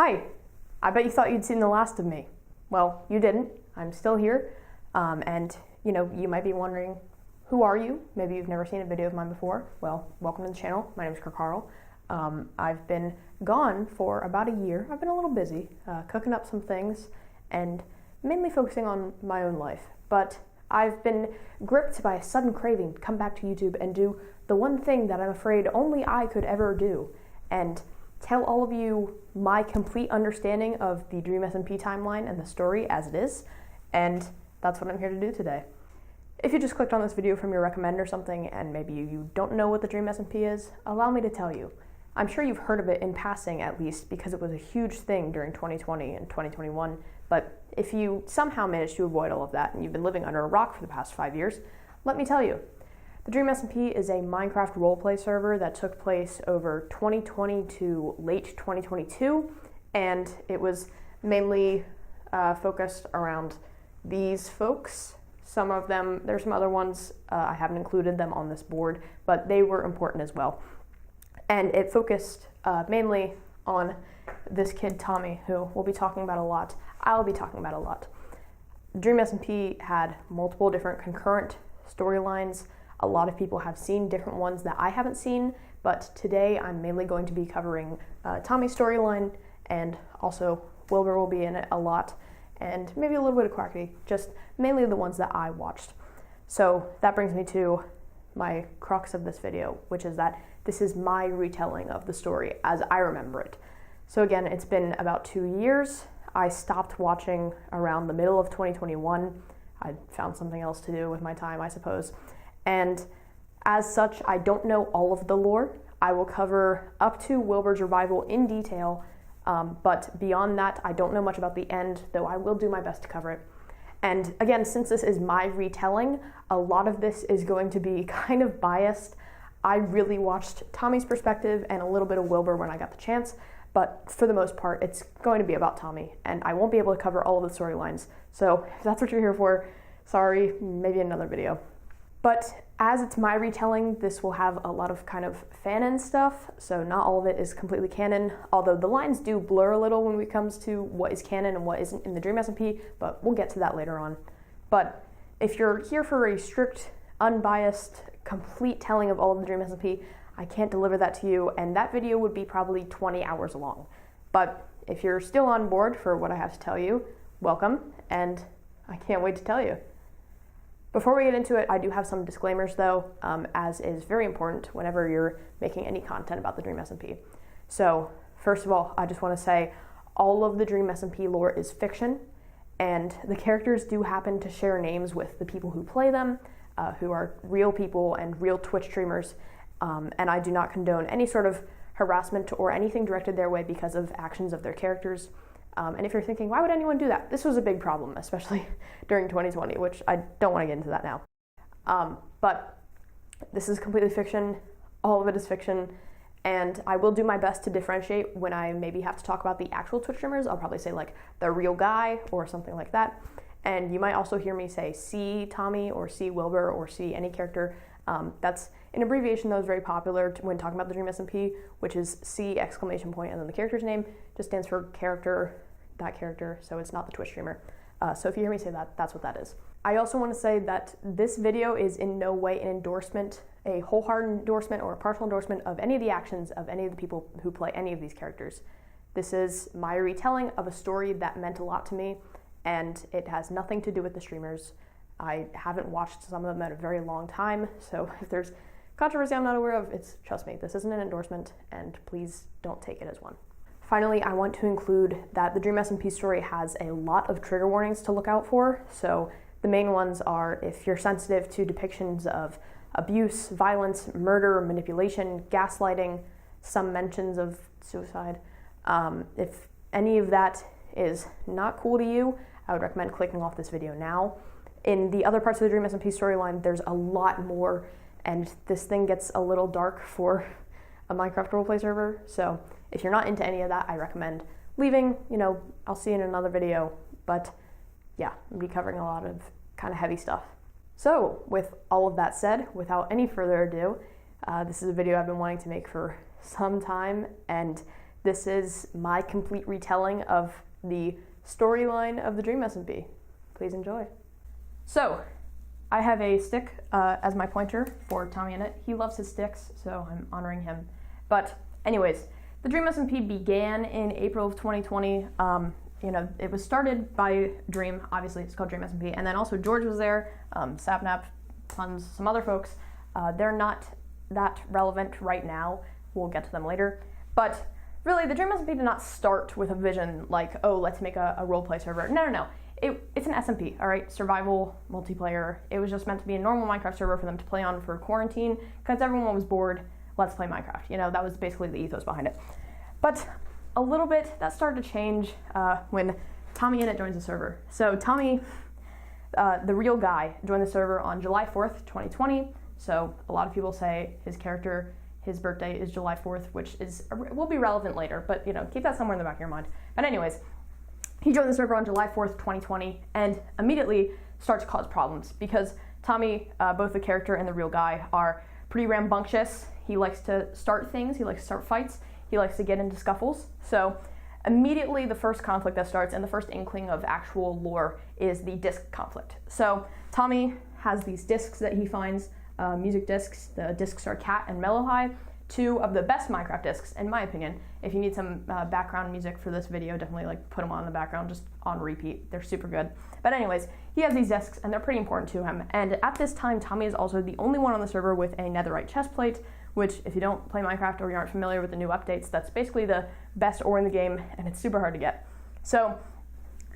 Hi, I bet you thought you'd seen the last of me. Well, you didn't. I'm still here, and you might be wondering, who are you? Maybe you've never seen a video of mine before. Well, welcome to the channel. My name is Carl. I've been gone for about a year. I've been a little busy, cooking up some things, and mainly focusing on my own life. But I've been gripped by a sudden craving to come back to YouTube and do the one thing that I'm afraid only I could ever do, and tell all of you my complete understanding of the Dream SMP timeline and the story as it is, and that's what I'm here to do today. If you just clicked on this video from your recommend or something, and maybe you don't know what the Dream SMP is, allow me to tell you. I'm sure you've heard of it in passing at least, because it was a huge thing during 2020 and 2021, but if you somehow managed to avoid all of that and you've been living under a rock for the past 5 years, let me tell you. The Dream SMP is a Minecraft roleplay server that took place over 2020 to late 2022, and it was mainly focused around these folks. Some of them, there's some other ones, I haven't included them on this board, but they were important as well. And it focused mainly on this kid, Tommy, who we'll be talking about a lot. I'll be talking about a lot. Dream SMP had multiple different concurrent storylines. A lot of people have seen different ones that I haven't seen, but today I'm mainly going to be covering Tommy's storyline, and also Wilbur will be in it a lot, and maybe a little bit of Quackity, just mainly the ones that I watched. So that brings me to my crux of this video, which is that this is my retelling of the story as I remember it. So again, it's been about 2 years. I stopped watching around the middle of 2021. I found something else to do with my time, I suppose. And as such, I don't know all of the lore. I will cover up to Wilbur's revival in detail, but beyond that, I don't know much about the end, though I will do my best to cover it. And again, since this is my retelling, a lot of this is going to be kind of biased. I really watched Tommy's perspective and a little bit of Wilbur when I got the chance, but for the most part, it's going to be about Tommy, and I won't be able to cover all of the storylines. So if that's what you're here for, sorry, maybe another video. But as it's my retelling, this will have a lot of kind of Fanon stuff, so not all of it is completely canon, although the lines do blur a little when it comes to what is canon and what isn't in the Dream SMP, but we'll get to that later on. But if you're here for a strict, unbiased, complete telling of all of the Dream SMP, I can't deliver that to you, and that video would be probably 20 hours long. But if you're still on board for what I have to tell you, welcome, and I can't wait to tell you. Before we get into it, I do have some disclaimers though, as is very important whenever you're making any content about the Dream SMP. So first of all, I just want to say all of the Dream SMP lore is fiction, and the characters do happen to share names with the people who play them, who are real people and real Twitch streamers, and I do not condone any sort of harassment or anything directed their way because of actions of their characters. And if you're thinking, why would anyone do that? This was a big problem, especially during 2020, which I don't want to get into that now. But this is completely fiction. All of it is fiction. And I will do my best to differentiate when I maybe have to talk about the actual Twitch streamers. I'll probably say like the real guy or something like that. And you might also hear me say C Tommy or C Wilbur or C any character. That's an abbreviation that was very popular when talking about the Dream SMP, which is C exclamation point and then the character's name just stands for character, that character, so it's not the Twitch streamer. So if you hear me say that, that's what that is. I also want to say that this video is in no way an endorsement, a wholehearted endorsement or a partial endorsement of any of the actions of any of the people who play any of these characters. This is my retelling of a story that meant a lot to me, and it has nothing to do with the streamers. I haven't watched some of them in a very long time, so if there's controversy I'm not aware of, trust me, this isn't an endorsement, and please don't take it as one. Finally, I want to include that the Dream SMP story has a lot of trigger warnings to look out for. So the main ones are if you're sensitive to depictions of abuse, violence, murder, manipulation, gaslighting, some mentions of suicide. If any of that is not cool to you, I would recommend clicking off this video now. In the other parts of the Dream SMP storyline, there's a lot more, and this thing gets a little dark for a Minecraft roleplay server. So if you're not into any of that, I recommend leaving. I'll see you in another video, but yeah, I'll be covering a lot of kind of heavy stuff. So with all of that said, without any further ado, this is a video I've been wanting to make for some time, and this is my complete retelling of the storyline of the Dream SMP. Please enjoy. So, I have a stick as my pointer for Tommyinnit. He loves his sticks, so I'm honoring him. But anyways, the Dream SMP began in April of 2020. It was started by Dream, obviously it's called Dream SMP, and then also George was there, Sapnap, tons, some other folks. They're not that relevant right now. We'll get to them later. But really, the Dream SMP did not start with a vision like, oh, let's make a roleplay server. No. It's an SMP, all right? Survival, multiplayer. It was just meant to be a normal Minecraft server for them to play on for quarantine because everyone was bored. Let's play Minecraft. That was basically the ethos behind it. But a little bit, that started to change when Tommyinnit joins the server. So Tommy, the real guy, joined the server on July 4th, 2020. So a lot of people say his birthday is July 4th, which will be relevant later, but keep that somewhere in the back of your mind. But anyways, he joined the server on July 4th, 2020, and immediately starts to cause problems because Tommy, both the character and the real guy, are pretty rambunctious. He likes to start things, he likes to start fights, he likes to get into scuffles. So immediately the first conflict that starts and the first inkling of actual lore is the disc conflict. So Tommy has these discs that he finds, music discs. The discs are Cat and Mellow High, two of the best Minecraft discs, in my opinion. If you need some background music for this video, definitely put them on in the background, just on repeat. They're super good. But anyways, he has these discs, and they're pretty important to him. And at this time, Tommy is also the only one on the server with a netherite chestplate, which, if you don't play Minecraft or you aren't familiar with the new updates, that's basically the best ore in the game, and it's super hard to get. So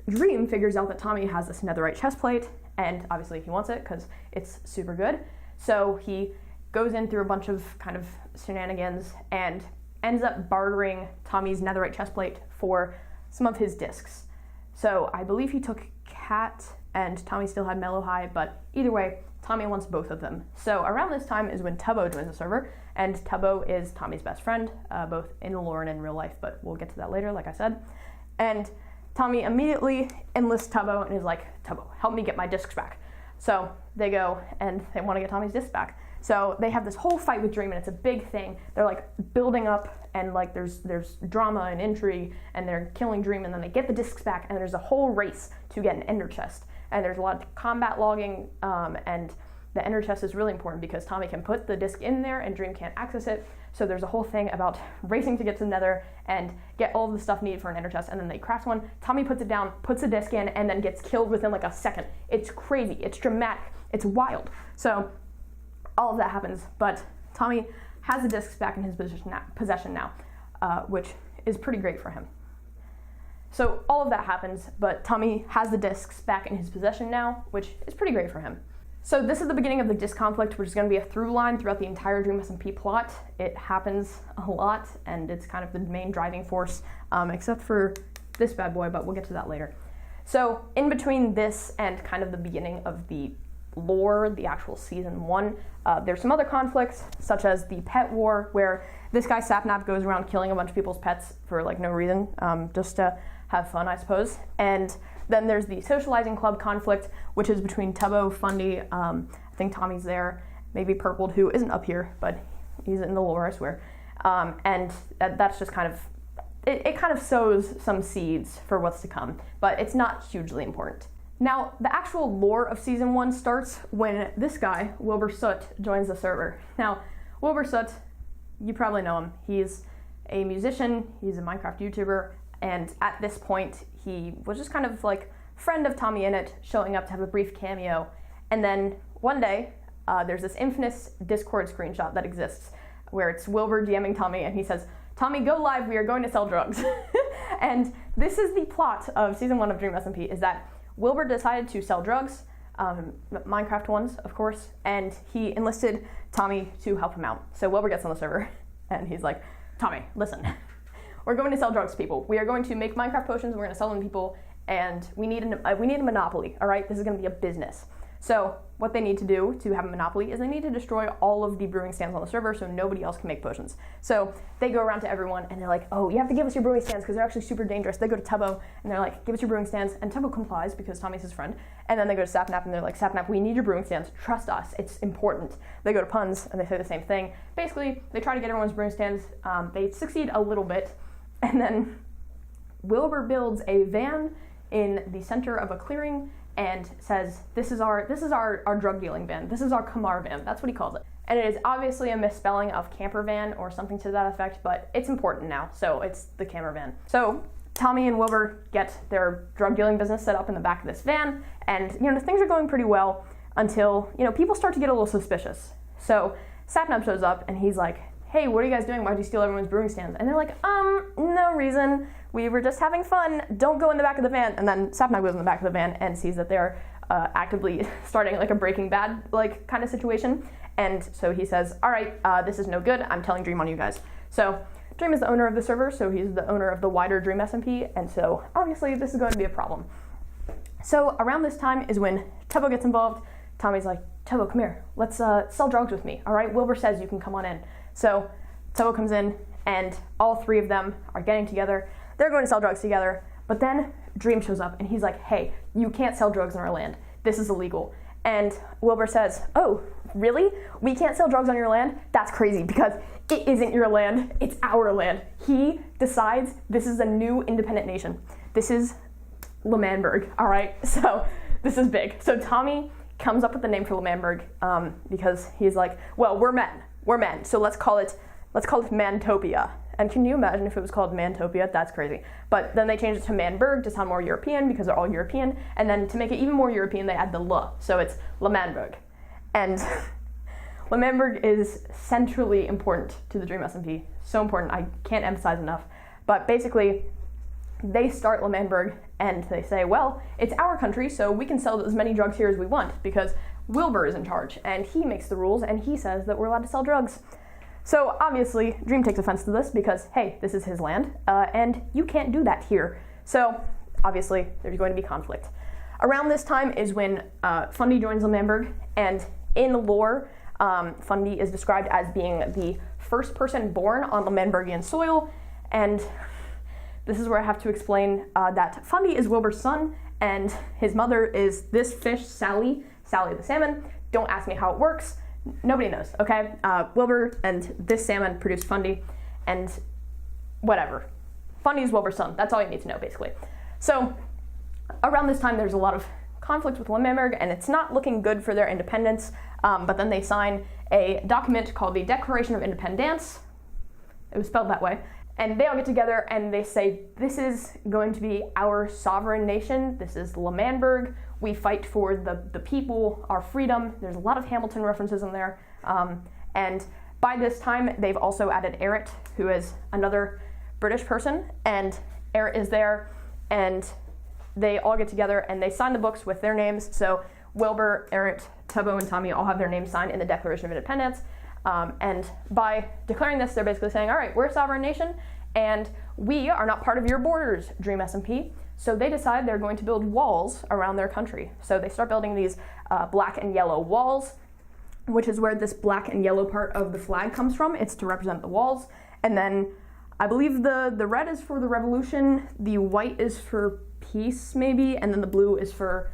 Dream figures out that Tommy has this netherite chestplate, and obviously he wants it because it's super good. So he goes in through a bunch of kind of shenanigans and ends up bartering Tommy's netherite chestplate for some of his discs. So I believe he took Cat and Tommy still had Mellow High, but either way, Tommy wants both of them. So around this time is when Tubbo joins the server, and Tubbo is Tommy's best friend, both in the lore and in real life, but we'll get to that later, like I said. And Tommy immediately enlists Tubbo and is like, Tubbo, help me get my discs back. So they go and they want to get Tommy's discs back. So they have this whole fight with Dream, and it's a big thing. They're building up, and there's drama and intrigue, and they're killing Dream, and then they get the discs back, and there's a whole race to get an ender chest. And there's a lot of combat logging, and the ender chest is really important because Tommy can put the disc in there and Dream can't access it. So there's a whole thing about racing to get to the nether and get all of the stuff needed for an ender chest, and then they craft one. Tommy puts it down, puts the disc in, and then gets killed within a second. It's crazy, it's dramatic, it's wild. So all of that happens, but Tommy has the discs back in his possession now, which is pretty great for him. So all of that happens, but Tommy has the discs back in his possession now, which is pretty great for him. So this is the beginning of the disc conflict, which is going to be a through line throughout the entire Dream SMP plot. It happens a lot, and it's kind of the main driving force, except for this bad boy, but we'll get to that later. So in between this and kind of the beginning of the lore, the actual season 1, there's some other conflicts, such as the pet war, where this guy Sapnap goes around killing a bunch of people's pets for no reason, just to have fun, I suppose. And then there's the socializing club conflict, which is between Tubbo, Fundy, I think Tommy's there, maybe Purpled, who isn't up here, but he's in the lore, I swear. And that's just kind of, it kind of sows some seeds for what's to come, but it's not hugely important. Now, the actual lore of Season 1 starts when this guy, Wilbur Soot, joins the server. Now, Wilbur Soot, you probably know him. He's a musician, he's a Minecraft YouTuber, and at this point, he was just kind of friend of Tommyinnit, showing up to have a brief cameo. And then one day, there's this infamous Discord screenshot that exists where it's Wilbur DMing Tommy, and he says, "Tommy, go live, we are going to sell drugs." And this is the plot of Season 1 of Dream SMP, is that Wilbur decided to sell drugs, Minecraft ones, of course, and he enlisted Tommy to help him out. So Wilbur gets on the server, and he's like, "Tommy, listen, we're going to sell drugs to people. We are going to make Minecraft potions, we're going to sell them to people, and we need a monopoly, all right? This is going to be a business." So what they need to do to have a monopoly is they need to destroy all of the brewing stands on the server so nobody else can make potions. So they go around to everyone and they're like, "Oh, you have to give us your brewing stands because they're actually super dangerous." They go to Tubbo and they're like, "Give us your brewing stands," and Tubbo complies because Tommy's his friend. And then they go to Sapnap and they're like, "Sapnap, we need your brewing stands. Trust us, it's important." They go to Puns and they say the same thing. Basically, they try to get everyone's brewing stands. They succeed a little bit. And then Wilbur builds a van in the center of a clearing and says, this is our drug dealing van. This is our Kamar van. That's what he calls it. And it is obviously a misspelling of camper van or something to that effect, but it's important now, so it's the camper van. So Tommy and Wilbur get their drug dealing business set up in the back of this van, and things are going pretty well until people start to get a little suspicious. So Sapnap shows up and he's like, hey, what are you guys doing? Why'd you steal everyone's brewing stands? And they're like, no reason. We were just having fun. Don't go in the back of the van. And then Sapnap goes in the back of the van and sees that they're actively starting like a Breaking Bad like kind of situation. And so he says, all right, this is no good. I'm telling Dream on you guys. So Dream is the owner of the server, so he's the owner of the wider Dream SMP, and so obviously this is going to be a problem. So around this time is when Tubbo gets involved. Tommy's like, Tubbo, come here. Let's sell drugs with me, all right? Wilbur says you can come on in. So Tubbo comes in, and all three of them are getting together. They're going to sell drugs together, but then Dream shows up, and he's like, hey, you can't sell drugs on our land. This is illegal. And Wilbur says, oh, really? We can't sell drugs on your land? That's crazy, because it isn't your land, it's our land. He decides this is a new independent nation. This is L'Manberg, all right? So this is big. So Tommy comes up with the name for L'Manberg because he's like, well, we're men, so let's call it Mantopia. And can you imagine if it was called Mantopia? That's crazy. But then they changed it to Manberg to sound more European because they're all European. And then to make it even more European, they add the L. So it's L'Manberg. And L'Manberg is centrally important to the Dream SMP. So important, I can't emphasize enough. But basically, they start L'Manberg and they say, well, it's our country, so we can sell as many drugs here as we want because Wilbur is in charge and he makes the rules and he says that we're allowed to sell drugs. So obviously, Dream takes offense to this because, hey, this is his land, and you can't do that here. So obviously, there's going to be conflict. Around this time is when Fundy joins L'Manberg, and in lore, Fundy is described as being the first person born on L'Manbergian soil, and this is where I have to explain that Fundy is Wilbur's son, and his mother is this fish, Sally the salmon. Don't ask me how it works. Nobody knows, okay? Wilbur and this salmon produced Fundy, and whatever. Fundy is Wilbur's son. That's all you need to know, basically. So around this time, there's a lot of conflict with L'Manberg, and it's not looking good for their independence, but then they sign a document called the Declaration of Independence. It was spelled that way. And they all get together and they say, this is going to be our sovereign nation. This is L'Manberg. We fight for the people, our freedom. There's a lot of Hamilton references in there. And by this time, they've also added Eret, who is another British person. And Eret is there, and they all get together and they sign the books with their names. So Wilbur, Eret, Tubbo, and Tommy all have their names signed in the Declaration of Independence. And by declaring this, they're basically saying, all right, we're a sovereign nation, and we are not part of your borders, Dream SMP. So they decide they're going to build walls around their country. So they start building these black and yellow walls, which is where this black and yellow part of the flag comes from. It's to represent the walls. And then I believe the red is for the revolution, the white is for peace, maybe, and then the blue is for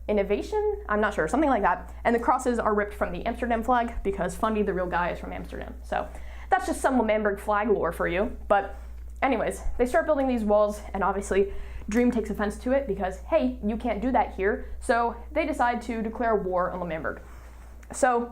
innovation? I'm not sure, something like that. And the crosses are ripped from the Amsterdam flag because Fundy, the real guy, is from Amsterdam. So that's just some L'Manberg flag lore for you. But anyways, they start building these walls, and obviously Dream takes offense to it because, hey, you can't do that here. So they decide to declare war on L'Manberg. So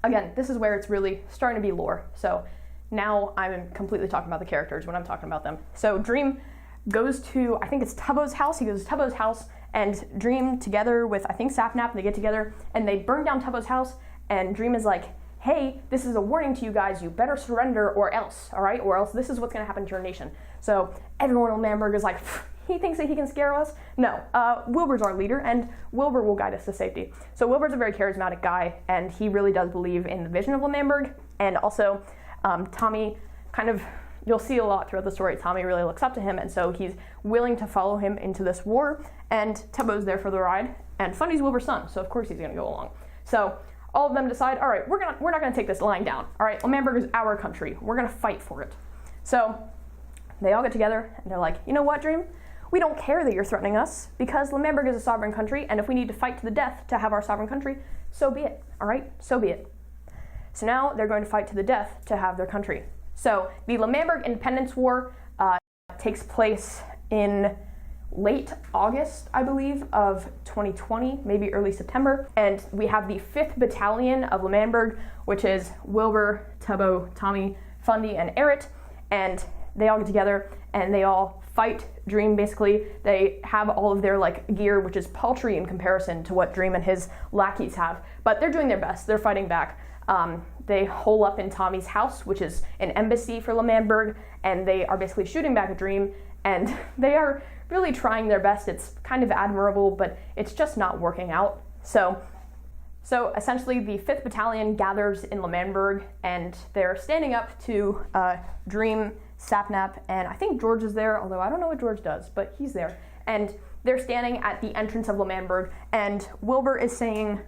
again, this is where it's really starting to be lore. So now I'm completely talking about the characters when I'm talking about them. So Dream goes to, I think it's Tubbo's house. He goes to Tubbo's house, and Dream, together with, I think, Sapnap, they get together and they burn down Tubbo's house, and Dream is like, hey, this is a warning to you guys, you better surrender or else, all right? Or else this is what's gonna happen to your nation. So everyone on L'Manberg is like, he thinks that he can scare us? No, Wilbur's our leader, and Wilbur will guide us to safety. So Wilbur's a very charismatic guy, and he really does believe in the vision of L'Manberg, and also Tommy kind of, you'll see a lot throughout the story, Tommy really looks up to him, and so he's willing to follow him into this war, and Tubbo's there for the ride, and Fundy's Wilbur's son, so of course he's gonna go along. So all of them decide, all right, we're not gonna take this lying down, all right? L'Manberg is our country, we're gonna fight for it. So they all get together, and they're like, you know what, Dream? We don't care that you're threatening us, because L'Manberg is a sovereign country, and if we need to fight to the death to have our sovereign country, so be it, all right? So be it. So now they're going to fight to the death to have their country. So the L'Manberg Independence War takes place in late August, I believe, of 2020, maybe early September. And we have the 5th Battalion of L'Manberg, which is Wilbur, Tubbo, Tommy, Fundy, and Erit. And they all get together and they all fight Dream, basically. They have all of their like gear, which is paltry in comparison to what Dream and his lackeys have. But they're doing their best. They're fighting back. They hole up in Tommy's house, which is an embassy for L'Manberg, and they are basically shooting back at Dream, and they are really trying their best. It's kind of admirable, but it's just not working out. So essentially the 5th Battalion gathers in L'Manberg, and they're standing up to Dream, Sapnap, and I think George is there, although I don't know what George does, but he's there. And they're standing at the entrance of L'Manberg, and Wilbur is saying,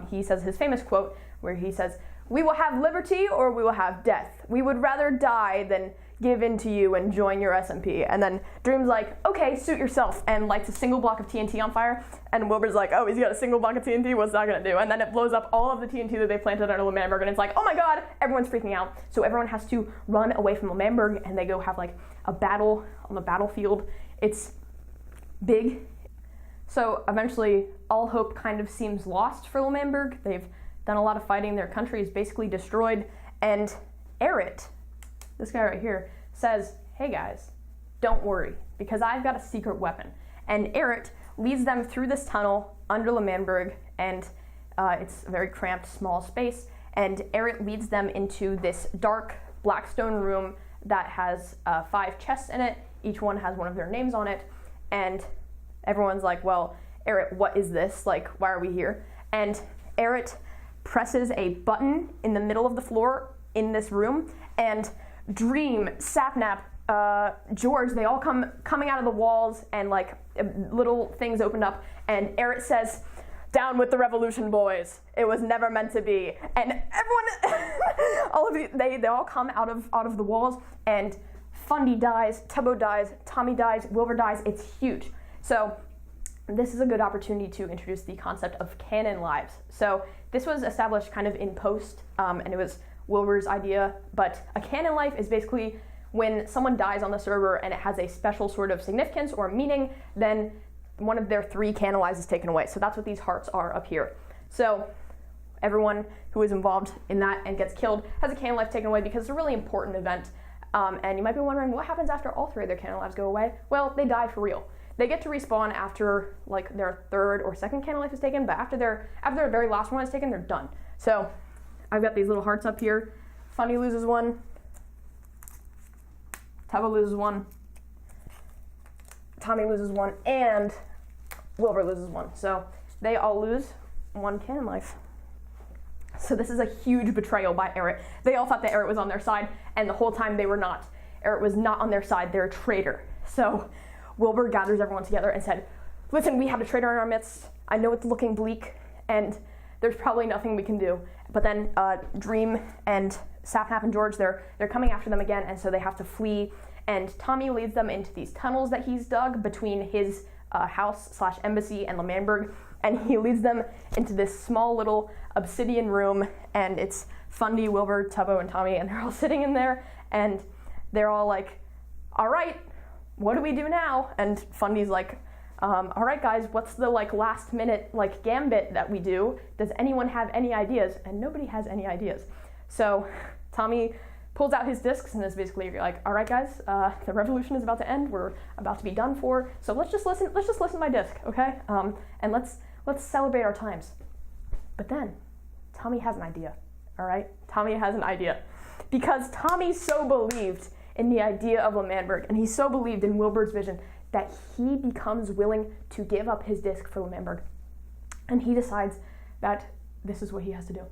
he says his famous quote, where he says, "We will have liberty or we will have death. We would rather die than give in to you and join your SMP." And then Dream's like, "Okay, suit yourself," and lights a single block of TNT on fire. And Wilbur's like, "Oh, he's got a single block of TNT, what's that gonna do?" And then it blows up all of the TNT that they planted under L'Manberg, and it's like, oh my god, everyone's freaking out. So everyone has to run away from L'Manberg, and they go have like a battle on the battlefield. It's big. So eventually, all hope kind of seems lost for L'Manberg. They've done a lot of fighting, their country is basically destroyed, and Erit, this guy right here, says, "Hey guys, don't worry, because I've got a secret weapon." And Erit leads them through this tunnel under L'Manberg, and it's a very cramped, small space, and Erit leads them into this dark black stone room that has 5 chests in it. Each one has one of their names on it, and everyone's like, "Well, Erit, what is this? Like, why are we here?" And Erit presses a button in the middle of the floor in this room, and Dream, Sapnap, George, they all coming out of the walls, and like little things opened up, and Erit says, "Down with the revolution, boys. It was never meant to be." And everyone, all of you, they all come out of the walls, and Fundy dies, Tubbo dies, Tommy dies, Wilbur dies. It's huge. So this is a good opportunity to introduce the concept of canon lives. So this was established kind of in post, and it was Wilbur's idea, but a canon life is basically when someone dies on the server and it has a special sort of significance or meaning, then one of their 3 canon lives is taken away. So that's what these hearts are up here. So everyone who is involved in that and gets killed has a canon life taken away because it's a really important event. And you might be wondering, what happens after all 3 of their canon lives go away? Well, they die for real. They get to respawn after like their 3rd or 2nd canon life is taken, but after their very last one is taken, they're done. So I've got these little hearts up here. Funny loses 1. Tubbo loses 1. Tommy loses 1, and Wilbur loses 1. So they all lose 1 canon life. So this is a huge betrayal by Erit. They all thought that Erit was on their side, and the whole time they were not. Erit was not on their side. They're a traitor. So Wilbur gathers everyone together and said, "Listen, we have a traitor in our midst. I know it's looking bleak, and there's probably nothing we can do." But then Dream and Sapnap and George, they're coming after them again, and so they have to flee. And Tommy leads them into these tunnels that he's dug between his house/embassy and L'Manberg, and he leads them into this small little obsidian room, and it's Fundy, Wilbur, Tubbo, and Tommy, and they're all sitting in there, and they're all like, "All right, what do we do now?" And Fundy's like, "All right, guys, what's the like last minute like gambit that we do? Does anyone have any ideas?" And nobody has any ideas. So Tommy pulls out his discs and is basically like, "All right, guys, the revolution is about to end. We're about to be done for. So let's just listen to my disc, okay? And let's celebrate our times." But then Tommy has an idea. All right, Tommy has an idea, because Tommy so believed in the idea of L'Manberg, and he so believed in Wilbur's vision that he becomes willing to give up his disc for L'Manberg. And he decides that this is what he has to do.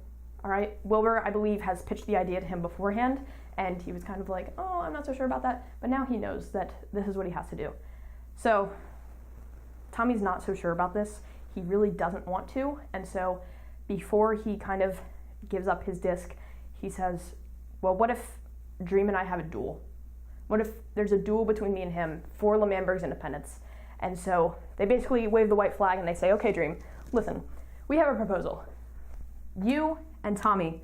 All right, Wilbur, I believe, has pitched the idea to him beforehand, and he was kind of like, "Oh, I'm not so sure about that," but now he knows that this is what he has to do. So Tommy's not so sure about this. He really doesn't want to, and so before he kind of gives up his disc, he says, "Well, what if Dream and I have a duel? What if there's a duel between me and him for L'Manberg's independence?" And so they basically wave the white flag and they say, "Okay, Dream, listen, we have a proposal. You and Tommy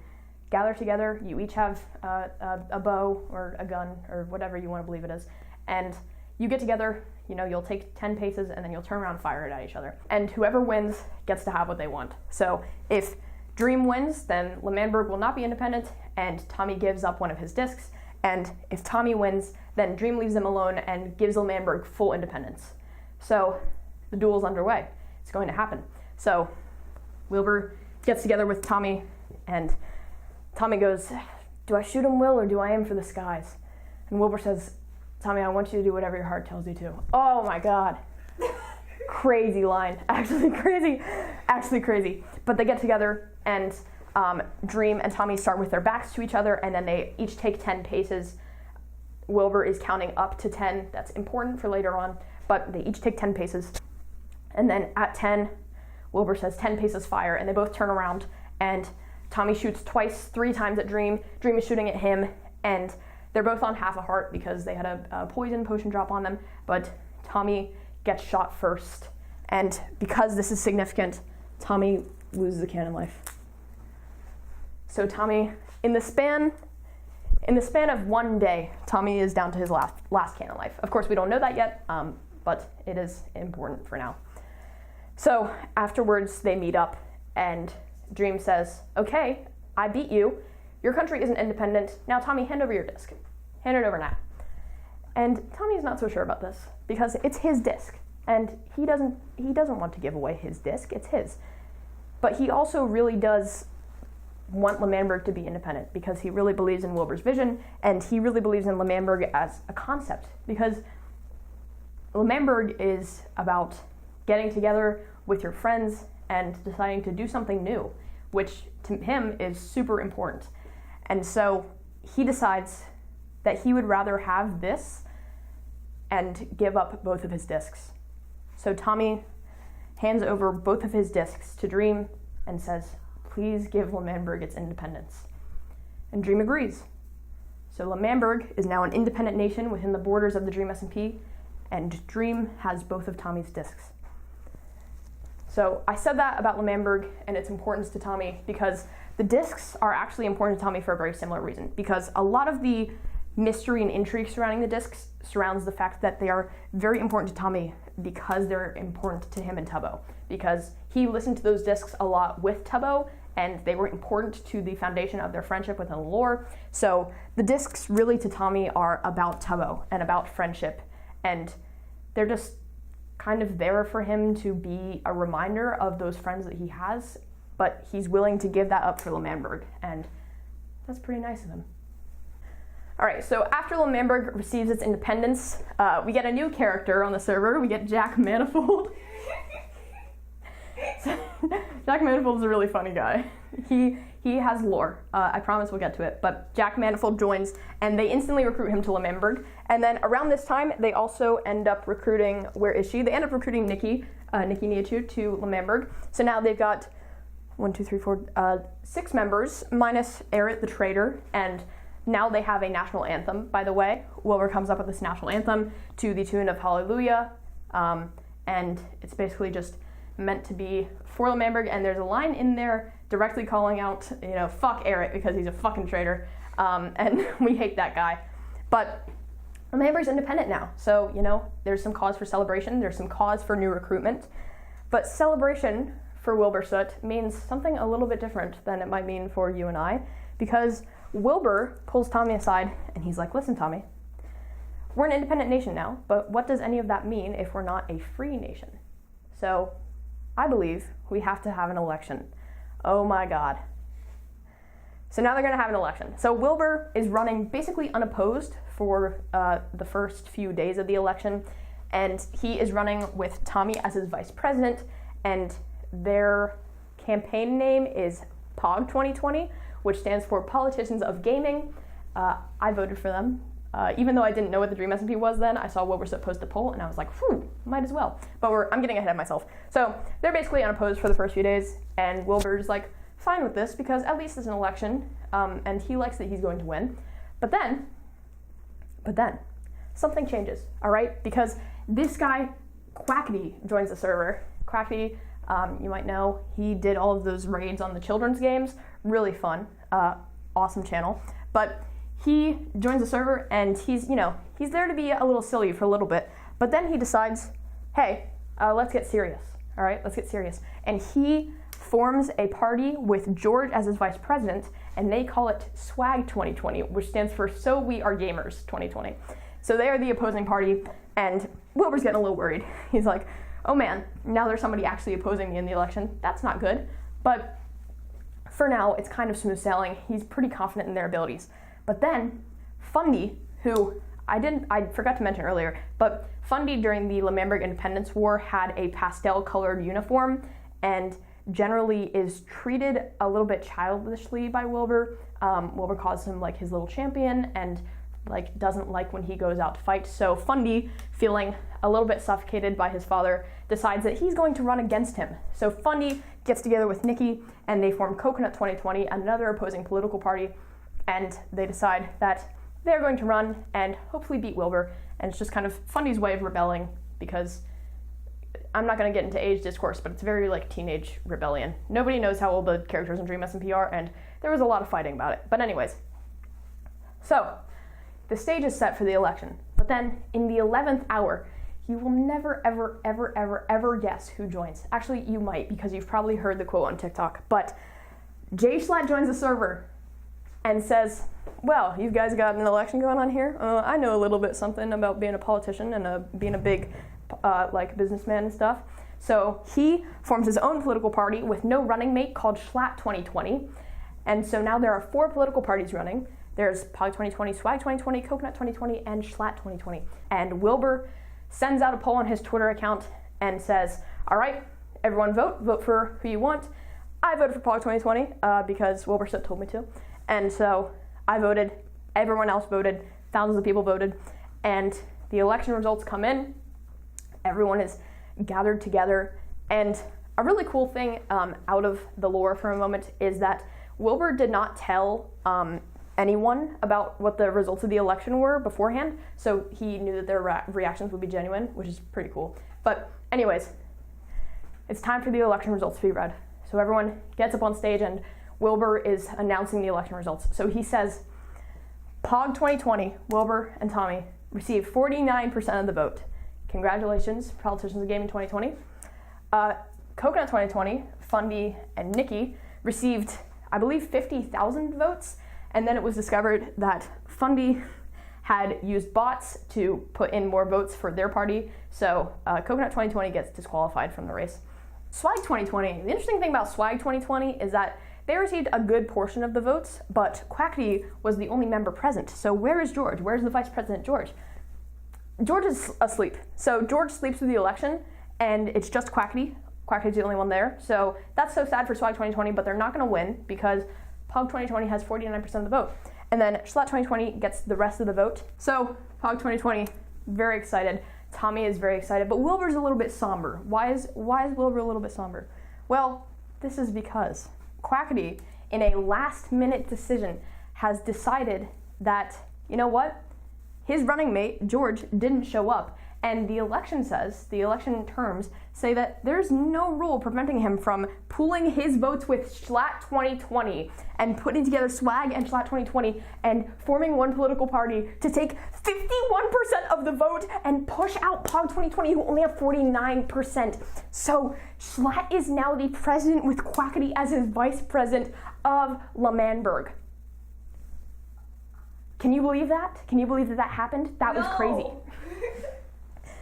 gather together. You each have a bow or a gun or whatever you want to believe it is, and you get together, you'll take 10 paces and then you'll turn around and fire it at each other. And whoever wins gets to have what they want. So if Dream wins, then L'Manberg will not be independent and Tommy gives up one of his discs. And if Tommy wins, then Dream leaves them alone and gives L'Manberg full independence. So the duel's underway. It's going to happen. So Wilbur gets together with Tommy and Tommy goes, "Do I shoot him, Will, or do I aim for the skies?" And Wilbur says, "Tommy, I want you to do whatever your heart tells you to." Oh my God. Crazy line. Actually crazy. But they get together and Dream and Tommy start with their backs to each other and then they each take 10 paces. Wilbur is counting up to 10. That's important for later on, but they each take 10 paces. And then at 10, Wilbur says 10 paces fire, and they both turn around and Tommy shoots twice, 3 times at Dream. Dream is shooting at him, and they're both on half a heart because they had a poison potion drop on them, but Tommy gets shot first. And because this is significant, Tommy loses a cannon life. So Tommy, in the span of 1 day, Tommy is down to his last cannon life. Of course, we don't know that yet, but it is important for now. So afterwards, they meet up, and Dream says, "Okay, I beat you. Your country isn't independent. Now, Tommy, hand over your disc. Hand it over now." And Tommy's not so sure about this because it's his disc, and he doesn't want to give away his disc. It's his. But he also really does want L'Manberg to be independent because he really believes in Wilbur's vision, and he really believes in L'Manberg as a concept because L'Manberg is about getting together with your friends and deciding to do something new, which to him is super important. And so he decides that he would rather have this and give up both of his discs. So Tommy hands over both of his discs to Dream and says, "Please give L'Manberg its independence." And Dream agrees. So L'Manberg is now an independent nation within the borders of the Dream SMP, and Dream has both of Tommy's discs. So I said that about L'Manberg and its importance to Tommy because the discs are actually important to Tommy for a very similar reason, because a lot of the mystery and intrigue surrounding the discs surrounds the fact that they are very important to Tommy because they're important to him and Tubbo, because he listened to those discs a lot with Tubbo and they were important to the foundation of their friendship within the lore. So the discs really to Tommy are about Tubbo and about friendship, and they're just kind of there for him to be a reminder of those friends that he has, but he's willing to give that up for L'Manberg, and that's pretty nice of him. All right, so after L'Manberg receives its independence, we get a new character on the server. We get Jack Manifold. Jack Manifold is a really funny guy. He has lore. I promise we'll get to it. But Jack Manifold joins, and they instantly recruit him to L'Manberg. And then around this time, they also end up recruiting, where is she? They end up recruiting Nikki Niachu to L'Manberg. So now they've got 6 members, minus Erit the traitor, and now they have a national anthem, by the way. Wilbur comes up with this national anthem to the tune of Hallelujah, and it's basically just meant to be for L'Manberg, and there's a line in there directly calling out, fuck Erit because he's a fucking traitor, and we hate that guy. But L'Manberg's independent now, so, there's some cause for celebration, there's some cause for new recruitment, but celebration for Wilbur Soot means something a little bit different than it might mean for you and I, because Wilbur pulls Tommy aside and he's like, "Listen, Tommy, we're an independent nation now, but what does any of that mean if we're not a free nation? So I believe we have to have an election." Oh my God. So now they're going to have an election. So Wilbur is running basically unopposed for the first few days of the election, and he is running with Tommy as his vice president, and their campaign name is POG 2020, which stands for Politicians of Gaming. I voted for them. Even though I didn't know what the Dream SMP was then, I saw what we're supposed to poll, and I was like, might as well. But I'm getting ahead of myself. So they're basically unopposed for the first few days, and Wilbur's like, fine with this, because at least it's an election, and he likes that he's going to win. But then, something changes, all right? Because this guy, Quackity, joins the server. Quackity, you might know, he did all of those raids on the children's games. Really fun, awesome channel. But he joins the server and he's there to be a little silly for a little bit, but then he decides, hey, let's get serious. All right, let's get serious. And he forms a party with George as his vice president, and they call it Swag 2020, which stands for So We Are Gamers 2020. So they are the opposing party, and Wilbur's getting a little worried. He's like, oh man, now there's somebody actually opposing me in the election. That's not good. But for now, it's kind of smooth sailing. He's pretty confident in their abilities. But then Fundy, who I forgot to mention earlier, but Fundy during the L'Manberg Independence War had a pastel colored uniform and generally is treated a little bit childishly by Wilbur. Wilbur calls him like his little champion and like doesn't like when he goes out to fight. So Fundy, feeling a little bit suffocated by his father, decides that he's going to run against him. So Fundy gets together with Nikki and they form Coconut 2020, another opposing political party, and they decide that they're going to run and hopefully beat Wilbur. And it's just kind of Fundy's way of rebelling, because I'm not going to get into age discourse, but it's very like teenage rebellion. Nobody knows how old the characters in Dream SMP are, and there was a lot of fighting about it. But anyways, so the stage is set for the election. But then in the 11th hour, you will never, ever, ever, ever, ever guess who joins. Actually, you might, because you've probably heard the quote on TikTok. But Jay Schlatt joins the server and says, well, you guys got an election going on here? I know a little bit something about being a politician and being a big businessman and stuff. So he forms his own political party with no running mate called Schlatt 2020. And so now there are 4 political parties running. There's Pog 2020, Swag 2020, Coconut 2020, and Schlatt 2020. And Wilbur sends out a poll on his Twitter account and says, all right, everyone vote for who you want. I voted for Pog 2020 because Wilbur told me to. And so I voted, everyone else voted, thousands of people voted, and the election results come in. Everyone is gathered together, and a really cool thing out of the lore for a moment is that Wilbur did not tell anyone about what the results of the election were beforehand, so he knew that their reactions would be genuine, which is pretty cool. But anyways, it's time for the election results to be read. So everyone gets up on stage and Wilbur is announcing the election results. So he says, Pog 2020, Wilbur and Tommy received 49% of the vote. Congratulations, politicians of gaming 2020. Coconut 2020, Fundy and Nikki received, I believe, 50,000 votes. And then it was discovered that Fundy had used bots to put in more votes for their party. So Coconut 2020 gets disqualified from the race. Swag 2020, the interesting thing about Swag 2020 is that they received a good portion of the votes, but Quackity was the only member present. So where is George? Where's the vice president, George? George is asleep. So George sleeps through the election, and it's just Quackity. Quackity's the only one there. So that's so sad for Swag 2020, but they're not going to win because Pog 2020 has 49% of the vote. And then Schlatt 2020 gets the rest of the vote. So Pog 2020, very excited. Tommy is very excited, but Wilbur's a little bit somber. Why is Wilbur a little bit somber? Well, this is because Quackity, in a last-minute decision, has decided that, you know what? His running mate, George, didn't show up. And the election terms say that there's no rule preventing him from pooling his votes with Schlatt 2020 and putting together Swag and Schlatt 2020 and forming one political party to take 51% of the vote and push out Pog 2020, who only have 49%. So Schlatt is now the president with Quackity as his vice president of L'Manberg. Can you believe that? Can you believe that happened? That was crazy.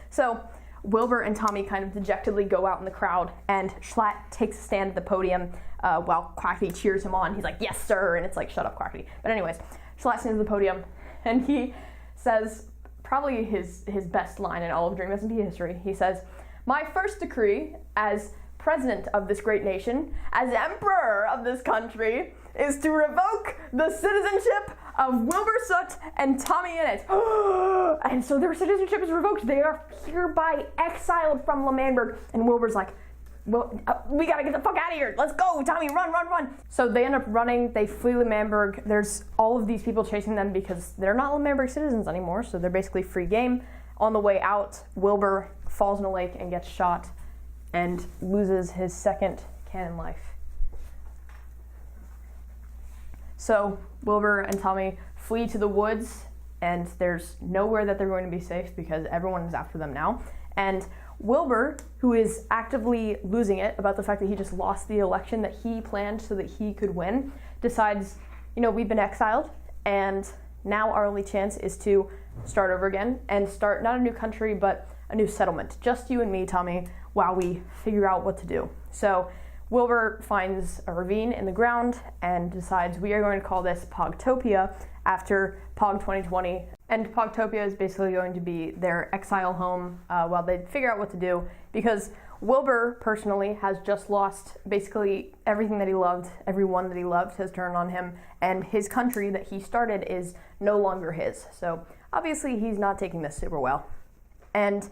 So Wilbur and Tommy kind of dejectedly go out in the crowd, and Schlatt takes a stand at the podium while Quackity cheers him on. He's like, yes, sir, and it's like, shut up, Quackity. But anyways, Schlatt stands at the podium, and he says probably his best line in all of Dream SMP history. He says, my first decree as president of this great nation, as emperor of this country, is to revoke the citizenship of Wilbur Soot and Tommyinnit. And so their citizenship is revoked. They are hereby exiled from L'Manberg. And Wilbur's like, well, we gotta get the fuck out of here. Let's go, Tommy, run, run, run. So they end up running. They flee L'Manberg. There's all of these people chasing them because they're not L'Manberg citizens anymore, so they're basically free game. On the way out, Wilbur falls in a lake and gets shot and loses his second canon life. So Wilbur and Tommy flee to the woods, and there's nowhere that they're going to be safe because everyone is after them now. And Wilbur, who is actively losing it about the fact that he just lost the election that he planned so that he could win, decides, we've been exiled, and now our only chance is to start over again and start not a new country, but a new settlement. Just you and me, Tommy, while we figure out what to do. So Wilbur finds a ravine in the ground and decides we are going to call this Pogtopia after Pog 2020. And Pogtopia is basically going to be their exile home while they figure out what to do, because Wilbur personally has just lost basically everything that he loved. Everyone that he loved has turned on him, and his country that he started is no longer his. So obviously he's not taking this super well. And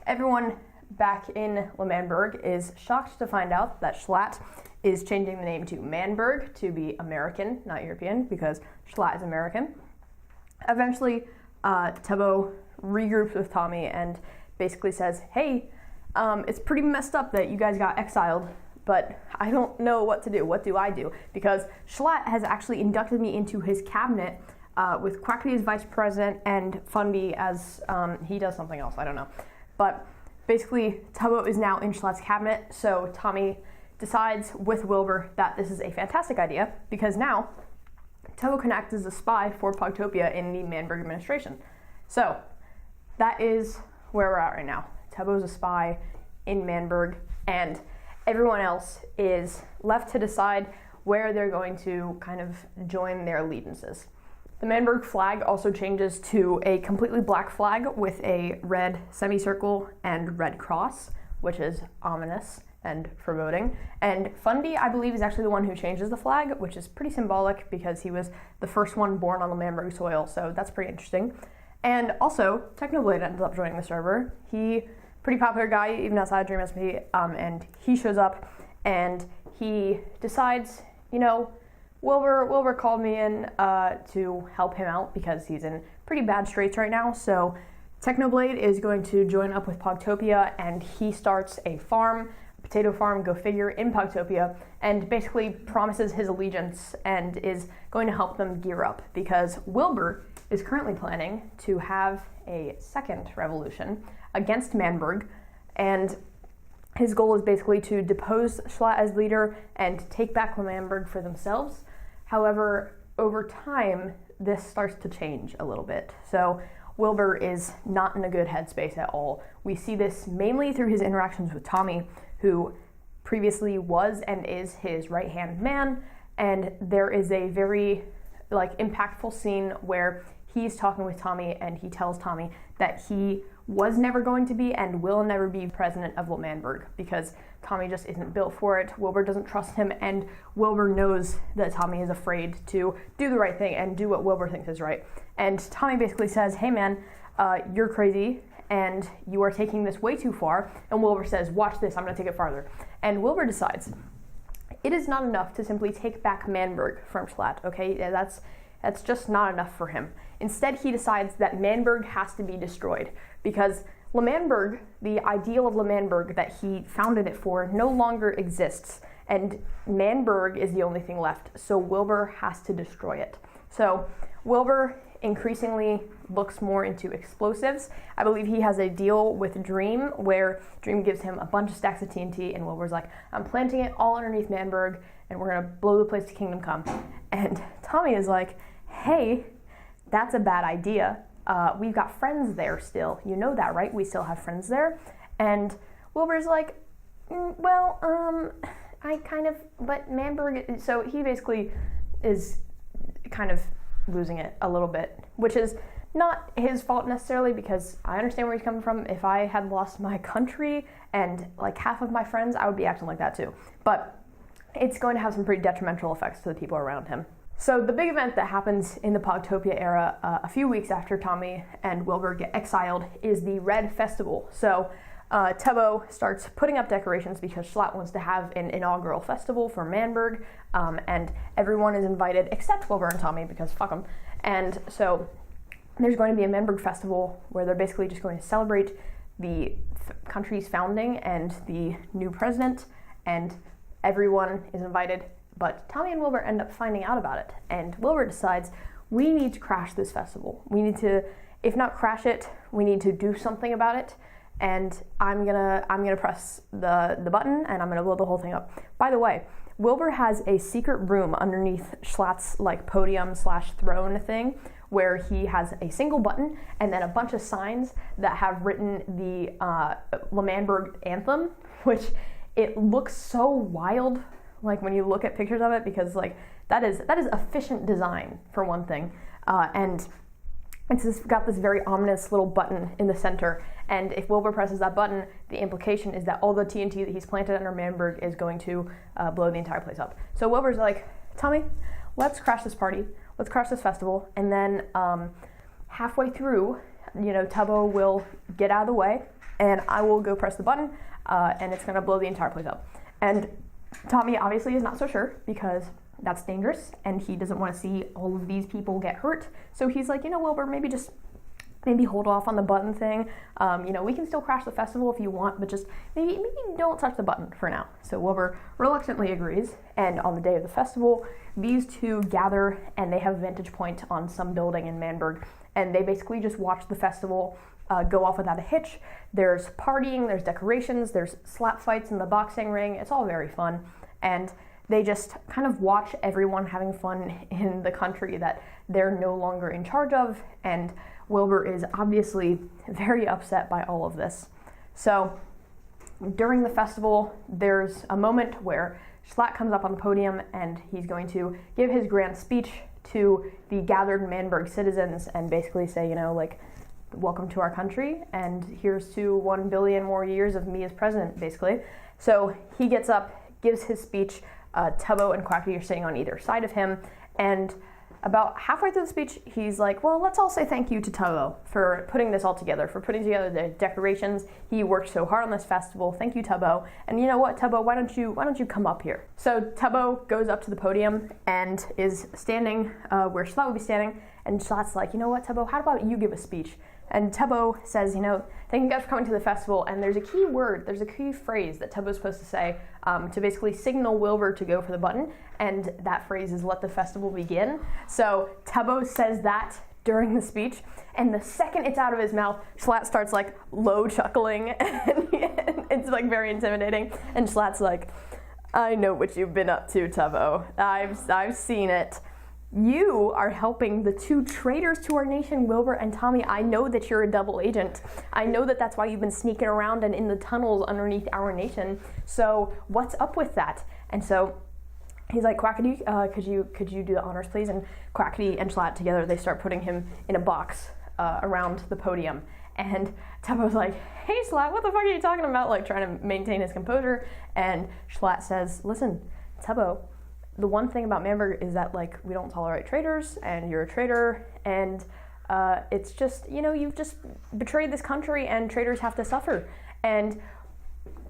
everyone back in L'Manberg is shocked to find out that Schlatt is changing the name to Manberg to be American, not European, because Schlatt is American. Eventually, Tubbo regroups with Tommy and basically says, hey, it's pretty messed up that you guys got exiled, but I don't know what to do. What do I do? Because Schlatt has actually inducted me into his cabinet with Quackity as vice president and Funby as he does something else, I don't know. But basically, Tubbo is now in Schlatt's cabinet, so Tommy decides with Wilbur that this is a fantastic idea, because now Tubbo can act as a spy for Pogtopia in the Manberg administration. So that is where we're at right now. Tubbo's a spy in Manberg, and everyone else is left to decide where they're going to kind of join their allegiances. The Manberg flag also changes to a completely black flag with a red semicircle and red cross, which is ominous and foreboding. And Fundy, I believe, is actually the one who changes the flag, which is pretty symbolic because he was the first one born on the Manberg soil, so that's pretty interesting. And also, Technoblade ends up joining the server. Pretty popular guy, even outside Dream SMP, and he shows up and he decides, Wilbur called me in to help him out because he's in pretty bad straits right now. So Technoblade is going to join up with Pogtopia, and he starts a potato farm, go figure, in Pogtopia, and basically promises his allegiance and is going to help them gear up, because Wilbur is currently planning to have a second revolution against Manberg, and his goal is basically to depose Schlatt as leader and take back Manberg for themselves. However, over time, this starts to change a little bit. So Wilbur is not in a good headspace at all. We see this mainly through his interactions with Tommy, who previously was and is his right-hand man, and there is a very impactful scene where he's talking with Tommy and he tells Tommy that he was never going to be and will never be president of L'Manberg because Tommy just isn't built for it. Wilbur doesn't trust him, and Wilbur knows that Tommy is afraid to do the right thing and do what Wilbur thinks is right. And Tommy basically says, hey man, you're crazy and you are taking this way too far. And Wilbur says, watch this, I'm gonna take it farther. And Wilbur decides it is not enough to simply take back Manberg from Schlatt, okay? That's just not enough for him. Instead, he decides that Manberg has to be destroyed because L'Manberg, the ideal of L'Manberg that he founded it for, no longer exists, and Manberg is the only thing left, so Wilbur has to destroy it. So Wilbur increasingly looks more into explosives. I believe he has a deal with Dream where Dream gives him a bunch of stacks of TNT, and Wilbur's like, I'm planting it all underneath Manberg, and we're gonna blow the place to Kingdom Come. And Tommy is like, hey, that's a bad idea. We've got friends there still. You know that, right? We still have friends there. And Wilbur's like, I kind of, but Manberg, so he basically is kind of losing it a little bit, which is not his fault necessarily, because I understand where he's coming from. If I had lost my country and half of my friends, I would be acting like that too. But it's going to have some pretty detrimental effects to the people around him. So the big event that happens in the Pogtopia era a few weeks after Tommy and Wilbur get exiled is the Red Festival. So Tubbo starts putting up decorations because Schlatt wants to have an inaugural festival for Manberg, and everyone is invited except Wilbur and Tommy because fuck them. And so there's going to be a Manberg festival where they're basically just going to celebrate the country's founding and the new president, and everyone is invited. But Tommy and Wilbur end up finding out about it, and Wilbur decides we need to crash this festival. We need to, if not crash it, we need to do something about it. And I'm gonna press the button and I'm gonna blow the whole thing up. By the way, Wilbur has a secret room underneath Schlatt's like podium / throne thing, where he has a single button and then a bunch of signs that have written the L'Manberg anthem, which it looks so wild, like when you look at pictures of it, because like that is efficient design for one thing, and it's got this very ominous little button in the center, and if Wilbur presses that button, the implication is that all the TNT that he's planted under Manberg is going to blow the entire place up. So Wilbur's like, Tommy, let's crash this party, let's crash this festival, and then halfway through, Tubbo will get out of the way, and I will go press the button, and it's gonna blow the entire place up. And Tommy obviously is not so sure, because that's dangerous, and he doesn't want to see all of these people get hurt. So he's like, Wilbur, maybe hold off on the button thing. We can still crash the festival if you want, but just maybe don't touch the button for now. So Wilbur reluctantly agrees, and on the day of the festival, these two gather, and they have a vantage point on some building in Manberg, and they basically just watch the festival go off without a hitch. There's partying, there's decorations, there's slap fights in the boxing ring. It's all very fun, and they just kind of watch everyone having fun in the country that they're no longer in charge of, and Wilbur is obviously very upset by all of this. So during the festival, there's a moment where Schlatt comes up on the podium and he's going to give his grand speech to the gathered Manberg citizens and basically say, welcome to our country, and here's to 1 billion more years of me as president, basically. So he gets up, gives his speech. Tubbo and Quackity are sitting on either side of him, and about halfway through the speech, he's like, well, let's all say thank you to Tubbo for putting this all together, for putting together the decorations. He worked so hard on this festival. Thank you, Tubbo. And you know what, Tubbo, why don't you come up here? So Tubbo goes up to the podium and is standing where Schlatt would be standing, and Schlatt's like, you know what, Tubbo, how about you give a speech? And Tubbo says, thank you guys for coming to the festival, and there's a key word, there's a key phrase that Tubbo's supposed to say to basically signal Wilbur to go for the button, and that phrase is let the festival begin. So Tubbo says that during the speech, and the second it's out of his mouth, Schlatt starts like low chuckling, and it's like very intimidating, and Schlatt's like, I know what you've been up to, Tubbo. I've seen it. You are helping the two traitors to our nation, Wilbur and Tommy. I know that you're a double agent. I know that that's why you've been sneaking around and in the tunnels underneath our nation. So what's up with that? And so he's like, Quackity, could you do the honors, please? And Quackity and Schlatt together, they start putting him in a box around the podium. And Tubbo's like, hey, Schlatt, what the fuck are you talking about? Like trying to maintain his composure. And Schlatt says, listen, Tubbo, the one thing about Manberg is that like we don't tolerate traitors, and you're a traitor, and it's just, you've just betrayed this country, and traitors have to suffer. And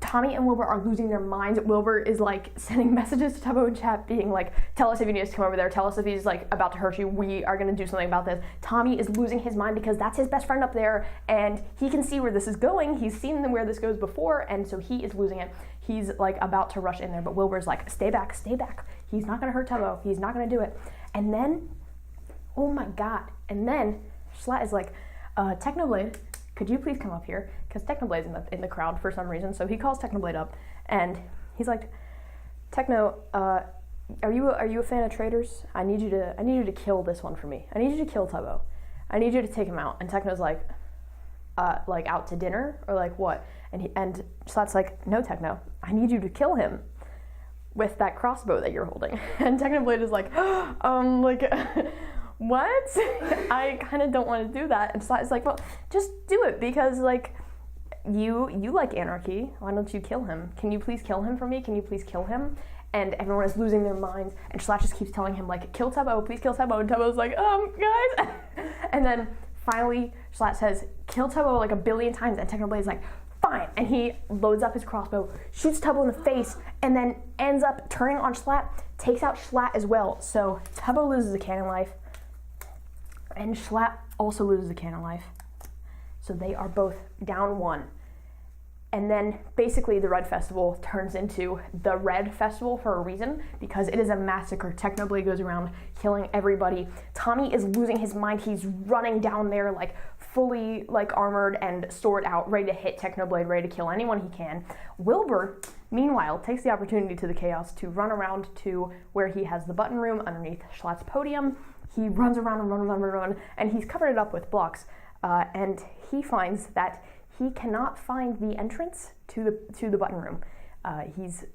Tommy and Wilbur are losing their minds. Wilbur is like sending messages to Tubbo in chat being like, tell us if he needs to come over there, tell us if he's like about to hurt you, we are gonna do something about this. Tommy is losing his mind because that's his best friend up there, and he can see where this is going. He's seen where this goes before, and so he is losing it. He's like about to rush in there, but Wilbur's like, stay back. He's not gonna hurt Tubbo. He's not gonna do it. And then, oh my God. And then Schlatt is like, Technoblade, could you please come up here? Because Technoblade's in the crowd for some reason. So he calls Technoblade up, and he's like, Techno, are you a fan of traitors? I need you to kill this one for me. I need you to kill Tubbo. I need you to take him out. And Techno's like out to dinner or like what? And Schlatt's like, no, Techno, I need you to kill him with that crossbow that you're holding. And Technoblade is like, what? I kind of don't want to do that. And Schlatt is like, well, just do it, because like you like anarchy. Why don't you kill him? Can you please kill him for me? Can you please kill him? And everyone is losing their minds, and Schlatt just keeps telling him like, kill Tubbo, please kill Tubbo. And Tubbo's like, guys. And then finally Schlatt says, kill Tubbo like 1 billion times, and Technoblade's like, fine. And he loads up his crossbow, shoots Tubbo in the face, and then ends up turning on Schlatt, takes out Schlatt as well. So Tubbo loses a cannon life, and and Schlatt also loses a cannon life. So they are both down 1. And then basically the Red Festival turns into the Red Festival for a reason, because it is a massacre. Technoblade goes around killing everybody. Tommy is losing his mind. He's running down there like fully like armored and sword out, ready to hit Technoblade, ready to kill anyone he can. Wilbur, meanwhile, takes the opportunity to the chaos to run around to where he has the button room underneath Schlatt's podium. He runs around and he's covered it up with blocks. And he finds that he cannot find the entrance to the button room. He's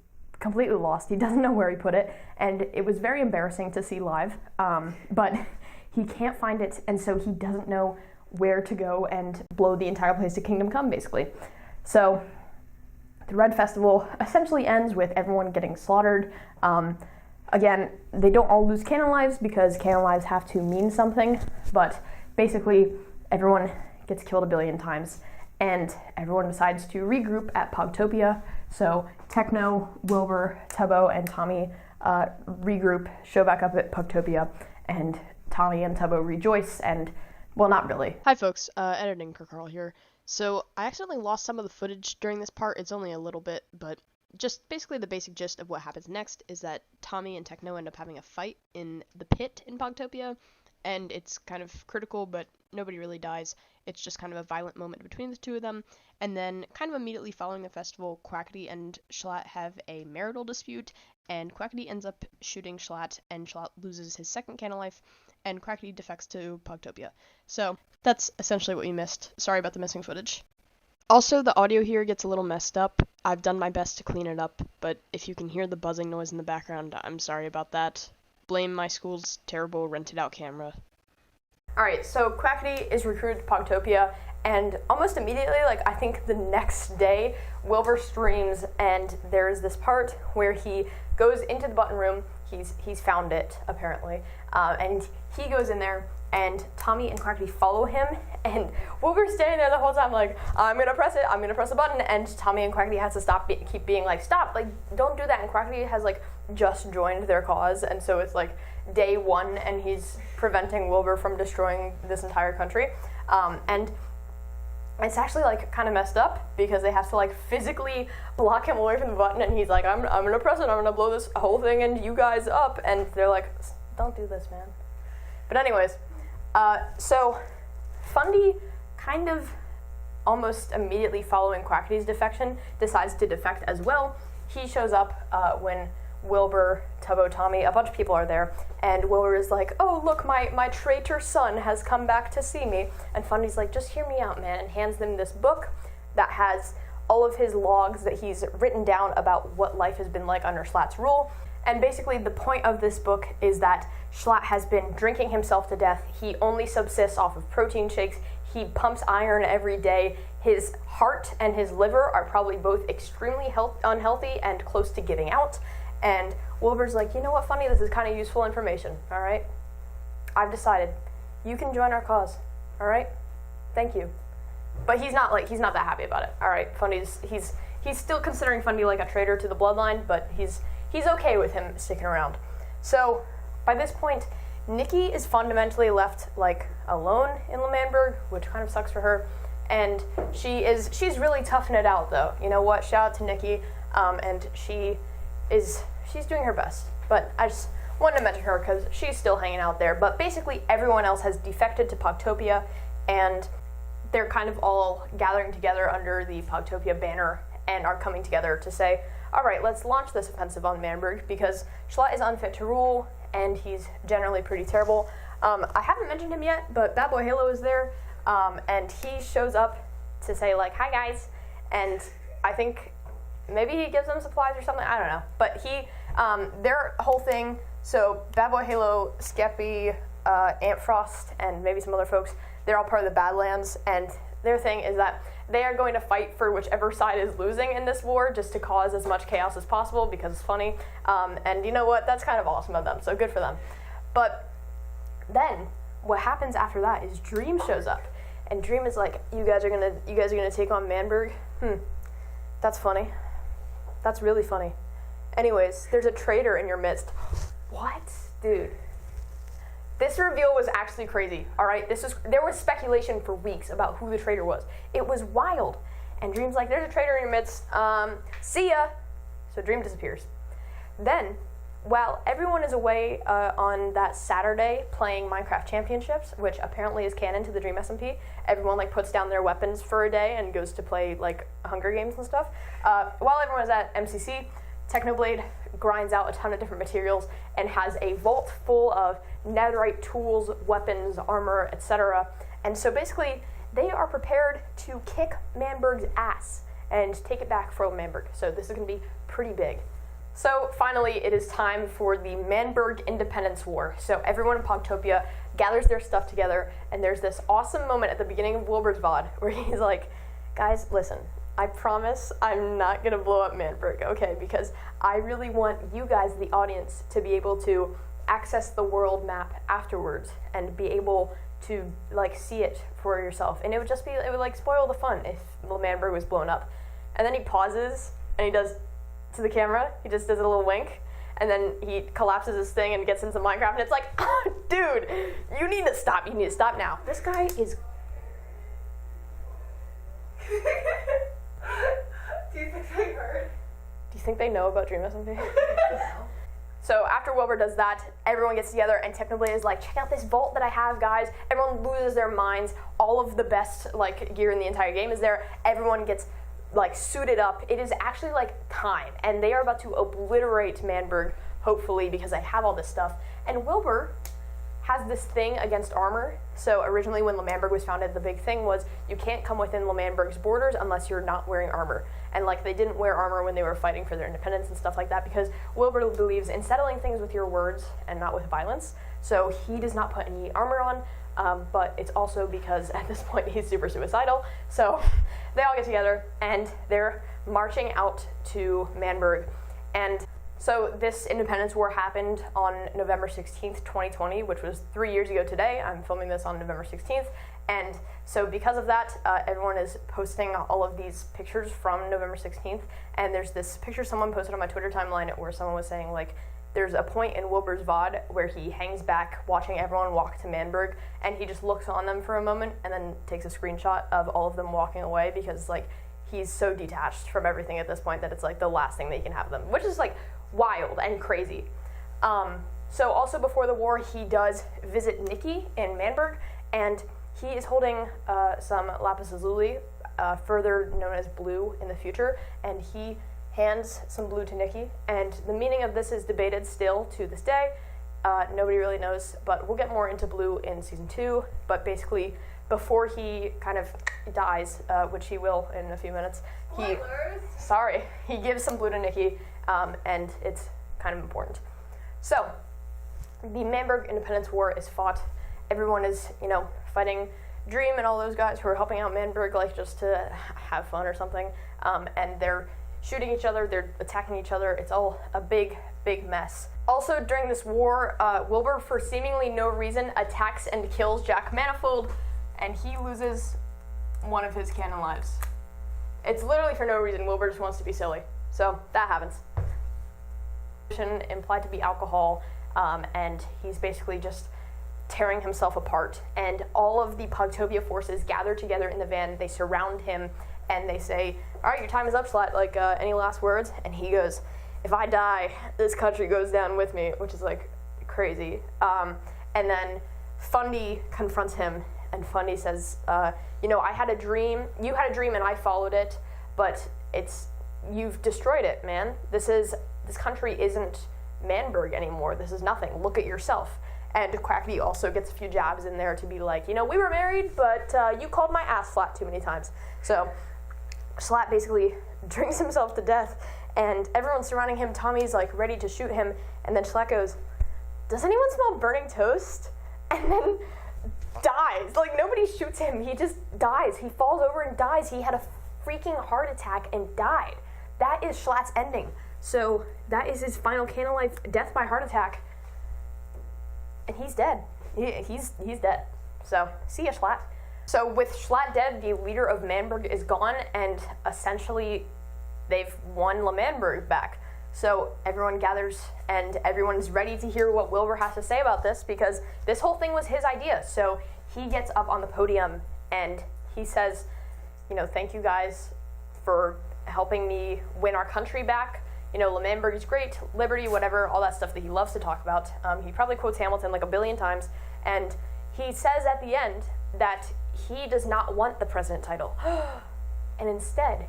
completely lost. He doesn't know where he put it, and it was very embarrassing to see live, but he can't find it, and so he doesn't know where to go and blow the entire place to Kingdom Come, basically. So the Red Festival essentially ends with everyone getting slaughtered. Again, they don't all lose canon lives because canon lives have to mean something, but basically everyone gets killed a billion times. And everyone decides to regroup at Pogtopia. So Techno, Wilbur, Tubbo, and Tommy regroup, show back up at Pogtopia, and Tommy and Tubbo rejoice, and, well, not really. Hi folks, editing Carl here. So I accidentally lost some of the footage during this part. It's only a little bit, but just basically the basic gist of what happens next is that Tommy and Techno end up having a fight in the pit in Pogtopia, and it's kind of critical, but nobody really dies. It's just kind of a violent moment between the two of them. And then kind of immediately following the festival, Quackity and Schlatt have a marital dispute, and Quackity ends up shooting Schlatt, and Schlatt loses his second canon life, and Quackity defects to Pogtopia. So that's essentially what you missed. Sorry about the missing footage. Also, the audio here gets a little messed up. I've done my best to clean it up, but if you can hear the buzzing noise in the background, I'm sorry about that. Blame my school's terrible rented out camera. Alright, so Quackity is recruited to Pogtopia, and almost immediately, like I think the next day, Wilbur streams, and there's this part where he goes into the button room. He's found it, apparently, and he goes in there, and Tommy and Quackity follow him, and Wilbur's standing there the whole time like, I'm gonna press the button, and Tommy and Quackity has to keep being like, stop, like, don't do that, and Quackity has, like, just joined their cause, and so it's, like, day one, and he's preventing Wilbur from destroying this entire country, and it's actually, like, kind of messed up, because they have to, like, physically block him away from the button, and he's like, I'm gonna press it, I'm gonna blow this whole thing and you guys up, and they're like, don't do this, man. But anyways, so Fundy kind of almost immediately following Quackity's defection decides to defect as well. He shows up when Wilbur, Tubbo, Tommy, a bunch of people are there, and Wilbur is like, oh, look, my traitor son has come back to see me, and Fundy's like, just hear me out, man, and hands them this book that has all of his logs that he's written down about what life has been like under Schlatt's rule. And basically the point of this book is that Schlatt has been drinking himself to death. He only subsists off of protein shakes. He pumps iron every day. His heart and his liver are probably both extremely unhealthy and close to giving out. And Wilbur's like, you know what, Funny, this is kind of useful information, all right? I've decided. You can join our cause, all right? Thank you. But he's not that happy about it, all right? Fundy's, he's still considering Fundy like a traitor to the bloodline, but he's okay with him sticking around. So, by this point, Nikki is fundamentally left, like, alone in L'Manberg, which kind of sucks for her, and she's really toughing it out, though. You know what? Shout out to Nikki, and she's doing her best, but I just wanted to mention her because she's still hanging out there. But basically everyone else has defected to Pogtopia, and they're kind of all gathering together under the Pogtopia banner and are coming together to say, all right, let's launch this offensive on Manberg because Schlatt is unfit to rule and he's generally pretty terrible. I haven't mentioned him yet, but Bad Boy Halo is there, and he shows up to say, like, hi guys, and I think maybe he gives them supplies or something, I don't know. But their whole thing, so Bad Boy Halo, Skeppy, Ant Frost, and maybe some other folks, they're all part of the Badlands, and their thing is that they are going to fight for whichever side is losing in this war just to cause as much chaos as possible because it's funny. And you know what? That's kind of awesome of them, so good for them. But then what happens after that is Dream shows up, and Dream is like, you guys are gonna take on Manberg? That's funny. That's really funny. Anyways, there's a traitor in your midst. What? Dude. This reveal was actually crazy, all right? There was speculation for weeks about who the traitor was. It was wild. and Dream's like, there's a traitor in your midst, see ya. So Dream disappears. Then, while everyone is away on that Saturday playing Minecraft Championships, which apparently is canon to the Dream SMP, everyone like puts down their weapons for a day and goes to play like Hunger Games and stuff. While everyone is at MCC, Technoblade grinds out a ton of different materials and has a vault full of netherite tools, weapons, armor, etc. And so basically, they are prepared to kick Manberg's ass and take it back for Manberg. So this is going to be pretty big. So finally, it is time for the Manberg Independence War. So everyone in Pogtopia gathers their stuff together, and there's this awesome moment at the beginning of Wilbur's VOD where he's like, guys, listen, I promise I'm not going to blow up Manberg, okay? Because I really want you guys, the audience, to be able to access the world map afterwards and be able to like see it for yourself. And it would like spoil the fun if Manberg was blown up. And then he pauses, and he does to the camera, he just does a little wink, and then he collapses his thing and gets into Minecraft, and it's like, oh, dude, you need to stop now. This guy is... Do you think they heard? Do you think they know about Dream SMP? No. So after Wilbur does that, everyone gets together, and Technoblade is like, check out this vault that I have, guys. Everyone loses their minds. All of the best like gear in the entire game is there. Everyone gets like suited up. It is actually like time, and they are about to obliterate Manberg, hopefully, because they have all this stuff. And Wilbur has this thing against armor. So originally when Manberg was founded, the big thing was you can't come within Manberg's borders unless you're not wearing armor. And like they didn't wear armor when they were fighting for their independence and stuff like that, because Wilbur believes in settling things with your words and not with violence. So he does not put any armor on. But it's also because at this point he's super suicidal. So they all get together and they're marching out to Manberg. And so this Independence War happened on November 16th, 2020, which was 3 years ago today. I'm filming this on November 16th. And so because of that, everyone is posting all of these pictures from November 16th. And there's this picture someone posted on my Twitter timeline where someone was saying, like, there's a point in Wilbur's VOD where he hangs back watching everyone walk to Manberg, and he just looks on them for a moment and then takes a screenshot of all of them walking away, because like he's so detached from everything at this point that it's like the last thing that he can have of them, which is like wild and crazy. So also before the war, he does visit Nikki in Manberg, and he is holding some lapis lazuli, further known as blue in the future, and he hands some blue to Nikki, and the meaning of this is debated still to this day. Nobody really knows, but we'll get more into blue in season 2, but basically before he kind of dies, which he will in a few minutes, he gives some blue to Nikki, and it's kind of important. So the Manberg Independence War is fought. Everyone is, fighting Dream and all those guys who are helping out Manberg, like just to have fun or something, and they're shooting each other, they're attacking each other. It's all a big, big mess. Also, during this war, Wilbur, for seemingly no reason, attacks and kills Jack Manifold, and he loses one of his canon lives. It's literally for no reason. Wilbur just wants to be silly. So, that happens. Implied to be alcohol, and he's basically just tearing himself apart. And all of the Pogtopia forces gather together in the van, they surround him, and they say, all right, your time is up, Slat, like, any last words? And he goes, if I die, this country goes down with me, which is, like, crazy. And then Fundy confronts him, and Fundy says, I had a dream, you had a dream and I followed it, but you've destroyed it, man. This country isn't Manberg anymore. This is nothing. Look at yourself. And Quackity also gets a few jabs in there to be like, we were married, but you called my ass Slat too many times. So Slat basically drinks himself to death, and everyone surrounding him, Tommy's like ready to shoot him, and then Slat goes, does anyone smell burning toast? And then dies. Like, nobody shoots him, he just dies. He falls over and dies. He had a freaking heart attack and died. That is Slat's ending. So that is his final canon life, death by heart attack. And he's dead. He's dead. So, see ya, Slat. So with Slat dead, the leader of Manberg is gone, and essentially they've won Manberg back. So everyone gathers, and everyone is ready to hear what Wilbur has to say about this, because this whole thing was his idea. So he gets up on the podium, and he says, thank you guys for helping me win our country back. You know, L'Manberg is great, liberty, whatever, all that stuff that he loves to talk about. He probably quotes Hamilton like a billion times, and he says at the end that he does not want the president title, and instead,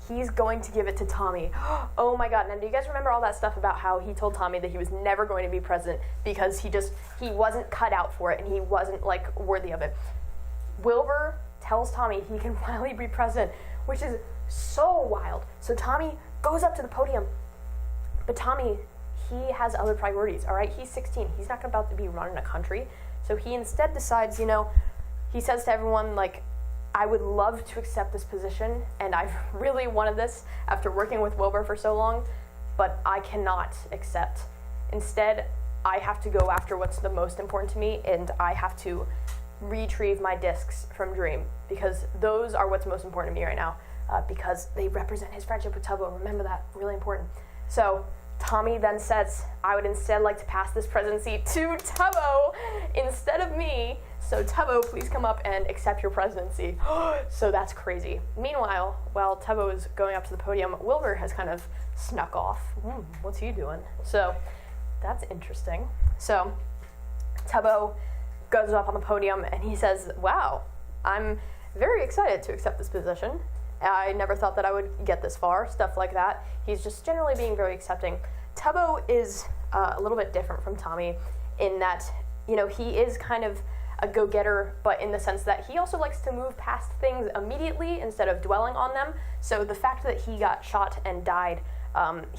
he's going to give it to Tommy. Oh my God, now do you guys remember all that stuff about how he told Tommy that he was never going to be president because he wasn't cut out for it and he wasn't, like, worthy of it? Wilbur tells Tommy he can finally be president, which is so wild. So Tommy goes up to the podium, but Tommy, he has other priorities, all right? He's 16. He's not about to be running a country. So he instead decides, you know, he says to everyone, like, I would love to accept this position, and I've really wanted this after working with Wilbur for so long, but I cannot accept. Instead, I have to go after what's the most important to me, and I have to retrieve my discs from Dream, because those are what's most important to me right now, because they represent his friendship with Tubbo. Remember that, really important. So Tommy then says, I would instead like to pass this presidency to Tubbo instead of me. So Tubbo, please come up and accept your presidency. So that's crazy. Meanwhile, while Tubbo is going up to the podium, Wilbur has kind of snuck off. What's he doing? So that's interesting. So Tubbo goes up on the podium and he says, wow, I'm very excited to accept this position. I never thought that I would get this far, stuff like that. He's just generally being very accepting. Tubbo is a little bit different from Tommy in that, you know, he is kind of a go-getter, but in the sense that he also likes to move past things immediately instead of dwelling on them. So the fact that he got shot and died,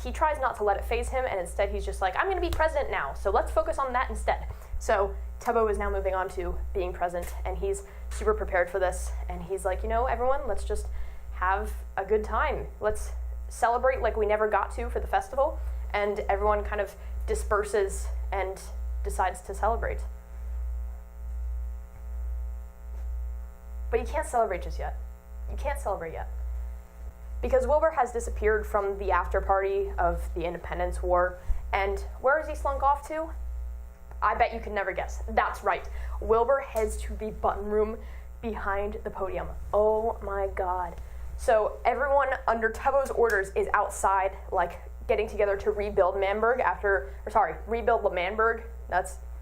he tries not to let it faze him, and instead he's just like, I'm going to be president now, so let's focus on that instead. So Tubbo is now moving on to being president, and he's super prepared for this, and he's like, you know, everyone, let's just have a good time. Let's celebrate like we never got to for the festival, and everyone kind of disperses and decides to celebrate. But you can't celebrate just yet. You can't celebrate yet. Because Wilbur has disappeared from the after party of the Independence War, and where has he slunk off to? I bet you can never guess. That's right. Wilbur heads to the button room behind the podium. Oh my God. So everyone under Tubbo's orders is outside, like, getting together to rebuild rebuild L'Manberg.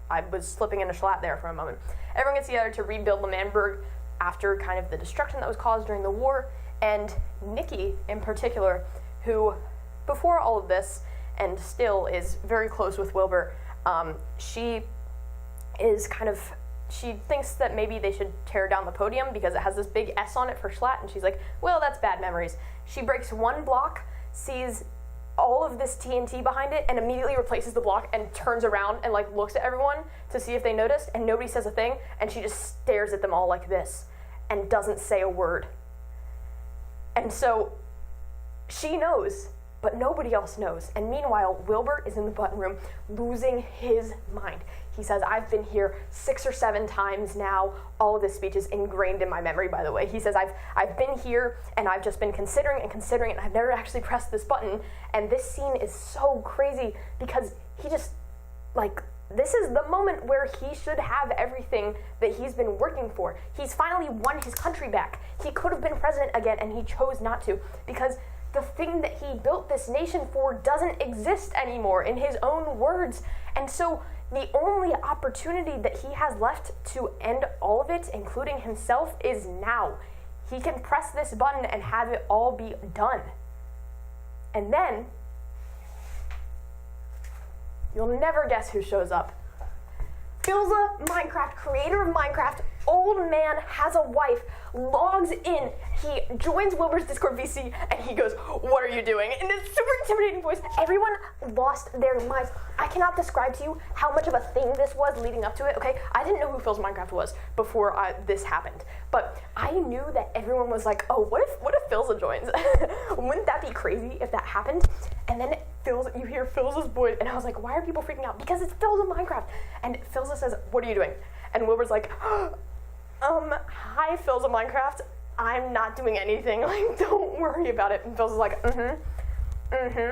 I was slipping in a schlatt there for a moment. Everyone gets together to rebuild L'Manberg after kind of the destruction that was caused during the war, and Nikki in particular, who before all of this and still is very close with Wilbur, she thinks that maybe they should tear down the podium because it has this big S on it for schlatt, and she's like, well, that's bad memories. She breaks one block, sees all of this TNT behind it, and immediately replaces the block and turns around and like looks at everyone to see if they noticed, and nobody says a thing, and she just stares at them all like this and doesn't say a word. And so she knows, but nobody else knows. And meanwhile, Wilbur is in the button room losing his mind. He says, I've been here 6 or 7 times now. All of this speech is ingrained in my memory, by the way. He says, I've been here, and I've just been considering, and I've never actually pressed this button. And this scene is so crazy because he just, like, this is the moment where he should have everything that he's been working for. He's finally won his country back. He could have been president again, and he chose not to because the thing that he built this nation for doesn't exist anymore, in his own words. And so the only opportunity that he has left to end all of it, including himself, is now. He can press this button and have it all be done. And then, you'll never guess who shows up. Philza, Minecraft, creator of Minecraft, old man, has a wife, logs in, he joins Wilbur's Discord VC, and he goes, what are you doing? In this super intimidating voice. Everyone lost their minds. I cannot describe to you how much of a thing this was leading up to it, okay? I didn't know who Phil's Minecraft was before this happened, but I knew that everyone was like, oh, what if Philza joins? Wouldn't that be crazy if that happened? And then you hear Philza's voice, and I was like, why are people freaking out? Because it's Philza Minecraft. And Philza says, what are you doing? And Wilbur's like, hi, Philza Minecraft. I'm not doing anything. Like, don't worry about it. And Philza's like,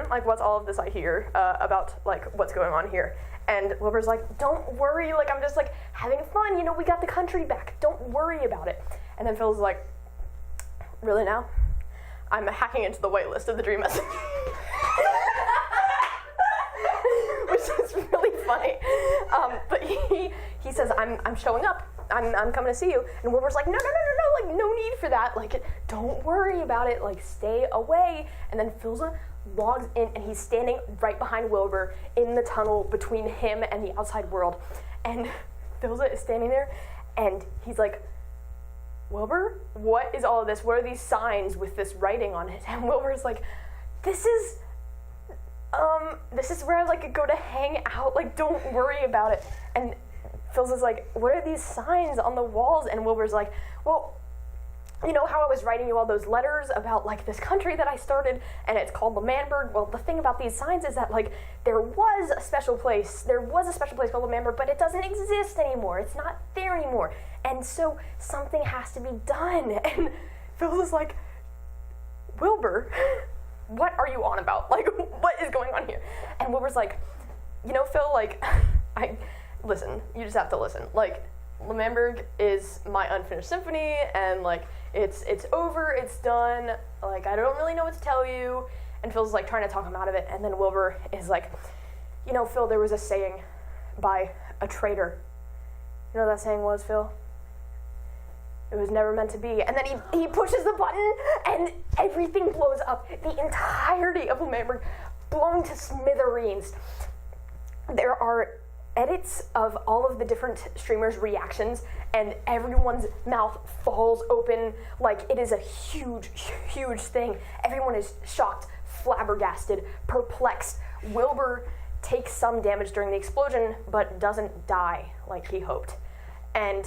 like, what's all of this I hear about, like, what's going on here? And Wilbur's like, don't worry. Like, I'm just, like, having fun. You know, we got the country back. Don't worry about it. And then Philza's like, really now? I'm hacking into the whitelist of the Dream SMP. Which is really funny. But he says, I'm showing up. I'm coming to see you. And Wilbur's like, no, like, no need for that. Like, don't worry about it. Like, stay away. And then Filza logs in, and he's standing right behind Wilbur in the tunnel between him and the outside world. And Filza is standing there, and he's like, Wilbur, what is all of this? What are these signs with this writing on it? And Wilbur's like, this is where I like go to hang out. Like, don't worry about it. And Filza's like, what are these signs on the walls? And Wilbur's like, well, you know how I was writing you all those letters about like this country that I started, and it's called L'Manberg? Well, the thing about these signs is that like there was a special place called L'Manberg, but it doesn't exist anymore. It's not there anymore. And so something has to be done. And Phil's like, Wilbur, what are you on about? Like, what is going on here? And Wilbur's like, you know, Phil, like, listen, you just have to listen. Like, L'Manberg is my unfinished symphony, and like, it's over, it's done, like, I don't really know what to tell you. And Phil's like trying to talk him out of it, and then Wilbur is like, you know, Phil, there was a saying by a traitor. You know what that saying was, Phil? It was never meant to be. And then he pushes the button, and everything blows up. The entirety of L'Manberg blown to smithereens. There are edits of all of the different streamers' reactions, and everyone's mouth falls open like it is a huge, huge thing. Everyone is shocked, flabbergasted, perplexed. Wilbur takes some damage during the explosion, but doesn't die like he hoped. And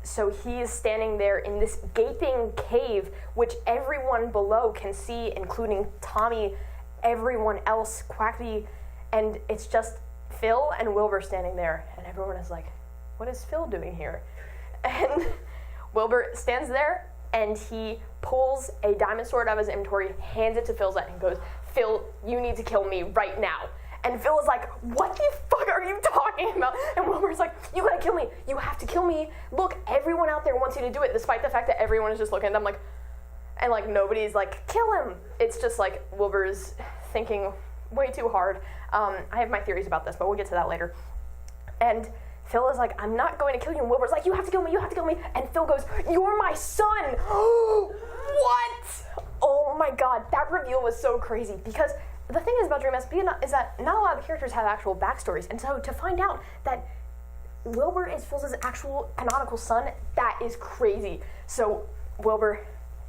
so he is standing there in this gaping cave, which everyone below can see, including Tommy, everyone else, Quackity, and it's just Phil and Wilbur standing there, and everyone is like, what is Phil doing here? And Wilbur stands there, and he pulls a diamond sword out of his inventory, hands it to Filza, and goes, Phil, you need to kill me right now. And Phil is like, what the fuck are you talking about? And Wilbur's like, you gotta kill me. You have to kill me. Look, everyone out there wants you to do it, despite the fact that everyone is just looking at them like, and like nobody's like, kill him. It's just like Wilbur's thinking way too hard. I have my theories about this, but we'll get to that later. And Phil is like, I'm not going to kill you. And Wilbur's like, you have to kill me, you have to kill me. And Phil goes, you're my son. What? Oh my God, that reveal was so crazy, because the thing is about Dream SMP is that not a lot of the characters have actual backstories. And so to find out that Wilbur is Phil's actual canonical son, that is crazy. So Wilbur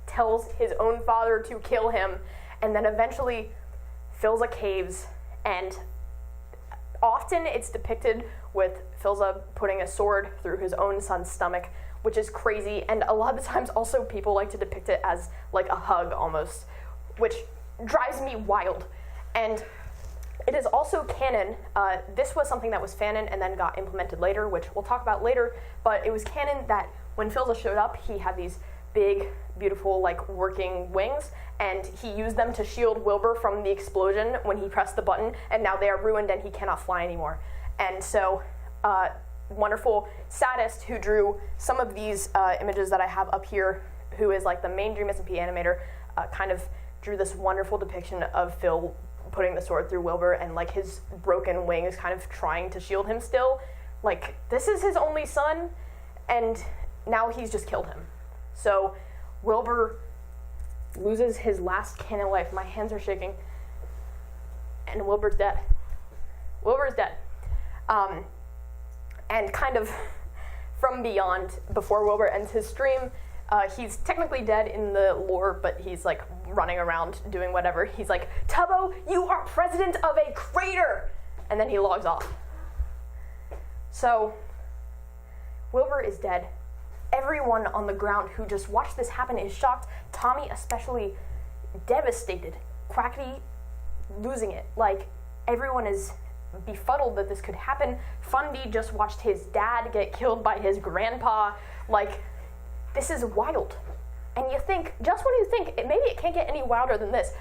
tells his own father to kill him, and then eventually Filza caves, and often it's depicted with Filza putting a sword through his own son's stomach, which is crazy, and a lot of the times also people like to depict it as like a hug almost, which drives me wild. And it is also canon. This was something that was Fanon and then got implemented later, which we'll talk about later, but it was canon that when Filza showed up, he had these big, beautiful, like, working wings, and he used them to shield Wilbur from the explosion when he pressed the button, and now they are ruined and he cannot fly anymore. And so, wonderful Sad-ist, who drew some of these images that I have up here, who is like the main Dream SMP animator, kind of drew this wonderful depiction of Phil putting the sword through Wilbur and like his broken wings kind of trying to shield him still. Like, this is his only son, and now he's just killed him. So Wilbur loses his last canon life. My hands are shaking. And Wilbur's dead. Wilbur's dead. And kind of from beyond, before Wilbur ends his stream, he's technically dead in the lore, but he's like running around doing whatever. He's like, Tubbo, you are president of a crater! And then he logs off. So, Wilbur is dead. Everyone on the ground who just watched this happen is shocked. Tommy especially devastated. Quackity losing it. Like, everyone is befuddled that this could happen. Fundy just watched his dad get killed by his grandpa. Like, this is wild. And you think, just when you think, maybe it can't get any wilder than this,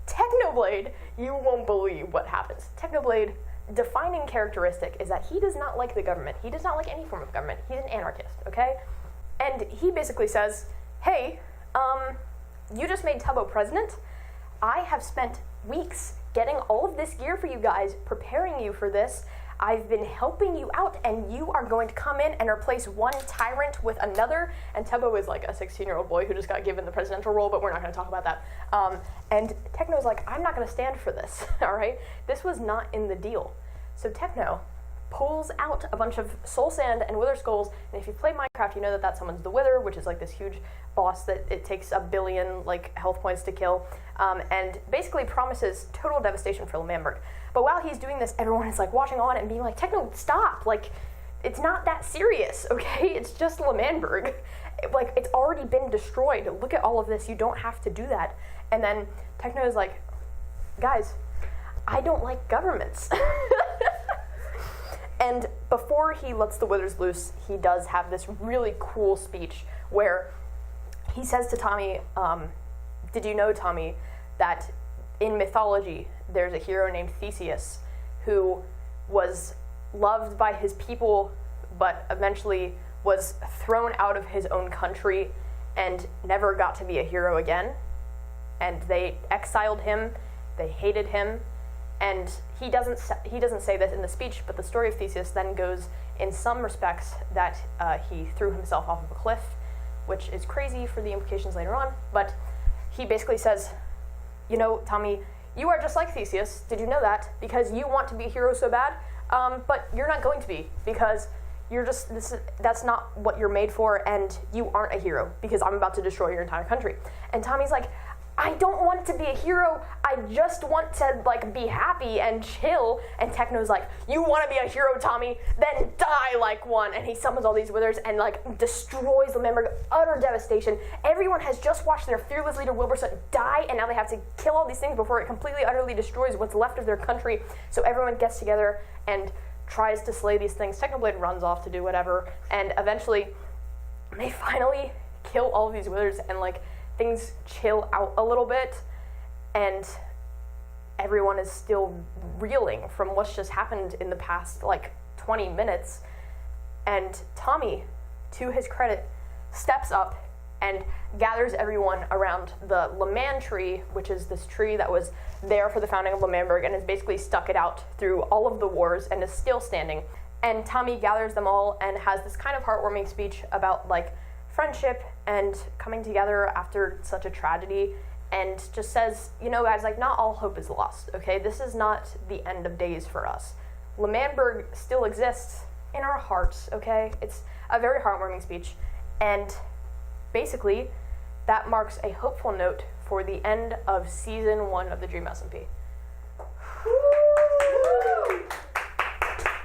Technoblade, you won't believe what happens. Technoblade, defining characteristic is that he does not like the government. He does not like any form of government. He's an anarchist, okay? And he basically says, hey, you just made Tubbo president. I have spent weeks getting all of this gear for you guys, preparing you for this. I've been helping you out, and you are going to come in and replace one tyrant with another. And Tubbo is like a 16-year-old boy who just got given the presidential role, but we're not going to talk about that. And Techno's like, I'm not going to stand for this, all right? This was not in the deal. So Techno pulls out a bunch of soul sand and wither skulls, and if you've played Minecraft, you know that summons the wither, which is like this huge boss that it takes 1 billion like health points to kill, and basically promises total devastation for Lemamberg. But while he's doing this, everyone is like watching on and being like, Techno, stop! Like, it's not that serious, okay? It's just Lemamberg. Like, it's already been destroyed. Look at all of this. You don't have to do that. And then Techno is like, guys, I don't like governments. And before he lets the withers loose, he does have this really cool speech where he says to Tommy, did you know, Tommy, that in mythology there's a hero named Theseus who was loved by his people but eventually was thrown out of his own country and never got to be a hero again? And they exiled him, they hated him, and he doesn't say this in the speech, but the story of Theseus then goes in some respects that he threw himself off of a cliff, which is crazy for the implications later on, but he basically says, you know, Tommy, you are just like Theseus. Did you know that? Because you want to be a hero so bad, but you're not going to be, because that's not what you're made for, and you aren't a hero, because I'm about to destroy your entire country. And Tommy's like, I don't want to be a hero, I just want to, like, be happy and chill. And Techno's like, you want to be a hero, Tommy? Then die like one. And he summons all these withers and, like, destroys the member, utter devastation. Everyone has just watched their fearless leader, Wilbur, die, and now they have to kill all these things before it completely, utterly destroys what's left of their country. So everyone gets together and tries to slay these things. Technoblade runs off to do whatever, and eventually they finally kill all of these withers, and, like, things chill out a little bit, and everyone is still reeling from what's just happened in the past, like, 20 minutes. And Tommy, to his credit, steps up and gathers everyone around the Leman tree, which is this tree that was there for the founding of Lemamberg and has basically stuck it out through all of the wars and is still standing. And Tommy gathers them all and has this kind of heartwarming speech about, like, friendship and coming together after such a tragedy, and just says, you know, guys, like, not all hope is lost, okay? This is not the end of days for us. Lemamberg still exists in our hearts, okay? It's a very heartwarming speech, and basically that marks a hopeful note for the end of Season 1 of the Dream SMP.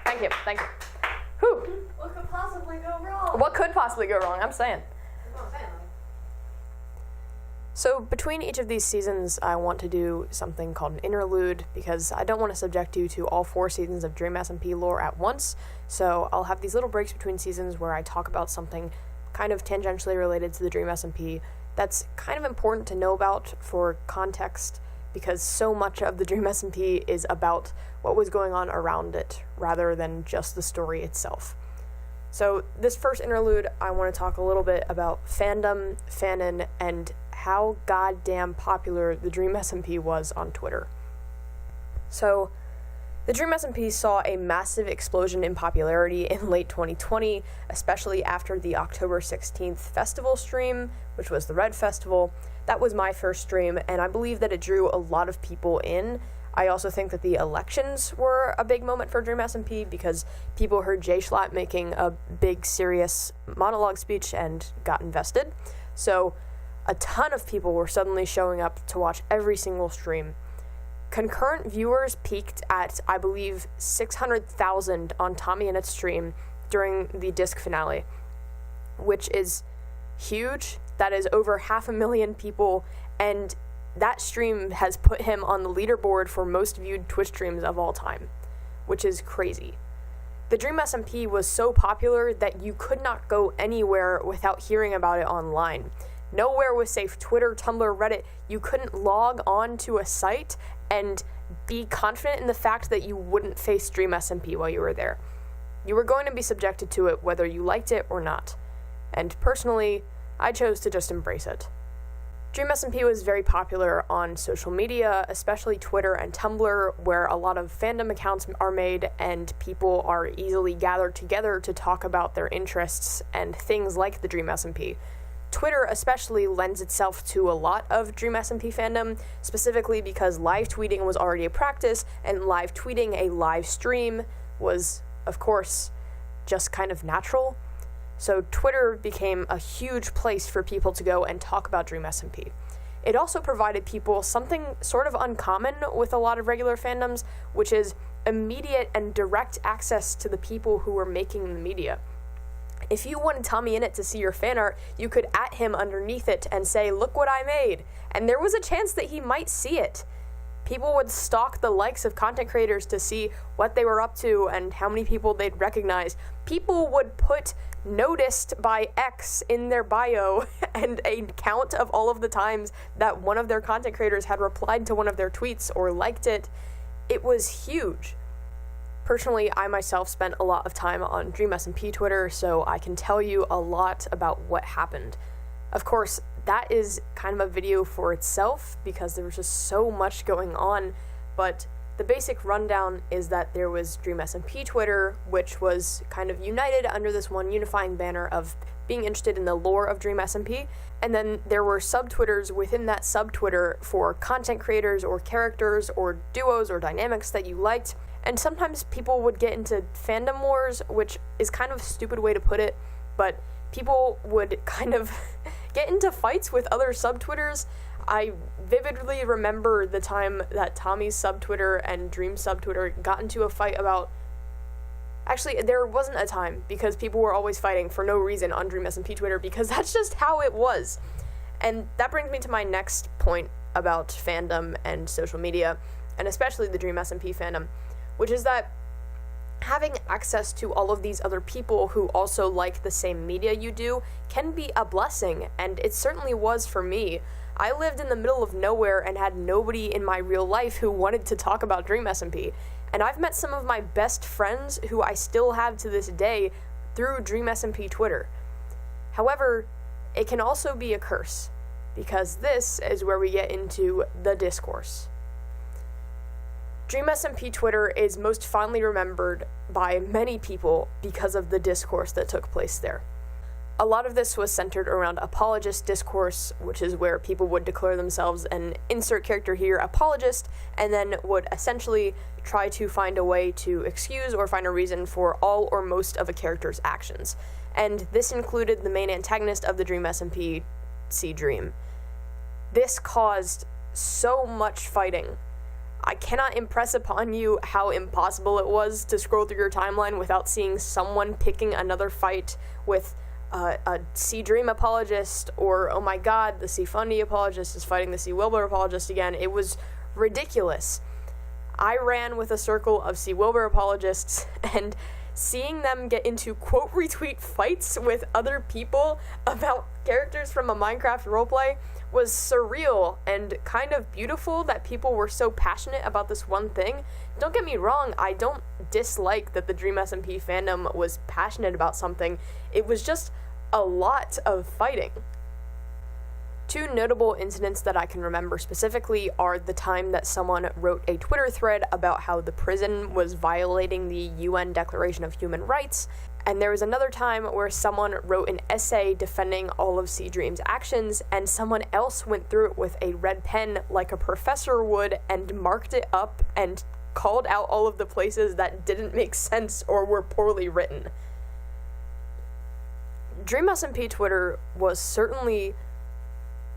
Thank you. Whew. What could possibly go wrong? What could possibly go wrong? I'm saying. So between each of these seasons, I want to do something called an interlude, because I don't want to subject you to all 4 seasons of Dream SMP lore at once. So I'll have these little breaks between seasons where I talk about something kind of tangentially related to the Dream SMP that's kind of important to know about for context, because so much of the Dream SMP is about what was going on around it, rather than just the story itself. So this first interlude, I want to talk a little bit about Fandom, Fanon, and how goddamn popular the Dream SMP was on Twitter. So, the Dream SMP saw a massive explosion in popularity in late 2020, especially after the October 16th festival stream, which was the Red Festival. That was my first stream, and I believe that it drew a lot of people in. I also think that the elections were a big moment for Dream SMP, because people heard Jay Schlatt making a big, serious monologue speech and got invested. So, a ton of people were suddenly showing up to watch every single stream. Concurrent viewers peaked at, I believe, 600,000 on Tommyinnit's stream during the disc finale, which is huge. That is over 500,000 people, and that stream has put him on the leaderboard for most viewed Twitch streams of all time, which is crazy. The Dream SMP was so popular that you could not go anywhere without hearing about it online. Nowhere was safe. Twitter, Tumblr, Reddit. You couldn't log on to a site and be confident in the fact that you wouldn't face Dream SMP while you were there. You were going to be subjected to it whether you liked it or not. And personally, I chose to just embrace it. Dream SMP was very popular on social media, especially Twitter and Tumblr, where a lot of fandom accounts are made and people are easily gathered together to talk about their interests and things like the Dream SMP. Twitter especially lends itself to a lot of Dream SMP fandom, specifically because live tweeting was already a practice, and live tweeting a live stream was, of course, just kind of natural. So Twitter became a huge place for people to go and talk about Dream SMP. It also provided people something sort of uncommon with a lot of regular fandoms, which is immediate and direct access to the people who were making the media. If you wanted Tommyinnit to see your fan art, you could @ him underneath it and say, "Look what I made," and there was a chance that he might see it. People would stalk the likes of content creators to see what they were up to and how many people they'd recognize. People would put "noticed by X" in their bio and a count of all of the times that one of their content creators had replied to one of their tweets or liked it. It was huge. Personally, I myself spent a lot of time on Dream SMP Twitter, so I can tell you a lot about what happened. Of course, that is kind of a video for itself because there was just so much going on, but the basic rundown is that there was Dream SMP Twitter, which was kind of united under this one unifying banner of being interested in the lore of Dream SMP, and then there were sub-Twitters within that sub-Twitter for content creators or characters or duos or dynamics that you liked, and sometimes people would get into fandom wars, which is kind of a stupid way to put it, but people would kind of get into fights with other sub-Twitters. I vividly remember the time that Tommy's sub-Twitter and Dream's sub-Twitter got into a fight about... Actually, there wasn't a time, because people were always fighting for no reason on Dream SMP Twitter, because that's just how it was. And that brings me to my next point about fandom and social media, and especially the Dream SMP fandom, which is that having access to all of these other people who also like the same media you do can be a blessing, and it certainly was for me. I lived in the middle of nowhere and had nobody in my real life who wanted to talk about Dream SMP, and I've met some of my best friends who I still have to this day through Dream SMP Twitter. However, it can also be a curse, because this is where we get into the discourse. Dream SMP Twitter is most fondly remembered by many people because of the discourse that took place there. A lot of this was centered around apologist discourse, which is where people would declare themselves an insert character here apologist, and then would essentially try to find a way to excuse or find a reason for all or most of a character's actions. And this included the main antagonist of the Dream SMP, Dream. This caused so much fighting. I cannot impress upon you how impossible it was to scroll through your timeline without seeing someone picking another fight with a Dream apologist, or, oh my god, the Fundy apologist is fighting the Wilbur apologist again. It was ridiculous. I ran with a circle of Wilbur apologists, and seeing them get into quote retweet fights with other people about characters from a Minecraft roleplay was surreal and kind of beautiful that people were so passionate about this one thing. Don't get me wrong, I don't dislike that the Dream SMP fandom was passionate about something. It was just a lot of fighting. Two notable incidents that I can remember specifically are the time that someone wrote a Twitter thread about how the prison was violating the UN Declaration of Human Rights, and there was another time where someone wrote an essay defending all of Dream's actions, and someone else went through it with a red pen like a professor would and marked it up and called out all of the places that didn't make sense or were poorly written. Dream SMP Twitter was certainly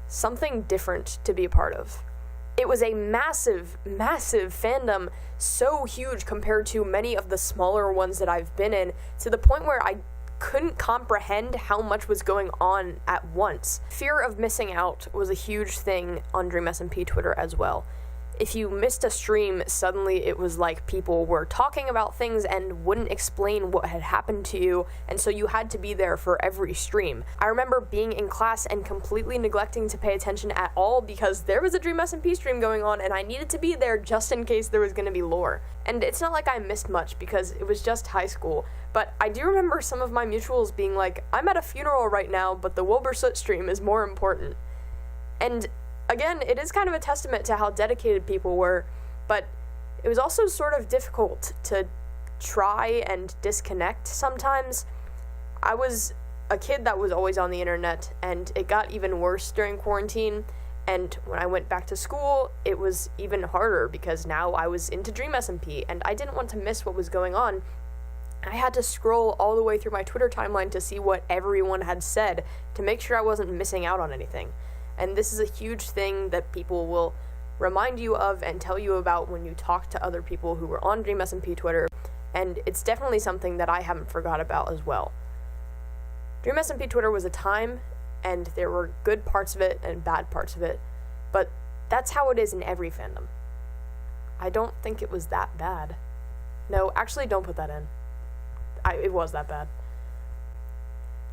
something different to be a part of. It was a massive, massive fandom, so huge compared to many of the smaller ones that I've been in, to the point where I couldn't comprehend how much was going on at once. Fear of missing out was a huge thing on Dream SMP Twitter as well. If you missed a stream, suddenly it was like people were talking about things and wouldn't explain what had happened to you, and so you had to be there for every stream. I remember being in class and completely neglecting to pay attention at all because there was a Dream SMP stream going on and I needed to be there just in case there was going to be lore. And it's not like I missed much because it was just high school, but I do remember some of my mutuals being like, I'm at a funeral right now, but the Wilbur stream is more important. And again, it is kind of a testament to how dedicated people were, but it was also sort of difficult to try and disconnect sometimes. I was a kid that was always on the internet, and it got even worse during quarantine, and when I went back to school, it was even harder because now I was into Dream SMP, and I didn't want to miss what was going on. I had to scroll all the way through my Twitter timeline to see what everyone had said to make sure I wasn't missing out on anything. And this is a huge thing that people will remind you of and tell you about when you talk to other people who were on Dream SMP Twitter, and it's definitely something that I haven't forgot about as well. Dream SMP Twitter was a time, and there were good parts of it and bad parts of it, but that's how it is in every fandom. I don't think it was that bad. No, actually, don't put that in. It was that bad.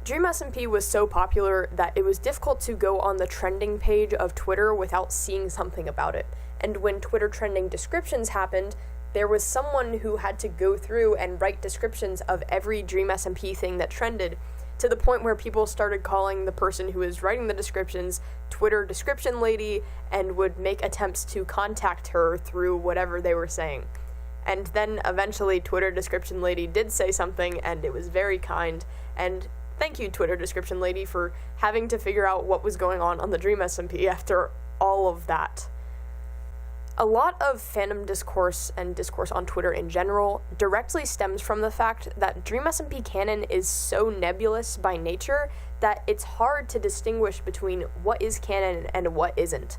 Dream SMP was so popular that it was difficult to go on the trending page of Twitter without seeing something about it. And when Twitter trending descriptions happened, there was someone who had to go through and write descriptions of every Dream SMP thing that trended, to the point where people started calling the person who was writing the descriptions Twitter description lady and would make attempts to contact her through whatever they were saying. And then eventually Twitter description lady did say something, and it was very kind, and thank you, Twitter description lady, for having to figure out what was going on the Dream SMP after all of that. A lot of fandom discourse and discourse on Twitter in general directly stems from the fact that Dream SMP canon is so nebulous by nature that it's hard to distinguish between what is canon and what isn't.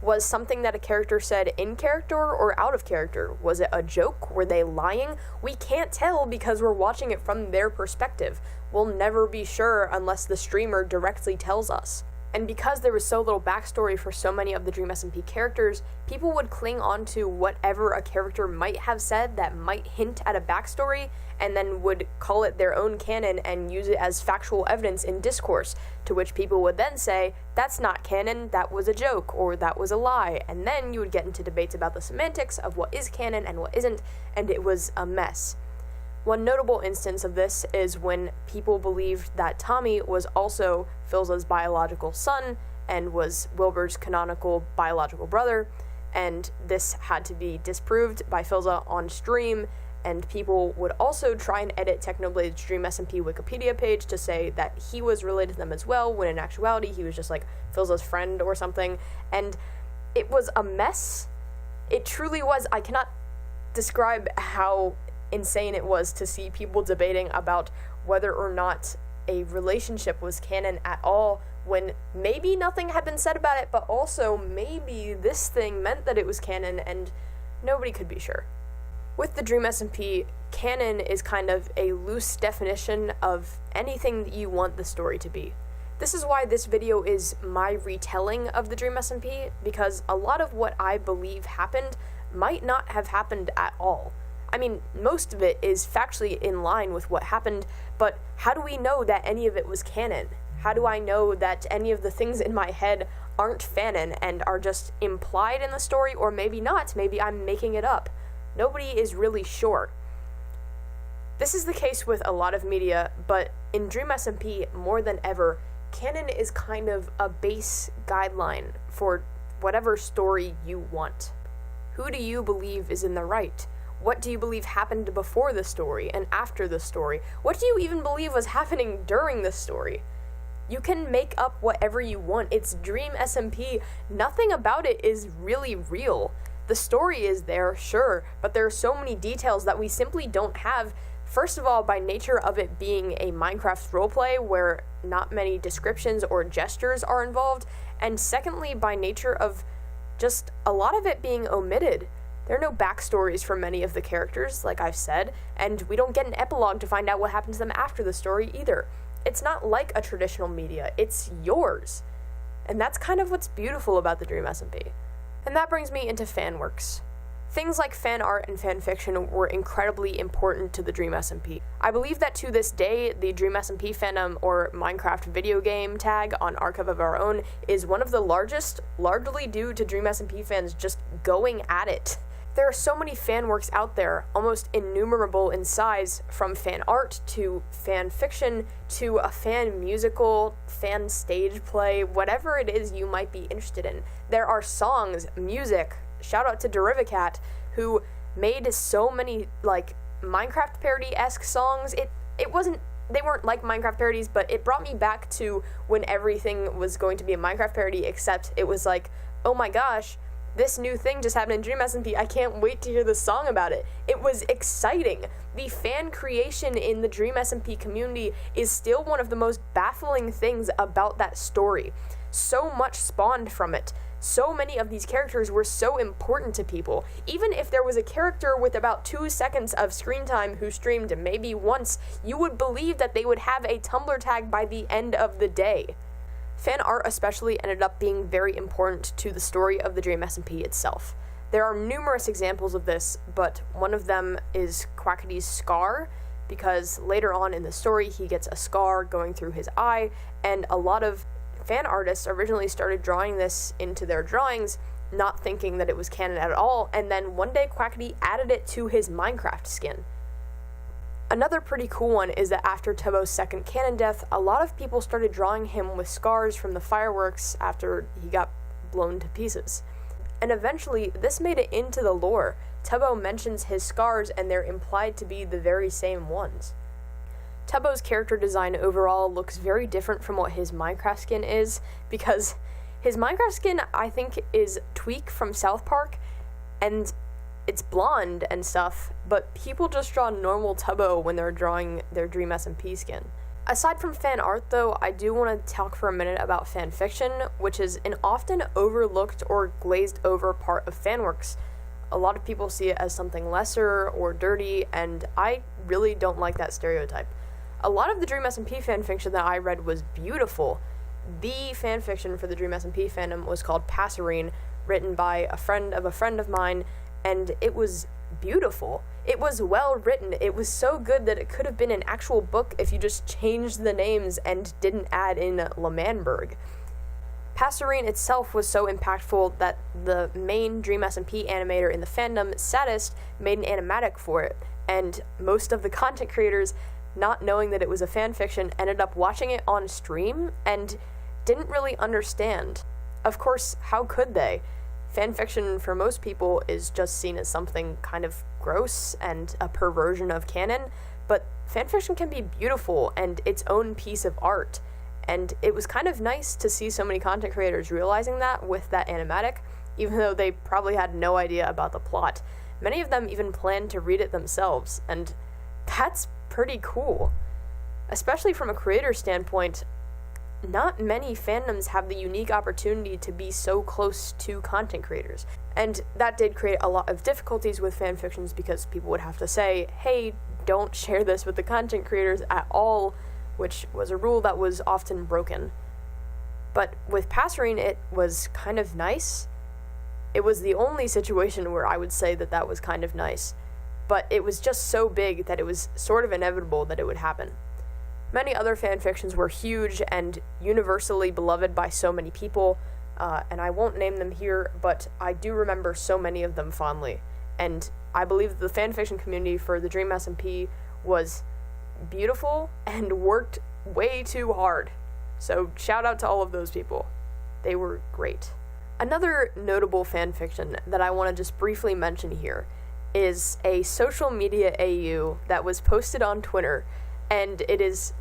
Was something that a character said in character or out of character? Was it a joke? Were they lying? We can't tell because we're watching it from their perspective. We'll never be sure unless the streamer directly tells us. And because there was so little backstory for so many of the Dream SMP characters, people would cling on to whatever a character might have said that might hint at a backstory, and then would call it their own canon and use it as factual evidence in discourse, to which people would then say, that's not canon, that was a joke, or that was a lie, and then you would get into debates about the semantics of what is canon and what isn't, and it was a mess. One notable instance of this is when people believed that Tommy was also Filza's biological son and was Wilbur's canonical biological brother, and this had to be disproved by Filza on stream, and people would also try and edit Technoblade's Dream SMP Wikipedia page to say that he was related to them as well, when in actuality he was just like Filza's friend or something, and it was a mess. It truly was. I cannot describe how insane it was to see people debating about whether or not a relationship was canon at all, when maybe nothing had been said about it, but also maybe this thing meant that it was canon, and nobody could be sure. With the Dream SMP, canon is kind of a loose definition of anything that you want the story to be. This is why this video is my retelling of the Dream SMP, because a lot of what I believe happened might not have happened at all. I mean, most of it is factually in line with what happened, but how do we know that any of it was canon? How do I know that any of the things in my head aren't Fanon and are just implied in the story, or maybe not, maybe I'm making it up? Nobody is really sure. This is the case with a lot of media, but in Dream SMP, more than ever, canon is kind of a base guideline for whatever story you want. Who do you believe is in the right? What do you believe happened before the story and after the story? What do you even believe was happening during the story? You can make up whatever you want. It's Dream SMP. Nothing about it is really real. The story is there, sure, but there are so many details that we simply don't have. First of all, by nature of it being a Minecraft roleplay where not many descriptions or gestures are involved, and secondly, by nature of just a lot of it being omitted. There are no backstories for many of the characters, like I've said, and we don't get an epilogue to find out what happened to them after the story either. It's not like a traditional media, it's yours. And that's kind of what's beautiful about the Dream SMP. And that brings me into fan works. Things like fan art and fan fiction were incredibly important to the Dream SMP. I believe that to this day, the Dream SMP fandom, or Minecraft video game tag on Archive of Our Own, is one of the largest, largely due to Dream SMP fans just going at it. There are so many fan works out there, almost innumerable in size, from fan art to fan fiction to a fan musical, fan stage play, whatever it is you might be interested in. There are songs, music, shout out to Derivacat, who made so many, like, Minecraft parody-esque songs. They weren't like Minecraft parodies, but it brought me back to when everything was going to be a Minecraft parody, except it was like, oh my gosh, this new thing just happened in Dream SMP. I can't wait to hear the song about it. It was exciting. The fan creation in the Dream SMP community is still one of the most baffling things about that story. So much spawned from it. So many of these characters were so important to people. Even if there was a character with about 2 seconds of screen time who streamed maybe once, you would believe that they would have a Tumblr tag by the end of the day. Fan art especially ended up being very important to the story of the Dream SMP itself. There are numerous examples of this, but one of them is Quackity's scar, because later on in the story he gets a scar going through his eye, and a lot of fan artists originally started drawing this into their drawings, not thinking that it was canon at all, and then one day Quackity added it to his Minecraft skin. Another pretty cool one is that after Tebo's second canon death, a lot of people started drawing him with scars from the fireworks after he got blown to pieces. And eventually, this made it into the lore. Tebo mentions his scars, and they're implied to be the very same ones. Tebo's character design overall looks very different from what his Minecraft skin is, because his Minecraft skin, I think, is Tweak from South Park, and it's blonde and stuff, but people just draw normal Tebo when they're drawing their Dream SMP skin. Aside from fan art, though, I do want to talk for a minute about fan fiction, which is an often overlooked or glazed over part of fanworks. A lot of people see it as something lesser or dirty, and I really don't like that stereotype. A lot of the Dream SMP fanfiction that I read was beautiful. The fanfiction for the Dream SMP fandom was called Passerine, written by a friend of mine, and it was beautiful. It was well written. It was so good that it could have been an actual book if you just changed the names and didn't add in L'Manberg. Passerine itself was so impactful that the main Dream SMP animator in the fandom, Sad-ist, made an animatic for it, and most of the content creators, not knowing that it was a fanfiction, ended up watching it on stream and didn't really understand. Of course, how could they? Fanfiction for most people is just seen as something kind of gross and a perversion of canon, but fanfiction can be beautiful and its own piece of art, and it was kind of nice to see so many content creators realizing that with that animatic, even though they probably had no idea about the plot. Many of them even planned to read it themselves, and that's pretty cool. Especially from a creator standpoint, not many fandoms have the unique opportunity to be so close to content creators. And that did create a lot of difficulties with fanfictions because people would have to say, hey, don't share this with the content creators at all, which was a rule that was often broken. But with Passerine, it was kind of nice. It was the only situation where I would say that that was kind of nice. But it was just so big that it was sort of inevitable that it would happen. Many other fanfictions were huge and universally beloved by so many people, and I won't name them here, but I do remember so many of them fondly. And I believe that the fanfiction community for the Dream SMP was beautiful and worked way too hard. So shout out to all of those people. They were great. Another notable fanfiction that I want to just briefly mention here is a social media AU that was posted on Twitter, and it is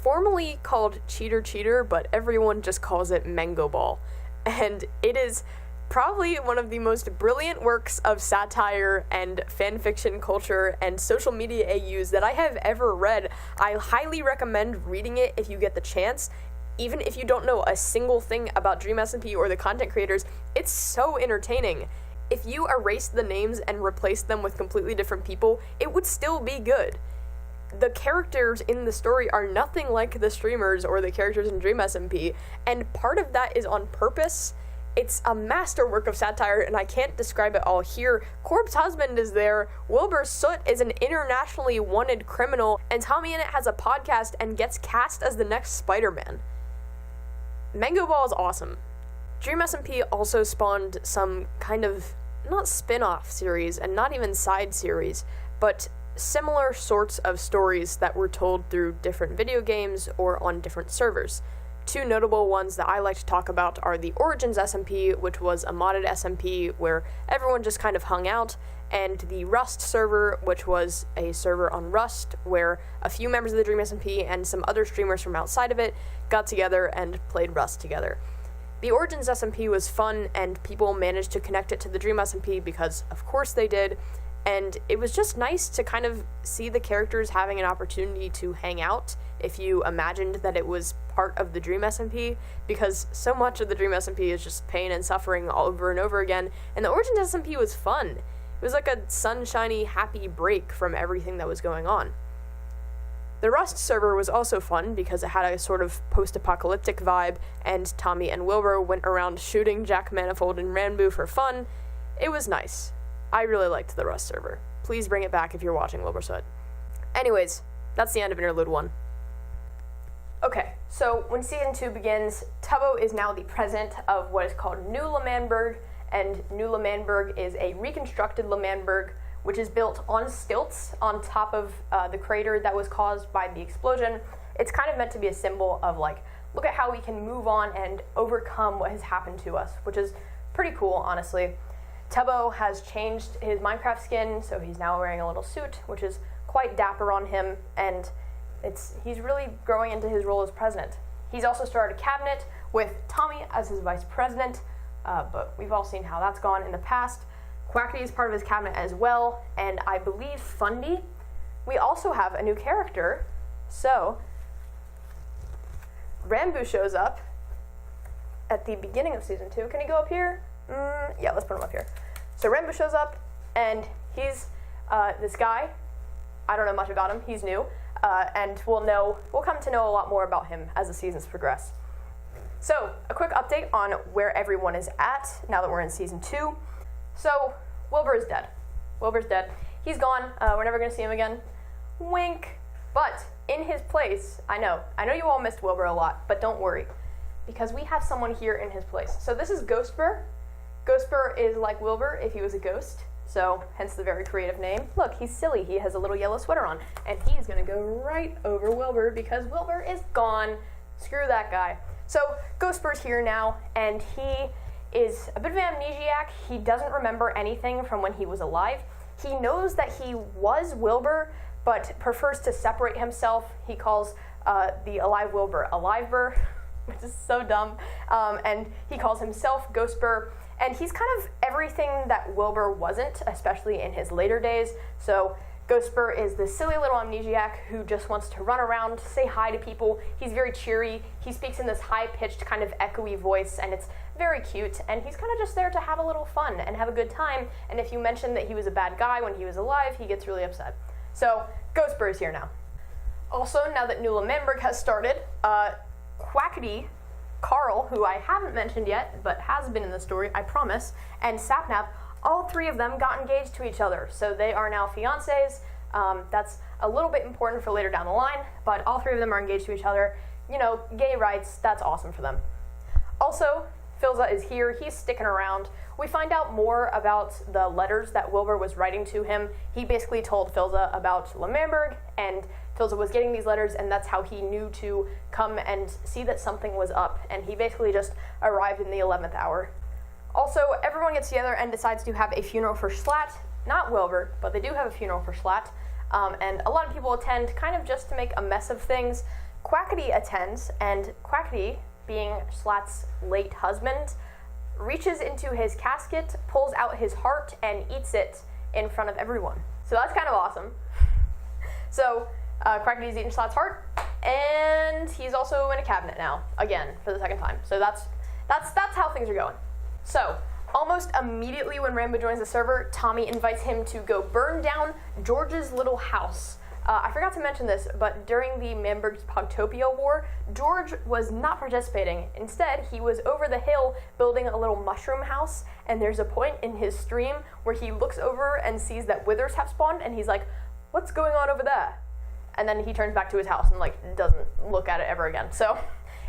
formally called Cheater Cheater, but everyone just calls it Mango Ball. And it is probably one of the most brilliant works of satire and fanfiction culture and social media AUs that I have ever read. I highly recommend reading it if you get the chance. Even if you don't know a single thing about Dream SMP or the content creators, it's so entertaining. If you erased the names and replaced them with completely different people, it would still be good. The characters in the story are nothing like the streamers or the characters in Dream SMP, and part of that is on purpose. It's a masterwork of satire, and I can't describe it all here. Corb's husband is there, Wilbur Soot is an internationally wanted criminal, and Tommyinnit has a podcast and gets cast as the next Spider-Man. Mango Ball is awesome. Dream SMP also spawned some kind of, not spin-off series and not even side series, but similar sorts of stories that were told through different video games or on different servers. Two notable ones that I like to talk about are the Origins SMP, which was a modded SMP where everyone just kind of hung out, and the Rust server, which was a server on Rust where a few members of the Dream SMP and some other streamers from outside of it got together and played Rust together. The Origins SMP was fun, and people managed to connect it to the Dream SMP because, of course, they did, and it was just nice to kind of see the characters having an opportunity to hang out if you imagined that it was part of the Dream SMP, because so much of the Dream SMP is just pain and suffering all over and over again, and the Origins SMP was fun. It was like a sunshiny, happy break from everything that was going on. The Rust server was also fun because it had a sort of post-apocalyptic vibe, and Tommy and Wilbur went around shooting Jack Manifold and Ranboo for fun. It was nice. I really liked the Rust server. Please bring it back if you're watching Wilbur Sud. Anyways, that's the end of Interlude 1. Okay, so when Season 2 begins, Tubbo is now the president of what is called New L'Manberg, and New L'Manberg is a reconstructed L'Manberg, which is built on stilts on top of the crater that was caused by the explosion. It's kind of meant to be a symbol of, like, look at how we can move on and overcome what has happened to us, which is pretty cool, honestly. Tubbo has changed his Minecraft skin, so he's now wearing a little suit, which is quite dapper on him, and he's really growing into his role as president. He's also started a cabinet with Tommy as his vice president, but we've all seen how that's gone in the past. Quackity is part of his cabinet as well, and I believe Fundy. We also have a new character, so Ranboo shows up at the beginning of Season 2. Can he go up here? Yeah, let's put him up here. So Ranboo shows up, and he's this guy. I don't know much about him. He's new, and we'll come to know a lot more about him as the seasons progress. So, a quick update on where everyone is at now that we're in Season 2. So, Wilbur is dead. Wilbur's dead. He's gone. We're never going to see him again. Wink. But in his place, I know you all missed Wilbur a lot, but don't worry, because we have someone here in his place. So this is Ghostbur. Ghostbur is like Wilbur if he was a ghost, so hence the very creative name. Look, he's silly. He has a little yellow sweater on, and he's going to go right over Wilbur because Wilbur is gone. Screw that guy. So Ghostbur's here now, and he is a bit of an amnesiac. He doesn't remember anything from when he was alive. He knows that he was Wilbur, but prefers to separate himself. He calls the alive Wilbur Alivebur, which is so dumb, and he calls himself Ghostbur, and he's kind of everything that Wilbur wasn't, especially in his later days. So Ghostbur is the silly little amnesiac who just wants to run around, say hi to people. He's very cheery. He speaks in this high-pitched kind of echoey voice, and it's very cute, and he's kind of just there to have a little fun and have a good time, and if you mention that he was a bad guy when he was alive, he gets really upset. So, Ghostbur is here now. Also, now that New L'Manberg has started, Quackity, Carl, who I haven't mentioned yet, but has been in the story, I promise, and Sapnap, all three of them got engaged to each other, so they are now fiancés. That's a little bit important for later down the line, but all three of them are engaged to each other. You know, gay rights, that's awesome for them. Also, Filza is here. He's sticking around. We find out more about the letters that Wilbur was writing to him. He basically told Filza about L'Manberg, and Filza was getting these letters, and that's how he knew to come and see that something was up, and he basically just arrived in the 11th hour. Also, everyone gets together and decides to have a funeral for Schlatt. Not Wilbur, but they do have a funeral for Schlatt, and a lot of people attend kind of just to make a mess of things. Quackity attends, and Quackity, being Schlatt's late husband, reaches into his casket, pulls out his heart, and eats it in front of everyone. So that's kind of awesome. So Quackity's eating Schlatt's heart, and he's also in a cabinet now, again, for the second time. So that's how things are going. So, almost immediately when Ranboo joins the server, Tommy invites him to go burn down George's little house. I forgot to mention this, but during the Manberg's Pogtopia War, George was not participating. Instead, he was over the hill building a little mushroom house, and there's a point in his stream where he looks over and sees that withers have spawned, and he's like, what's going on over there? And then he turns back to his house and, like, doesn't look at it ever again. So,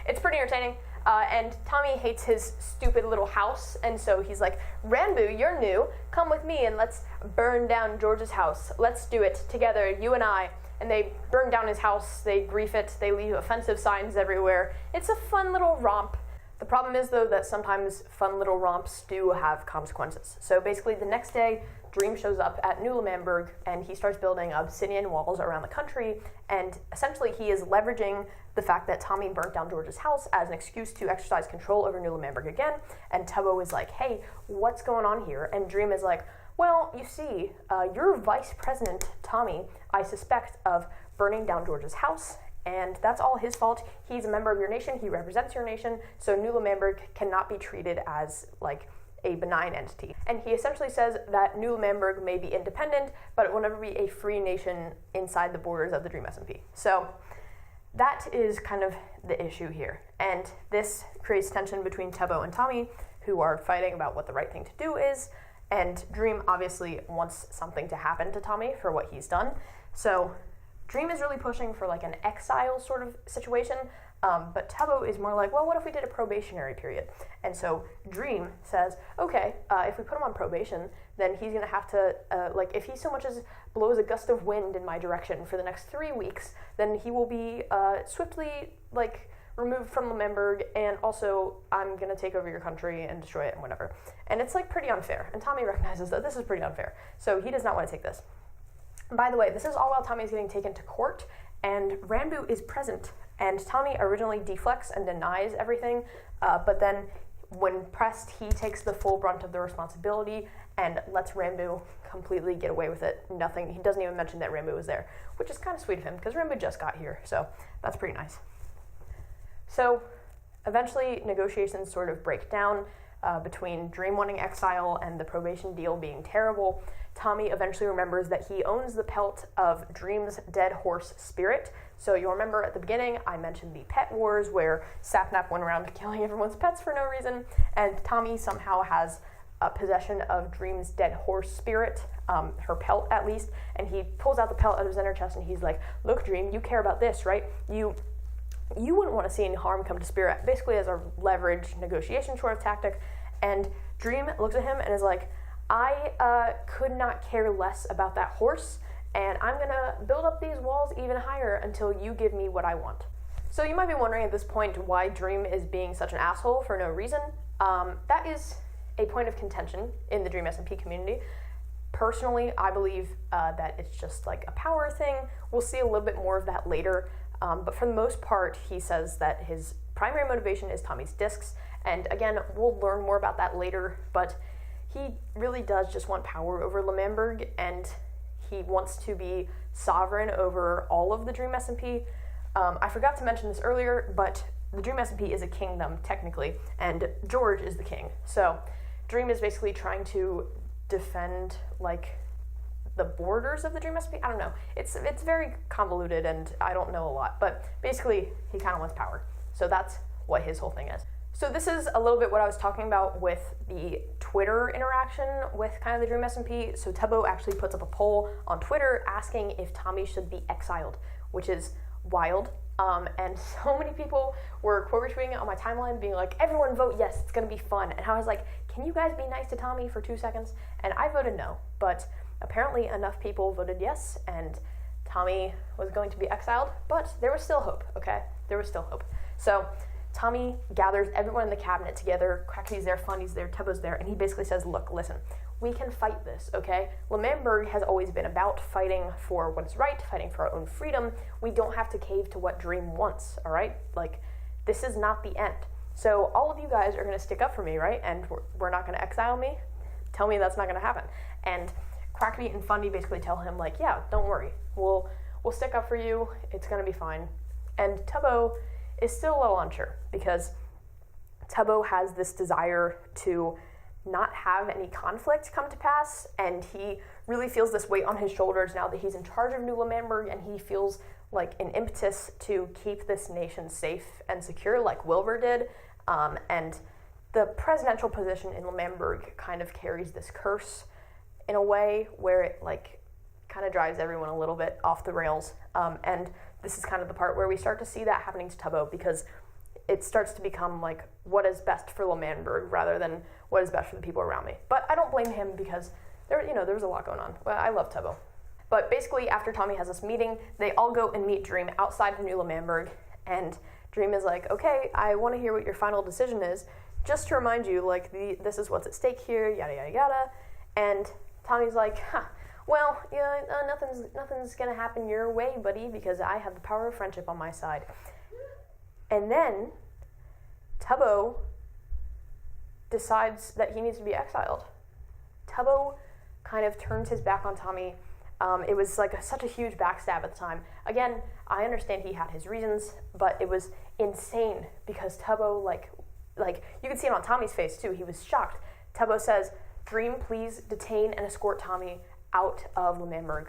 it's pretty entertaining. And Tommy hates his stupid little house, and so he's like, Ranbu, you're new. Come with me and let's burn down George's house. Let's do it together, you and I. And they burn down his house, they grief it, they leave offensive signs everywhere. It's a fun little romp. The problem is, though, that sometimes fun little romps do have consequences. So basically, the next day, Dream shows up at New Lemberg, and he starts building obsidian walls around the country, and essentially he is leveraging the fact that Tommy burnt down George's house as an excuse to exercise control over New Lemberg again, and Tubbo is like, hey, what's going on here? And Dream is like, well, you see, your vice president, Tommy, I suspect of burning down George's house, and that's all his fault. He's a member of your nation, he represents your nation, so New Lemberg cannot be treated as, like, a benign entity. And he essentially says that New Lemberg may be independent, but it will never be a free nation inside the borders of the Dream SMP. So that is kind of the issue here. And this creates tension between Tubbo and Tommy, who are fighting about what the right thing to do is. And Dream obviously wants something to happen to Tommy for what he's done. So Dream is really pushing for like an exile sort of situation, but Tubbo is more like, well, what if we did a probationary period? And so Dream says, okay, if we put him on probation, then he's going to have to, like, if he so much as blows a gust of wind in my direction for the next 3 weeks, then he will be swiftly, like, removed from Lemberg, and also I'm going to take over your country and destroy it and whatever. And it's, like, pretty unfair. And Tommy recognizes that this is pretty unfair. So he does not want to take this. By the way, this is all while Tommy's getting taken to court, and Ranbu is present. And Tommy originally deflects and denies everything, but then when pressed, he takes the full brunt of the responsibility and lets Ranbu completely get away with it. Nothing. He doesn't even mention that Ranbu was there, which is kind of sweet of him because Ranbu just got here, so that's pretty nice. So eventually, negotiations sort of break down between Dream wanting exile and the probation deal being terrible. Tommy eventually remembers that he owns the pelt of Dream's dead horse spirit. So you'll remember at the beginning, I mentioned the pet wars where Sapnap went around killing everyone's pets for no reason, and Tommy somehow has possession of Dream's dead horse spirit, her pelt at least, and he pulls out the pelt out of his inner chest and he's like, look, Dream, you care about this, right? You wouldn't want to see any harm come to Spirit, basically as a leverage negotiation sort of tactic. And Dream looks at him and is like, I could not care less about that horse, and I'm going to build up these walls even higher until you give me what I want. So you might be wondering at this point why Dream is being such an asshole for no reason. That is a point of contention in the Dream SMP community. Personally, I believe that it's just like a power thing. We'll see a little bit more of that later. But for the most part, he says that his primary motivation is Tommy's discs. And again, we'll learn more about that later, but he really does just want power over Lemberg, and he wants to be sovereign over all of the Dream SMP. I forgot to mention this earlier, but the Dream SMP is a kingdom, technically, and George is the king. So Dream is basically trying to defend, like, the borders of the Dream SMP. I don't know. It's very convoluted, and I don't know a lot, but basically, he kind of wants power. So that's what his whole thing is. So this is a little bit what I was talking about with the Twitter interaction with kind of the Dream SMP. So Tubbo actually puts up a poll on Twitter asking if Tommy should be exiled, which is wild. And so many people were quote retweeting it on my timeline being like, everyone vote yes, it's going to be fun. And I was like, can you guys be nice to Tommy for 2 seconds? And I voted no, but apparently enough people voted yes, and Tommy was going to be exiled, but there was still hope, okay? There was still hope. So Tommy gathers everyone in the cabinet together. Cracky's there, Fundy's there, Tubbo's there, and he basically says, look, listen, we can fight this, okay? Lemberg has always been about fighting for what is right, fighting for our own freedom. We don't have to cave to what Dream wants, all right? Like, this is not the end. So all of you guys are going to stick up for me, right? And we're not going to exile me? Tell me that's not going to happen. And Cracky and Fundy basically tell him, like, yeah, don't worry. We'll stick up for you. It's going to be fine. And Tubbo is still a little unsure because Tubbo has this desire to not have any conflict come to pass, and he really feels this weight on his shoulders now that he's in charge of New Lemberg, and he feels like an impetus to keep this nation safe and secure like Wilbur did. And the presidential position in Lemberg kind of carries this curse in a way where it like kind of drives everyone a little bit off the rails. And this is kind of the part where we start to see that happening to Tubbo, because it starts to become like what is best for L'Manberg rather than what is best for the people around me. But I don't blame him because there was a lot going on. Well, I love Tubbo. But basically, after Tommy has this meeting, they all go and meet Dream outside of New L'Manberg, and Dream is like, okay, I want to hear what your final decision is. Just to remind you, like, this is what's at stake here, yada, yada, yada. And Tommy's like, well, nothing's going to happen your way, buddy, because I have the power of friendship on my side. And then Tubbo decides that he needs to be exiled. Tubbo kind of turns his back on Tommy. It was like such a huge backstab at the time. Again, I understand he had his reasons, but it was insane because Tubbo, like you can see it on Tommy's face too. He was shocked. Tubbo says, Dream, please detain and escort Tommy out of L'Manberg,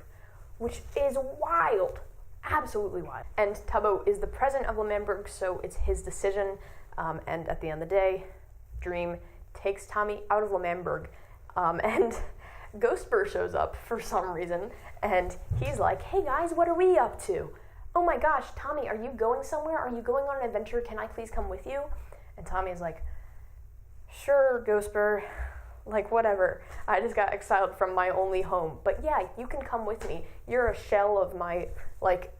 which is wild. Absolutely wild. And Tubbo is the president of L'Manberg, so it's his decision. And at the end of the day, Dream takes Tommy out of L'Manberg. And Ghostbur shows up for some reason, and he's like, hey guys, what are we up to? Oh my gosh, Tommy, are you going somewhere? Are you going on an adventure? Can I please come with you? And Tommy's like, sure, Ghostbur, like whatever. I just got exiled from my only home, but yeah, you can come with me. You're a shell of my like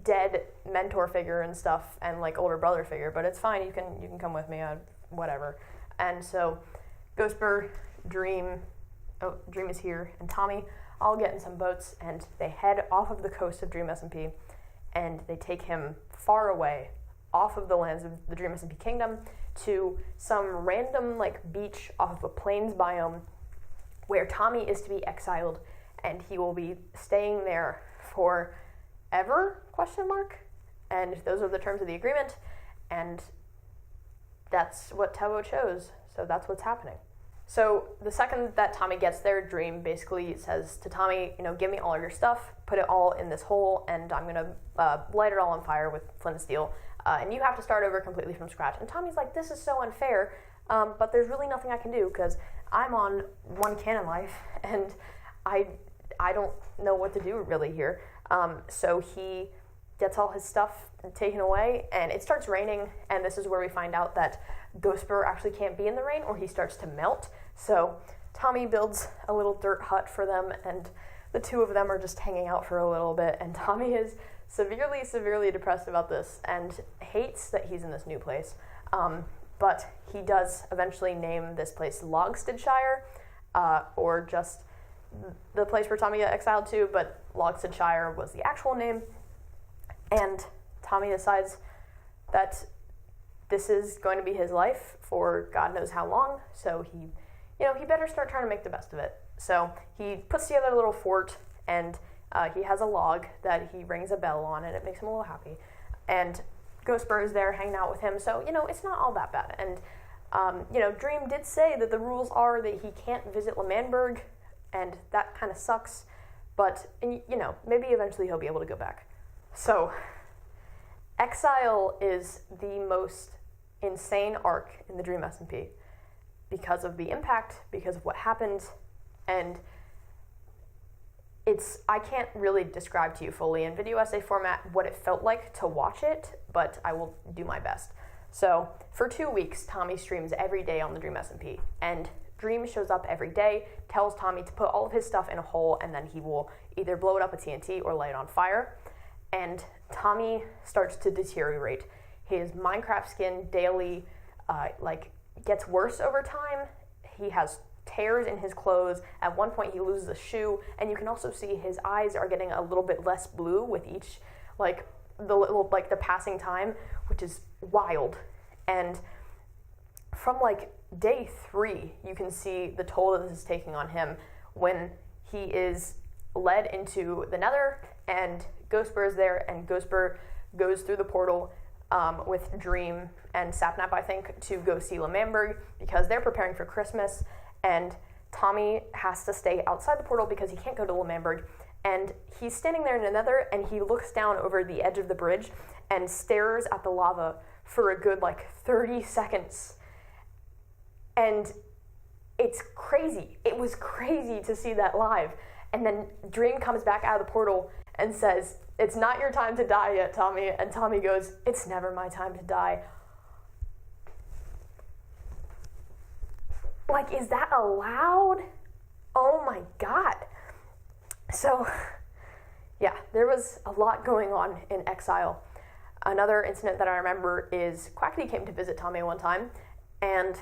dead mentor figure and stuff, and like older brother figure, but it's fine. You can come with me, whatever. And so Ghostbur, Dream is here, and Tommy all get in some boats, and they head off of the coast of Dream SMP, and they take him far away, off of the lands of the Dream SMP kingdom, to some random like beach off of a plains biome, where Tommy is to be exiled, and he will be staying there forever, ? And those are the terms of the agreement, and that's what Tubbo chose, so that's what's happening. So the second that Tommy gets there, Dream basically says to Tommy, give me all of your stuff, put it all in this hole, and I'm going to light it all on fire with flint and steel, and you have to start over completely from scratch. And Tommy's like, this is so unfair, but there's really nothing I can do because I'm on one canon life, and I don't know what to do really here. So he gets all his stuff taken away, and it starts raining, and this is where we find out that Ghostbur actually can't be in the rain, or he starts to melt. So Tommy builds a little dirt hut for them, and the two of them are just hanging out for a little bit, and Tommy is severely depressed about this and hates that he's in this new place. But he does eventually name this place Logstedshire, or just the place where Tommy got exiled to, but Logstedshire was the actual name. And Tommy decides that this is going to be his life for God knows how long, so he better start trying to make the best of it. So he puts together a little fort, and he has a log that he rings a bell on, and it makes him a little happy. And Ghostbur is there hanging out with him, so, it's not all that bad. And, Dream did say that the rules are that he can't visit L'Manberg, and that kind of sucks, but, maybe eventually he'll be able to go back. So, exile is the most insane arc in the Dream SMP because of the impact, because of what happened, and I can't really describe to you fully in video essay format what it felt like to watch it, but I will do my best. So, for 2 weeks, Tommy streams every day on the Dream SMP, and Dream shows up every day, tells Tommy to put all of his stuff in a hole, and then he will either blow it up with TNT or light it on fire. And Tommy starts to deteriorate. His Minecraft skin daily, gets worse over time. He has tears in his clothes. At one point, he loses a shoe, and you can also see his eyes are getting a little bit less blue with each, the passing time, which is wild. And from day 3, you can see the toll that this is taking on him when he is led into the Nether, and Ghostbur is there, and Ghostbur goes through the portal with Dream and Sapnap, I think, to go see L'Manberg because they're preparing for Christmas, and Tommy has to stay outside the portal because he can't go to L'Manberg, and he's standing there in the Nether, and he looks down over the edge of the bridge and stares at the lava for a good 30 seconds, and it's crazy. It was crazy to see that live. And then Dream comes back out of the portal and says, "It's not your time to die yet, Tommy." And Tommy goes, "It's never my time to die." Like, is that allowed? Oh my god. So, yeah, there was a lot going on in exile. Another incident that I remember is Quackity came to visit Tommy one time, and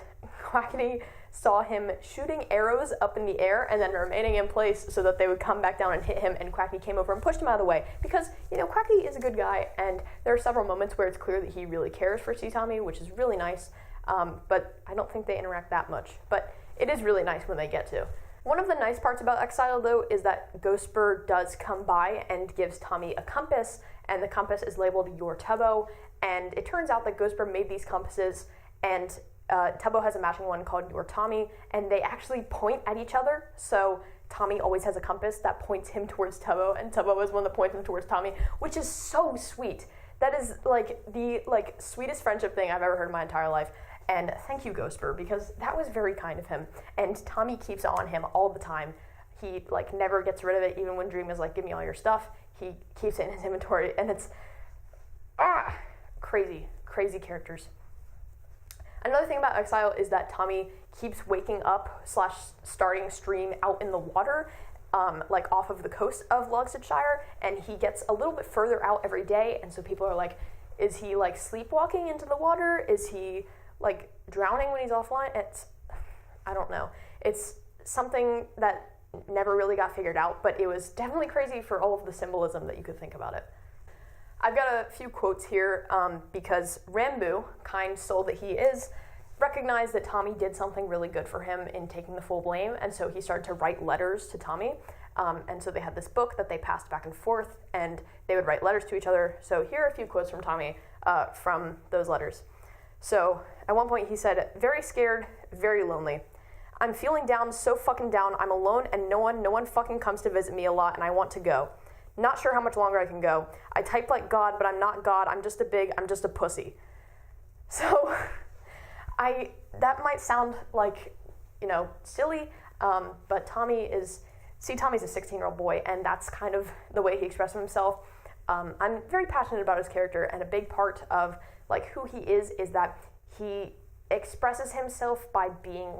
Quackity saw him shooting arrows up in the air and then remaining in place so that they would come back down and hit him, and Quackity came over and pushed him out of the way because, Quackity is a good guy, and there are several moments where it's clear that he really cares for C. Tommy, which is really nice, but I don't think they interact that much, but it is really nice when they get to. One of the nice parts about Exile, though, is that Ghostbur does come by and gives Tommy a compass, and the compass is labeled Your Tubbo, and it turns out that Ghostbur made these compasses, and Tubbo has a matching one called Your Tommy, and they actually point at each other, so Tommy always has a compass that points him towards Tubbo, and Tubbo is one that points him towards Tommy, which is so sweet. That is, the sweetest friendship thing I've ever heard in my entire life. And thank you, Ghostbur, because that was very kind of him. And Tommy keeps it on him all the time. He, never gets rid of it, even when Dream is like, give me all your stuff. He keeps it in his inventory, and it's, crazy, crazy characters. Another thing about Exile is that Tommy keeps waking up / starting stream out in the water, off of the coast of Logstedshire, and he gets a little bit further out every day, and so people are like, is he, sleepwalking into the water? Is he drowning when he's offline? I don't know. It's something that never really got figured out, but it was definitely crazy for all of the symbolism that you could think about it. I've got a few quotes here because Rambu, kind soul that he is, recognized that Tommy did something really good for him in taking the full blame, and so he started to write letters to Tommy, and so they had this book that they passed back and forth, and they would write letters to each other. So here are a few quotes from Tommy from those letters. So at one point he said, very scared, very lonely. I'm feeling down, so fucking down. I'm alone and no one fucking comes to visit me a lot, and I want to go. Not sure how much longer I can go. I type like God, but I'm not God. I'm just a pussy. So that might sound silly, but Tommy's a 16-year-old boy, and that's kind of the way he expresses himself. I'm very passionate about his character, and a big part of who he is that he expresses himself by being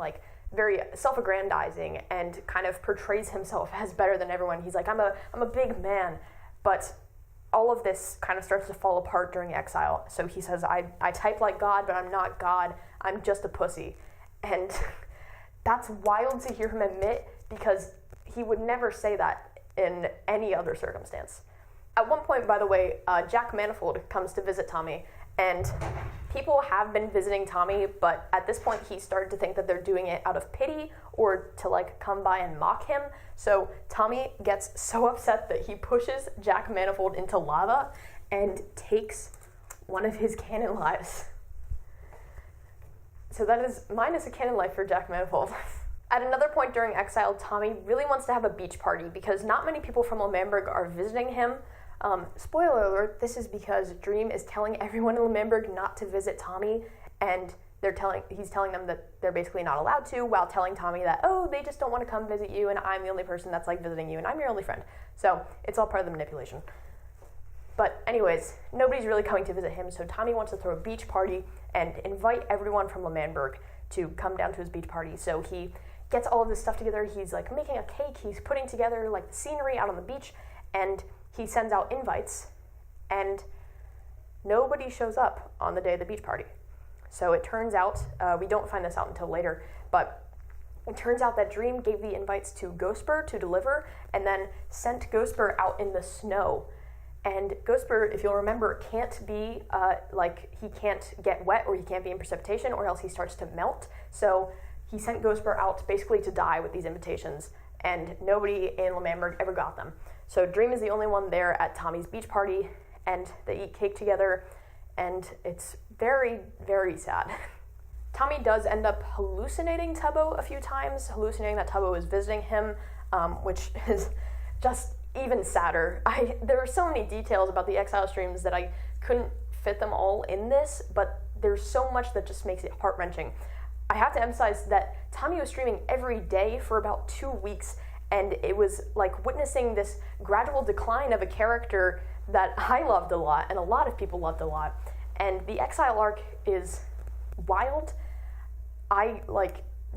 very self-aggrandizing and kind of portrays himself as better than everyone. He's like, I'm a big man, but all of this kind of starts to fall apart during Exile. So he says, I type like God, but I'm not God. I'm just a pussy. And that's wild to hear him admit, because he would never say that in any other circumstance. At one point, by the way, Jack Manifold comes to visit Tommy, and people have been visiting Tommy, but at this point he started to think that they're doing it out of pity or to come by and mock him. So Tommy gets so upset that he pushes Jack Manifold into lava and takes one of his canon lives. So that is minus a canon life for Jack Manifold. At another point during Exile, Tommy really wants to have a beach party because not many people from L'Manberg are visiting him. Spoiler alert, this is because Dream is telling everyone in L'Manberg not to visit Tommy, and he's telling them that they're basically not allowed to, while telling Tommy that, they just don't want to come visit you, and I'm the only person that's visiting you, and I'm your only friend. So it's all part of the manipulation. But anyways, nobody's really coming to visit him, so Tommy wants to throw a beach party and invite everyone from L'Manberg to come down to his beach party. So he gets all of this stuff together. He's making a cake, he's putting together the scenery out on the beach, and he sends out invites, and nobody shows up on the day of the beach party. So it turns out, we don't find this out until later, but it turns out that Dream gave the invites to Ghostbur to deliver, and then sent Ghostbur out in the snow. And Ghostbur, if you'll remember, can't be, he can't get wet, or he can't be in precipitation, or else he starts to melt. So he sent Ghostbur out basically to die with these invitations, and nobody in L'Manberg ever got them. So Dream is the only one there at Tommy's beach party, and they eat cake together, and it's very, very sad. Tommy does end up hallucinating Tubbo a few times, hallucinating that Tubbo is visiting him, which is just even sadder. There are so many details about the Exile streams that I couldn't fit them all in this, but there's so much that just makes it heart-wrenching. I have to emphasize that Tommy was streaming every day for about 2 weeks, and it was witnessing this gradual decline of a character that I loved a lot, and a lot of people loved a lot. And the Exile arc is wild. I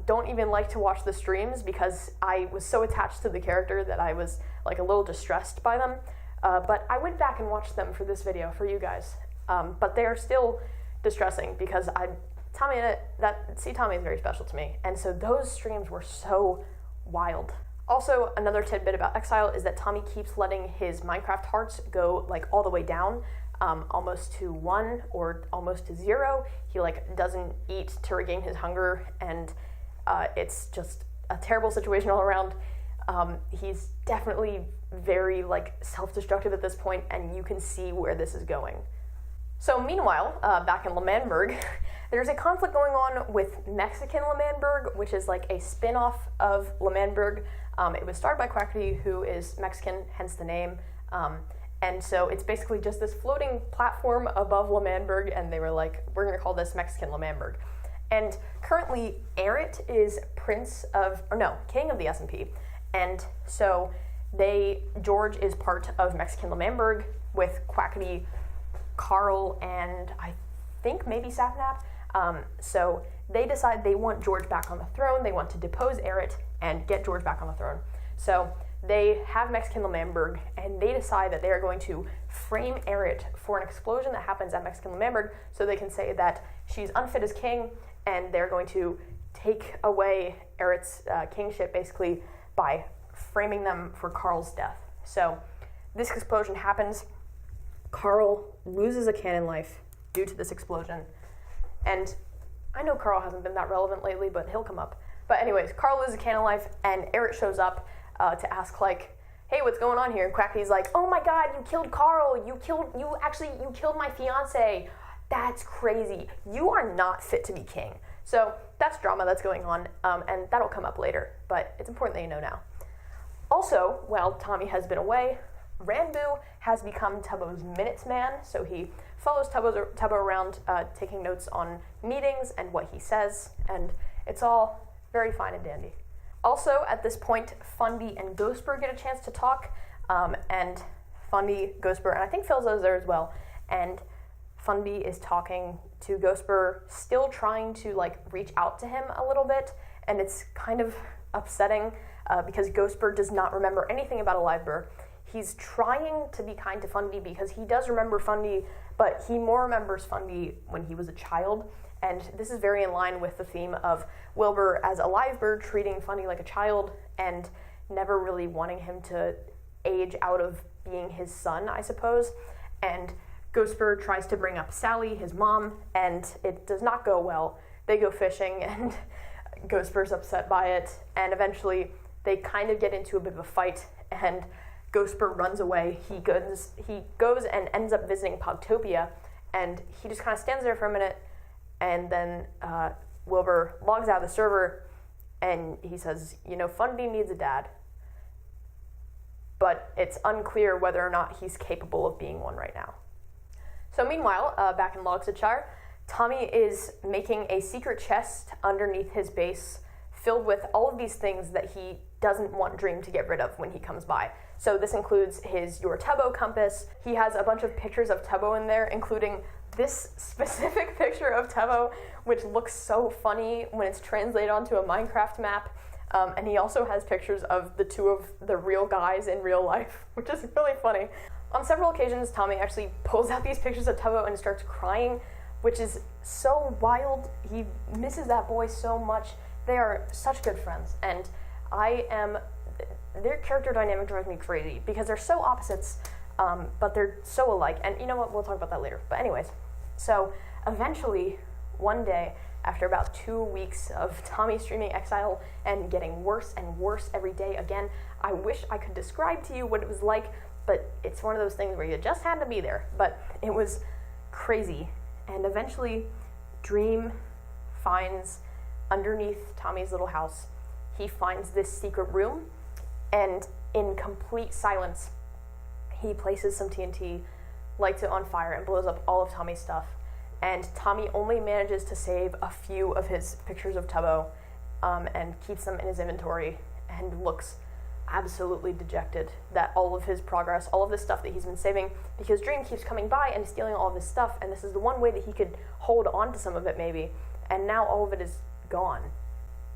don't even like to watch the streams because I was so attached to the character that I was like a little distressed by them. But I went back and watched them for this video for you guys. But they are still distressing because Tommyinnit, Tommy is very special to me. And so those streams were so wild. Also, another tidbit about Exile is that Tommy keeps letting his Minecraft hearts go like all the way down, almost to 1 or almost to 0. He like doesn't eat to regain his hunger, and it's just a terrible situation all around. He's definitely very like self-destructive at this point, and you can see where this is going. So meanwhile, back in L'Manberg, there's a conflict going on with Mexican L'Manberg, which is like a spin-off of L'Manberg. It was started by Quackity, who is Mexican, hence the name. And so it's basically just this floating platform above L'Manberg, and they were like, we're going to call this Mexican L'Manberg. And currently, Eret is king of the SMP. And so George is part of Mexican L'Manberg with Quackity, Carl, and I think maybe Sapnap. So they decide they want George back on the throne. They want to depose Eret and get George back on the throne. So they have Mexican L'Manberg, and they decide that they are going to frame Eret for an explosion that happens at Mexican L'Manberg, so they can say that she's unfit as king, and they're going to take away Eret's kingship basically by framing them for Carl's death. So this explosion happens. Carl loses a canon life due to this explosion. And I know Carl hasn't been that relevant lately, but he'll come up. But anyways, Carl loses a canon life, and Eret shows up to ask, like, hey, what's going on here? And Quackity's like, oh my god, you killed Carl. You killed my fiance. That's crazy. You are not fit to be king. So that's drama that's going on, and that'll come up later, but it's important that you know now. Also, while Tommy has been away, Ranboo has become Tubbo's minutes man, so he follows Tubbo around, taking notes on meetings and what he says, and it's all very fine and dandy. Also, at this point, Fundy and Ghostbur get a chance to talk, and Fundy, Ghostbur, and I think Philzo's there as well, and Fundy is talking to Ghostbur, still trying to like reach out to him a little bit, and it's kind of upsetting because Ghostbur does not remember anything about Alivebur. He's trying to be kind to Fundy because he does remember Fundy, but he more remembers Fundy when he was a child, and this is very in line with the theme of Wilbur as Alivebur treating Fundy like a child and never really wanting him to age out of being his son, I suppose. And Ghostbur tries to bring up Sally, his mom, and it does not go well. They go fishing, and Ghostbur's upset by it, and eventually they kind of get into a bit of a fight, and Ghostbur runs away. He goes and ends up visiting Pogtopia, and he just kind of stands there for a minute, and then Wilbur logs out of the server, and he says, Fundy needs a dad, but it's unclear whether or not he's capable of being one right now. So meanwhile, back in Logsetshire, Tommy is making a secret chest underneath his base filled with all of these things that he doesn't want Dream to get rid of when he comes by. So this includes his Your Tubbo compass. He has a bunch of pictures of Tubbo in there, including this specific picture of Tubbo, which looks so funny when it's translated onto a Minecraft map. And he also has pictures of the two of the real guys in real life, which is really funny. On several occasions, Tommy actually pulls out these pictures of Tubbo and starts crying, which is so wild. He misses that boy so much. They are such good friends, and their character dynamic drives me crazy because they're so opposites, but they're so alike. And you know what? We'll talk about that later. But anyways, so eventually, one day, after about 2 weeks of Tommy streaming Exile and getting worse and worse every day, again, I wish I could describe to you what it was like, but it's one of those things where you just had to be there. But it was crazy. And eventually, Dream finds underneath Tommy's little house, he finds this secret room, and in complete silence, he places some TNT, lights it on fire, and blows up all of Tommy's stuff. And Tommy only manages to save a few of his pictures of Tubbo, and keeps them in his inventory, and looks absolutely dejected that all of his progress, all of the stuff that he's been saving, because Dream keeps coming by and stealing all of his stuff, and this is the one way that he could hold on to some of it maybe, and now all of it is gone.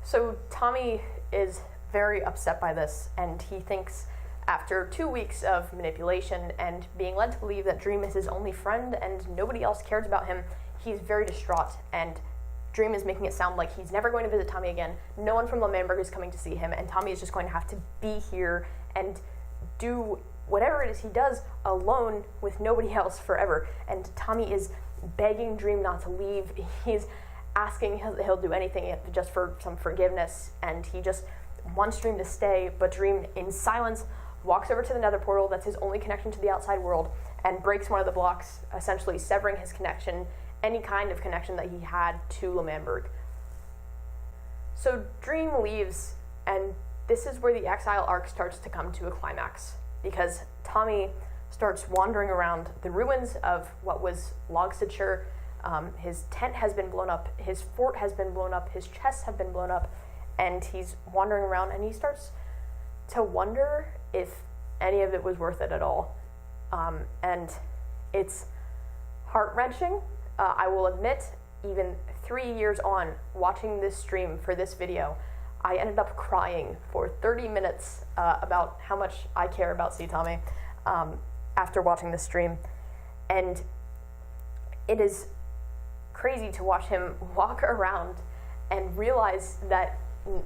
So Tommy is very upset by this, and he thinks after 2 weeks of manipulation and being led to believe that Dream is his only friend and nobody else cares about him, he's very distraught, and Dream is making it sound like he's never going to visit Tommy again. No one from L'Manberg is coming to see him, and Tommy is just going to have to be here and do whatever it is he does alone with nobody else forever. And Tommy is begging Dream not to leave. He's asking he'll do anything just for some forgiveness, and he just wants Dream to stay, but Dream, in silence, walks over to the nether portal that's his only connection to the outside world and breaks one of the blocks, essentially severing his connection, any kind of connection that he had to L'Manberg. So Dream leaves, and this is where the exile arc starts to come to a climax, because Tommy starts wandering around the ruins of what was Logstadshire. His tent has been blown up, his fort has been blown up, his chests have been blown up, and he's wandering around, and he starts to wonder if any of it was worth it at all. And it's heart-wrenching. I will admit, even 3 years on, watching this stream for this video, I ended up crying for 30 minutes about how much I care about C. Tommy after watching this stream. And it is crazy to watch him walk around and realize that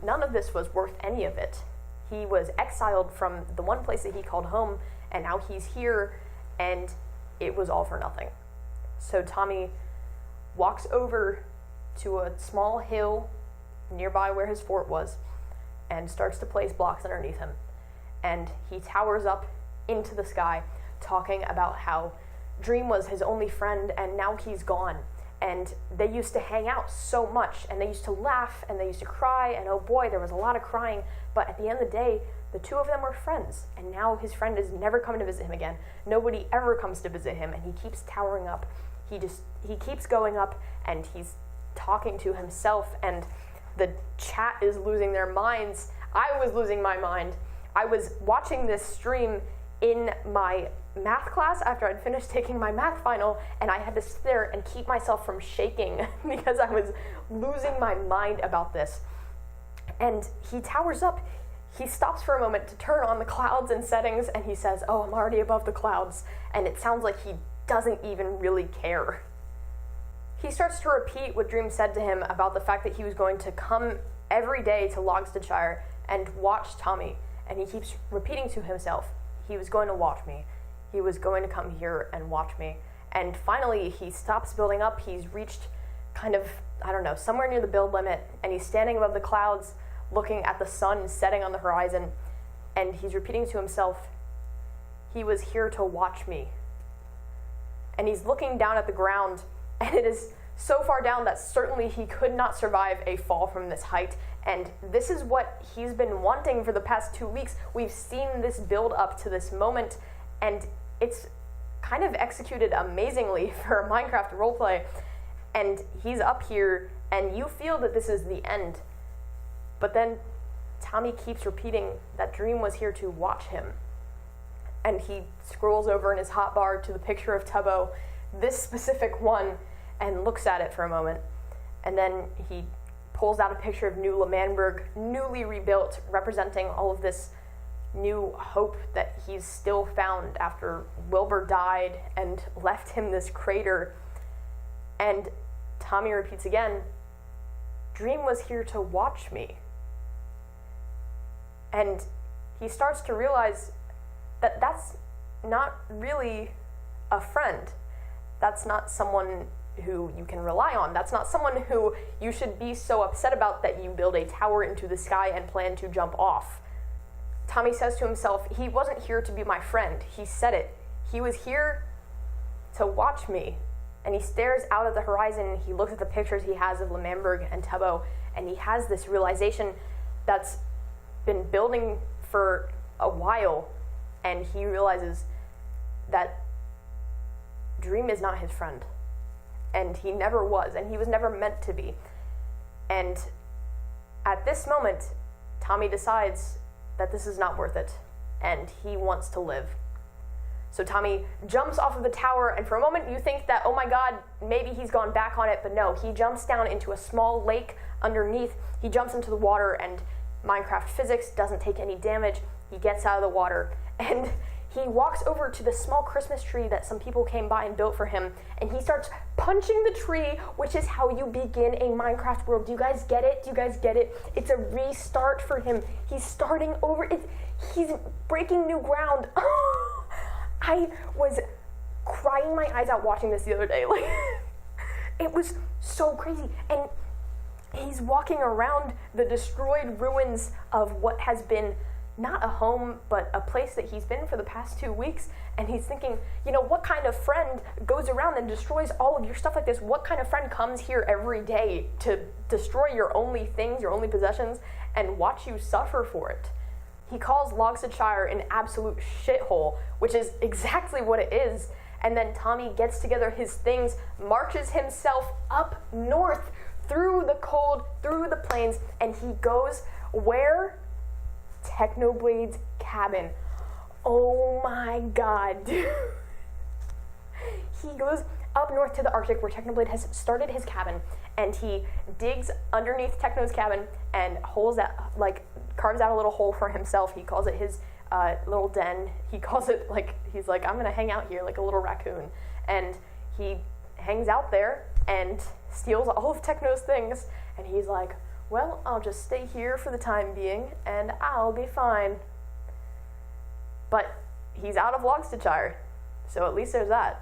none of this was worth any of it. He was exiled from the one place that he called home, and now he's here, and it was all for nothing. So Tommy walks over to a small hill nearby where his fort was and starts to place blocks underneath him. And he towers up into the sky, talking about how Dream was his only friend and now he's gone. And they used to hang out so much, and they used to laugh, and they used to cry, and oh boy, there was a lot of crying, but at the end of the day, the two of them were friends, and now his friend is never coming to visit him again. Nobody ever comes to visit him, and he keeps towering up. He keeps going up, and he's talking to himself, and the chat is losing their minds. I was losing my mind. I was watching this stream in my math class after I'd finished taking my math final, and I had to sit there and keep myself from shaking because I was losing my mind about this. And he towers up. He stops for a moment to turn on the clouds and settings, and he says, "Oh, I'm already above the clouds." And it sounds like he doesn't even really care. He starts to repeat what Dream said to him about the fact that he was going to come every day to Logstadshire and watch Tommy. And he keeps repeating to himself, he was going to watch me. He was going to come here and watch me. And finally, he stops building up. He's reached kind of, somewhere near the build limit, and he's standing above the clouds looking at the sun setting on the horizon, and he's repeating to himself, he was here to watch me. And he's looking down at the ground, and it is so far down that certainly he could not survive a fall from this height. And this is what he's been wanting for the past 2 weeks. We've seen this build up to this moment, and it's kind of executed amazingly for a Minecraft roleplay. And he's up here, and you feel that this is the end. But then Tommy keeps repeating that Dream was here to watch him. And he scrolls over in his hotbar to the picture of Tubbo, this specific one, and looks at it for a moment. And then he pulls out a picture of New L'Manberg, newly rebuilt, representing all of this new hope that he's still found after Wilbur died and left him this crater. And Tommy repeats again, Dream was here to watch me. And he starts to realize that that's not really a friend. That's not someone who you can rely on. That's not someone who you should be so upset about that you build a tower into the sky and plan to jump off. Tommy says to himself, he wasn't here to be my friend. He said it. He was here to watch me. And he stares out at the horizon, he looks at the pictures he has of L'Manberg and Tubbo, and he has this realization that's been building for a while, and he realizes that Dream is not his friend. And he never was, and he was never meant to be. And at this moment, Tommy decides that this is not worth it, and he wants to live. So Tommy jumps off of the tower, and for a moment you think that, oh my god, maybe he's gone back on it, but no, he jumps down into a small lake underneath. He jumps into the water, and Minecraft physics doesn't take any damage. He gets out of the water, and he walks over to the small Christmas tree that some people came by and built for him, and he starts punching the tree, which is how you begin a Minecraft world. Do you guys get it? Do you guys get it? It's a restart for him. He's starting over. He's breaking new ground. I was crying my eyes out watching this the other day. Like, it was so crazy. And he's walking around the destroyed ruins of what has been not a home, but a place that he's been for the past 2 weeks, and he's thinking, you know, what kind of friend goes around and destroys all of your stuff like this? What kind of friend comes here every day to destroy your only things, your only possessions, and watch you suffer for it? He calls Loxodshire an absolute shithole, which is exactly what it is, and then Tommy gets together his things, marches himself up north through the cold, through the plains, and he goes where? Technoblade's cabin. Oh my god, dude. He goes up north to the Arctic where Technoblade has started his cabin, and he digs underneath Techno's cabin and carves out a little hole for himself. He calls it his little den. He calls it, he's like, I'm gonna hang out here like a little raccoon. And he hangs out there and steals all of Techno's things, and he's like, well, I'll just stay here for the time being, and I'll be fine. But he's out of Loxodshire, so at least there's that.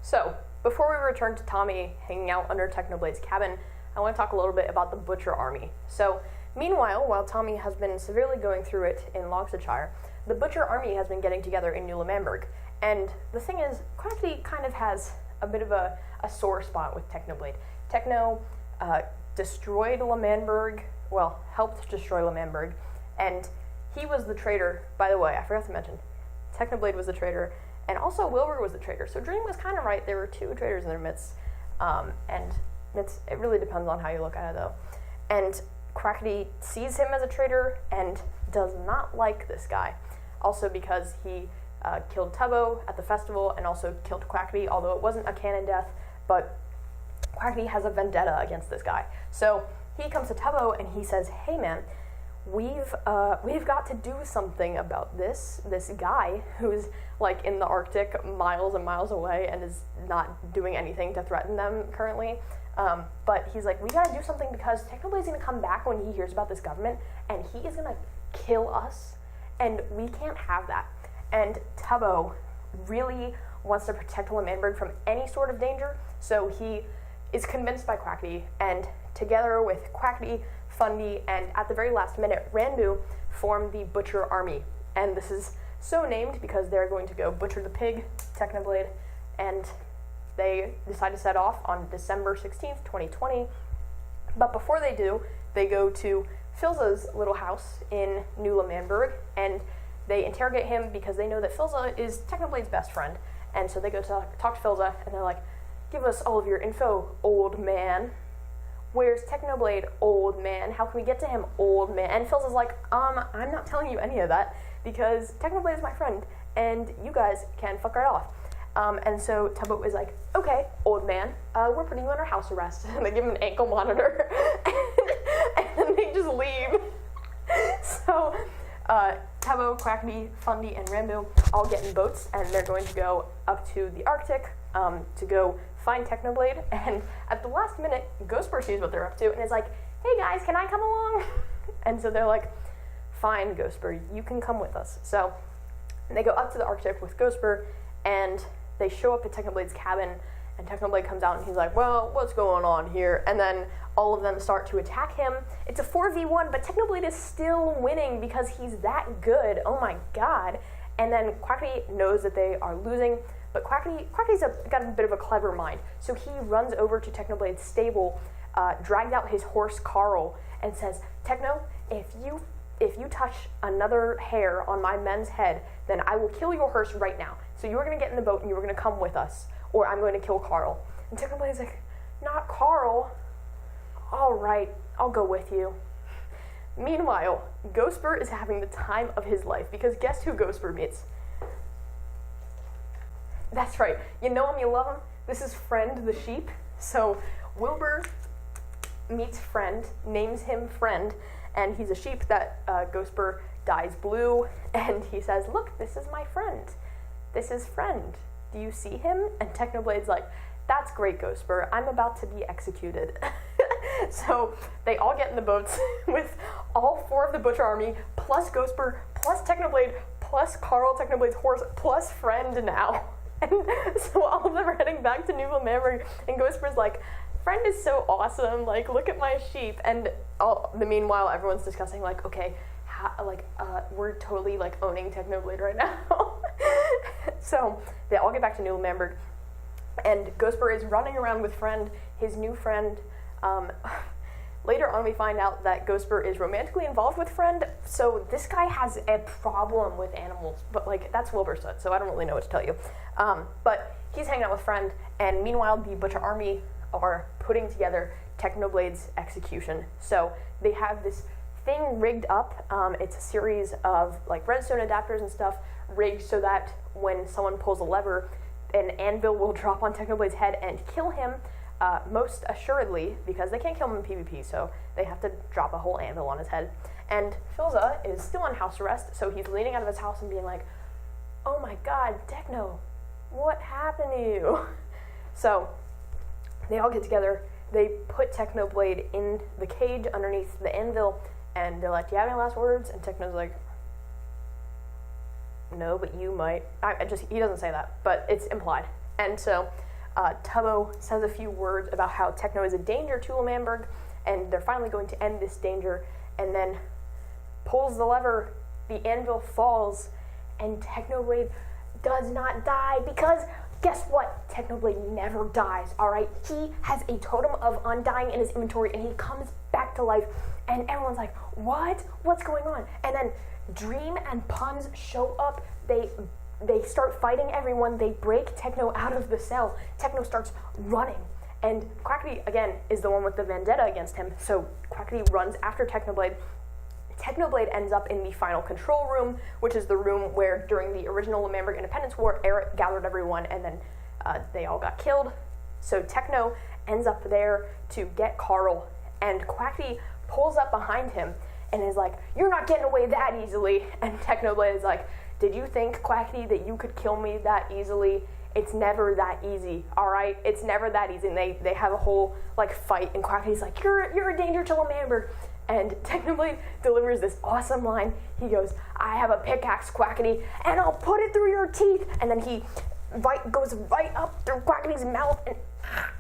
So, before we return to Tommy hanging out under Technoblade's cabin, I want to talk a little bit about the Butcher Army. So, meanwhile, while Tommy has been severely going through it in Loxodshire, the Butcher Army has been getting together in New Lamamberg. And the thing is, Quackity kind of has a bit of a sore spot with Technoblade. Techno destroyed Lamamberg, well, helped destroy Lamamberg, and he was the traitor. By the way, I forgot to mention, Technoblade was the traitor, and also Wilbur was the traitor. So Dream was kind of right. There were two traitors in their midst, and it really depends on how you look at it, though. And Quackity sees him as a traitor and does not like this guy. Also because he killed Tubbo at the festival and also killed Quackity, although it wasn't a canon death, but Quackity has a vendetta against this guy. So he comes to Tubbo and he says, hey man, we've got to do something about this guy who's like in the Arctic miles and miles away and is not doing anything to threaten them currently. But he's like, we gotta do something because Technoblade's gonna come back when he hears about this government and he is gonna kill us, and we can't have that. And Tubbo really wants to protect Lamamberg from any sort of danger, so he is convinced by Quackity, and together with Quackity, Fundy, and at the very last minute, Ranbu form the Butcher Army. And this is so named because they're going to go butcher the pig, Technoblade, and they decide to set off on December 16th, 2020. But before they do, they go to Filza's little house in New Lamamberg, and they interrogate him because they know that Filza is Technoblade's best friend. And so they go to talk to Filza, and they're like, give us all of your info, old man. Where's Technoblade, old man? How can we get to him, old man? And Filza's like, I'm not telling you any of that because Technoblade is my friend, and you guys can fuck right off. And so Tubbo is like, okay, old man, we're putting you under house arrest. And they give him an ankle monitor, and then they just leave. So Tubbo, Quackity, Fundy, and Ranbu all get in boats, and they're going to go up to the Arctic to go find Technoblade. And at the last minute, Ghostbur sees what they're up to and is like, hey guys, can I come along? And so they're like, fine, Ghostbur, you can come with us. So they go up to the Arctic with Ghostbur, and they show up at Technoblade's cabin, and Technoblade comes out and he's like, well, what's going on here? And then all of them start to attack him. It's a 4v1, but Technoblade is still winning because he's that good. Oh my god. And then Quackity knows that they are losing, but Quackity's got a bit of a clever mind. So he runs over to Technoblade's stable, drags out his horse Carl, and says, Techno, if you touch another hair on my men's head, then I will kill your horse right now. So you are going to get in the boat and you are going to come with us, or I'm going to kill Carl. And Technoblade's like, not Carl. All right, I'll go with you. Meanwhile, Ghostbur is having the time of his life, because guess who Ghostbur meets? That's right. You know him, you love him. This is Friend the sheep. So Wilbur meets Friend, names him Friend, and he's a sheep that Ghostbur dyes blue, and he says, look, this is my friend. This is Friend. Do you see him? And Technoblade's like, that's great, Ghostbur. I'm about to be executed. So they all get in the boats with all 4 of the Butcher Army, plus Ghostbur, plus Technoblade, plus Carl, Technoblade's horse, plus Friend now. And so all of them are heading back to New Lamberg, and Ghostbur's like, Friend is so awesome, like, look at my sheep. And meanwhile, everyone's discussing, like, okay, we're totally, like, owning Technoblade right now. So they all get back to New Lamberg, and Ghostbur is running around with Friend, his new friend. Later on, we find out that Ghostbur is romantically involved with Friend, so this guy has a problem with animals, but, like, that's Wilbur said, so I don't really know what to tell you. But he's hanging out with Friend, and meanwhile, the Butcher Army are putting together Technoblade's execution. So they have this thing rigged up. It's a series of, like, redstone adapters and stuff rigged so that when someone pulls a lever, an anvil will drop on Technoblade's head and kill him. Most assuredly, because they can't kill him in PvP, so they have to drop a whole anvil on his head. And Philza is still on house arrest, so he's leaning out of his house and being like, oh my god, Techno, what happened to you? So they all get together, they put Technoblade in the cage underneath the anvil, and they're like, do you have any last words? And Techno's like, no, but you might. He doesn't say that, but it's implied. And so Tubbo says a few words about how Techno is a danger to Lamberg, and they're finally going to end this danger, and then pulls the lever, the anvil falls, and Technoblade does not die, because guess what? Technoblade never dies, alright? He has a totem of undying in his inventory, and he comes back to life, and everyone's like, what? What's going on? And then Dream and Puns show up, they start fighting everyone, they break Techno out of the cell, Techno starts running, and Quackity, again, is the one with the vendetta against him, so Quackity runs after Technoblade. Technoblade ends up in the final control room, which is the room where, during the original Lamberg Independence War, Eric gathered everyone, and then they all got killed. So Techno ends up there to get Carl, and Quackity pulls up behind him and is like, you're not getting away that easily, and Technoblade is like, did you think, Quackity, that you could kill me that easily? It's never that easy, alright? It's never that easy. And they have a whole, like, fight, and Quackity's like, you're a danger to Lamberg. And Technoblade delivers this awesome line. He goes, I have a pickaxe, Quackity, and I'll put it through your teeth. And then he goes right up through Quackity's mouth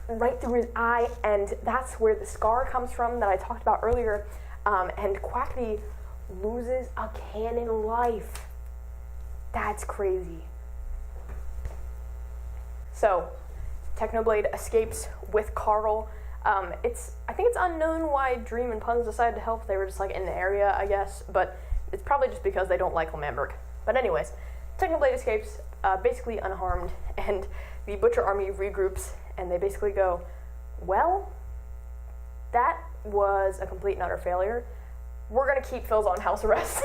and right through his eye. And that's where the scar comes from that I talked about earlier. And Quackity loses a canon life. That's crazy. So, Technoblade escapes with Carl. I think it's unknown why Dream and Puns decided to help. They were just, like, in the area, I guess, but it's probably just because they don't like Lamberg. But anyways, Technoblade escapes, basically unharmed, and the Butcher Army regroups, and they basically go, well, that was a complete and utter failure. We're gonna keep Phil's on house arrest.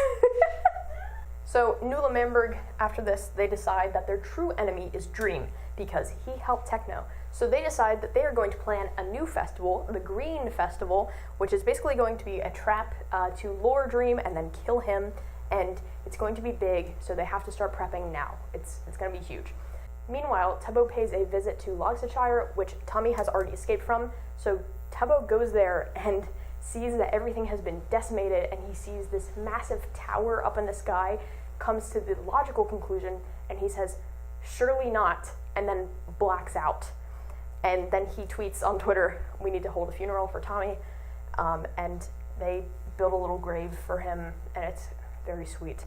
So, New Lamberg, after this, they decide that their true enemy is Dream, because he helped Techno. So they decide that they are going to plan a new festival, the Green Festival, which is basically going to be a trap to lure Dream and then kill him, and it's going to be big, so they have to start prepping now. It's going to be huge. Meanwhile, Tubbo pays a visit to Logsashire, which Tommy has already escaped from, so Tubbo goes there and sees that everything has been decimated, and he sees this massive tower up in the sky, comes to the logical conclusion, and he says, surely not, and then blacks out. And then he tweets on Twitter, we need to hold a funeral for Tommy, and they build a little grave for him, and it's very sweet.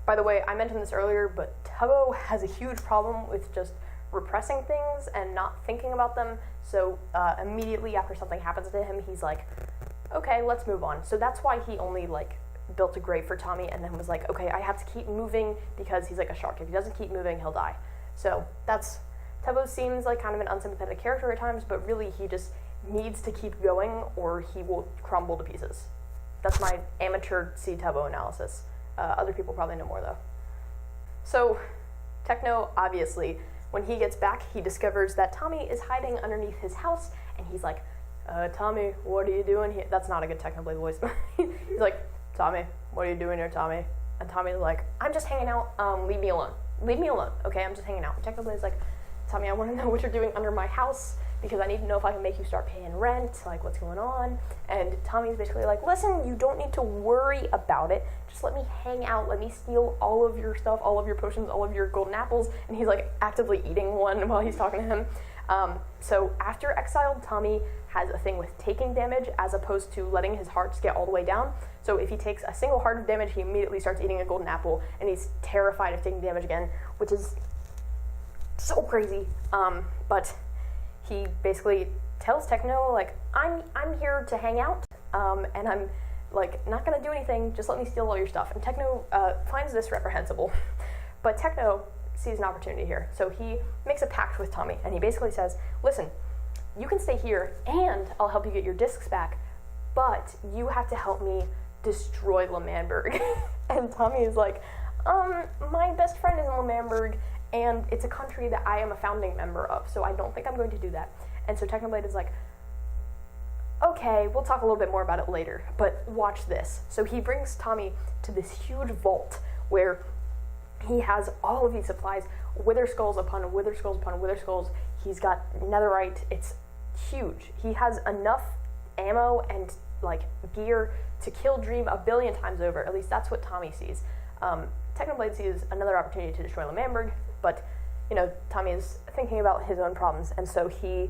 By the way, I mentioned this earlier, but Tubbo has a huge problem with just repressing things and not thinking about them, so immediately after something happens to him, he's like, okay, let's move on. So that's why he only, like, built a grave for Tommy and then was like, okay, I have to keep moving because he's like a shark. If he doesn't keep moving, he'll die. So that's, Tubbo seems like kind of an unsympathetic character at times, but really he just needs to keep going or he will crumble to pieces. That's my amateur C Tubbo analysis. Other people probably know more though. So Techno, obviously, when he gets back, he discovers that Tommy is hiding underneath his house, and he's like, Tommy, what are you doing here? That's not a good Technoblade voice. He's like, Tommy, what are you doing here, Tommy? And Tommy's like, I'm just hanging out, leave me alone. Leave me alone, okay? I'm just hanging out. And Technoblade's like, Tommy, I want to know what you're doing under my house, because I need to know if I can make you start paying rent, like, what's going on? And Tommy's basically like, listen, you don't need to worry about it. Just let me hang out. Let me steal all of your stuff, all of your potions, all of your golden apples. And he's, like, actively eating one while he's talking to him. So after Exiled, Tommy has a thing with taking damage as opposed to letting his hearts get all the way down. So if he takes a single heart of damage, he immediately starts eating a golden apple, and he's terrified of taking damage again, which is so crazy. But he basically tells Techno, like, I'm here to hang out, and I'm, like, not gonna do anything, just let me steal all your stuff. And Techno finds this reprehensible, but Techno sees an opportunity here. So he makes a pact with Tommy, and he basically says, listen, you can stay here, and I'll help you get your discs back, but you have to help me destroy L'Manberg. And Tommy is like, my best friend is in L'Manberg, and it's a country that I am a founding member of, so I don't think I'm going to do that. And so Technoblade is like, okay, we'll talk a little bit more about it later, but watch this. So he brings Tommy to this huge vault where he has all of these supplies, wither skulls upon wither skulls upon wither skulls. He's got netherite. It's huge. He has enough ammo and, like, gear to kill Dream a billion times over. At least that's what Tommy sees. Technoblade sees another opportunity to destroy L'Manberg, but, you know, Tommy is thinking about his own problems, and so he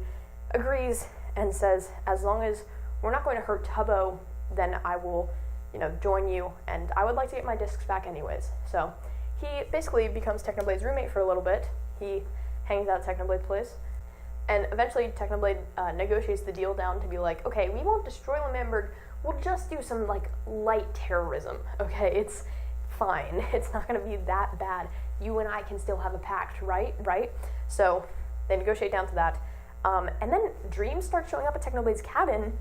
agrees and says, as long as we're not going to hurt Tubbo, then I will, you know, join you, and I would like to get my discs back anyways. So he basically becomes Technoblade's roommate for a little bit. He hangs out at Technoblade's place, and eventually Technoblade negotiates the deal down to be like, okay, we won't destroy L'Manberg, we'll just do some, like, light terrorism, okay? It's fine. It's not going to be that bad. You and I can still have a pact, right? So they negotiate down to that. And then Dream starts showing up at Technoblade's cabin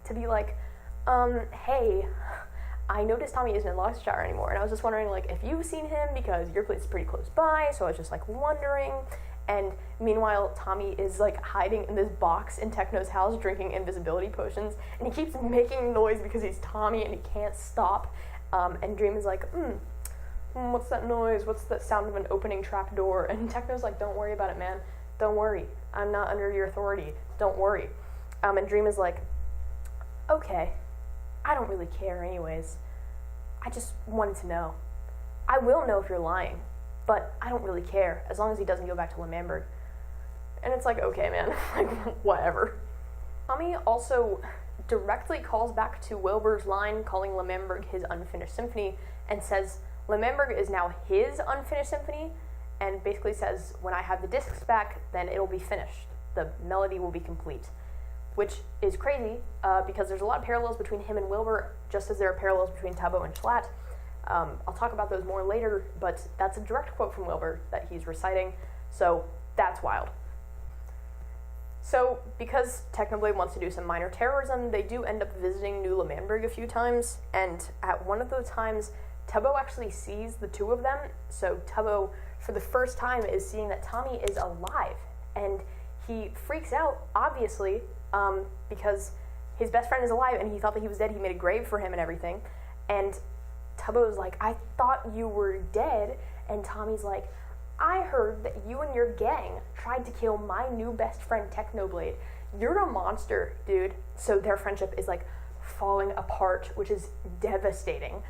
to be like, hey, I noticed Tommy isn't in Lockshire anymore, and I was just wondering, like, if you've seen him, because your place is pretty close by, so I was just, like, wondering. And meanwhile, Tommy is, like, hiding in this box in Techno's house drinking invisibility potions, and he keeps making noise because he's Tommy and he can't stop. And Dream is like, what's that noise? What's that sound of an opening trap door? And Techno's like, don't worry about it, man. Don't worry. I'm not under your authority. Don't worry. And Dream is like, okay, I don't really care anyways. I just wanted to know. I will know if you're lying, but I don't really care, as long as he doesn't go back to L'Manberg. And it's like, okay, man, like, whatever. Tommy also directly calls back to Wilbur's line, calling L'Manberg his unfinished symphony, and says L'Manberg is now his unfinished symphony, and basically says, when I have the discs back, then it'll be finished. The melody will be complete. Which is crazy, because there's a lot of parallels between him and Wilbur, just as there are parallels between Tubbo and Schlatt. I'll talk about those more later, but that's a direct quote from Wilbur that he's reciting, so that's wild. So, because Technoblade wants to do some minor terrorism, they do end up visiting New L'Manberg a few times, and at one of those times, Tubbo actually sees the two of them, so Tubbo, for the first time, is seeing that Tommy is alive, and he freaks out, obviously, because his best friend is alive, and he thought that he was dead. He made a grave for him and everything, and Tubbo's like, I thought you were dead, and Tommy's like, I heard that you and your gang tried to kill my new best friend, Technoblade. You're a monster, dude. So their friendship is, like, falling apart, which is devastating.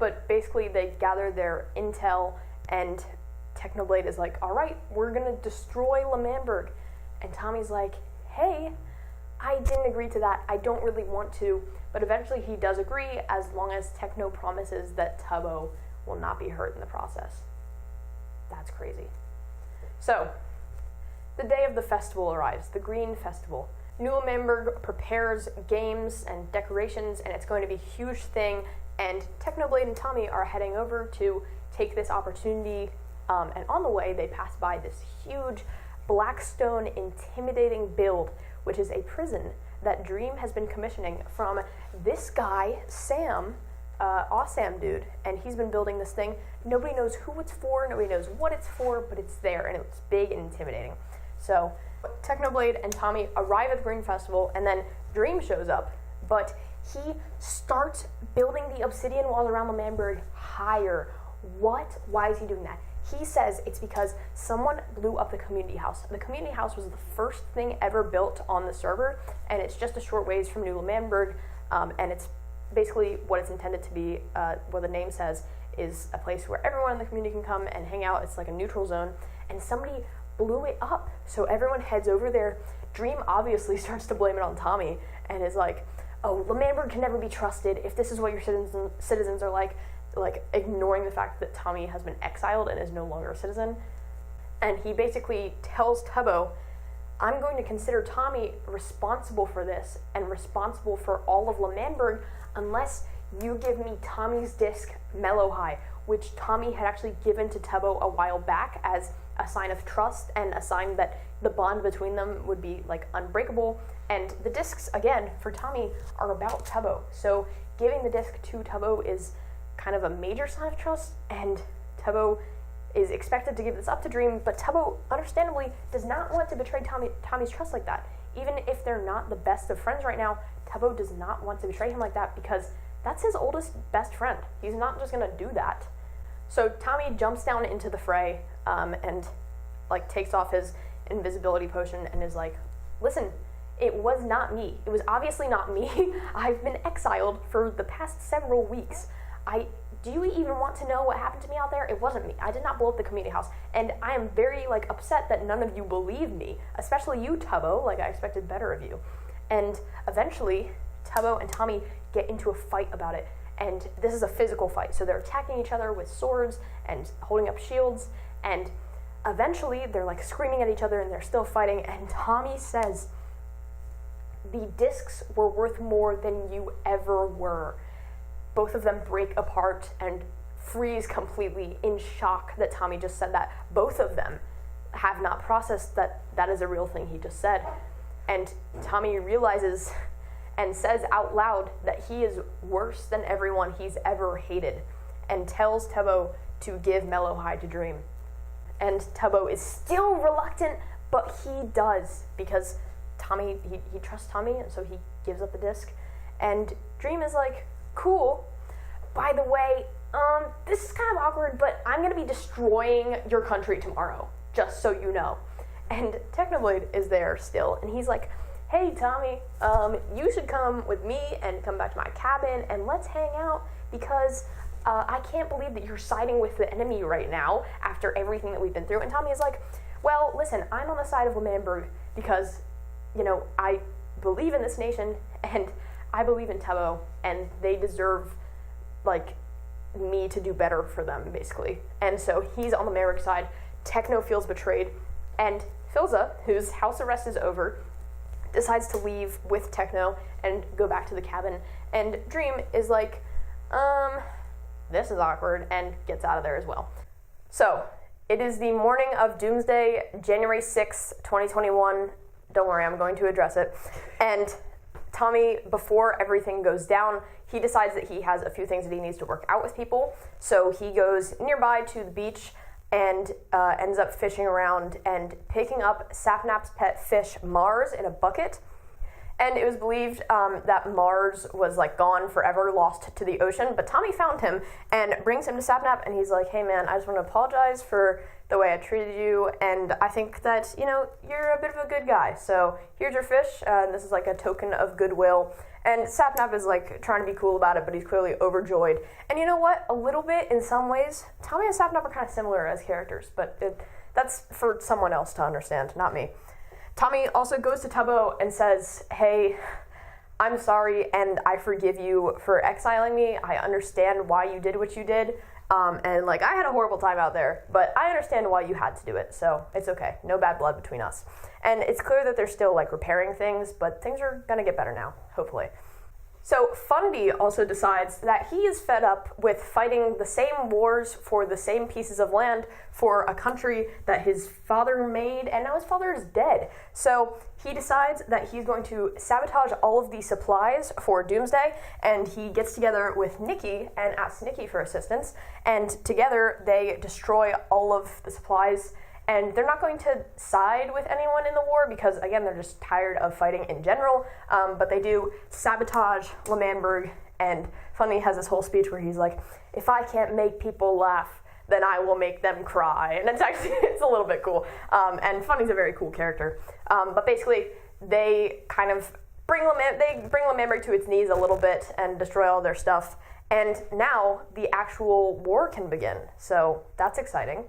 But basically, they gather their intel, and Technoblade is like, all right, we're gonna destroy L'Manberg. And Tommy's like, hey, I didn't agree to that. I don't really want to. But eventually he does agree, as long as Techno promises that Tubbo will not be hurt in the process. That's crazy. So, the day of the festival arrives, the Green Festival. New L'Manberg prepares games and decorations, and it's going to be a huge thing, and Technoblade and Tommy are heading over to take this opportunity, and on the way they pass by this huge Blackstone intimidating build, which is a prison that Dream has been commissioning from this guy, Sam, awesome dude, and he's been building this thing. Nobody knows who it's for, nobody knows what it's for, but it's there, and it's big and intimidating. So Technoblade and Tommy arrive at the Green Festival, and then Dream shows up, but he starts building the obsidian walls around the Manberg higher. What? Why is he doing that? He says it's because someone blew up the community house. The community house was the first thing ever built on the server, and it's just a short ways from New Manberg, and it's basically what it's intended to be. What the name says is a place where everyone in the community can come and hang out. It's like a neutral zone, and somebody blew it up. So everyone heads over there. Dream obviously starts to blame it on Tommy and is like, oh, Manberg can never be trusted if this is what your citizens are like ignoring the fact that Tommy has been exiled and is no longer a citizen. And he basically tells Tubbo, I'm going to consider Tommy responsible for this and responsible for all of Manberg unless you give me Tommy's disc Mellow High, which Tommy had actually given to Tubbo a while back as a sign of trust and a sign that the bond between them would be like unbreakable. And the discs, again, for Tommy are about Tubbo. So giving the disc to Tubbo is kind of a major sign of trust, and Tubbo is expected to give this up to Dream, but Tubbo, understandably, does not want to betray Tommy's trust like that. Even if they're not the best of friends right now, Tubbo does not want to betray him like that because that's his oldest best friend. He's not just going to do that. So Tommy jumps down into the fray and like takes off his invisibility potion and is like, listen, it was not me. It was obviously not me. I've been exiled for the past several weeks. Do you even want to know what happened to me out there? It wasn't me. I did not blow up the community house. And I am very upset that none of you believe me, especially you, Tubbo. I expected better of you. And eventually, Tubbo and Tommy get into a fight about it. And this is a physical fight. So they're attacking each other with swords and holding up shields. And eventually, they're screaming at each other and they're still fighting. And Tommy says, the discs were worth more than you ever were. Both of them break apart and freeze completely in shock that Tommy just said that. Both of them have not processed that that is a real thing he just said. And Tommy realizes and says out loud that he is worse than everyone he's ever hated and tells Tubbo to give Mellow High to Dream. And Tubbo is still reluctant, but he does because Tommy, he trusts Tommy, and so he gives up the disc. And Dream is like, cool. By the way, this is kind of awkward, but I'm going to be destroying your country tomorrow, just so you know. And Technoblade is there still, and he's like, hey, Tommy, you should come with me and come back to my cabin, and let's hang out, because I can't believe that you're siding with the enemy right now after everything that we've been through. And Tommy is like, well, listen, I'm on the side of Manberg because, I believe in this nation, and I believe in Tubbo, and they deserve, me to do better for them, basically. And so he's on the Manberg side. Techno feels betrayed, and Filza, whose house arrest is over, decides to leave with Techno and go back to the cabin. And Dream is like, this is awkward, and gets out of there as well. So, it is the morning of Doomsday, January 6th, 2021. Don't worry, I'm going to address it. And Tommy, before everything goes down, he decides that he has a few things that he needs to work out with people. So he goes nearby to the beach and ends up fishing around and picking up Sapnap's pet fish, Mars, in a bucket. And it was believed that Mars was gone forever, lost to the ocean. But Tommy found him and brings him to Sapnap, and he's like, hey man, I just want to apologize for the way I treated you, and I think that, you're a bit of a good guy. So here's your fish, and this is a token of goodwill. And Sapnap is trying to be cool about it, but he's clearly overjoyed. And you know what? A little bit, in some ways, Tommy and Sapnap are kind of similar as characters, but that's for someone else to understand, not me. Tommy also goes to Tubbo and says, hey, I'm sorry, and I forgive you for exiling me. I understand why you did what you did. And I had a horrible time out there, but I understand why you had to do it, so it's okay. No bad blood between us. And it's clear that they're still repairing things, but things are gonna get better now, hopefully. So Fundy also decides that he is fed up with fighting the same wars for the same pieces of land for a country that his father made, and now his father is dead. So he decides that he's going to sabotage all of the supplies for Doomsday, and he gets together with Nikki and asks Nikki for assistance, and together they destroy all of the supplies. And they're not going to side with anyone in the war because, again, they're just tired of fighting in general. But they do sabotage L'Manberg, and Funny has this whole speech where he's like, if I can't make people laugh, then I will make them cry. And it's a little bit cool. And Funny's a very cool character. But basically, they kind of bring L'Manberg to its knees a little bit and destroy all their stuff. And now the actual war can begin. So that's exciting.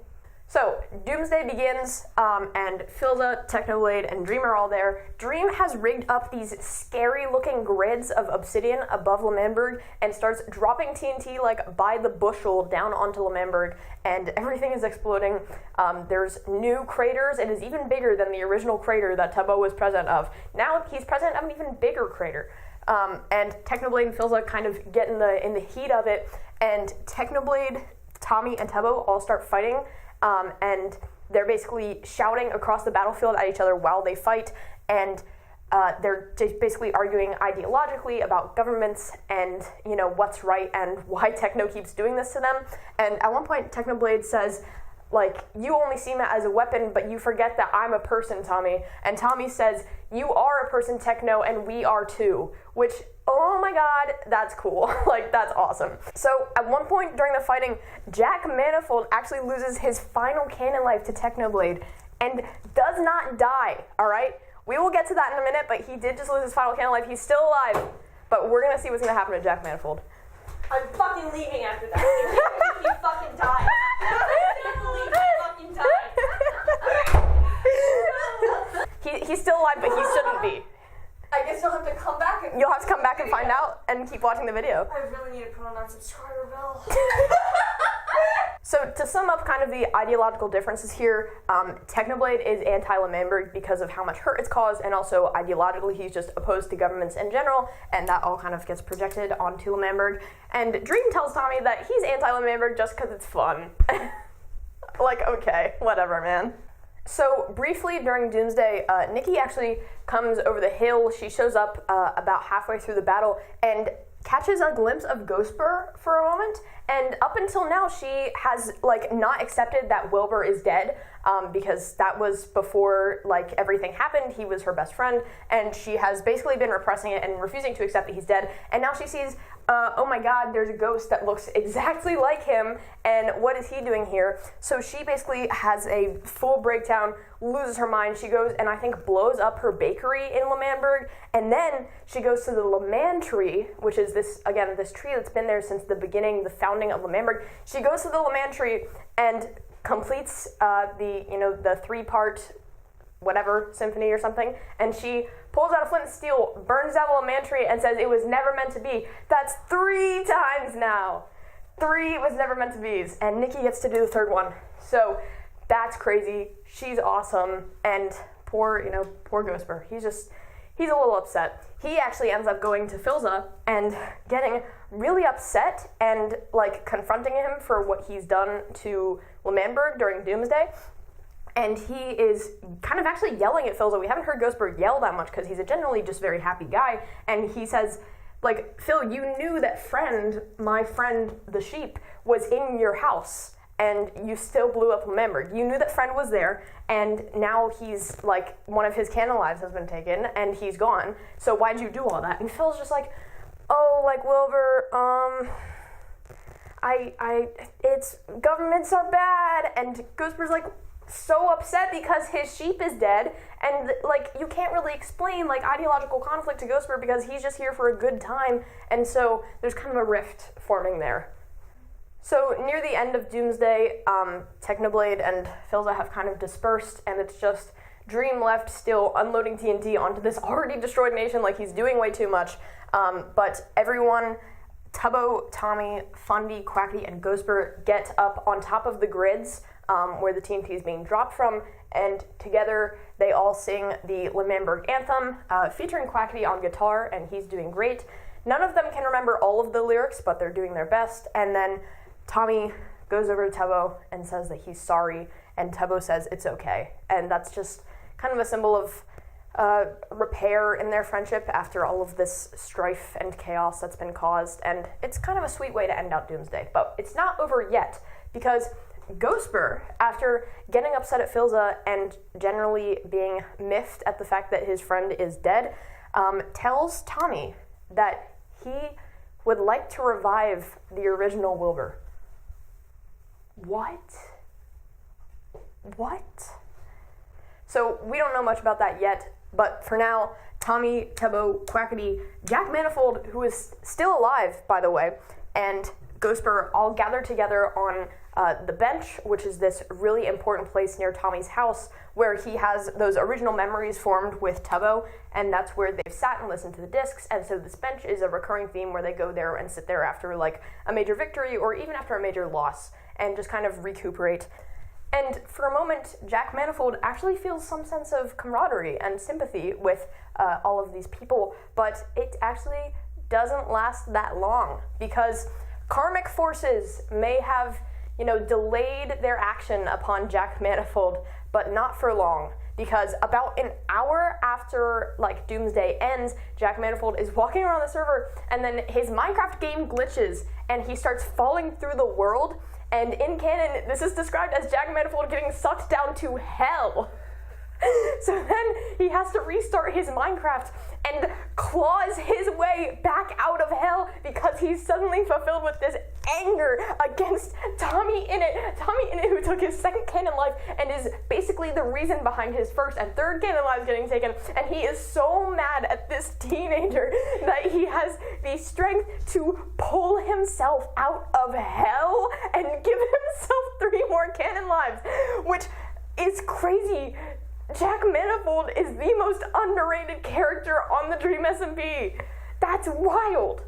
So, Doomsday begins, and Filza, Technoblade, and Dream are all there. Dream has rigged up these scary-looking grids of obsidian above L'Manberg and starts dropping TNT, like, by the bushel down onto L'Manberg, and everything is exploding. There's new craters. It is even bigger than the original crater that Tubbo was present of. Now, he's present of an even bigger crater. And Technoblade and Filza kind of get in the heat of it, and Technoblade, Tommy, and Tubbo all start fighting. And they're basically shouting across the battlefield at each other while they fight, and they're just basically arguing ideologically about governments and, you know, what's right and why Techno keeps doing this to them. And at one point, Technoblade says, like, you only see me as a weapon, but you forget that I'm a person, Tommy. And Tommy says, you are a person, Techno, and we are too. Which, oh my god, that's cool. Like, that's awesome. So, at one point during the fighting, Jack Manifold actually loses his final cannon life to Technoblade and does not die, alright? We will get to that in a minute, but he did just lose his final cannon life. He's still alive, but we're gonna see what's gonna happen to Jack Manifold. I'm fucking leaving after that. I can't believe you fucking died. I can't believe you fucking died. He's still alive, but he shouldn't be. I guess you'll have to come back and You'll have to come back and find out and keep watching the video. I really need to put on that subscriber bell. So to sum up kind of the ideological differences here, Technoblade is anti-L'Manberg because of how much hurt it's caused, and also ideologically he's just opposed to governments in general, and that all kind of gets projected onto L'Manberg. And Dream tells Tommy that he's anti-L'Manberg just because it's fun. Like, okay, whatever, man. So briefly during Doomsday, Nikki actually comes over the hill. She shows up about halfway through the battle and catches a glimpse of Ghostbur for a moment, and up until now she has like not accepted that Wilbur is dead, because that was before like everything happened. He was her best friend, and she has basically been repressing it and refusing to accept that he's dead. And now she sees, oh my god, there's a ghost that looks exactly like him, and what is he doing here? So she basically has a full breakdown, loses her mind. She goes and I think blows up her bakery in L'Manberg, and then she goes to the L'Man tree, which is this tree that's been there since the beginning, the founding of L'Manberg. She goes to the L'Man tree and completes the 3-part whatever symphony or something, and she pulls out a flint and steel, burns down the L'Man tree, and says it was never meant to be. That's 3 times now. 3 was never meant to be, and Nikki gets to do the 3rd one. So that's crazy. She's awesome, and poor Ghostbur. He's a little upset. He actually ends up going to Filza and getting really upset and like confronting him for what he's done to L'Manberg during Doomsday. And he is kind of actually yelling at Filza. We haven't heard Ghostbur yell that much because he's a generally just very happy guy. And he says, like, Phil, you knew that my friend the sheep, was in your house, and you still blew up L'Manberg. You knew that friend was there, and now he's, like, one of his canon lives has been taken, and he's gone. So why'd you do all that? And Phil's just like, oh, like, Wilbur, it's, governments are bad. And Ghostbur's like, so upset because his sheep is dead, and like you can't really explain like ideological conflict to Ghostbur because he's just here for a good time, and so there's kind of a rift forming there. So near the end of Doomsday, Technoblade and Filza have kind of dispersed, and it's just Dream left still unloading TNT onto this already destroyed nation like he's doing way too much, but everyone, Tubbo, Tommy, Fundy, Quackity, and Ghostbur get up on top of the grids where the TNT is being dropped from, and together they all sing the L'Manberg anthem, featuring Quackity on guitar, and he's doing great. none of them can remember all of the lyrics, but they're doing their best. And then Tommy goes over to Tubbo and says that he's sorry, and Tubbo says it's okay. And that's just kind of a symbol of repair in their friendship after all of this strife and chaos that's been caused. And it's kind of a sweet way to end out Doomsday. But it's not over yet, because Ghostbur, after getting upset at Filza and generally being miffed at the fact that his friend is dead, tells Tommy that he would like to revive the original Wilbur. What? So we don't know much about that yet, but for now, Tommy, Tubbo, Quackity, Jack Manifold, who is still alive, by the way, and Ghostbur all gather together on the bench, which is this really important place near Tommy's house where he has those original memories formed with Tubbo, and that's where they've sat and listened to the discs. And so this bench is a recurring theme where they go there and sit there after like a major victory or even after a major loss and just kind of recuperate. And for a moment, Jack Manifold actually feels some sense of camaraderie and sympathy with all of these people, but it actually doesn't last that long, because karmic forces may have, delayed their action upon Jack Manifold, but not for long, because about an hour after, Doomsday ends, Jack Manifold is walking around the server, and then his Minecraft game glitches, and he starts falling through the world, and in canon, this is described as Jack Manifold getting sucked down to hell. So then he has to restart his Minecraft and claws his way back out of hell because he's suddenly fulfilled with this anger against Tommyinnit. Tommyinnit, who took his second canon life and is basically the reason behind his first and third canon lives getting taken. And he is so mad at this teenager that he has the strength to pull himself out of hell and give himself 3 more canon lives, which is crazy. Jack Manifold is the most underrated character on the Dream SMP. That's wild.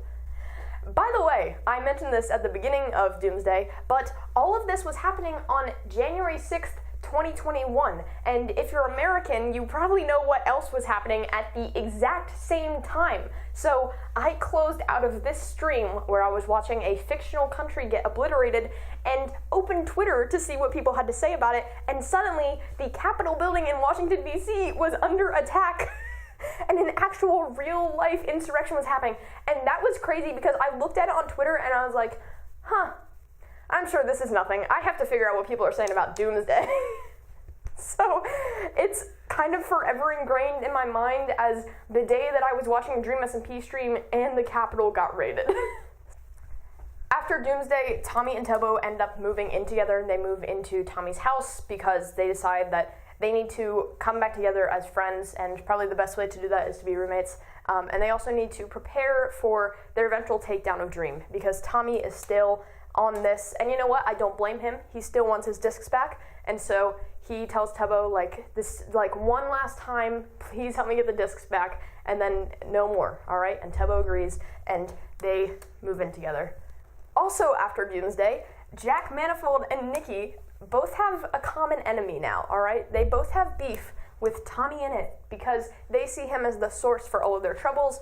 By the way, I mentioned this at the beginning of Doomsday, but all of this was happening on January 6th, 2021, and if you're American, you probably know what else was happening at the exact same time. So I closed out of this stream where I was watching a fictional country get obliterated and opened Twitter to see what people had to say about it, and suddenly the Capitol building in Washington, D.C. was under attack. And an actual real-life insurrection was happening, and that was crazy because I looked at it on Twitter and I was like, I'm sure this is nothing. I have to figure out what people are saying about Doomsday. So it's kind of forever ingrained in my mind as the day that I was watching Dream SMP stream and the Capitol got raided. After Doomsday, Tommy and Tubbo end up moving in together. They move into Tommy's house because they decide that they need to come back together as friends, and probably the best way to do that is to be roommates. And they also need to prepare for their eventual takedown of Dream, because Tommy is still on this, and you know what? I don't blame him. He still wants his discs back, and so he tells Tubbo, one last time, please help me get the discs back, and then no more, all right? And Tubbo agrees, and they move in together. Also, after Doomsday, Jack Manifold and Nikki both have a common enemy now, all right? They both have beef with Tommyinnit because they see him as the source for all of their troubles.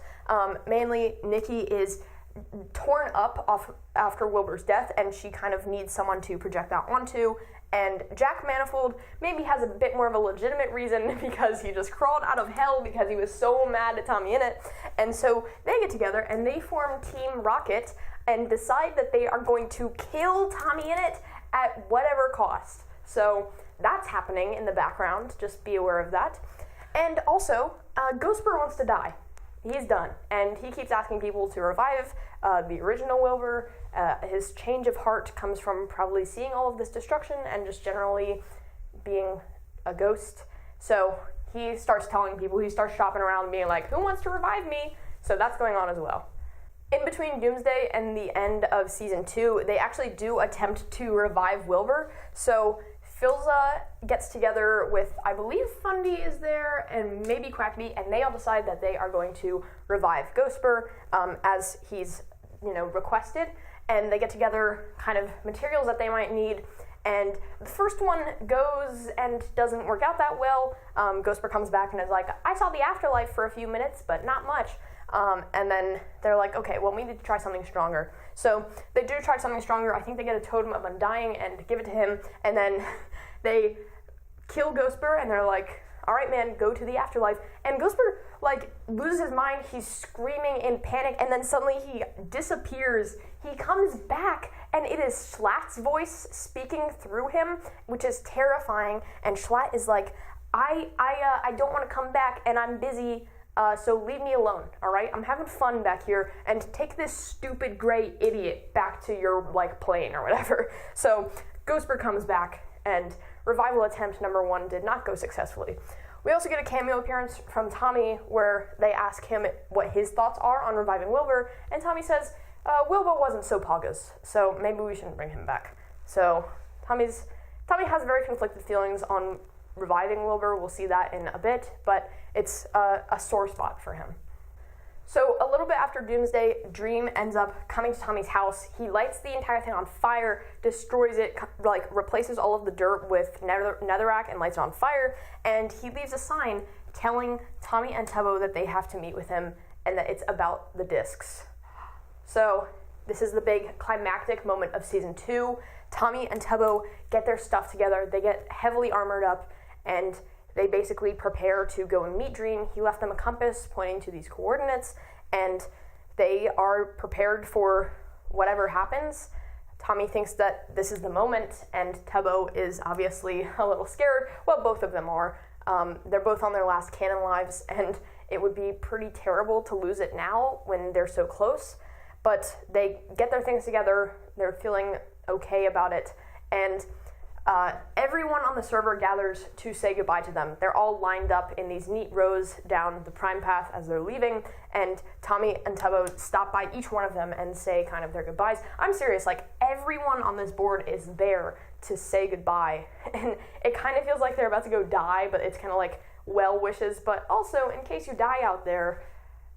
Mainly, Nikki is torn up after Wilbur's death, and she kind of needs someone to project that onto. And Jack Manifold maybe has a bit more of a legitimate reason because he just crawled out of hell because he was so mad at Tommyinnit. And so they get together and they form Team Rocket and decide that they are going to kill Tommyinnit at whatever cost. So that's happening in the background, just be aware of that. And also, Ghostbur wants to die. He's done, and he keeps asking people to revive the original Wilbur. His change of heart comes from probably seeing all of this destruction and just generally being a ghost. So he starts telling people, he starts shopping around being like, who wants to revive me? So that's going on as well. In between Doomsday and the end of Season 2, they actually do attempt to revive Wilbur. So Filza gets together with, I believe Fundy is there, and maybe Quackity, and they all decide that they are going to revive Ghostbur as he's, requested. And they get together kind of materials that they might need. And the first one goes and doesn't work out that well. Ghostbur comes back and is like, I saw the afterlife for a few minutes, but not much. And then they're like, okay, well, we need to try something stronger. So they do try something stronger. I think they get a totem of undying and give it to him, and then they kill Ghostbur, and they're like, all right, man, go to the afterlife. And Ghostbur, like, loses his mind. He's screaming in panic, and then suddenly he disappears. He comes back, and it is Schlatt's voice speaking through him, which is terrifying. And Schlatt is like, I don't want to come back, and I'm busy, so leave me alone, all right? I'm having fun back here, and take this stupid gray idiot back to your, like, plane or whatever. So Ghostbur comes back, and revival attempt number 1 did not go successfully. We also get a cameo appearance from Tommy where they ask him what his thoughts are on reviving Wilbur, and Tommy says, Wilbur wasn't so poggers, so maybe we shouldn't bring him back. So Tommy has very conflicted feelings on reviving Wilbur. We'll see that in a bit, but it's a sore spot for him. So a little bit after Doomsday, Dream ends up coming to Tommy's house. He lights the entire thing on fire, destroys it, like replaces all of the dirt with netherrack and lights it on fire, and he leaves a sign telling Tommy and Tubbo that they have to meet with him and that it's about the discs. So this is the big climactic moment of season 2. Tommy and Tubbo get their stuff together. They get heavily armored up, and they basically prepare to go and meet Dream. He left them a compass pointing to these coordinates, and they are prepared for whatever happens. Tommy thinks that this is the moment, and Tubbo is obviously a little scared. Well, both of them are. They're both on their last canon lives, and it would be pretty terrible to lose it now when they're so close. But they get their things together, they're feeling okay about it, and everyone on the server gathers to say goodbye to them. They're all lined up in these neat rows down the prime path as they're leaving, and Tommy and Tubbo stop by each one of them and say kind of their goodbyes. I'm serious, like, everyone on this board is there to say goodbye, and it kind of feels like they're about to go die, but it's kind of like well wishes, but also, in case you die out there,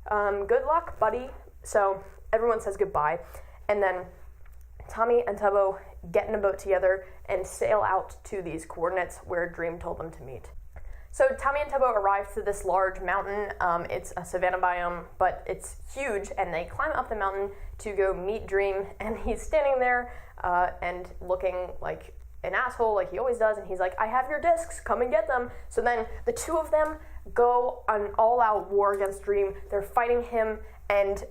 good luck, buddy. So everyone says goodbye, and then Tommy and Tubbo get in a boat together and sail out to these coordinates where Dream told them to meet. So Tommy and Tubbo arrive to this large mountain. It's a savanna biome, but it's huge, and they climb up the mountain to go meet Dream, and he's standing there and looking like an asshole like he always does, and he's like, I have your discs, come and get them. So then the two of them go on an all-out war against Dream. They're fighting him, and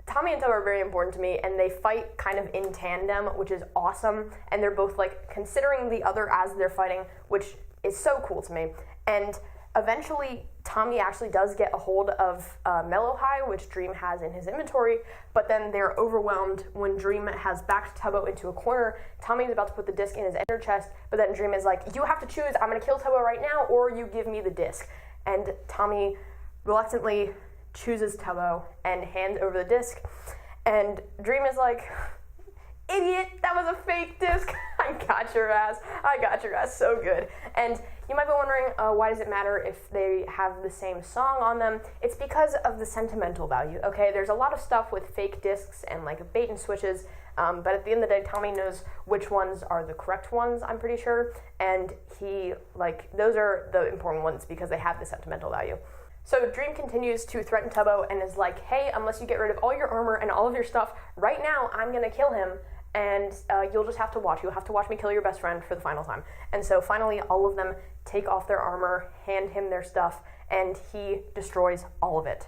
Tommy and Tubbo are very important to me, and they fight kind of in tandem, which is awesome, and they're both, like, considering the other as they're fighting, which is so cool to me. And eventually, Tommy actually does get a hold of Mellowhigh, which Dream has in his inventory, but then they're overwhelmed when Dream has backed Tubbo into a corner. Tommy's about to put the disc in his inner chest, but then Dream is like, you have to choose, I'm going to kill Tubbo right now, or you give me the disc. And Tommy reluctantly chooses Tubbo and hands over the disc, and Dream is like, idiot, that was a fake disc. I got your ass so good. And you might be wondering, why does it matter if they have the same song on them? It's because of the sentimental value, okay? There's a lot of stuff with fake discs and like bait and switches, but at the end of the day, Tommy knows which ones are the correct ones, I'm pretty sure, and those are the important ones because they have the sentimental value. So Dream continues to threaten Tubbo and is like, hey, unless you get rid of all your armor and all of your stuff, right now I'm going to kill him, and you'll just have to watch. You'll have to watch me kill your best friend for the final time. And so finally all of them take off their armor, hand him their stuff, and he destroys all of it.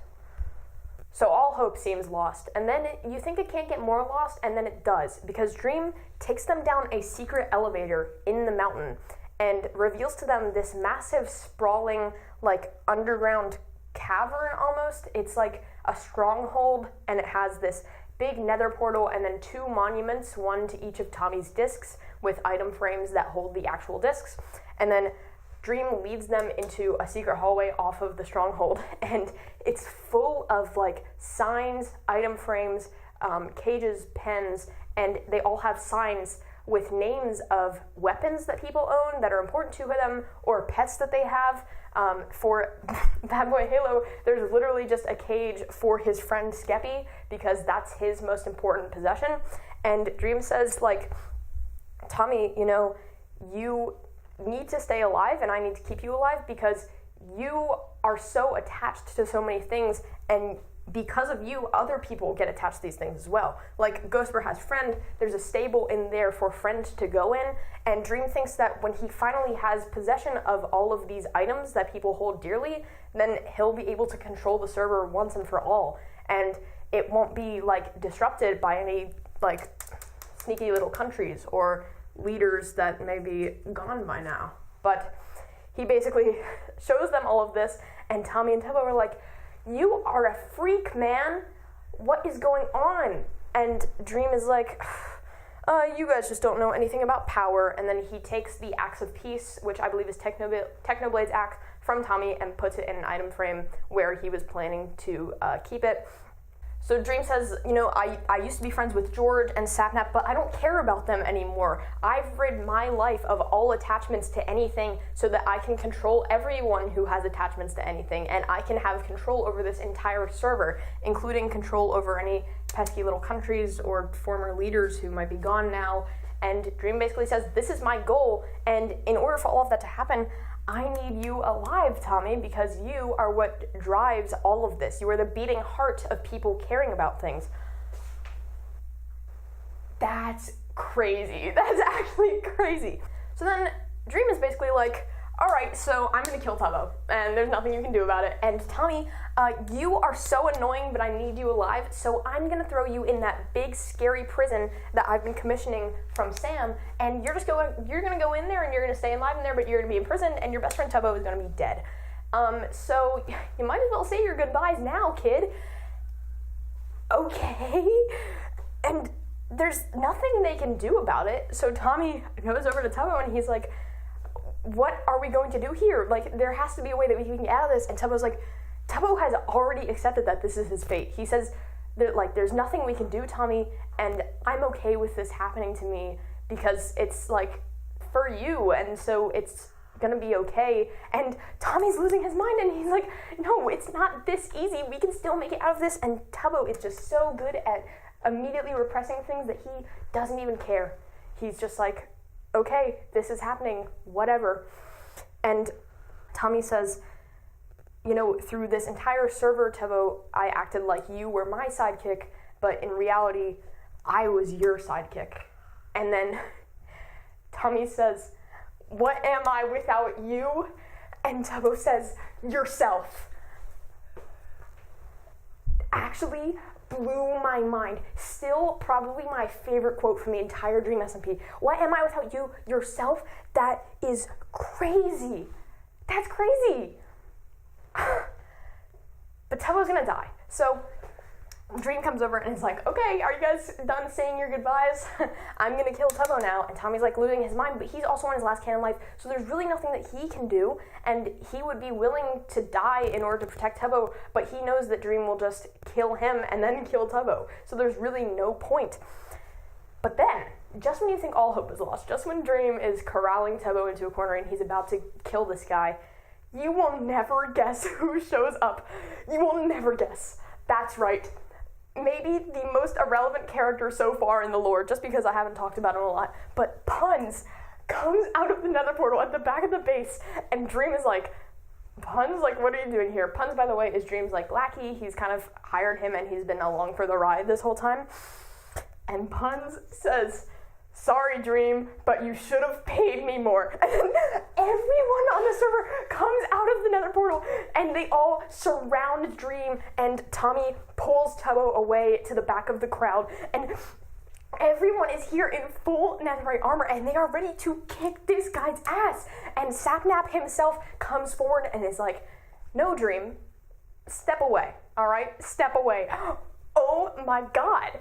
So all hope seems lost, and then you think it can't get more lost, and then it does, because Dream takes them down a secret elevator in the mountain and reveals to them this massive, sprawling, like, underground cavern almost. It's like a stronghold, and it has this big nether portal and then 2 monuments, one to each of Tommy's discs with item frames that hold the actual discs. And then Dream leads them into a secret hallway off of the stronghold, and it's full of like signs, item frames, cages, pens, and they all have signs with names of weapons that people own that are important to them, or pets that they have. For Bad Boy Halo, there's literally just a cage for his friend Skeppy, because that's his most important possession. And Dream says, like, Tommy, you know, you need to stay alive, and I need to keep you alive, because you are so attached to so many things, and because of you, other people get attached to these things as well. Like, Ghostbur has Friend, there's a stable in there for Friend to go in, and Dream thinks that when he finally has possession of all of these items that people hold dearly, then he'll be able to control the server once and for all, and it won't be, like, disrupted by any, like, sneaky little countries or leaders that may be gone by now. But he basically shows them all of this, and Tommy and Tubbo are like, you are a freak, man. What is going on? And Dream is like, you guys just don't know anything about power. And then he takes the Axe of Peace, which I believe is Technoblade's axe, from Tommy and puts it in an item frame where he was planning to keep it. So Dream says, I used to be friends with George and Sapnap, but I don't care about them anymore. I've rid my life of all attachments to anything so that I can control everyone who has attachments to anything, and I can have control over this entire server, including control over any pesky little countries or former leaders who might be gone now. And Dream basically says, this is my goal, and in order for all of that to happen, I need you alive, Tommy, because you are what drives all of this. You are the beating heart of people caring about things. That's crazy. That's actually crazy. So then Dream is basically like, all right, so I'm going to kill Tubbo, and there's nothing you can do about it. And Tommy, you are so annoying, but I need you alive, so I'm going to throw you in that big, scary prison that I've been commissioning from Sam, and you're going to go in there, and you're going to stay alive in there, but you're going to be in prison, and your best friend Tubbo is going to be dead. So you might as well say your goodbyes now, kid. Okay. And there's nothing they can do about it, so Tommy goes over to Tubbo, and he's like, what are we going to do here? Like, there has to be a way that we can get out of this. And Tubbo's like, Tubbo has already accepted that this is his fate. He says that, like, there's nothing we can do, Tommy, and I'm okay with this happening to me because it's, like, for you, and so it's gonna be okay. And Tommy's losing his mind, and he's like, no, it's not this easy. We can still make it out of this. And Tubbo is just so good at immediately repressing things that he doesn't even care. He's just like, okay, this is happening, whatever. And Tommy says, through this entire server, Tubbo, I acted like you were my sidekick, but in reality, I was your sidekick. And then Tommy says, what am I without you? And Tubbo says, yourself. Actually blew my mind. Still probably my favorite quote from the entire Dream SMP. What am I without you? Yourself? That is crazy. That's crazy. But Tubbo's gonna die. So Dream comes over and is like, okay, are you guys done saying your goodbyes? I'm gonna kill Tubbo now. And Tommy's like losing his mind, but he's also on his last can in life, so there's really nothing that he can do, and he would be willing to die in order to protect Tubbo, but he knows that Dream will just kill him and then kill Tubbo, so there's really no point. But then, just when you think all hope is lost, just when Dream is corralling Tubbo into a corner and he's about to kill this guy, you will never guess who shows up. You will never guess. That's right. Maybe the most irrelevant character so far in the lore, just because I haven't talked about him a lot, but Puns comes out of the nether portal at the back of the base, and Dream is like, Puns, like, what are you doing here? Puns, by the way, is Dream's, like, lackey. He's kind of hired him, and he's been along for the ride this whole time. And Puns says, sorry, Dream, but you should have paid me more. And then everyone on the server comes out of the nether portal, and they all surround Dream, and Tommy pulls Tubbo away to the back of the crowd, and everyone is here in full netherite armor, and they are ready to kick this guy's ass. And Sapnap himself comes forward and is like, no, Dream, step away, all right? Step away. Oh my god.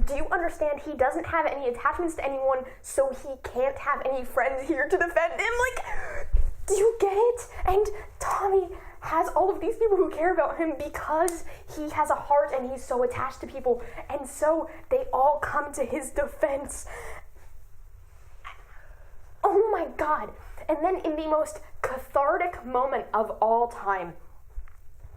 Do you understand? He doesn't have any attachments to anyone, so he can't have any friends here to defend him. Like, do you get it? And Tommy has all of these people who care about him because he has a heart and he's so attached to people, and so they all come to his defense. Oh my god. And then in the most cathartic moment of all time,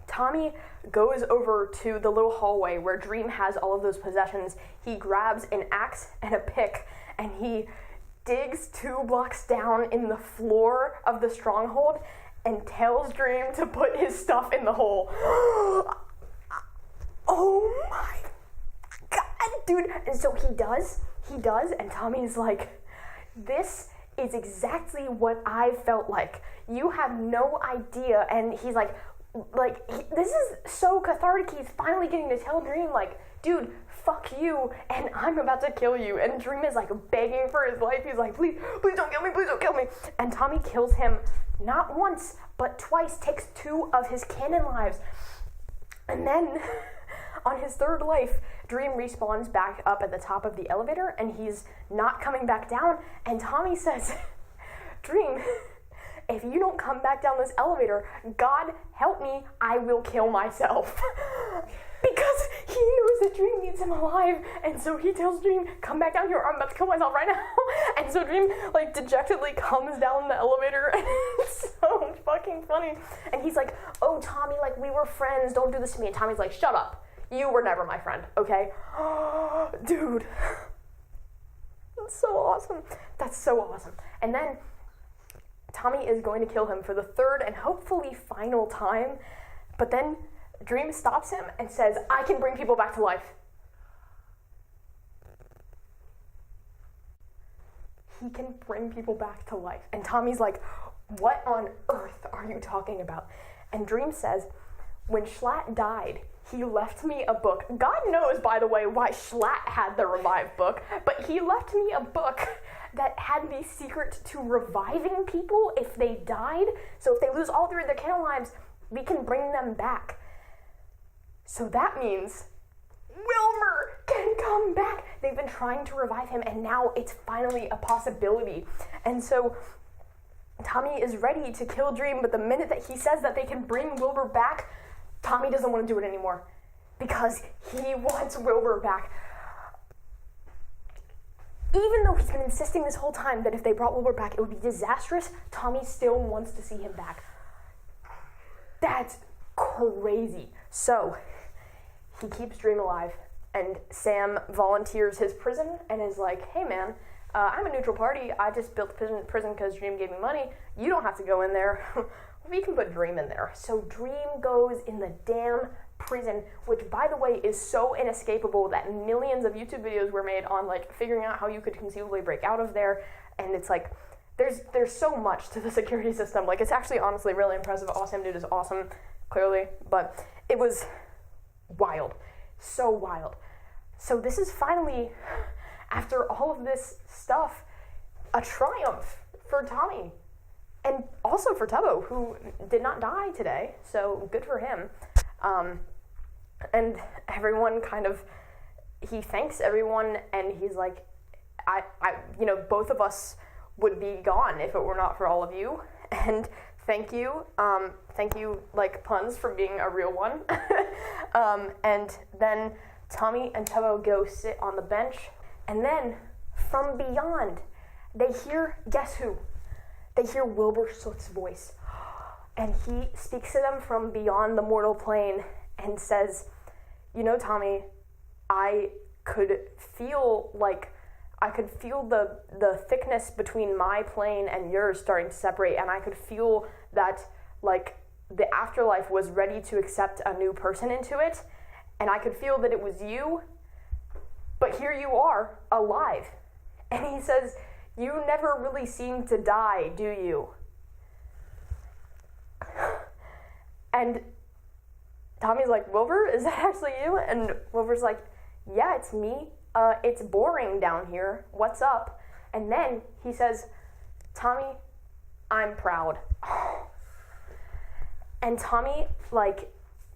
Tommy goes over to the little hallway where Dream has all of those possessions. He grabs an axe and a pick, and he digs 2 blocks down in the floor of the stronghold, and tells Dream to put his stuff in the hole. Oh my God, dude. And so he does, and Tommy's like, this is exactly what I felt like. You have no idea. And he's like, this is so cathartic. He's finally getting to tell Dream, like, dude, fuck you, and I'm about to kill you. And Dream is like begging for his life. He's like, please don't kill me, please don't kill me. And Tommy kills him not once, but twice, takes 2 of his canon lives. And then on his 3rd life, Dream respawns back up at the top of the elevator, and he's not coming back down. And Tommy says, Dream, if you don't come back down this elevator, God help me, I will kill myself. Because he knows that Dream needs him alive, and so he tells Dream, come back down here, I'm about to kill myself right now. And so Dream, like, dejectedly comes down the elevator, and it's so fucking funny. And he's like, oh, Tommy, like, we were friends, don't do this to me. And Tommy's like, shut up. You were never my friend, okay? Dude. That's so awesome. That's so awesome. And then Tommy is going to kill him for the 3rd and hopefully final time, but then Dream stops him and says, I can bring people back to life. He can bring people back to life. And Tommy's like, what on earth are you talking about? And Dream says, when Schlatt died, he left me a book. God knows, by the way, why Schlatt had the revived book, but he left me a book that had the secret to reviving people if they died. So if they lose all 3 of their canon lives, we can bring them back. So that means Wilbur can come back. They've been trying to revive him, and now it's finally a possibility. And so Tommy is ready to kill Dream, but the minute that he says that they can bring Wilbur back, Tommy doesn't want to do it anymore because he wants Wilbur back. Even though he's been insisting this whole time that if they brought Wilbur back, it would be disastrous, Tommy still wants to see him back. That's crazy. So he keeps Dream alive, and Sam volunteers his prison and is like, hey man, I'm a neutral party. I just built the prison because Dream gave me money. You don't have to go in there. We can put Dream in there. So Dream goes in the damn prison, which, by the way, is so inescapable that millions of YouTube videos were made on, like, figuring out how you could conceivably break out of there. And it's like, there's so much to the security system. Like, it's actually honestly really impressive. Awesome Dude is awesome, clearly, but it was wild. So wild. So this is finally, after all of this stuff, a triumph for Tommy. And also for Tubbo, who did not die today, so good for him. And everyone kind of, he thanks everyone, and he's like, I both of us would be gone if it were not for all of you. And thank you, like, puns for being a real one. And then Tommy and Tubbo go sit on the bench, and then from beyond, they hear, guess who? They hear Wilbur Soot's voice, and he speaks to them from beyond the mortal plane and says, you know, Tommy, I could feel the thickness between my plane and yours starting to separate, and I could feel that, like, the afterlife was ready to accept a new person into it, and I could feel that it was you, but here you are, alive. And he says, you never really seem to die, do you? And Tommy's like, Wilbur, is that actually you? And Wilbur's like, yeah, it's me. It's boring down here. What's up? And then he says, Tommy, I'm proud. And Tommy, like,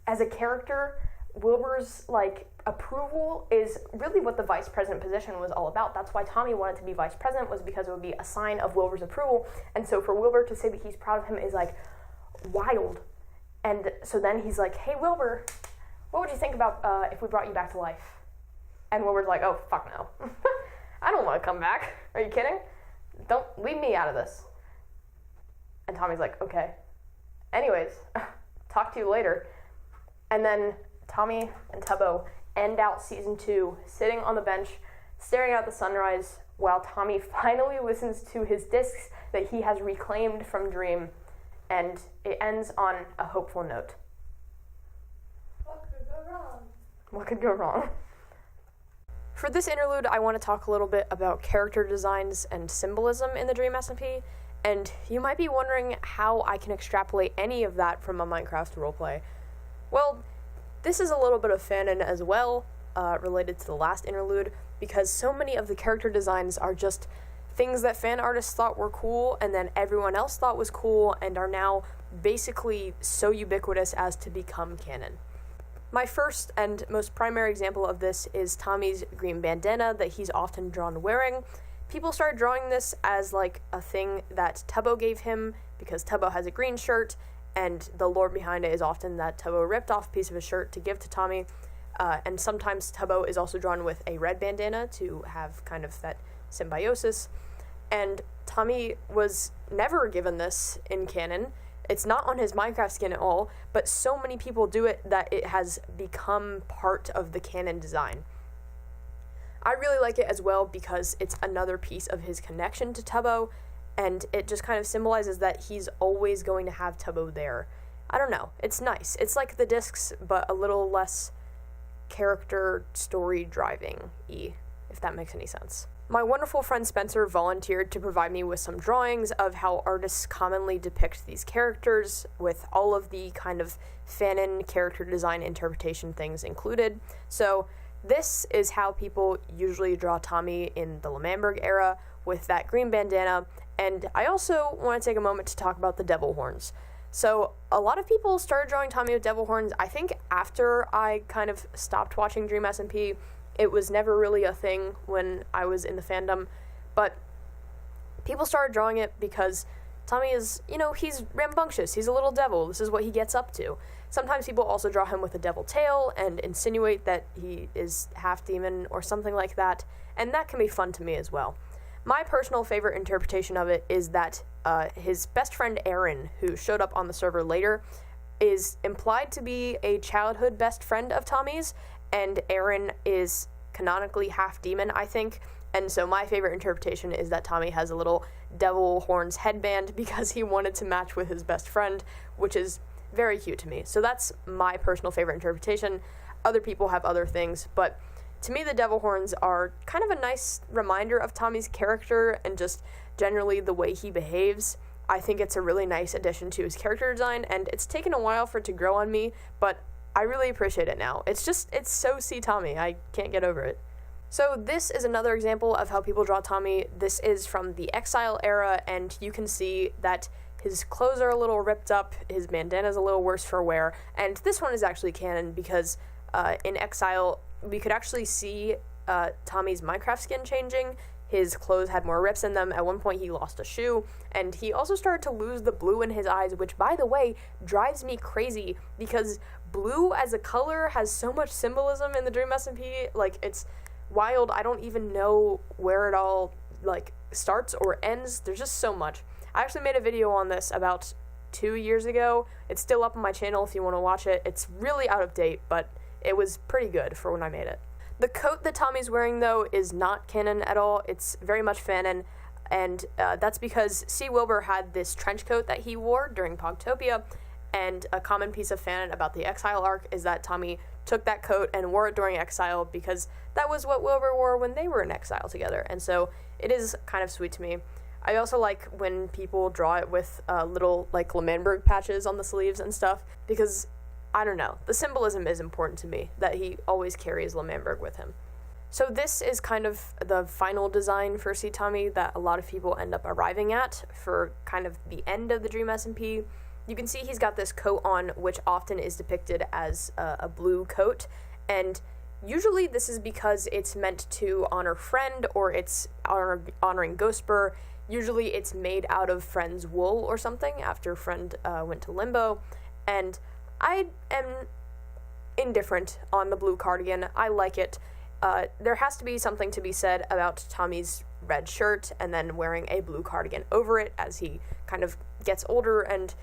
as a character, Wilbur's, like, approval is really what the vice president position was all about. That's why Tommy wanted to be vice president, was because it would be a sign of Wilbur's approval. And so for Wilbur to say that he's proud of him is, like, wild. And so then he's like, hey, Wilbur, what would you think about if we brought you back to life? And Wilbur's like, oh, fuck no. I don't want to come back. Are you kidding? Don't leave me out of this. And Tommy's like, okay. Anyways, talk to you later. And then Tommy and Tubbo end out season 2, sitting on the bench, staring at the sunrise, while Tommy finally listens to his discs that he has reclaimed from Dream, and it ends on a hopeful note. What could go wrong? What could go wrong? For this interlude, I want to talk a little bit about character designs and symbolism in the Dream SMP, and you might be wondering how I can extrapolate any of that from a Minecraft roleplay. Well, this is a little bit of Fanon as well, related to the last interlude, because so many of the character designs are just things that fan artists thought were cool and then everyone else thought was cool and are now basically so ubiquitous as to become canon. My first and most primary example of this is Tommy's green bandana that he's often drawn wearing. People started drawing this as like a thing that Tubbo gave him because Tubbo has a green shirt, and the lore behind it is often that Tubbo ripped off a piece of his shirt to give to Tommy, and sometimes Tubbo is also drawn with a red bandana to have kind of that symbiosis, and Tommy was never given this in canon. It's not on his Minecraft skin at all, but so many people do it that it has become part of the canon design. I really like it as well because it's another piece of his connection to Tubbo, and it just kind of symbolizes that he's always going to have Tubbo there. I don't know, it's nice. It's like the discs, but a little less character story driving-y, if that makes any sense. My wonderful friend Spencer volunteered to provide me with some drawings of how artists commonly depict these characters, with all of the kind of Fanon character design interpretation things included. So this is how people usually draw Tommy in the L'Manberg era, with that green bandana, and I also want to take a moment to talk about the devil horns. So a lot of people started drawing Tommy with devil horns, I think after I kind of stopped watching Dream SMP. It was never really a thing when I was in the fandom, but people started drawing it because Tommy is, he's rambunctious, he's a little devil, this is what he gets up to. Sometimes people also draw him with a devil tail and insinuate that he is half demon or something like that, and that can be fun to me as well. My personal favorite interpretation of it is that his best friend Aaron, who showed up on the server later, is implied to be a childhood best friend of Tommy's, and Aaron is canonically half demon, I think, and so my favorite interpretation is that Tommy has a little devil horns headband because he wanted to match with his best friend, which is very cute to me. So that's my personal favorite interpretation. Other people have other things, but to me the devil horns are kind of a nice reminder of Tommy's character and just generally the way he behaves. I think it's a really nice addition to his character design, and it's taken a while for it to grow on me, but I really appreciate it now. It's so see Tommy. I can't get over it. So this is another example of how people draw Tommy. This is from the Exile era, and you can see that his clothes are a little ripped up, his bandana's a little worse for wear, and this one is actually canon because in Exile we could actually see Tommy's Minecraft skin changing. His clothes had more rips in them. At one point he lost a shoe, and he also started to lose the blue in his eyes, which, by the way, drives me crazy because blue as a color has so much symbolism in the Dream SMP. Like, it's wild. I don't even know where it all, starts or ends. There's just so much. I actually made a video on this about 2 years ago. It's still up on my channel if you want to watch it. It's really out of date, but it was pretty good for when I made it. The coat that Tommy's wearing, though, is not canon at all. It's very much Fanon, and that's because Wilbur had this trench coat that he wore during Pogtopia, and a common piece of Fanon about the Exile arc is that Tommy took that coat and wore it during Exile because that was what Wilbur wore when they were in Exile together, and so it is kind of sweet to me. I also like when people draw it with little, L'Manberg patches on the sleeves and stuff, because I don't know, the symbolism is important to me, that he always carries L'Manberg with him. So this is kind of the final design for C. Tommy that a lot of people end up arriving at for kind of the end of the Dream SMP. You can see he's got this coat on, which often is depicted as a blue coat, and usually this is because it's meant to honor Friend, or it's honoring Ghostbur. Usually it's made out of Friend's wool or something after Friend went to Limbo, and I am indifferent on the blue cardigan. I like it. There has to be something to be said about Tommy's red shirt and then wearing a blue cardigan over it as he kind of gets older and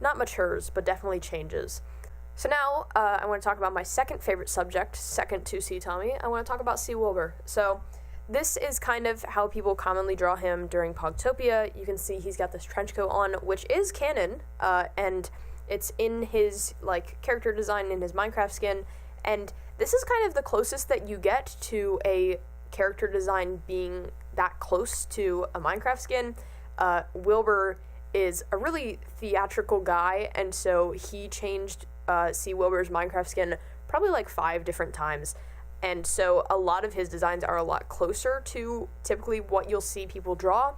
not matures, but definitely changes. So now I want to talk about my second favorite subject, second to C. Tommy. I want to talk about C. Wilbur. So this is kind of how people commonly draw him during Pogtopia. You can see he's got this trench coat on, which is canon, and it's in his, like, character design in his Minecraft skin, and this is kind of the closest that you get to a character design being that close to a Minecraft skin. Wilbur is a really theatrical guy, and so he changed C. Wilbur's Minecraft skin probably like 5 different times. And so a lot of his designs are a lot closer to typically what you'll see people draw.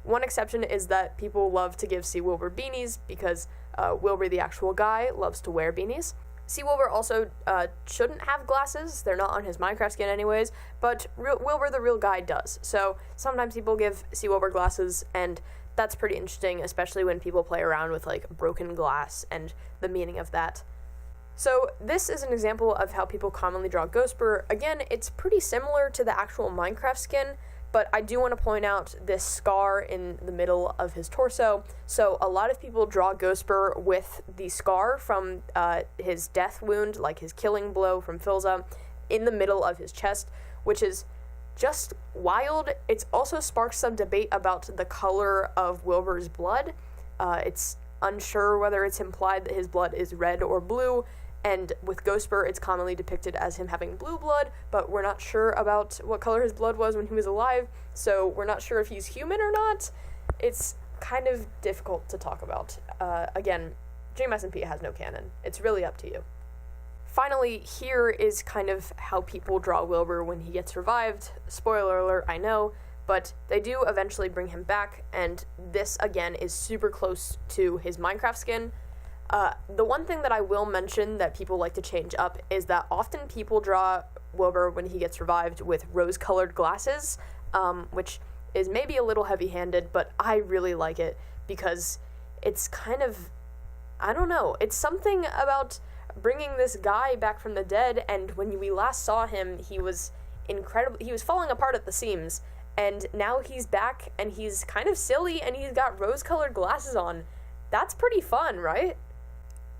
One exception is that people love to give C. Wilbur beanies because Wilbur, the actual guy, loves to wear beanies. C. Wilbur also shouldn't have glasses. They're not on his Minecraft skin anyways, but Wilbur, the real guy, does. So sometimes people give C. Wilbur glasses, and that's pretty interesting, especially when people play around with, like, broken glass and the meaning of that. So this is an example of how people commonly draw Ghostbur. Again, it's pretty similar to the actual Minecraft skin, but I do want to point out this scar in the middle of his torso. So a lot of people draw Ghostbur with the scar from his death wound, like his killing blow from Filza, in the middle of his chest, which is just wild. It's also sparked some debate about the color of Wilbur's blood. It's unsure whether it's implied that his blood is red or blue, and with Ghostbur, it's commonly depicted as him having blue blood, but we're not sure about what color his blood was when he was alive, so we're not sure if he's human or not. It's kind of difficult to talk about. Again, Dream SMP has no canon. It's really up to you. Finally, here is kind of how people draw Wilbur when he gets revived. Spoiler alert, I know, but they do eventually bring him back, and this, again, is super close to his Minecraft skin. The one thing that I will mention that people like to change up is that often people draw Wilbur when he gets revived with rose-colored glasses, which is maybe a little heavy-handed, but I really like it because it's kind of, I don't know, it's something about bringing this guy back from the dead, and when we last saw him, he was falling apart at the seams, and now he's back, and he's kind of silly, and he's got rose-colored glasses on. That's pretty fun, right?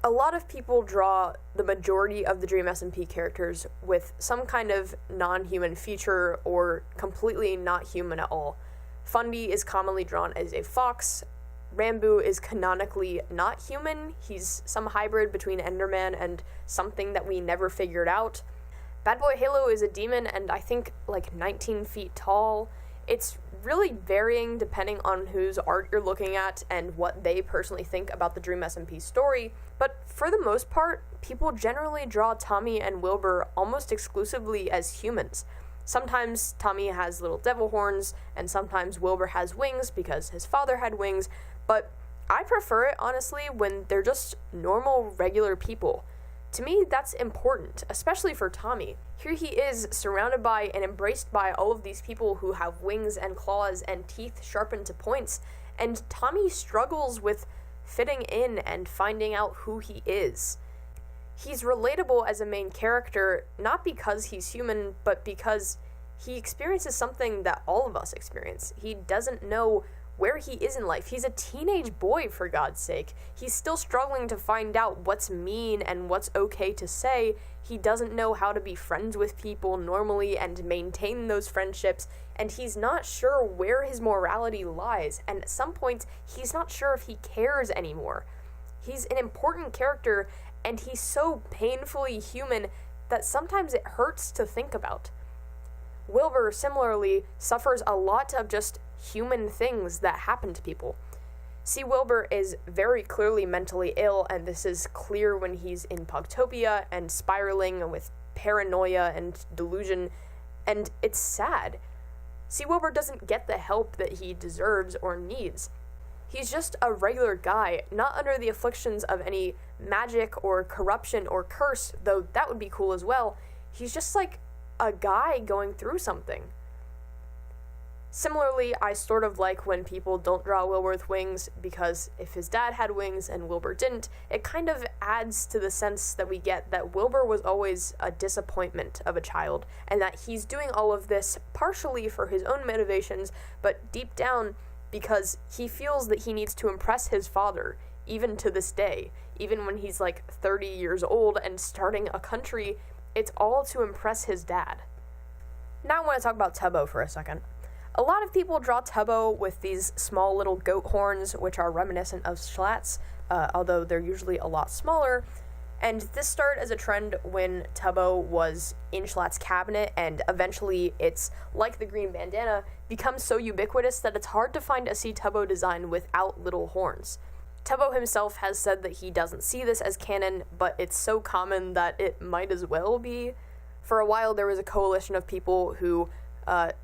A lot of people draw the majority of the Dream SMP characters with some kind of non-human feature or completely not human at all. Fundy is commonly drawn as a fox. Rambu is canonically not human. He's some hybrid between Enderman and something that we never figured out. Bad Boy Halo is a demon and I think like 19 feet tall. It's really varying depending on whose art you're looking at and what they personally think about the Dream SMP story, but for the most part, people generally draw Tommy and Wilbur almost exclusively as humans. Sometimes Tommy has little devil horns, and sometimes Wilbur has wings because his father had wings, but I prefer it, honestly, when they're just normal, regular people. To me, that's important, especially for Tommy. Here he is, surrounded by and embraced by all of these people who have wings and claws and teeth sharpened to points, and Tommy struggles with fitting in and finding out who he is. He's relatable as a main character, not because he's human, but because he experiences something that all of us experience. He doesn't know where he is in life. He's a teenage boy, for God's sake. He's still struggling to find out what's mean and what's okay to say. He doesn't know how to be friends with people normally and maintain those friendships, and he's not sure where his morality lies, and at some points, he's not sure if he cares anymore. He's an important character, and he's so painfully human that sometimes it hurts to think about. Wilbur, similarly, suffers a lot of just human things that happen to people. See, Wilbur is very clearly mentally ill, and this is clear when he's in Pogtopia and spiraling with paranoia and delusion, and it's sad. See, Wilbur doesn't get the help that he deserves or needs. He's just a regular guy, not under the afflictions of any magic or corruption or curse, though that would be cool as well. He's just like a guy going through something. Similarly, I sort of like when people don't draw Wilbur with wings, because if his dad had wings and Wilbur didn't, it kind of adds to the sense that we get that Wilbur was always a disappointment of a child, and that he's doing all of this partially for his own motivations, but deep down because he feels that he needs to impress his father, even to this day. Even when he's like 30 years old and starting a country, it's all to impress his dad. Now I want to talk about Tubbo for a second. A lot of people draw Tubbo with these small little goat horns, which are reminiscent of Schlatt's, although they're usually a lot smaller. And this started as a trend when Tubbo was in Schlatt's cabinet, and eventually it's, like the green bandana, becomes so ubiquitous that it's hard to find a C Tubbo design without little horns. Tubbo himself has said that he doesn't see this as canon, but it's so common that it might as well be. For a while, there was a coalition of people who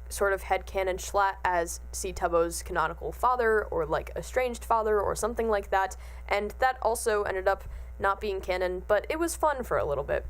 sort of headcanon Schlatt as C Tubbo's canonical father, or like estranged father, or something like that, and that also ended up not being canon, but it was fun for a little bit.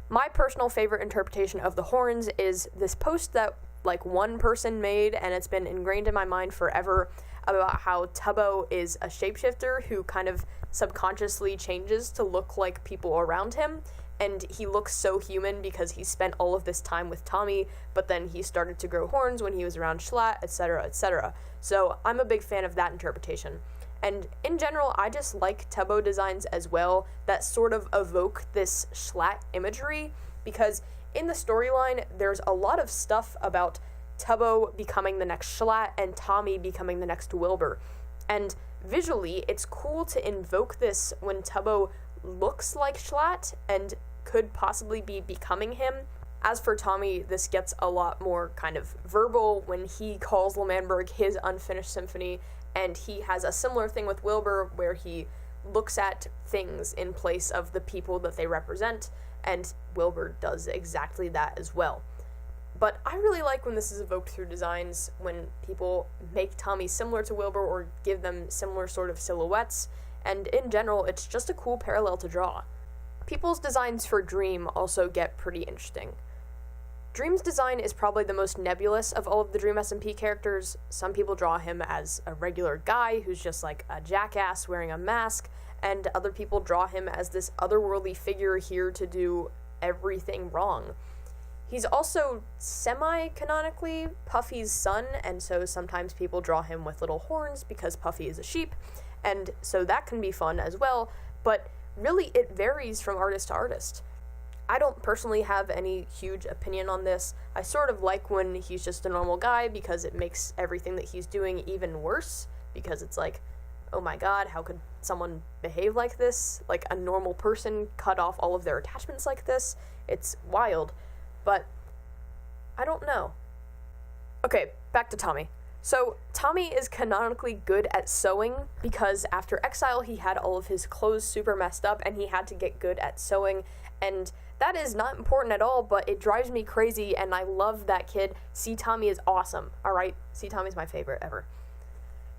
My personal favorite interpretation of the horns is this post that like one person made, and it's been ingrained in my mind forever, about how Tubbo is a shapeshifter who kind of subconsciously changes to look like people around him, and he looks so human because he spent all of this time with Tommy, but then he started to grow horns when he was around Schlatt, etc., etc. So I'm a big fan of that interpretation. And in general, I just like Tubbo designs as well that sort of evoke this Schlatt imagery, because in the storyline, there's a lot of stuff about Tubbo becoming the next Schlatt and Tommy becoming the next Wilbur. And visually, it's cool to invoke this when Tubbo looks like Schlatt and could possibly be becoming him. As for Tommy, this gets a lot more kind of verbal when he calls L'Manberg his unfinished symphony, and he has a similar thing with Wilbur where he looks at things in place of the people that they represent, and Wilbur does exactly that as well. But I really like when this is evoked through designs, when people make Tommy similar to Wilbur or give them similar sort of silhouettes, and in general, it's just a cool parallel to draw. People's designs for Dream also get pretty interesting. Dream's design is probably the most nebulous of all of the Dream SMP characters. Some people draw him as a regular guy who's just like a jackass wearing a mask, and other people draw him as this otherworldly figure here to do everything wrong. He's also semi-canonically Puffy's son, and so sometimes people draw him with little horns because Puffy is a sheep, and so that can be fun as well, but really it varies from artist to artist. I don't personally have any huge opinion on this. I sort of like when he's just a normal guy because it makes everything that he's doing even worse, because it's like, oh my god, how could someone behave like this? Like a normal person cut off all of their attachments like this? It's wild, but I don't know. Okay, back to Tommy. So, Tommy is canonically good at sewing because after Exile he had all of his clothes super messed up and he had to get good at sewing, and that is not important at all, but it drives me crazy and I love that kid. C Tommy is awesome, alright? C Tommy's my favorite ever.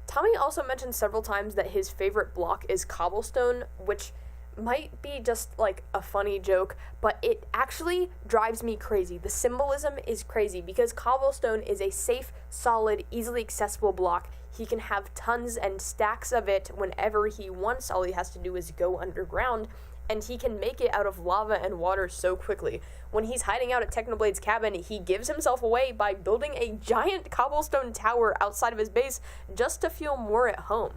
Tommy also mentioned several times that his favorite block is cobblestone, which might be just like a funny joke, but it actually drives me crazy. The symbolism is crazy because cobblestone is a safe, solid, easily accessible block. He can have tons and stacks of it whenever he wants. All he has to do is go underground, and he can make it out of lava and water so quickly. When he's hiding out at Technoblade's cabin, he gives himself away by building a giant cobblestone tower outside of his base just to feel more at home.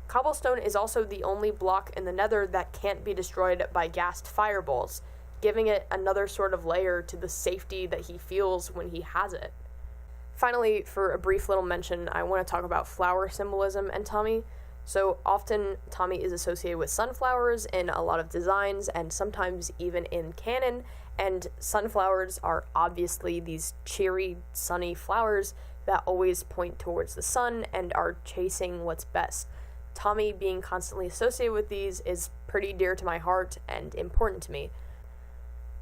Cobblestone is also the only block in the Nether that can't be destroyed by gassed fireballs, giving it another sort of layer to the safety that he feels when he has it. Finally, for a brief little mention, I want to talk about flower symbolism and Tommy. So often, Tommy is associated with sunflowers in a lot of designs, and sometimes even in canon, and sunflowers are obviously these cheery, sunny flowers that always point towards the sun and are chasing what's best. Tommy being constantly associated with these is pretty dear to my heart and important to me.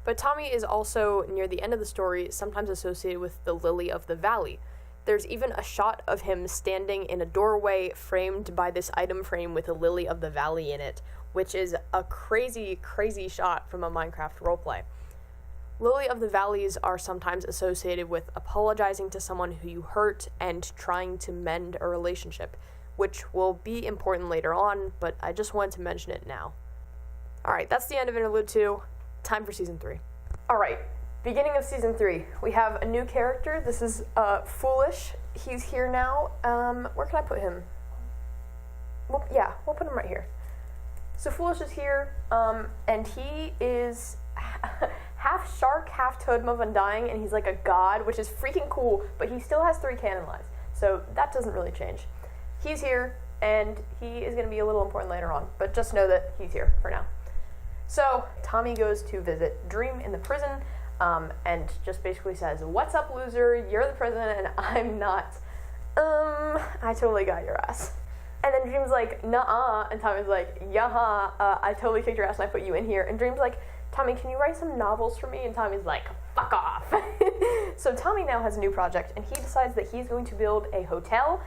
But Tommy is also, near the end of the story, sometimes associated with the Lily of the Valley. There's even a shot of him standing in a doorway framed by this item frame with a Lily of the Valley in it, which is a crazy, crazy shot from a Minecraft roleplay. Lily of the Valleys are sometimes associated with apologizing to someone who you hurt and trying to mend a relationship, which will be important later on, but I just wanted to mention it now. Alright, that's the end of Interlude 2. Time for Season 3. Alright, beginning of Season 3. We have a new character. This is Foolish. He's here now. Where can I put him? We'll put him right here. So Foolish is here, and he is half shark, half totem of undying, and he's like a god, which is freaking cool, but he still has 3 canon lives, so that doesn't really change. He's here, and he is going to be a little important later on, but just know that he's here for now. So Tommy goes to visit Dream in the prison, and just basically says, "What's up, loser? You're the president, and I'm not. I totally got your ass." And then Dream's like, "Nuh-uh," and Tommy's like, "Yaha, I totally kicked your ass and I put you in here." And Dream's like, "Tommy, can you write some novels for me?" And Tommy's like, "Fuck off." So Tommy now has a new project, and he decides that he's going to build a hotel.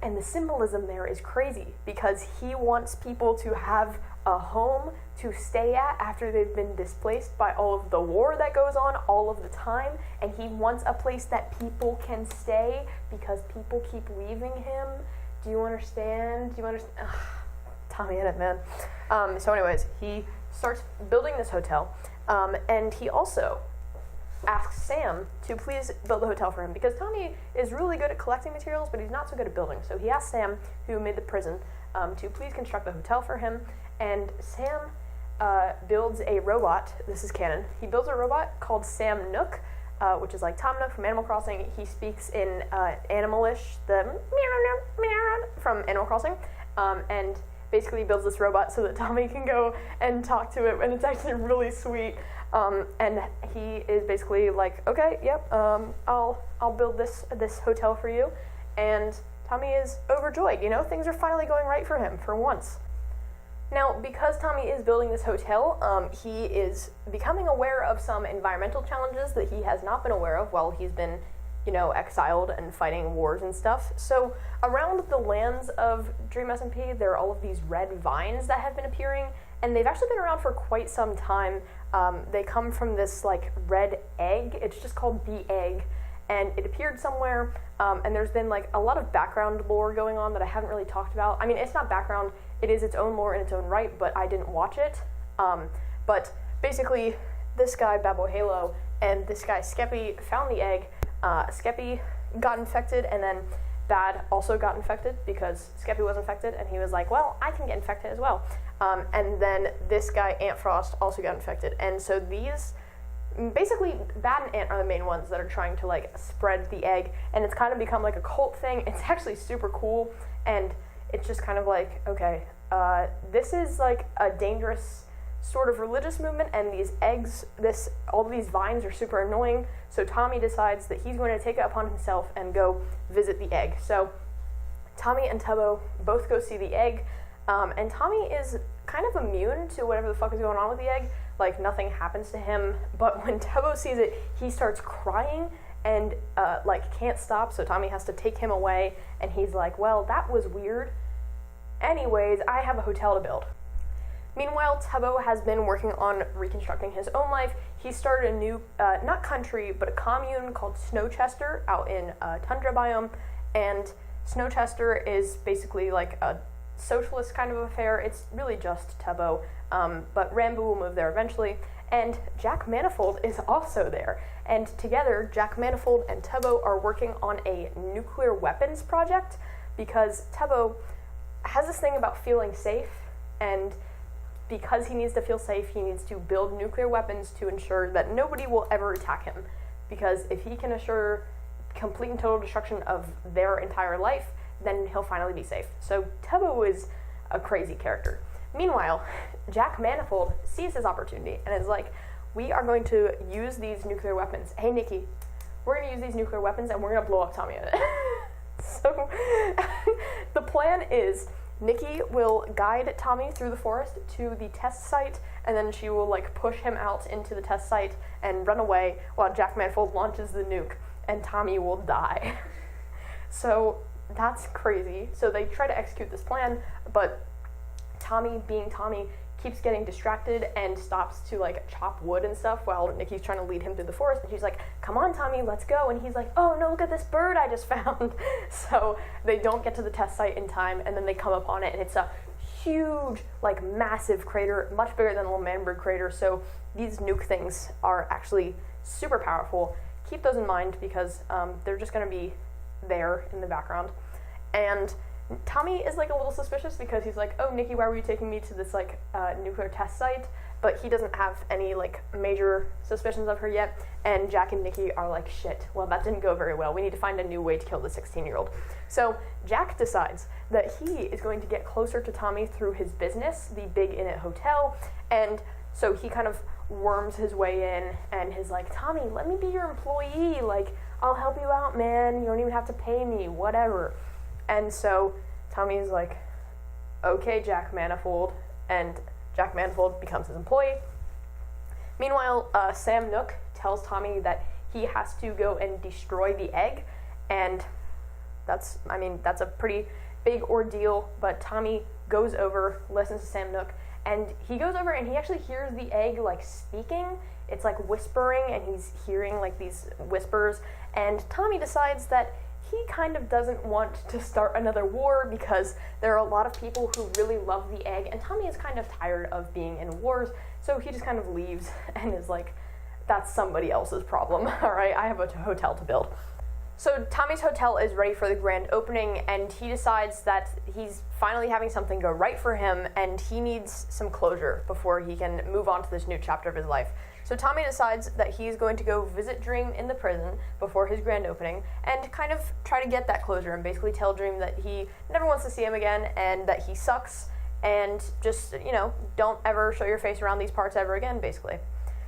And the symbolism there is crazy, because he wants people to have a home to stay at after they've been displaced by all of the war that goes on all of the time, and he wants a place that people can stay because people keep leaving him. Do you understand? Ugh, Tommyinnit, man. So anyways, he starts building this hotel, and he also asks Sam to please build a hotel for him, because Tommy is really good at collecting materials, but he's not so good at building. So he asks Sam, who made the prison, to please construct the hotel for him, and Sam builds a robot. This is canon. He builds a robot called Sam Nook, which is like Tom Nook from Animal Crossing. He speaks in Animalish, the from Animal Crossing, and basically builds this robot so that Tommy can go and talk to it, and it's actually really sweet. And he is basically like, "Okay, yep, I'll build this hotel for you," and Tommy is overjoyed. Things are finally going right for him for once. Now, because Tommy is building this hotel, he is becoming aware of some environmental challenges that he has not been aware of while he's been, exiled and fighting wars and stuff. So around the lands of Dream SMP, there are all of these red vines that have been appearing, and they've actually been around for quite some time. They come from this red egg. It's just called the egg, and it appeared somewhere, and there's been a lot of background lore going on that I haven't really talked about. I mean, it's not background, it is its own lore in its own right, but I didn't watch it. But basically, this guy, Babo Halo, and this guy, Skeppy, found the egg. Skeppy got infected, and then Bad also got infected because Skeppy was infected, and he was like, "Well, I can get infected as well." And then this guy, Ant Frost, also got infected. And so these, basically, Bad and Ant are the main ones that are trying to spread the egg, and it's kind of become a cult thing. It's actually super cool, and it's just kind of okay, this is a dangerous sort of religious movement, and these eggs, all of these vines are super annoying, so Tommy decides that he's going to take it upon himself and go visit the egg. So Tommy and Tubbo both go see the egg, and Tommy is kind of immune to whatever the fuck is going on with the egg. Nothing happens to him, but when Tubbo sees it, he starts crying and can't stop, so Tommy has to take him away, and he's like, "Well, that was weird. Anyways, I have a hotel to build." Meanwhile, Tubbo has been working on reconstructing his own life. He started a new, not country, but a commune called Snowchester out in Tundra biome, and Snowchester is basically a socialist kind of affair. It's really just Tubbo, but Rambo will move there eventually, and Jack Manifold is also there. And together, Jack Manifold and Tubbo are working on a nuclear weapons project, because Tubbo has this thing about feeling safe, and because he needs to feel safe, he needs to build nuclear weapons to ensure that nobody will ever attack him. Because if he can assure complete and total destruction of their entire life, then he'll finally be safe. So Tubbo is a crazy character. Meanwhile, Jack Manifold sees his opportunity and is like, "We are going to use these nuclear weapons. Hey, Nikki, we're going to use these nuclear weapons and we're going to blow up Tommyinnit." So the plan is Nikki will guide Tommy through the forest to the test site, and then she will push him out into the test site and run away while Jack Manifold launches the nuke, and Tommy will die. So that's crazy. So they try to execute this plan, but Tommy, being Tommy, keeps getting distracted and stops to chop wood and stuff while Nikki's trying to lead him through the forest, and she's like, "Come on, Tommy, let's go." And he's like, "Oh no, look at this bird I just found." So they don't get to the test site in time, and then they come upon it, and it's a huge, massive crater, much bigger than the Manberg crater. So these nuke things are actually super powerful. Keep those in mind, because they're just going to be there in the background. And Tommy is a little suspicious, because he's like, "Oh, Nikki, why were you taking me to this nuclear test site?" but he doesn't have any, like, major suspicions of her yet, and Jack and Nikki are like, shit, well, that didn't go very well. We need to find a new way to kill the 16-year-old. So Jack decides that he is going to get closer to Tommy through his business, the Big-Innit Hotel, and so he kind of worms his way in and is like, Tommy, let me be your employee, like, I'll help you out, man, you don't even have to pay me, whatever. And so Tommy is like, okay, Jack Manifold, and Jack Manifold becomes his employee. Meanwhile, Sam Nook tells Tommy that he has to go and destroy the egg, and that's a pretty big ordeal, but Tommy goes over, listens to Sam Nook, and he goes over and he actually hears the egg, like, speaking. It's, like, whispering, and he's hearing, like, these whispers, and Tommy decides that he kind of doesn't want to start another war because there are a lot of people who really love the egg, and Tommy is kind of tired of being in wars, so he just kind of leaves and is like, that's somebody else's problem, alright, I have a hotel to build. So Tommy's hotel is ready for the grand opening, and he decides that he's finally having something go right for him, and he needs some closure before he can move on to this new chapter of his life. So Tommy decides that he's going to go visit Dream in the prison before his grand opening and kind of try to get that closure and basically tell Dream that he never wants to see him again and that he sucks and just, don't ever show your face around these parts ever again, basically.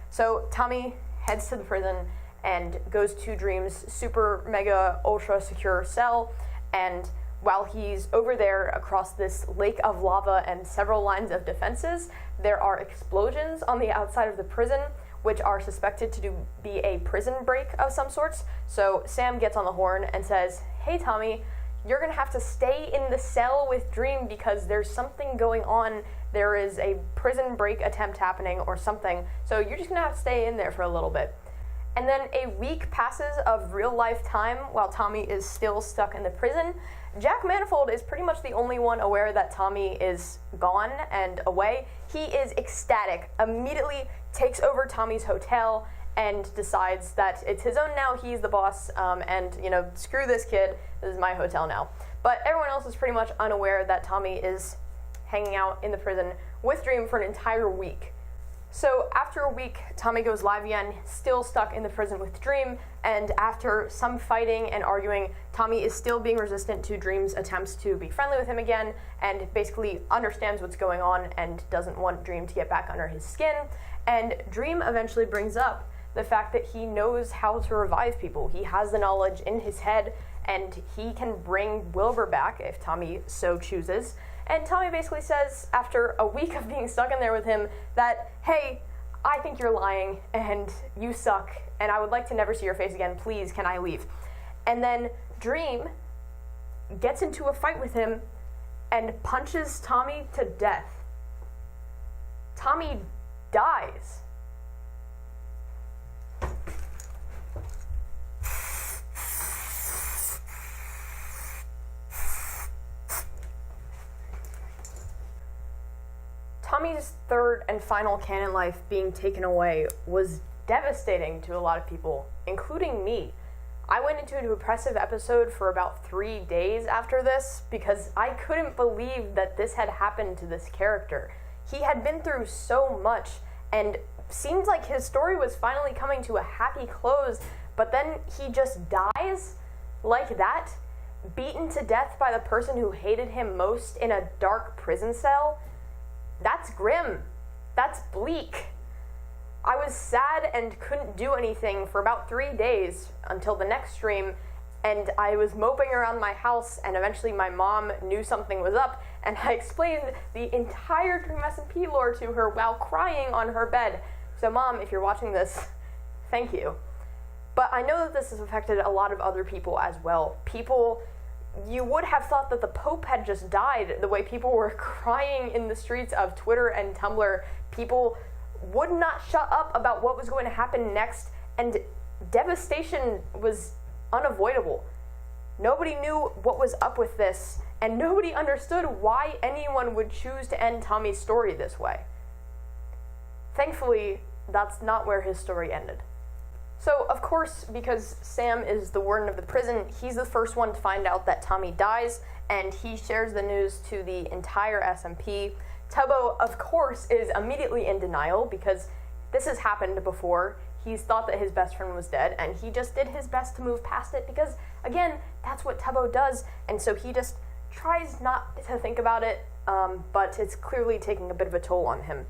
So Tommy heads to the prison and goes to Dream's super mega ultra secure cell, and while he's over there across this lake of lava and several lines of defenses, there are explosions on the outside of the prison, which are suspected to be a prison break of some sorts. So Sam gets on the horn and says, hey Tommy, you're gonna have to stay in the cell with Dream because there's something going on. There is a prison break attempt happening or something, so you're just gonna have to stay in there for a little bit. And then a week passes of real life time while Tommy is still stuck in the prison. Jack Manifold is pretty much the only one aware that Tommy is gone and away. He is ecstatic, immediately takes over Tommy's hotel and decides that it's his own now, he's the boss, and, screw this kid, this is my hotel now. But everyone else is pretty much unaware that Tommy is hanging out in the prison with Dream for an entire week. So after a week, Tommy goes live again, still stuck in the prison with Dream, and after some fighting and arguing, Tommy is still being resistant to Dream's attempts to be friendly with him again, and basically understands what's going on and doesn't want Dream to get back under his skin. And Dream eventually brings up the fact that he knows how to revive people. He has the knowledge in his head, and he can bring Wilbur back if Tommy so chooses. And Tommy basically says, after a week of being stuck in there with him, that, hey, I think you're lying, and you suck, and I would like to never see your face again. Please, can I leave? And then Dream gets into a fight with him and punches Tommy to death. Tommy dies. Tommy's third and final canon life being taken away was devastating to a lot of people, including me. I went into a depressive episode for about 3 days after this because I couldn't believe that this had happened to this character. He had been through so much and seemed like his story was finally coming to a happy close, but then he just dies like that, beaten to death by the person who hated him most in a dark prison cell. That's grim. That's bleak. I was sad and couldn't do anything for about 3 days until the next stream, and I was moping around my house, and eventually my mom knew something was up, and I explained the entire Dream SMP lore to her while crying on her bed. So Mom, if you're watching this, thank you. But I know that this has affected a lot of other people as well. You would have thought that the Pope had just died, the way people were crying in the streets of Twitter and Tumblr. People would not shut up about what was going to happen next, and devastation was unavoidable. Nobody knew what was up with this, and nobody understood why anyone would choose to end Tommy's story this way. Thankfully, that's not where his story ended. So, of course, because Sam is the warden of the prison, he's the first one to find out that Tommy dies, and he shares the news to the entire SMP. Tubbo, of course, is immediately in denial because this has happened before. He's thought that his best friend was dead, and he just did his best to move past it because, again, that's what Tubbo does, and so he just tries not to think about it, but it's clearly taking a bit of a toll on him.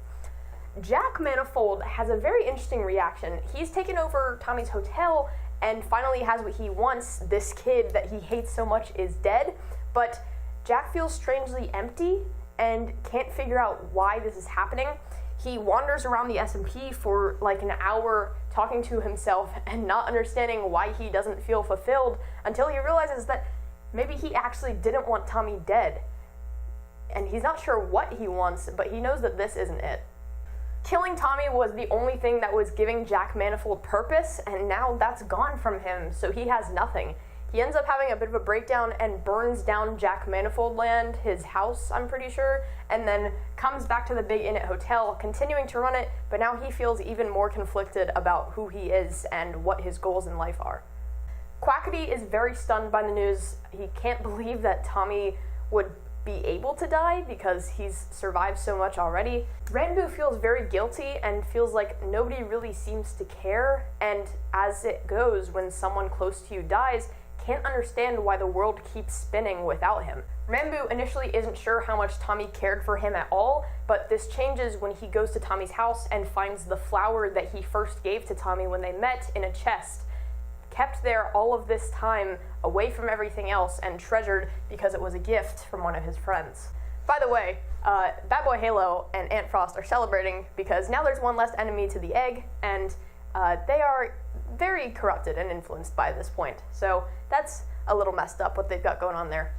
Jack Manifold has a very interesting reaction. He's taken over Tommy's hotel and finally has what he wants. This kid that he hates so much is dead, but Jack feels strangely empty and can't figure out why this is happening. He wanders around the SMP for like an hour talking to himself and not understanding why he doesn't feel fulfilled until he realizes that maybe he actually didn't want Tommy dead. And he's not sure what he wants, but he knows that this isn't it. Killing Tommy was the only thing that was giving Jack Manifold purpose, and now that's gone from him, so he has nothing. He ends up having a bit of a breakdown and burns down Jack Manifold Land, his house, I'm pretty sure, and then comes back to the Big Innit Hotel, continuing to run it, but now he feels even more conflicted about who he is and what his goals in life are. Quackity is very stunned by the news. He can't believe that Tommy would be able to die because he's survived so much already. Ranboo feels very guilty and feels like nobody really seems to care, and as it goes, when someone close to you dies, can't understand why the world keeps spinning without him. Ranboo initially isn't sure how much Tommy cared for him at all, but this changes when he goes to Tommy's house and finds the flower that he first gave to Tommy when they met in a chest, kept there all of this time, away from everything else, and treasured because it was a gift from one of his friends. By the way, Bad Boy Halo and Aunt Frost are celebrating because now there's one less enemy to the egg, and they are very corrupted and influenced by this point. So that's a little messed up what they've got going on there.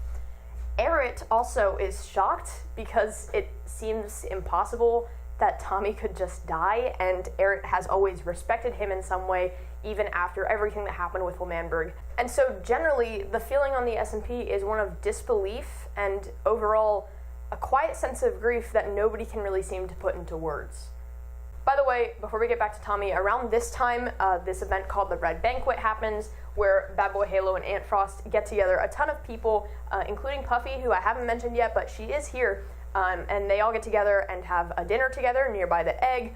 Erit also is shocked because it seems impossible that Tommy could just die, and Erit has always respected him in some way, even after everything that happened with Wilmanberg. And so generally, the feeling on the SMP is one of disbelief and overall a quiet sense of grief that nobody can really seem to put into words. By the way, before we get back to Tommy, around this time, this event called the Red Banquet happens, where Bad Boy Halo and Aunt Frost get together a ton of people, including Puffy, who I haven't mentioned yet, but she is here, and they all get together and have a dinner together nearby the egg.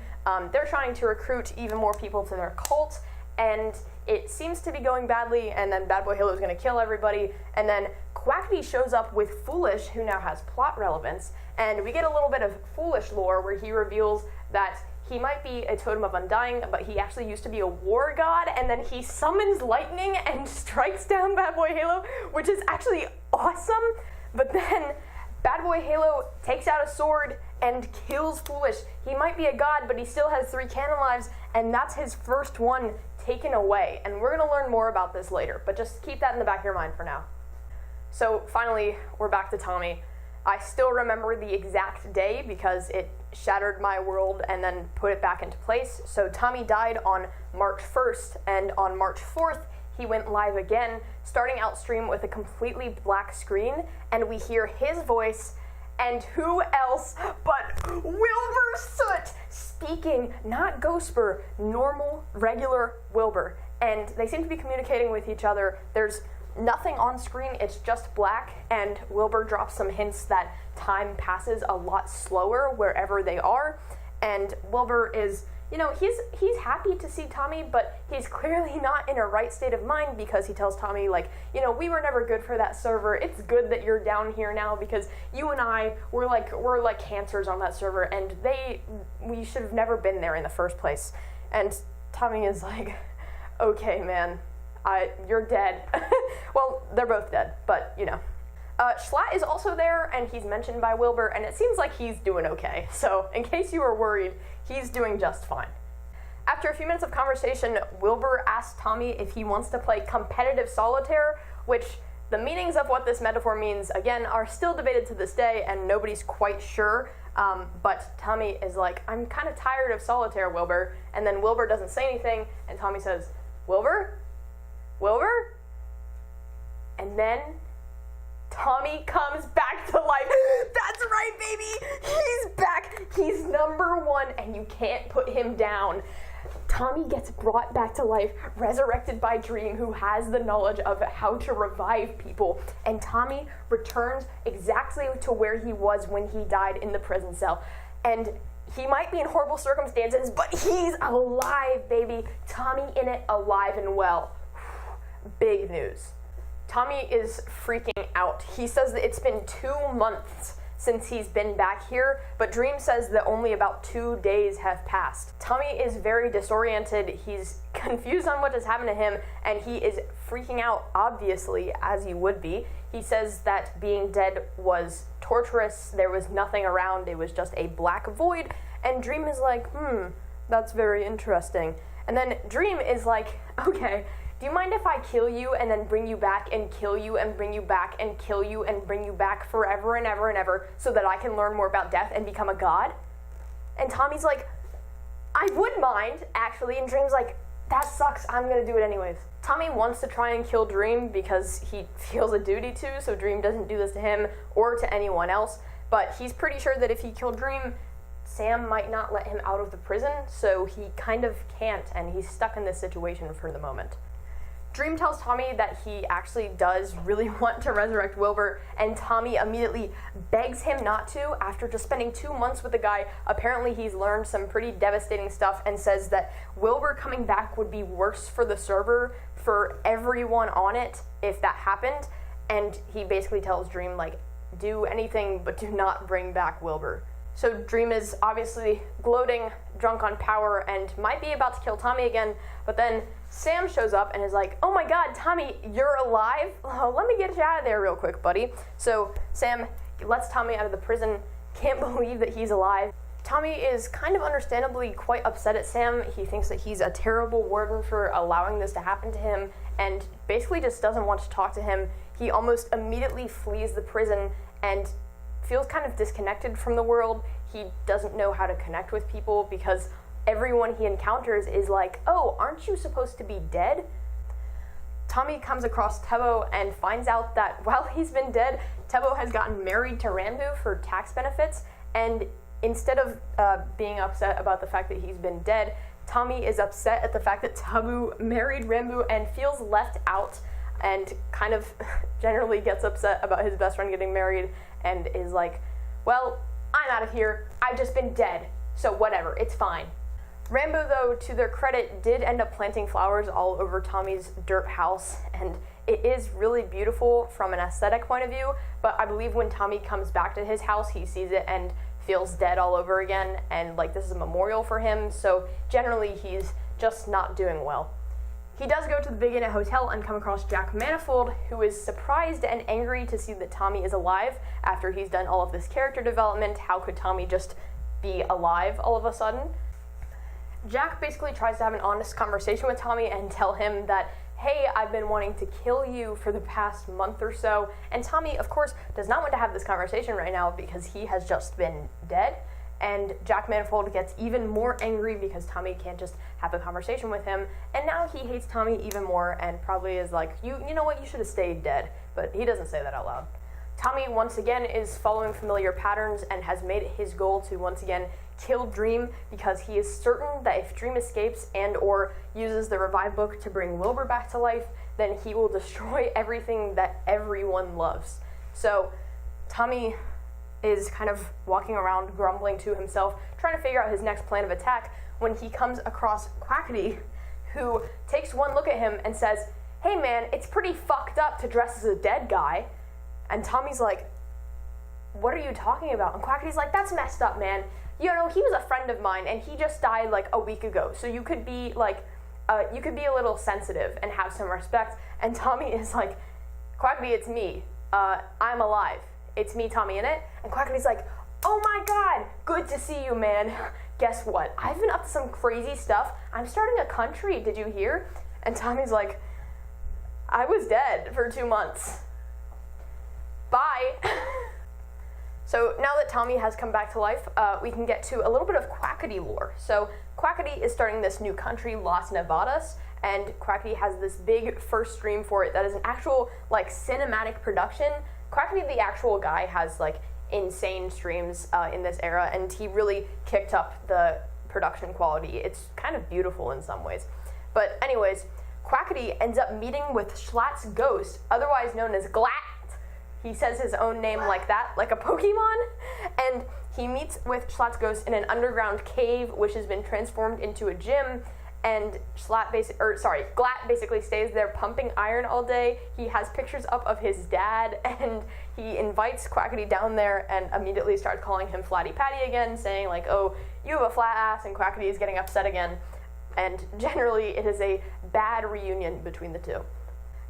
They're trying to recruit even more people to their cult, and it seems to be going badly, and then Bad Boy Halo is going to kill everybody, and then Quackity shows up with Foolish, who now has plot relevance, and we get a little bit of Foolish lore where he reveals that he might be a totem of undying, but he actually used to be a war god, and then he summons lightning and strikes down Bad Boy Halo, which is actually awesome. But then Bad Boy Halo takes out a sword and kills Foolish. He might be a god, but he still has 3 canon lives, and that's his first one taken away. And we're going to learn more about this later, but just keep that in the back of your mind for now. So finally, we're back to Tommy. I still remember the exact day because it shattered my world and then put it back into place. So Tommy died on March 1st, and on March 4th, he went live again, starting out stream with a completely black screen, and we hear his voice, and who else but Wilbur Soot speaking, not Ghostbur, normal, regular Wilbur. And they seem to be communicating with each other. There's nothing on screen, it's just black, and Wilbur drops some hints that time passes a lot slower wherever they are, and Wilbur is, he's happy to see Tommy, but he's clearly not in a right state of mind because he tells Tommy, we were never good for that server, it's good that you're down here now because you and I, we're like cancers on that server, and we should have never been there in the first place. And Tommy is like, okay, man, you're dead. Well, they're both dead, but Schlatt is also there, and he's mentioned by Wilbur, and it seems like he's doing okay. So, in case you were worried, he's doing just fine. After a few minutes of conversation, Wilbur asks Tommy if he wants to play competitive solitaire, which the meanings of what this metaphor means, again, are still debated to this day, and nobody's quite sure. But Tommy is like, I'm kind of tired of solitaire, Wilbur. And then Wilbur doesn't say anything, and Tommy says, Wilbur? Wilbur? And then Tommy comes back to life. That's right, baby! He's back! He's number 1, and you can't put him down. Tommy gets brought back to life, resurrected by Dream, who has the knowledge of how to revive people, and Tommy returns exactly to where he was when he died in the prison cell. And he might be in horrible circumstances, but he's alive, baby. Tommyinnit alive and well. Big news. Tommy is freaking out. He says that it's been 2 months since he's been back here, but Dream says that only about 2 days have passed. Tommy is very disoriented. He's confused on what has happened to him, and he is freaking out, obviously, as he would be. He says that being dead was torturous. There was nothing around. It was just a black void, and Dream is like, that's very interesting. And then Dream is like, okay, do you mind if I kill you and then bring you back and kill you and bring you back and kill you and bring you back forever and ever and ever so that I can learn more about death and become a god? And Tommy's like, I would mind, actually. And Dream's like, that sucks. I'm going to do it anyways. Tommy wants to try and kill Dream because he feels a duty to, so Dream doesn't do this to him or to anyone else. But he's pretty sure that if he killed Dream, Sam might not let him out of the prison, so he kind of can't, and he's stuck in this situation for the moment. Dream tells Tommy that he actually does really want to resurrect Wilbur, and Tommy immediately begs him not to. After just spending 2 months with the guy, apparently he's learned some pretty devastating stuff, and says that Wilbur coming back would be worse for the server, for everyone on it, if that happened. And he basically tells Dream, like, do anything but do not bring back Wilbur. So Dream is obviously gloating, drunk on power, and might be about to kill Tommy again, but then Sam shows up and is like, oh my god, Tommy, you're alive? Oh, let me get you out of there real quick, buddy. So Sam lets Tommy out of the prison, can't believe that he's alive. Tommy is kind of understandably quite upset at Sam. He thinks that he's a terrible warden for allowing this to happen to him, and basically just doesn't want to talk to him. He almost immediately flees the prison and feels kind of disconnected from the world. He doesn't know how to connect with people because everyone he encounters is like, oh, aren't you supposed to be dead? Tommy comes across Tebo and finds out that while he's been dead, Tebo has gotten married to Rambu for tax benefits, and instead of being upset about the fact that he's been dead, Tommy is upset at the fact that Tebo married Rambu and feels left out, and kind of generally gets upset about his best friend getting married, and is like, well, I'm out of here. I've just been dead, so whatever, it's fine. Rambo, though, to their credit, did end up planting flowers all over Tommy's dirt house, and it is really beautiful from an aesthetic point of view, but I believe when Tommy comes back to his house, he sees it and feels dead all over again, and like this is a memorial for him, so generally he's just not doing well. He does go to the Big Inn Hotel and come across Jack Manifold, who is surprised and angry to see that Tommy is alive after he's done all of this character development. How could Tommy just be alive all of a sudden? Jack basically tries to have an honest conversation with Tommy and tell him that, hey, I've been wanting to kill you for the past month or so, and Tommy, of course, does not want to have this conversation right now because he has just been dead, and Jack Manifold gets even more angry because Tommy can't just have a conversation with him, and now he hates Tommy even more and probably is like, you know what, you should have stayed dead, but he doesn't say that out loud. Tommy, once again, is following familiar patterns and has made it his goal to, once again, kill Dream because he is certain that if Dream escapes and or uses the revive book to bring Wilbur back to life, then he will destroy everything that everyone loves. So Tommy is kind of walking around grumbling to himself, trying to figure out his next plan of attack, when he comes across Quackity, who takes one look at him and says, hey man, it's pretty fucked up to dress as a dead guy. And Tommy's like, what are you talking about? And Quackity's like, that's messed up, man. You know, he was a friend of mine, and he just died like a week ago, so you could be like, you could be a little sensitive and have some respect. And Tommy is like, Quackity, it's me. I'm alive. It's me, Tommyinnit. And Quackity's like, oh my god, good to see you, man. Guess what? I've been up to some crazy stuff. I'm starting a country, did you hear? And Tommy's like, I was dead for 2 months. Bye. So now that Tommy has come back to life, we can get to a little bit of Quackity lore. So Quackity is starting this new country, Las Nevadas, and Quackity has this big first stream for it that is an actual like cinematic production. Quackity, the actual guy, has like insane streams in this era, and he really kicked up the production quality. It's kind of beautiful in some ways. But anyways, Quackity ends up meeting with Schlatt's ghost, otherwise known as Glatt. He says his own name like that, like a Pokemon. And he meets with Schlatt's ghost in an underground cave, which has been transformed into a gym. And Glatt basically stays there pumping iron all day. He has pictures up of his dad, and he invites Quackity down there and immediately starts calling him Flatty Patty again, saying like, oh, you have a flat ass, and Quackity is getting upset again. And generally, it is a bad reunion between the two.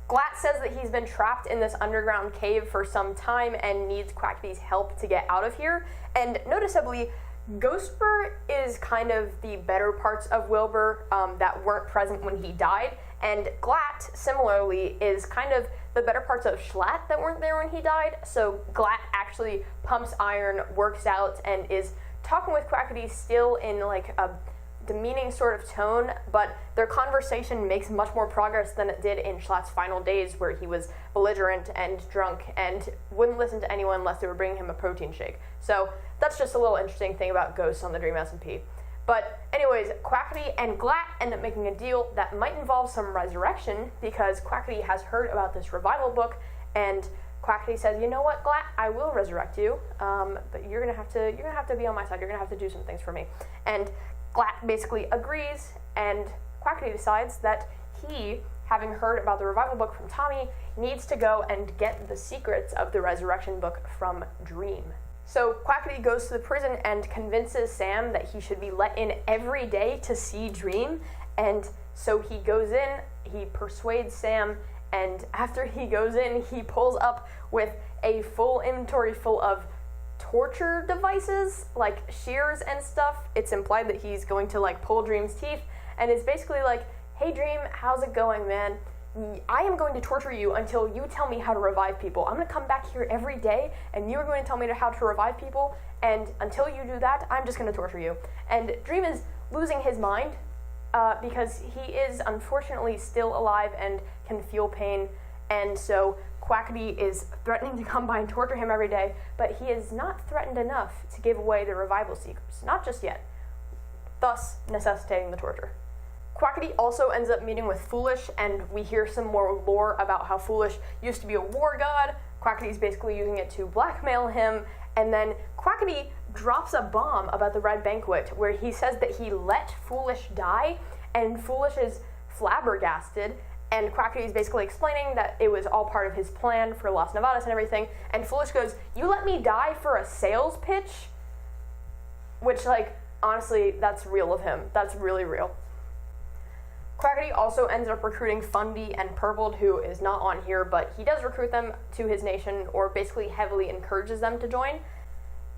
Glatt says that he's been trapped in this underground cave for some time and needs Quackity's help to get out of here. And noticeably, Ghostbur is kind of the better parts of Wilbur that weren't present when he died, and Glatt, similarly, is kind of the better parts of Schlatt that weren't there when he died. So Glatt actually pumps iron, works out, and is talking with Quackity still in like a demeaning sort of tone, but their conversation makes much more progress than it did in Schlatt's final days, where he was belligerent and drunk and wouldn't listen to anyone unless they were bringing him a protein shake. So that's just a little interesting thing about ghosts on the Dream SMP. But anyways, Quackity and Glatt end up making a deal that might involve some resurrection, because Quackity has heard about this revival book, and Quackity says, you know what, Glatt, I will resurrect you, but you're gonna have to be on my side. You're gonna have to do some things for me. And Glatt basically agrees, and Quackity decides that he, having heard about the revival book from Tommy, needs to go and get the secrets of the resurrection book from Dream. So Quackity goes to the prison and convinces Sam that he should be let in every day to see Dream, and so he goes in, he persuades Sam, and after he goes in, he pulls up with a full inventory full of torture devices, like shears and stuff. It's implied that he's going to like pull Dream's teeth, and it's basically like, hey Dream, how's it going, man? I am going to torture you until you tell me how to revive people. I'm going to come back here every day, and you're going to tell me how to revive people, and until you do that, I'm just going to torture you. And Dream is losing his mind, because he is unfortunately still alive and can feel pain, and so Quackity is threatening to come by and torture him every day, but he is not threatened enough to give away the revival secrets, not just yet, thus necessitating the torture. Quackity also ends up meeting with Foolish, and we hear some more lore about how Foolish used to be a war god. Quackity's basically using it to blackmail him, and then Quackity drops a bomb about the Red Banquet, where he says that he let Foolish die, and Foolish is flabbergasted, and Quackity is basically explaining that it was all part of his plan for Las Nevadas and everything, and Foolish goes, you let me die for a sales pitch? Which, like, honestly, that's real of him. That's really real. Quackity also ends up recruiting Fundy and Purpled, who is not on here, but he does recruit them to his nation, or basically heavily encourages them to join.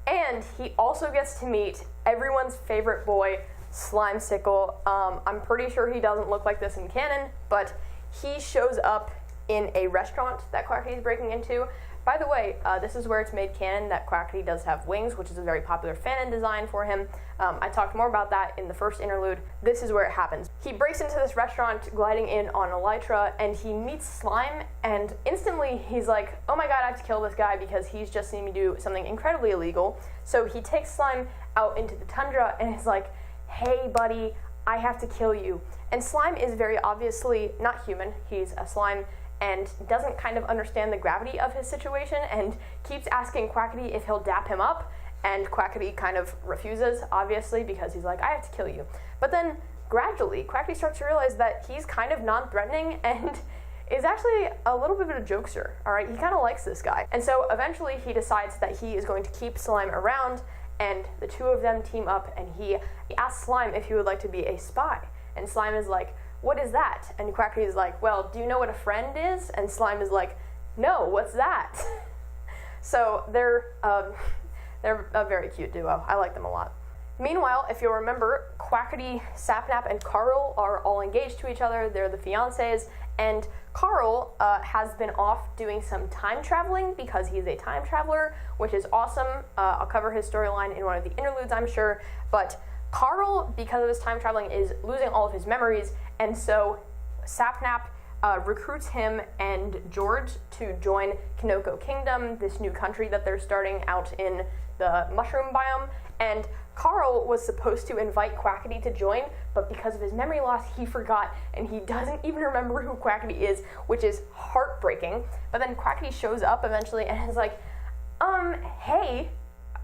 And he also gets to meet everyone's favorite boy, Slimecicle. I'm pretty sure he doesn't look like this in canon, but he shows up in a restaurant that Quackity is breaking into. By the way, this is where it's made canon that Quackity does have wings, which is a very popular Fanon design for him. I talked more about that in the first interlude. This is where it happens. He breaks into this restaurant, gliding in on Elytra, and he meets Slime, and instantly he's like, oh my god, I have to kill this guy because he's just seen me do something incredibly illegal. So he takes Slime out into the tundra and is like, hey buddy, I have to kill you. And Slime is very obviously not human. He's a slime and doesn't kind of understand the gravity of his situation and keeps asking Quackity if he'll dap him up, and Quackity kind of refuses, obviously, because he's like, I have to kill you. But then, gradually, Quackity starts to realize that he's kind of non-threatening and is actually a little bit of a jokester, alright? He kind of likes this guy. And so, eventually, he decides that he is going to keep Slime around, and the two of them team up, and he asks Slime if he would like to be a spy. And Slime is like, what is that? And Quackity is like, well, do you know what a friend is? And Slime is like, no, what's that? So they're a very cute duo. I like them a lot. Meanwhile, if you'll remember, Quackity, Sapnap, and Carl are all engaged to each other. They're the fiancés, and Carl has been off doing some time traveling because he's a time traveler, which is awesome. I'll cover his storyline in one of the interludes, I'm sure, but Carl, because of his time traveling, is losing all of his memories, and so Sapnap recruits him and George to join Kinoko Kingdom, this new country that they're starting out in the mushroom biome, and Carl was supposed to invite Quackity to join, but because of his memory loss, he forgot, and he doesn't even remember who Quackity is, which is heartbreaking. But then Quackity shows up eventually and is like, hey,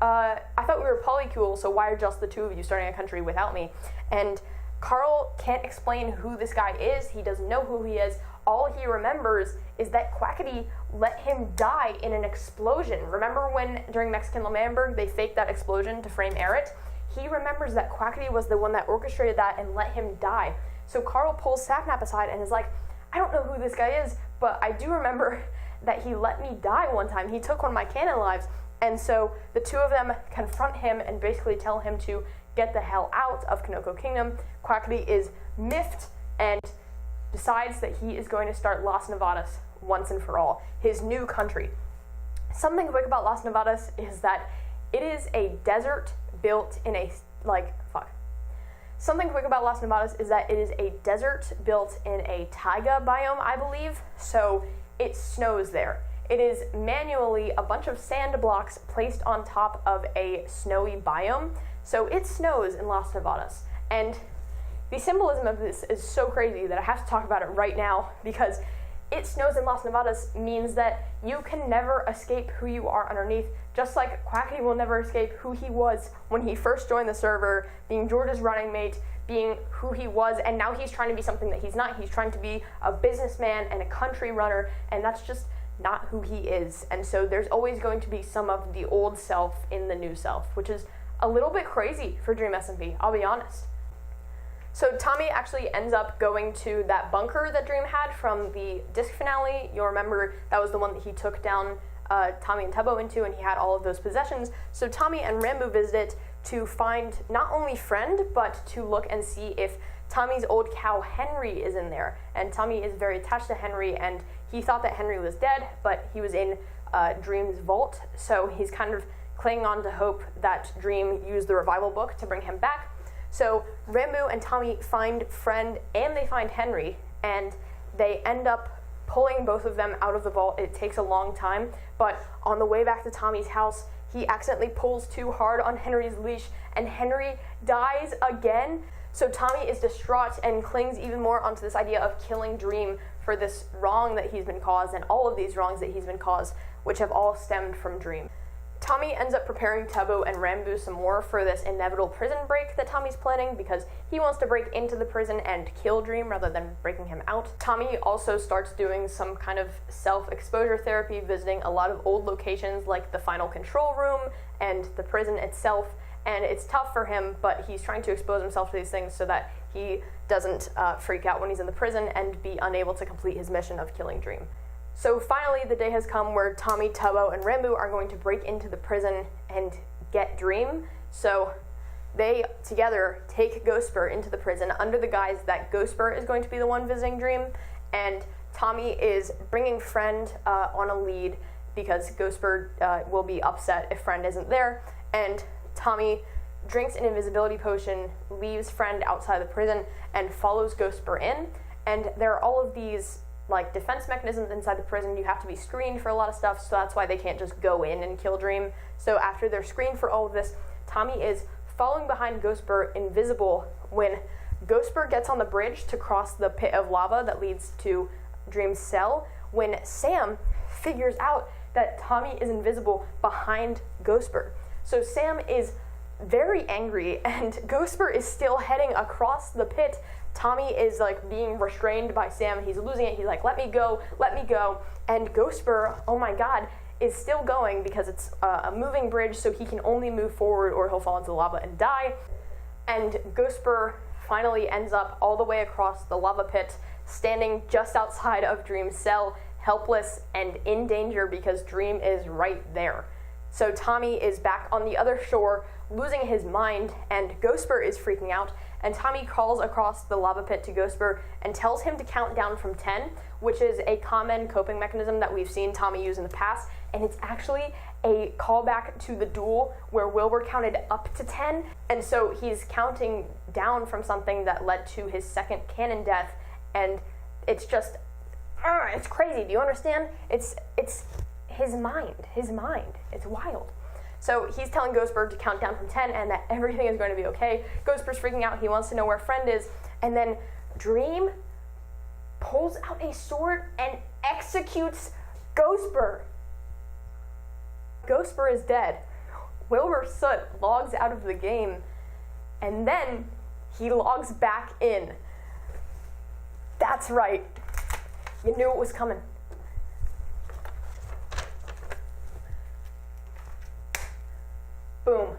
I thought we were polycool, so why are just the two of you starting a country without me? And Carl can't explain who this guy is. He doesn't know who he is. All he remembers is that Quackity let him die in an explosion. Remember when, during Mexican Lemamberg, they faked that explosion to frame Eret? He remembers that Quackity was the one that orchestrated that and let him die. So Carl pulls Sapnap aside and is like, I don't know who this guy is, but I do remember that he let me die one time. He took one of my canon lives. And so the two of them confront him and basically tell him to get the hell out of Kanoko Kingdom. Quackity is miffed and decides that he is going to start Las Nevadas once and for all, his new country. Something quick about Las Nevadas is that it is a desert built in a, Something quick about Las Nevadas is that it is a desert built in a taiga biome, I believe, so it snows there. It is manually a bunch of sand blocks placed on top of a snowy biome, so it snows in Las Nevadas. And the symbolism of this is so crazy that I have to talk about it right now, because it snows in Las Nevadas means that you can never escape who you are underneath, just like Quackity will never escape who he was when he first joined the server, being George's running mate, being who he was, and now he's trying to be something that he's not. He's trying to be a businessman and a country runner, and that's just not who he is. And so there's always going to be some of the old self in the new self, which is a little bit crazy for Dream SMP, I'll be honest. So Tommy actually ends up going to that bunker that Dream had from the disc finale. You'll remember that was the one that he took down Tommy and Tubbo into, and he had all of those possessions. So Tommy and Rambo visit it to find not only Friend, but to look and see if Tommy's old cow Henry is in there. And Tommy is very attached to Henry, and he thought that Henry was dead, but he was in Dream's vault. So he's kind of clinging on to hope that Dream used the revival book to bring him back. So Rambo and Tommy find Friend and they find Henry, and they end up pulling both of them out of the vault. It takes a long time, but on the way back to Tommy's house, he accidentally pulls too hard on Henry's leash, and Henry dies again. So Tommy is distraught and clings even more onto this idea of killing Dream for this wrong that he's been caused, and all of these wrongs that he's been caused, which have all stemmed from Dream. Tommy ends up preparing Tubbo and Rambo some more for this inevitable prison break that Tommy's planning, because he wants to break into the prison and kill Dream rather than breaking him out. Tommy also starts doing some kind of self-exposure therapy, visiting a lot of old locations like the final control room and the prison itself, and it's tough for him, but he's trying to expose himself to these things so that he doesn't freak out when he's in the prison and be unable to complete his mission of killing Dream. So finally, the day has come where Tommy, Tubbo, and Rambo are going to break into the prison and get Dream. So they, together, take Ghostbur into the prison under the guise that Ghostbur is going to be the one visiting Dream, and Tommy is bringing Friend on a lead because Ghostbur will be upset if Friend isn't there, and Tommy drinks an invisibility potion, leaves Friend outside the prison, and follows Ghostbur in, and there are all of these defense mechanisms inside the prison. You have to be screened for a lot of stuff, so that's why they can't just go in and kill Dream. So after they're screened for all of this, Tommy is following behind Ghostbur, invisible, when Ghostbur gets on the bridge to cross the pit of lava that leads to Dream's cell, when Sam figures out that Tommy is invisible behind Ghostbur. So Sam is very angry, and Ghostbur is still heading across the pit. Tommy is being restrained by Sam. He's losing it. He's like, let me go. And Ghostbur, oh my god, is still going because it's a moving bridge, so he can only move forward or he'll fall into the lava and die. And Ghostbur finally ends up all the way across the lava pit, standing just outside of Dream's cell, helpless and in danger because Dream is right there. So Tommy is back on the other shore, losing his mind, and Ghostbur is freaking out, and Tommy calls across the lava pit to Ghostbur and tells him to count down from 10, which is a common coping mechanism that we've seen Tommy use in the past, and it's actually a callback to the duel where Wilbur counted up to 10, and so he's counting down from something that led to his second canon death, and it's just, it's crazy. Do you understand? It's his mind. It's wild. So he's telling Ghostbird to count down from 10 and that everything is going to be okay. Ghostbird's freaking out. He wants to know where Friend is. And then Dream pulls out a sword and executes Ghostbird. Ghostbird is dead. Wilbur Soot logs out of the game, and then he logs back in. That's right. You knew it was coming. Boom.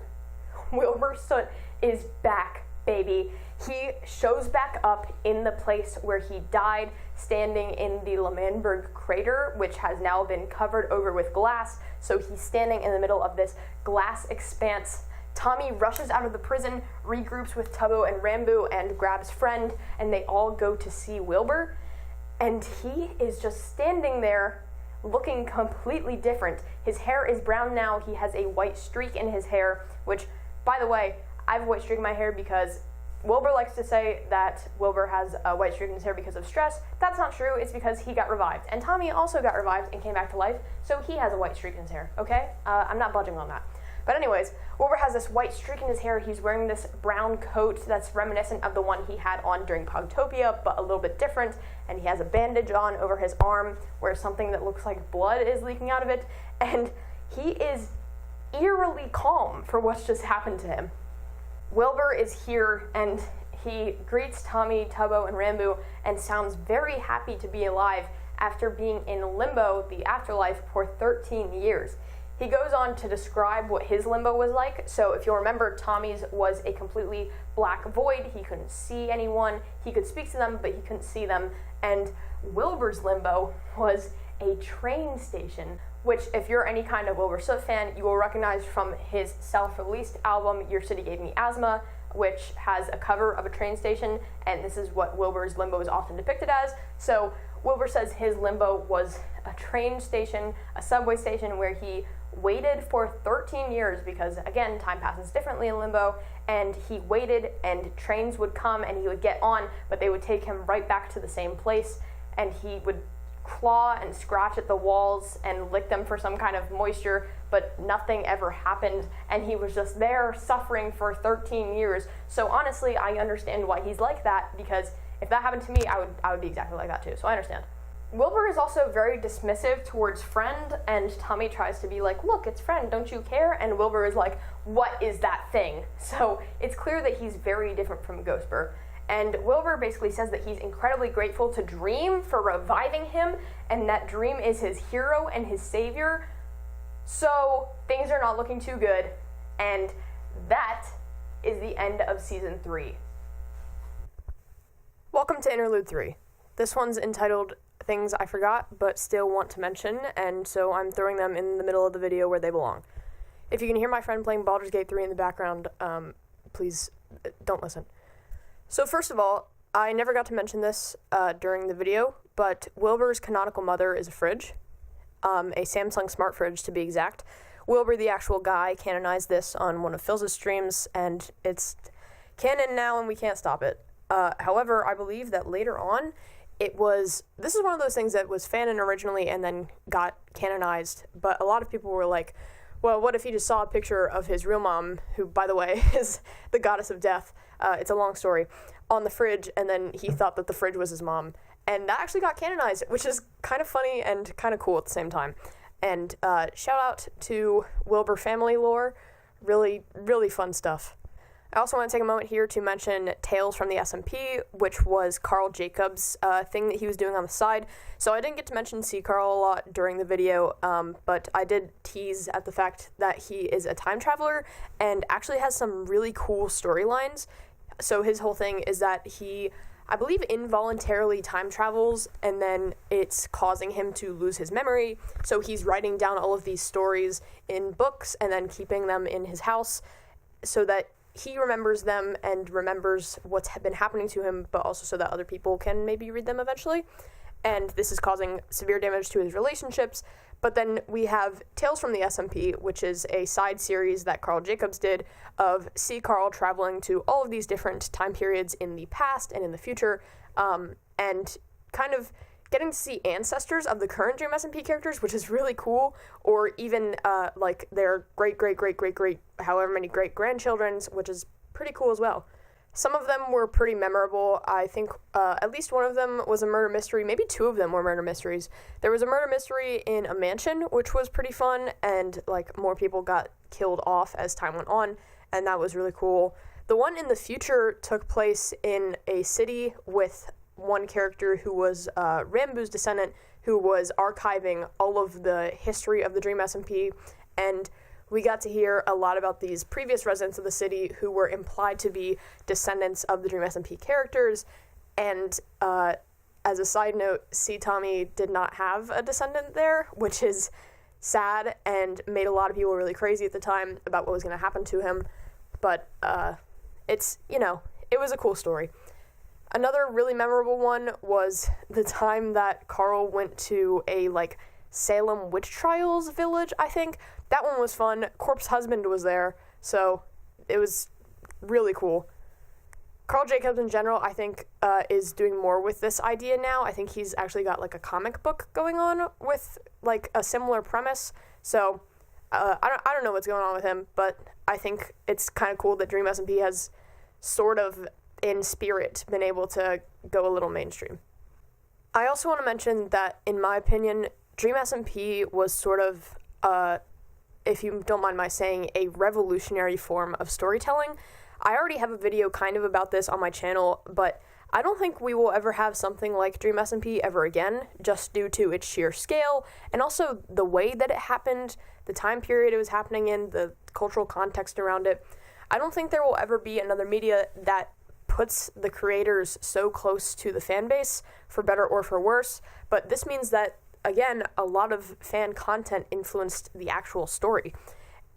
Wilbur Soot is back, baby. He shows back up in the place where he died, standing in the L'Manberg crater, which has now been covered over with glass. So he's standing in the middle of this glass expanse. Tommy rushes out of the prison, regroups with Tubbo and Rambo, and grabs Friend, and they all go to see Wilbur. And he is just standing there looking completely different. His hair is brown now. He has a white streak in his hair, which, by the way, I have a white streak in my hair because Wilbur likes to say that Wilbur has a white streak in his hair because of stress. That's not true. It's because he got revived. And Tommy also got revived and came back to life, so he has a white streak in his hair, okay? I'm not budging on that. But anyways, Wilbur has this white streak in his hair. He's wearing this brown coat that's reminiscent of the one he had on during Pogtopia, but a little bit different. And he has a bandage on over his arm where something that looks like blood is leaking out of it. And he is eerily calm for what's just happened to him. Wilbur is here, and he greets Tommy, Tubbo, and Rambo, and sounds very happy to be alive after being in limbo, the afterlife, for 13 years. He goes on to describe what his limbo was like. So if you'll remember, Tommy's was a completely black void. He couldn't see anyone. He could speak to them, but he couldn't see them. And Wilbur's limbo was a train station, which, if you're any kind of Wilbur Soot fan, you will recognize from his self-released album, Your City Gave Me Asthma, which has a cover of a train station, and this is what Wilbur's limbo is often depicted as. So Wilbur says his limbo was a train station, a subway station, where he waited for 13 years because, again, time passes differently in limbo, and he waited, and trains would come, and he would get on, but they would take him right back to the same place, and he would claw and scratch at the walls and lick them for some kind of moisture, but nothing ever happened, and he was just there suffering for 13 years. So honestly, I understand why he's like that, because if that happened to me, I would be exactly like that too, so I understand. Wilbur is also very dismissive towards Friend, and Tommy tries to be like, look, it's Friend, don't you care? And Wilbur is like, what is that thing? So it's clear that he's very different from Ghostbird. And Wilbur basically says that he's incredibly grateful to Dream for reviving him, and that Dream is his hero and his savior. So things are not looking too good, and that is the end of Season 3. Welcome to Interlude 3. This one's entitled Things I Forgot But Still Want to Mention, and so I'm throwing them in the middle of the video where they belong. If you can hear my friend playing Baldur's Gate 3 in the background, please don't listen. So first of all, I never got to mention this during the video, but Wilbur's canonical mother is a fridge, a Samsung smart fridge to be exact. Wilbur, the actual guy, canonized this on one of Phil's streams, and it's canon now and we can't stop it. However, I believe that later on, this is one of those things that was Fanon originally and then got canonized, but a lot of people were like, well, what if he just saw a picture of his real mom, who, by the way, is the goddess of death, it's a long story, on the fridge, and then he thought that the fridge was his mom. And that actually got canonized, which is kind of funny and kind of cool at the same time. And shout out to Wilbur family lore. Really, really fun stuff. I also want to take a moment here to mention Tales from the SMP, which was Carl Jacobs' thing that he was doing on the side. So I didn't get to mention C. Carl a lot during the video, but I did tease at the fact that he is a time traveler and actually has some really cool storylines. So his whole thing is that he, I believe, involuntarily time travels, and then it's causing him to lose his memory. So he's writing down all of these stories in books and then keeping them in his house so that he remembers them and remembers what's been happening to him, but also so that other people can maybe read them eventually. And this is causing severe damage to his relationships. But then we have Tales from the SMP, which is a side series that Carl Jacobs did of C. Carl traveling to all of these different time periods in the past and in the future, and kind of getting to see ancestors of the current Dream SMP characters, which is really cool, or even like their great however many great grandchildren's, which is pretty cool as well. Some of them were pretty memorable. I think at least one of them was a murder mystery. Maybe two of them were murder mysteries. There was a murder mystery in a mansion, which was pretty fun, and like more people got killed off as time went on, and that was really cool. The one in the future took place in a city with one character who was Rambu's descendant, who was archiving all of the history of the Dream SMP, and we got to hear a lot about these previous residents of the city who were implied to be descendants of the Dream SMP characters, and as a side note, C. Tommy did not have a descendant there, which is sad and made a lot of people really crazy at the time about what was going to happen to him, but it's, you know, it was a cool story. Another really memorable one was the time that Carl went to a, like, Salem witch trials village, I think. That one was fun. Corpse Husband was there, so it was really cool. Carl Jacobs in general, I think, is doing more with this idea now. I think he's actually got, like, a comic book going on with, like, a similar premise, so I don't know what's going on with him, but I think it's kind of cool that Dream SMP has sort of, in spirit, been able to go a little mainstream. I also want to mention that, in my opinion, Dream SMP was sort of, if you don't mind my saying, a revolutionary form of storytelling. I already have a video kind of about this on my channel, but I don't think we will ever have something like Dream SMP ever again, just due to its sheer scale, and also the way that it happened, the time period it was happening in, the cultural context around it. I don't think there will ever be another media that puts the creators so close to the fan base, for better or for worse, but this means that, again, a lot of fan content influenced the actual story.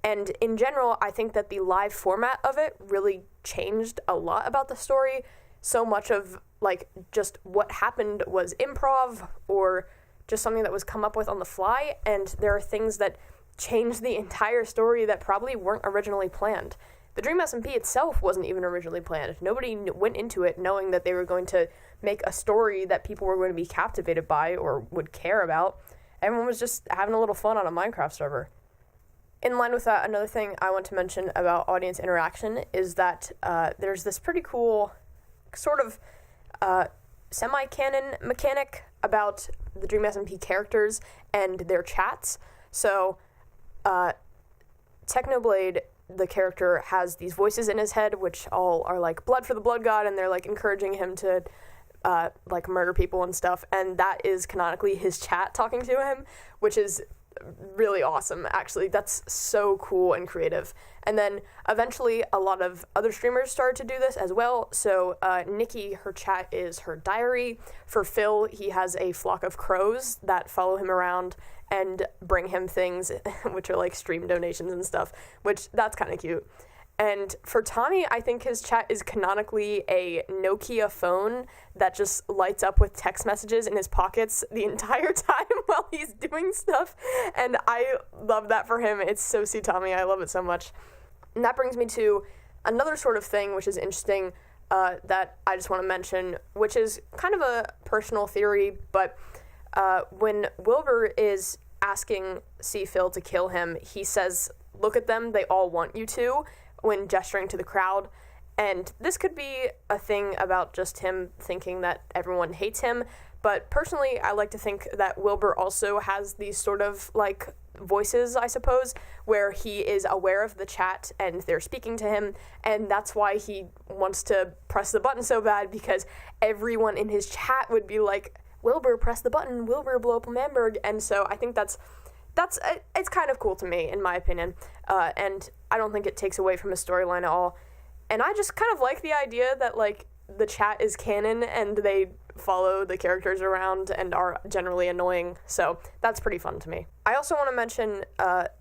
And in general, I think that the live format of it really changed a lot about the story. So much of, like, just what happened was improv or just something that was come up with on the fly, and there are things that changed the entire story that probably weren't originally planned. The Dream SMP itself wasn't even originally planned. Nobody went into it knowing that they were going to make a story that people were going to be captivated by or would care about. Everyone was just having a little fun on a Minecraft server. In line with that, another thing I want to mention about audience interaction is that there's this pretty cool sort of semi-canon mechanic about the Dream SMP characters and their chats. So, Technoblade, the character, has these voices in his head, which all are like blood for the blood god, and they're like encouraging him to like murder people and stuff, and that is canonically his chat talking to him, which is really awesome, actually. That's so cool and creative. And then eventually a lot of other streamers started to do this as well. So Nikki, her chat is her diary. For Phil, he has a flock of crows that follow him around and bring him things, which are like stream donations and stuff, which that's kind of cute. And for Tommy, I think his chat is canonically a Nokia phone that just lights up with text messages in his pockets the entire time while he's doing stuff. And I love that for him. It's so C. Tommy. I love it so much. And that brings me to another sort of thing which is interesting that I just want to mention, which is kind of a personal theory, but when Wilbur is asking C. Phil to kill him, he says, "Look at them, they all want you to," when gesturing to the crowd. And this could be a thing about just him thinking that everyone hates him, but personally I like to think that Wilbur also has these sort of like voices, I suppose, where he is aware of the chat and they're speaking to him, and that's why he wants to press the button so bad, because everyone in his chat would be like, "Wilbur, press the button, Wilbur, blow up a Manberg." And so I think that's it's kind of cool to me, in my opinion, and I don't think it takes away from his storyline at all. And I just kind of like the idea that, like, the chat is canon and they follow the characters around and are generally annoying, so that's pretty fun to me. I also want to mention,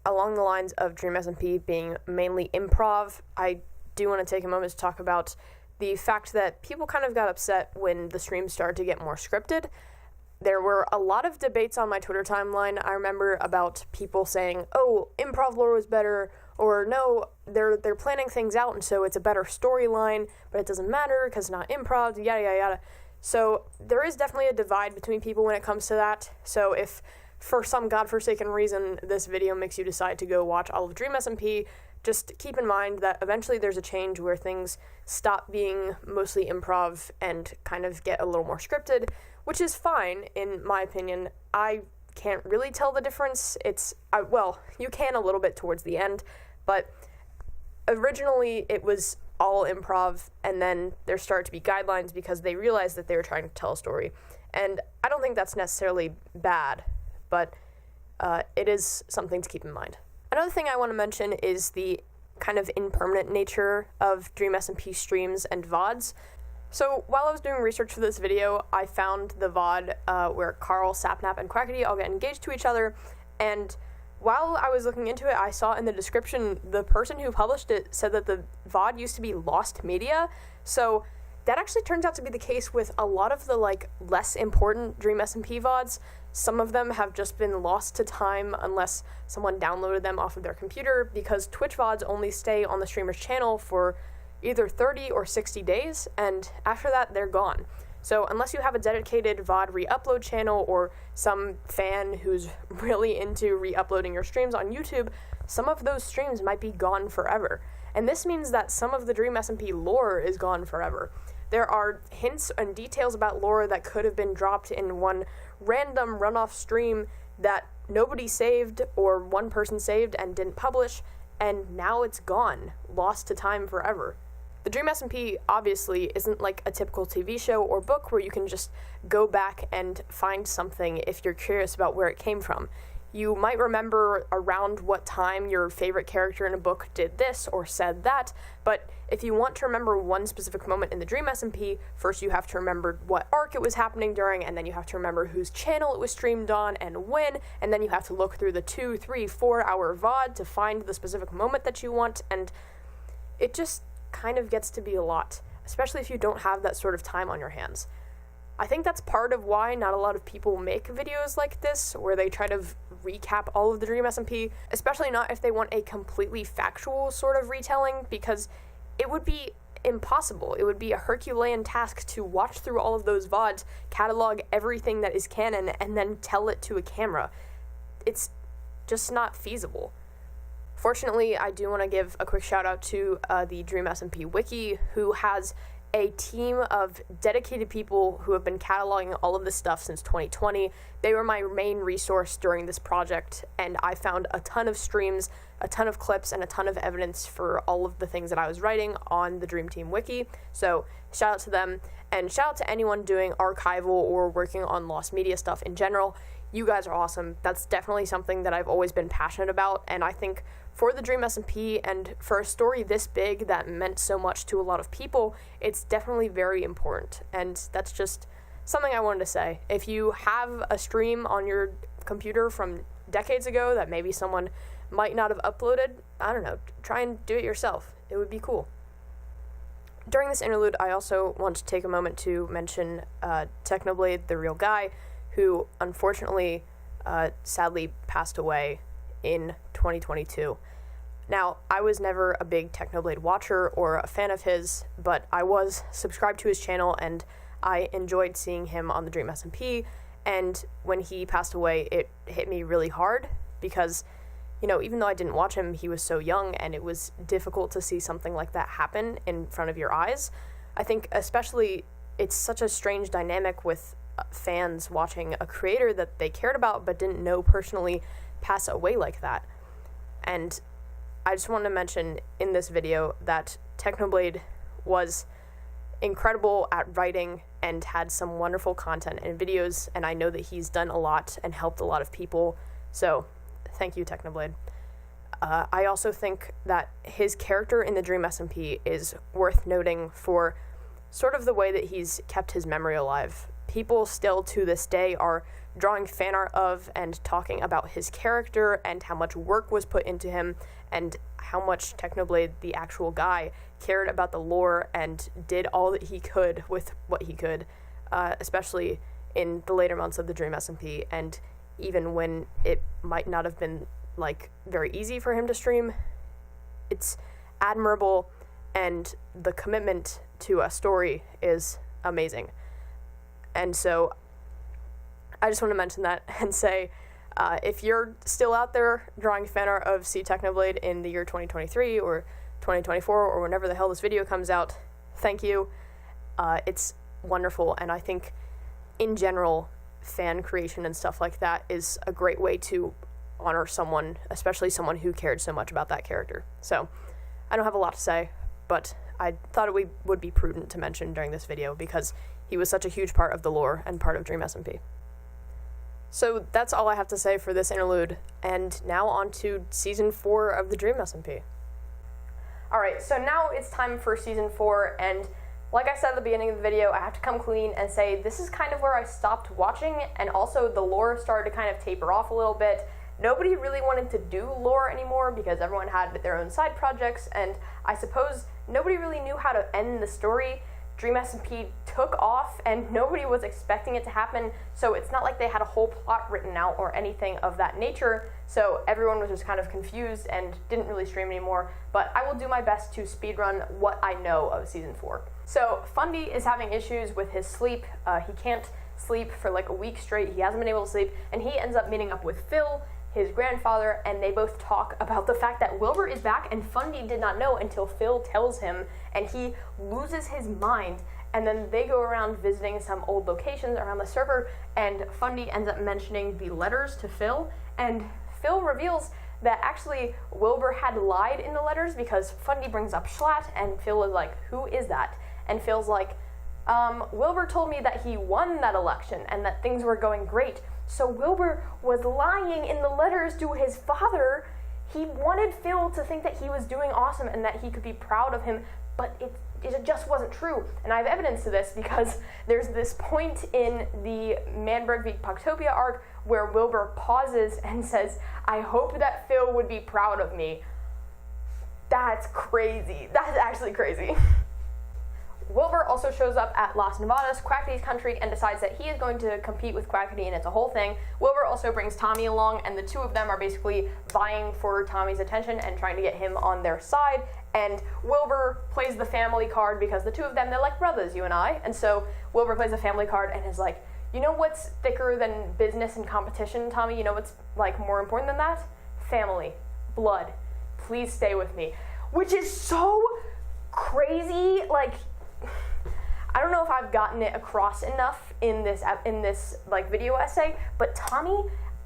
along the lines of Dream SMP being mainly improv, I do want to take a moment to talk about the fact that people kind of got upset when the streams started to get more scripted. There were a lot of debates on my Twitter timeline, I remember, about people saying, "Oh, improv lore was better," or "No, they're planning things out and so it's a better storyline, but it doesn't matter because it's not improv," yada yada yada. So there is definitely a divide between people when it comes to that. So if for some godforsaken reason this video makes you decide to go watch all of Dream SMP, just keep in mind that eventually there's a change where things stop being mostly improv and kind of get a little more scripted, which is fine, in my opinion. I can't really tell the difference. Well, you can a little bit towards the end, but originally it was all improv, and then there started to be guidelines because they realized that they were trying to tell a story. And I don't think that's necessarily bad, but it is something to keep in mind. Another thing I want to mention is the kind of impermanent nature of Dream SMP streams and VODs. So while I was doing research for this video, I found the VOD where Carl, Sapnap, and Quackity all get engaged to each other, and while I was looking into it, I saw in the description the person who published it said that the VOD used to be lost media, so that actually turns out to be the case with a lot of the, less important Dream SMP VODs. Some of them have just been lost to time unless someone downloaded them off of their computer, because Twitch VODs only stay on the streamer's channel for either 30 or 60 days, and after that, they're gone. So unless you have a dedicated VOD re-upload channel or some fan who's really into re-uploading your streams on YouTube, some of those streams might be gone forever. And this means that some of the Dream SMP lore is gone forever. There are hints and details about lore that could have been dropped in one random runoff stream that nobody saved or one person saved and didn't publish, and now it's gone, lost to time forever. The Dream SMP obviously isn't like a typical TV show or book where you can just go back and find something if you're curious about where it came from. You might remember around what time your favorite character in a book did this or said that, but if you want to remember one specific moment in the Dream SMP, first you have to remember what arc it was happening during, and then you have to remember whose channel it was streamed on and when, and then you have to look through the 2, 3, 4 hour VOD to find the specific moment that you want, and it just kind of gets to be a lot, especially if you don't have that sort of time on your hands. I think that's part of why not a lot of people make videos like this, where they try to recap all of the Dream SMP, especially not if they want a completely factual sort of retelling, because it would be impossible. It would be a Herculean task to watch through all of those VODs, catalog everything that is canon, and then tell it to a camera. It's just not feasible. Fortunately, I do want to give a quick shout out to the Dream SMP wiki, who has a team of dedicated people who have been cataloging all of this stuff since 2020. They were my main resource during this project, and I found a ton of streams, a ton of clips, and a ton of evidence for all of the things that I was writing on the Dream Team wiki. So shout out to them, and shout out to anyone doing archival or working on lost media stuff in general. You guys are awesome. That's definitely something that I've always been passionate about, and I think for the Dream SMP and for a story this big that meant so much to a lot of people, it's definitely very important, and that's just something I wanted to say. If you have a stream on your computer from decades ago that maybe someone might not have uploaded, I don't know, try and do it yourself. It would be cool. During this interlude, I also want to take a moment to mention Technoblade, the real guy, who unfortunately sadly passed away in 2022. Now, I was never a big Technoblade watcher or a fan of his, but I was subscribed to his channel and I enjoyed seeing him on the Dream SMP, and when he passed away, it hit me really hard because, you know, even though I didn't watch him, he was so young and it was difficult to see something like that happen in front of your eyes. I think especially it's such a strange dynamic with fans watching a creator that they cared about but didn't know personally pass away like that. And I just want to mention in this video that Technoblade was incredible at writing and had some wonderful content and videos, and I know that he's done a lot and helped a lot of people, so thank you, Technoblade. I also think that his character in the Dream SMP is worth noting for sort of the way that he's kept his memory alive. People still to this day are drawing fan art of and talking about his character and how much work was put into him and how much Technoblade, the actual guy, cared about the lore and did all that he could with what he could, especially in the later months of the Dream SMP, and even when it might not have been very easy for him to stream. It's admirable, and the commitment to a story is amazing. And so I just want to mention that and say, if you're still out there drawing fan art of C Technoblade in the year 2023 or 2024 or whenever the hell this video comes out, thank you. It's wonderful, and I think in general, fan creation and stuff like that is a great way to honor someone, especially someone who cared so much about that character. So I don't have a lot to say, but I thought it would be prudent to mention during this video because he was such a huge part of the lore and part of Dream SMP. So that's all I have to say for this interlude, and now on to Season 4 of the Dream SMP. Alright, so now it's time for Season 4, and like I said at the beginning of the video, I have to come clean and say this is kind of where I stopped watching, and also the lore started to kind of taper off a little bit. Nobody really wanted to do lore anymore because everyone had their own side projects, and I suppose nobody really knew how to end the story. Dream SMP took off, and nobody was expecting it to happen, so it's not like they had a whole plot written out or anything of that nature, so everyone was just kind of confused and didn't really stream anymore, but I will do my best to speedrun what I know of Season 4. So, Fundy is having issues with his sleep. He can't sleep for like a week straight. He hasn't been able to sleep, and he ends up meeting up with Phil, his grandfather, and they both talk about the fact that Wilbur is back, and Fundy did not know until Phil tells him, and he loses his mind, and then they go around visiting some old locations around the server, and Fundy ends up mentioning the letters to Phil, and Phil reveals that actually Wilbur had lied in the letters because Fundy brings up Schlatt, and Phil is like, who is that? And Phil's like, Wilbur told me that he won that election and that things were going great. So Wilbur was lying in the letters to his father. He wanted Phil to think that he was doing awesome and that he could be proud of him, but it just wasn't true. And I have evidence to this because there's this point in the Manberg v. Poctopia arc where Wilbur pauses and says, I hope that Phil would be proud of me. That's crazy. That's actually crazy. Wilbur also shows up at Las Nevadas, Quackity's country, and decides that he is going to compete with Quackity, and it's a whole thing. Wilbur also brings Tommy along, and the two of them are basically vying for Tommy's attention and trying to get him on their side, and Wilbur plays the family card because the two of them, they're like brothers, you and I, and so Wilbur plays a family card and is like, you know what's thicker than business and competition, Tommy? You know what's, like, more important than that? Family. Blood. Please stay with me. Which is so crazy, like, I don't know if I've gotten it across enough in this like video essay, but Tommy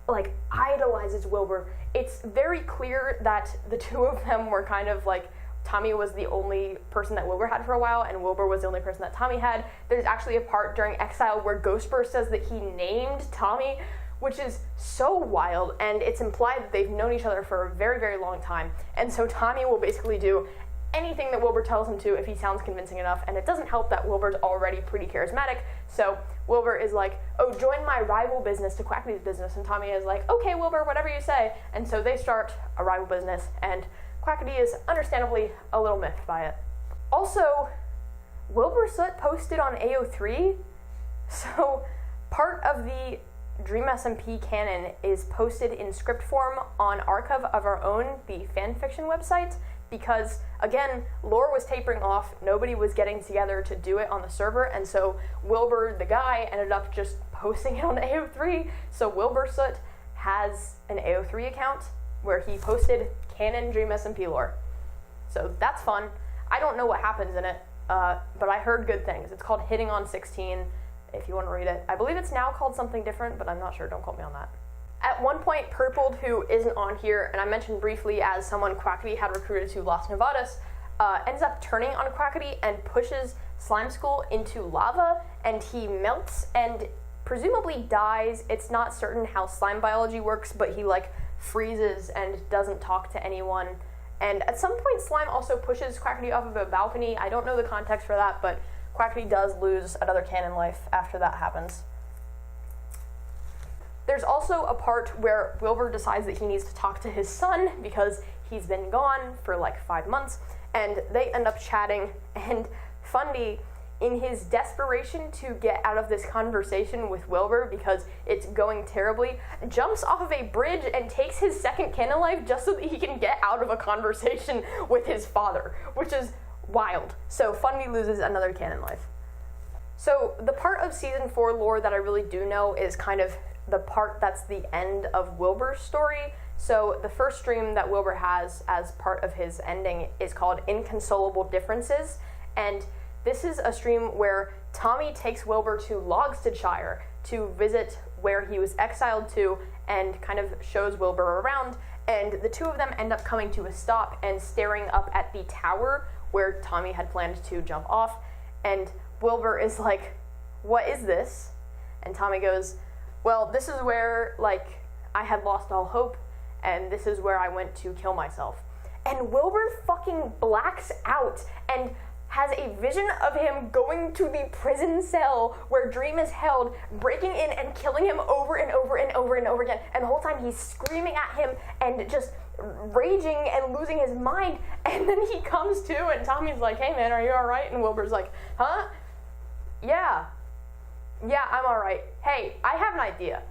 like idolizes Wilbur. It's very clear that the two of them were kind of like, Tommy was the only person that Wilbur had for a while, and Wilbur was the only person that Tommy had. There's actually a part during Exile where Ghostbur says that he named Tommy, which is so wild, and it's implied that they've known each other for a very, very long time. And so Tommy will basically do anything that Wilbur tells him to if he sounds convincing enough, and it doesn't help that Wilbur's already pretty charismatic, so Wilbur is like, oh, join my rival business to Quackity's business, and Tommy is like, okay, Wilbur, whatever you say, and so they start a rival business, and Quackity is understandably a little miffed by it. Also, Wilbur Soot posted on AO3, so part of the Dream SMP canon is posted in script form on Archive of Our Own, the fanfiction website, because, again, lore was tapering off, nobody was getting together to do it on the server, and so Wilbur, the guy, ended up just posting it on AO3, so Wilbur Soot has an AO3 account where he posted canon Dream SMP lore. So that's fun. I don't know what happens in it, but I heard good things. It's called Hitting on 16, if you want to read it. I believe it's now called something different, but I'm not sure, don't quote me on that. At one point, Purpled, who isn't on here, and I mentioned briefly as someone Quackity had recruited to Las Nevadas, ends up turning on Quackity and pushes Slime School into lava, and he melts and presumably dies. It's not certain how slime biology works, but he, like, freezes and doesn't talk to anyone. And at some point, Slime also pushes Quackity off of a balcony. I don't know the context for that, but Quackity does lose another canon life after that happens. There's also a part where Wilbur decides that he needs to talk to his son because he's been gone for like 5 months, and they end up chatting, and Fundy, in his desperation to get out of this conversation with Wilbur because it's going terribly, jumps off of a bridge and takes his second canon life just so that he can get out of a conversation with his father, which is wild. So Fundy loses another canon life. So the part of season 4 lore that I really do know is kind of the part that's the end of Wilbur's story. So the first stream that Wilbur has as part of his ending is called Inconsolable Differences, and this is a stream where Tommy takes Wilbur to Logstedshire to visit where he was exiled to and kind of shows Wilbur around, and the two of them end up coming to a stop and staring up at the tower where Tommy had planned to jump off, and Wilbur is like, "What is this?" And Tommy goes, "Well, this is where, like, I had lost all hope, and this is where I went to kill myself." And Wilbur fucking blacks out and has a vision of him going to the prison cell where Dream is held, breaking in and killing him over and over and over and over again. And the whole time he's screaming at him and just raging and losing his mind. And then he comes to, and Tommy's like, "Hey man, are you alright?" And Wilbur's like, "Huh? Yeah, I'm alright. Hey, I have an idea."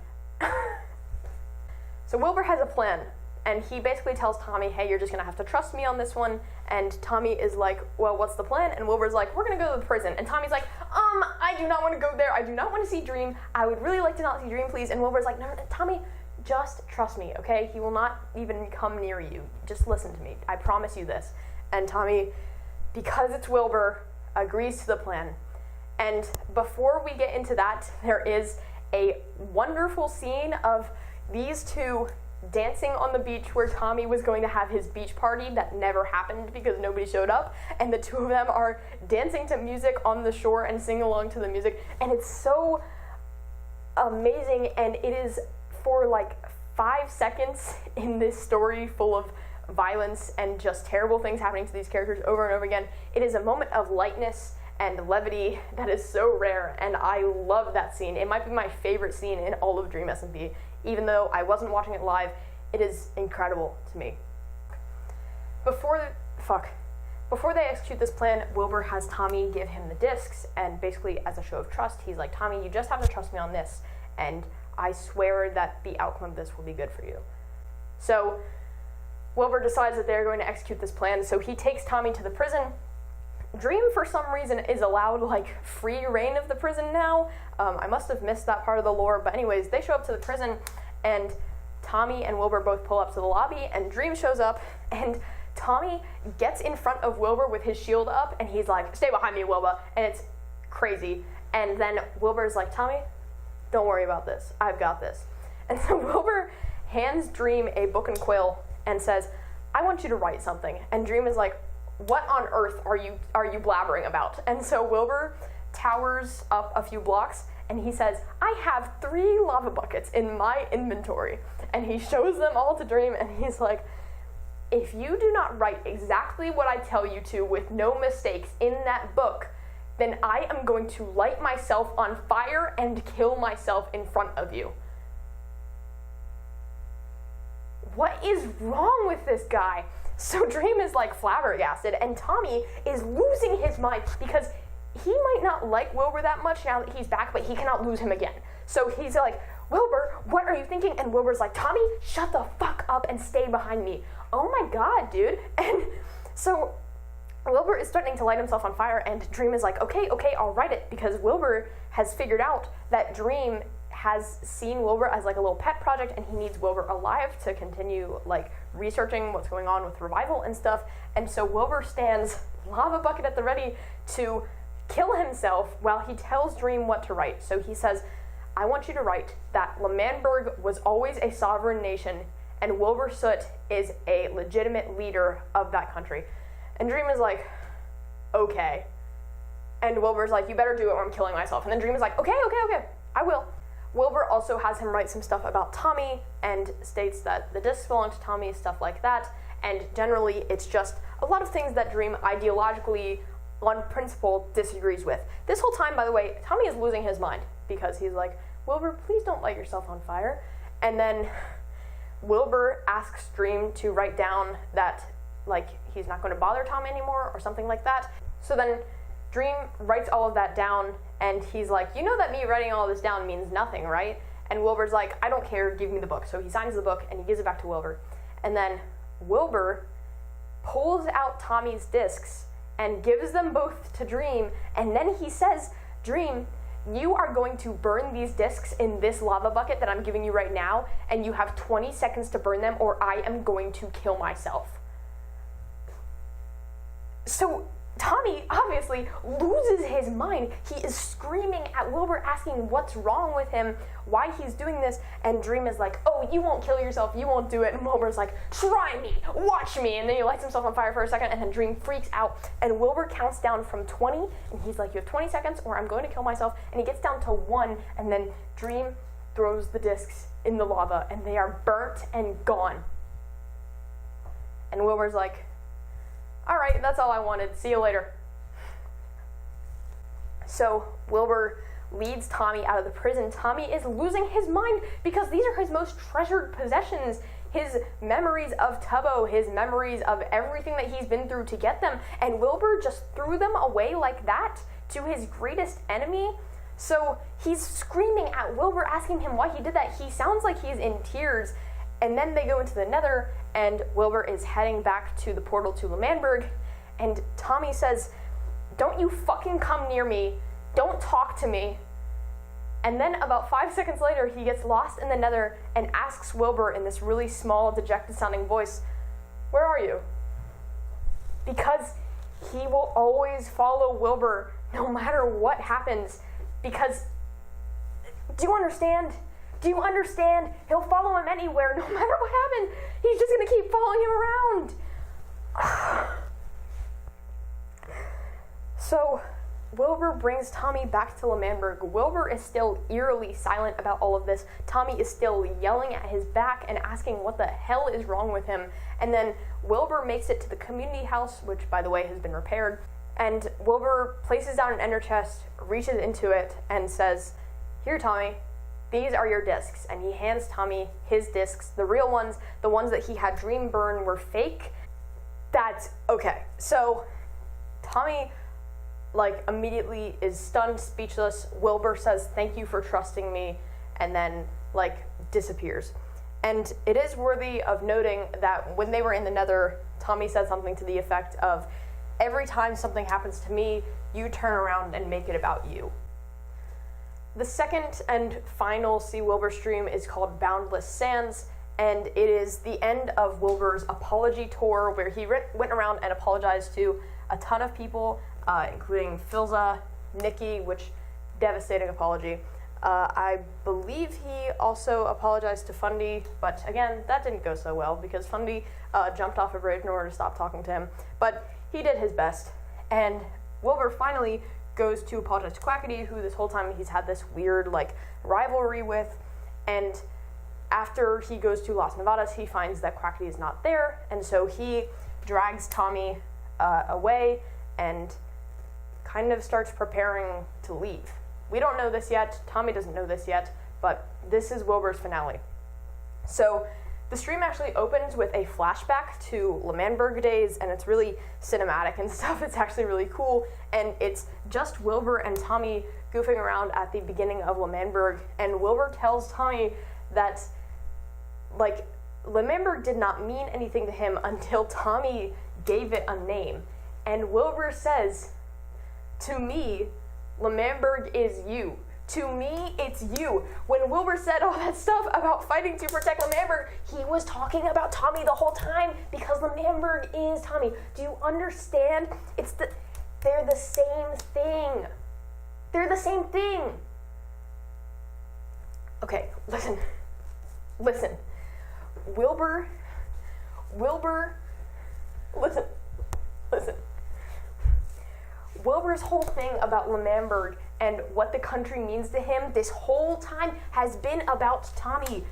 So Wilbur has a plan, and he basically tells Tommy, "Hey, you're just gonna have to trust me on this one." And Tommy is like, "Well, what's the plan?" And Wilbur's like, "We're gonna go to the prison." And Tommy's like, I do not want to go there. I do not want to see Dream. I would really like to not see Dream, please." And Wilbur's like, "No, Tommy, just trust me, okay? He will not even come near you. Just listen to me. I promise you this." And Tommy, because it's Wilbur, agrees to the plan. And before we get into that, there is a wonderful scene of these two dancing on the beach where Tommy was going to have his beach party that never happened because nobody showed up, and the two of them are dancing to music on the shore and singing along to the music, and it's so amazing, and it is for like 5 seconds in this story full of violence and just terrible things happening to these characters over and over again. It is a moment of lightness and levity that is so rare, and I love that scene. It might be my favorite scene in all of Dream SMP. Even though I wasn't watching it live, it is incredible to me. Before they execute this plan, Wilbur has Tommy give him the discs, and basically as a show of trust, he's like, "Tommy, you just have to trust me on this, and I swear that the outcome of this will be good for you." So Wilbur decides that they're going to execute this plan, so he takes Tommy to the prison. Dream, for some reason, is allowed, like, free reign of the prison now. I must have missed that part of the lore, but anyways, they show up to the prison, and Tommy and Wilbur both pull up to the lobby, and Dream shows up, and Tommy gets in front of Wilbur with his shield up, and he's like, "Stay behind me, Wilbur," and it's crazy. And then Wilbur's like, "Tommy, don't worry about this. I've got this." And so Wilbur hands Dream a book and quill and says, "I want you to write something." And Dream is like, "What on earth are you blabbering about?" And so Wilbur towers up a few blocks, and he says, "I have 3 lava buckets in my inventory." And he shows them all to Dream, and he's like, "If you do not write exactly what I tell you to with no mistakes in that book, then I am going to light myself on fire and kill myself in front of you." What is wrong with this guy? So Dream is like flabbergasted, and Tommy is losing his mind because he might not like Wilbur that much now that he's back, but he cannot lose him again. So he's like, "Wilbur, what are you thinking?" And Wilbur's like, "Tommy, shut the fuck up and stay behind me." Oh my god, dude. And so Wilbur is starting to light himself on fire, and Dream is like, okay, I'll write it, because Wilbur has figured out that Dream has seen Wilbur as like a little pet project, and he needs Wilbur alive to continue like researching what's going on with revival and stuff. And so Wilbur stands lava bucket at the ready to kill himself while he tells Dream what to write. So he says, "I want you to write that L'Manberg was always a sovereign nation, and Wilbur Soot is a legitimate leader of that country." And Dream is like, "Okay." And Wilbur's like, "You better do it or I'm killing myself." And then Dream is like, okay, I will. Wilbur also has him write some stuff about Tommy and states that the discs belong to Tommy, stuff like that. And generally, it's just a lot of things that Dream ideologically, on principle, disagrees with. This whole time, by the way, Tommy is losing his mind because he's like, "Wilbur, please don't light yourself on fire." And then Wilbur asks Dream to write down that, like, he's not going to bother Tommy anymore or something like that. So then Dream writes all of that down, and he's like, "You know that me writing all this down means nothing, right?" And Wilbur's like, "I don't care, give me the book." So he signs the book, and he gives it back to Wilbur. And then Wilbur pulls out Tommy's discs and gives them both to Dream, and then he says, Dream, you are going to burn these discs in this lava bucket that I'm giving you right now, and you have 20 seconds to burn them or I am going to kill myself. So Tommy obviously loses his mind. He is screaming at Wilbur, asking what's wrong with him, why he's doing this, and Dream is like, oh, you won't kill yourself, you won't do it, and Wilbur's like, try me, watch me, and then he lights himself on fire for a second, and then Dream freaks out, and Wilbur counts down from 20, and he's like, you have 20 seconds or I'm going to kill myself, and he gets down to 1, and then Dream throws the discs in the lava, and they are burnt and gone. And Wilbur's like, all right, that's all I wanted. See you later. So Wilbur leads Tommy out of the prison. Tommy is losing his mind because these are his most treasured possessions. His memories of Tubbo, his memories of everything that he's been through to get them. And Wilbur just threw them away like that to his greatest enemy. So he's screaming at Wilbur, asking him why he did that. He sounds like he's in tears. And then they go into the Nether, and Wilbur is heading back to the portal to L'Manberg, and Tommy says, don't you fucking come near me, don't talk to me. And then about 5 seconds later, he gets lost in the Nether and asks Wilbur in this really small, dejected sounding voice, where are you? Because he will always follow Wilbur no matter what happens, because, do you understand? Do you understand? He'll follow him anywhere, no matter what happens. He's just gonna keep following him around. So, Wilbur brings Tommy back to L'Manberg. Wilbur is still eerily silent about all of this. Tommy is still yelling at his back and asking what the hell is wrong with him. And then Wilbur makes it to the community house, which, by the way, has been repaired. And Wilbur places down an ender chest, reaches into it, and says, here, Tommy, these are your discs. And he hands Tommy his discs, the real ones, the ones that he had Dream burn were fake. That's okay. So Tommy, immediately is stunned, speechless. Wilbur says, thank you for trusting me, and then, disappears. And it is worthy of noting that when they were in the Nether, Tommy said something to the effect of, every time something happens to me, you turn around and make it about you. The second and final See Wilbur stream is called Boundless Sands, and it is the end of Wilbur's apology tour, where he went around and apologized to a ton of people, including Filza, Nikki, which, devastating apology. I believe he also apologized to Fundy, but again, that didn't go so well, because Fundy jumped off a bridge in order to stop talking to him, but he did his best. And Wilbur finally goes to apologize to Quackity, who this whole time he's had this weird, rivalry with, and after he goes to Las Nevadas, he finds that Quackity is not there, and so he drags Tommy away and kind of starts preparing to leave. We don't know this yet, Tommy doesn't know this yet, but this is Wilbur's finale. So the stream actually opens with a flashback to L'Manberg days, and it's really cinematic and stuff. It's actually really cool, and it's just Wilbur and Tommy goofing around at the beginning of L'Manberg, and Wilbur tells Tommy that, L'Manberg did not mean anything to him until Tommy gave it a name. And Wilbur says, to me, L'Manberg is you. To me, it's you. When Wilbur said all that stuff about fighting to protect L'Manberg, he was talking about Tommy the whole time, because L'Manberg is Tommy. Do you understand? They're the same thing. They're the same thing. Okay, listen. Wilbur, listen. Wilbur's whole thing about L'Manberg and what the country means to him this whole time has been about Tommy.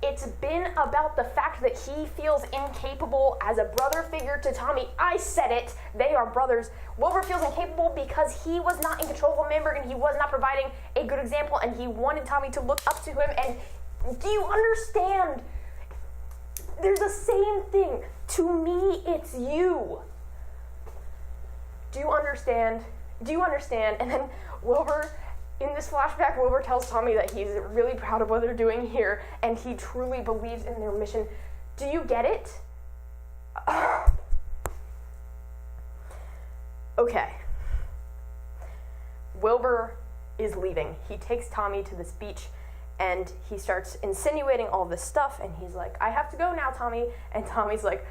It's been about the fact that he feels incapable as a brother figure to Tommy. I said it. They are brothers. Wilbur feels incapable because he was not in control of L'Manberg, and he was not providing a good example, and he wanted Tommy to look up to him. And do you understand? They're the same thing. To me, it's you. Do you understand? And then Wilbur, in this flashback, Wilbur tells Tommy that he's really proud of what they're doing here, and he truly believes in their mission. Do you get it? Okay. Wilbur is leaving. He takes Tommy to this beach, and he starts insinuating all this stuff, and he's like, I have to go now, Tommy. And Tommy's like,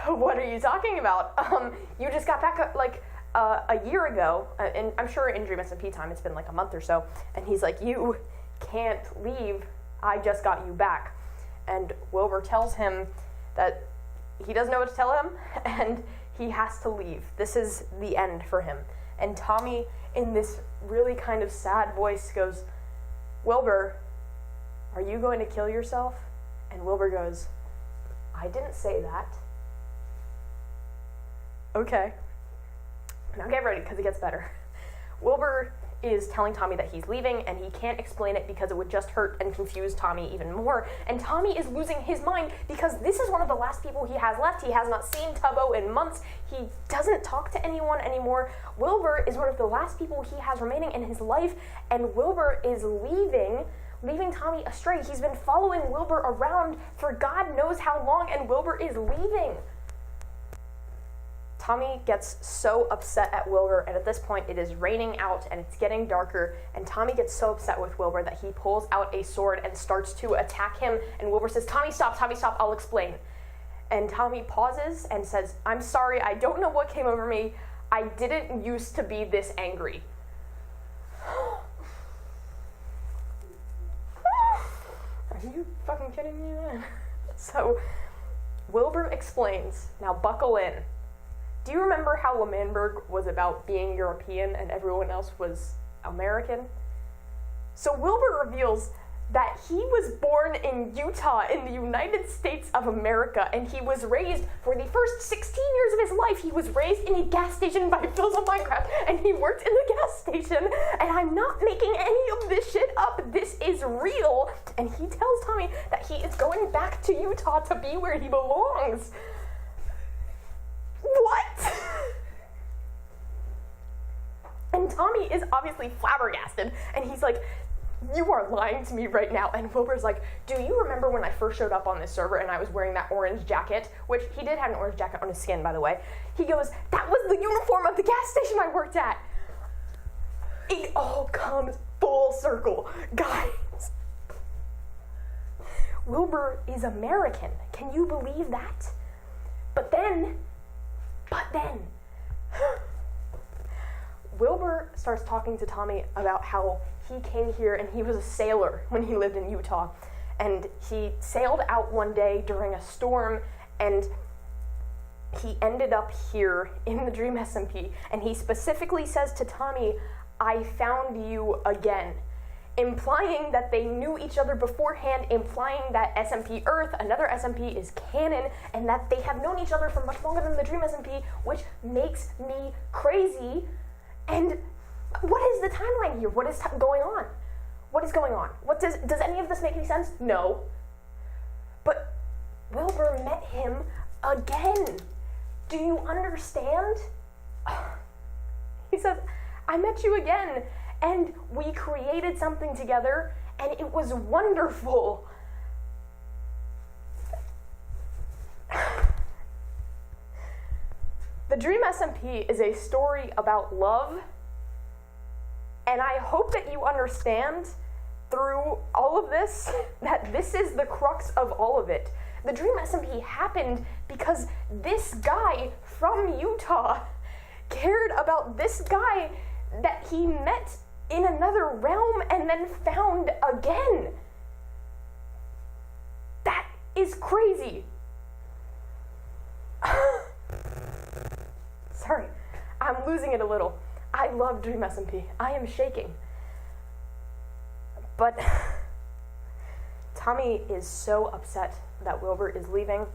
what are you talking about? You just got back, a year ago, and I'm sure in Dream SMP time it's been like a month or so, and he's like, you can't leave, I just got you back. And Wilbur tells him that he doesn't know what to tell him, and he has to leave. This is the end for him. And Tommy, in this really kind of sad voice, goes, Wilbur, are you going to kill yourself? And Wilbur goes, I didn't say that. Okay. Now get ready, because it gets better. Wilbur is telling Tommy that he's leaving, and he can't explain it because it would just hurt and confuse Tommy even more. And Tommy is losing his mind because this is one of the last people he has left. He has not seen Tubbo in months. He doesn't talk to anyone anymore. Wilbur is one of the last people he has remaining in his life, and Wilbur is leaving Tommy astray. He's been following Wilbur around for God knows how long, and Wilbur is leaving. Tommy gets so upset at Wilbur, and at this point it is raining out and it's getting darker, and Tommy gets so upset with Wilbur that he pulls out a sword and starts to attack him, and Wilbur says, Tommy, stop, I'll explain. And Tommy pauses and says, I'm sorry, I don't know what came over me. I didn't used to be this angry. Are you fucking kidding me, man? So, Wilbur explains, now buckle in. Do you remember how L'Manberg was about being European and everyone else was American? So Wilbur reveals that he was born in Utah in the United States of America, and he was raised, for the first 16 years of his life, he was raised in a gas station by Phil's of Minecraft, and he worked in the gas station, and I'm not making any of this shit up, this is real. And he tells Tommy that he is going back to Utah to be where he belongs. What? And Tommy is obviously flabbergasted, and he's like, you are lying to me right now. And Wilbur's like, do you remember when I first showed up on this server and I was wearing that orange jacket? Which he did have an orange jacket on his skin, by the way. He goes, that was the uniform of the gas station I worked at. It all comes full circle, guys. Wilbur is American. Can you believe that? But then, Wilbur starts talking to Tommy about how he came here and he was a sailor when he lived in Utah. And he sailed out one day during a storm, and he ended up here in the Dream SMP. And he specifically says to Tommy, I found you again. Implying that they knew each other beforehand, implying that SMP Earth, another SMP, is canon, and that they have known each other for much longer than the Dream SMP, which makes me crazy. And what is the timeline here? What is going on? What is going on? Does any of this make any sense? No. But Wilbur met him again. Do you understand? He says, I met you again, and we created something together, and it was wonderful. The Dream SMP is a story about love, and I hope that you understand through all of this that this is the crux of all of it. The Dream SMP happened because this guy from Utah cared about this guy that he met in another realm and then found again. That is crazy. Sorry, I'm losing it a little. I love Dream SMP. I am shaking. But Tommy is so upset that Wilbur is leaving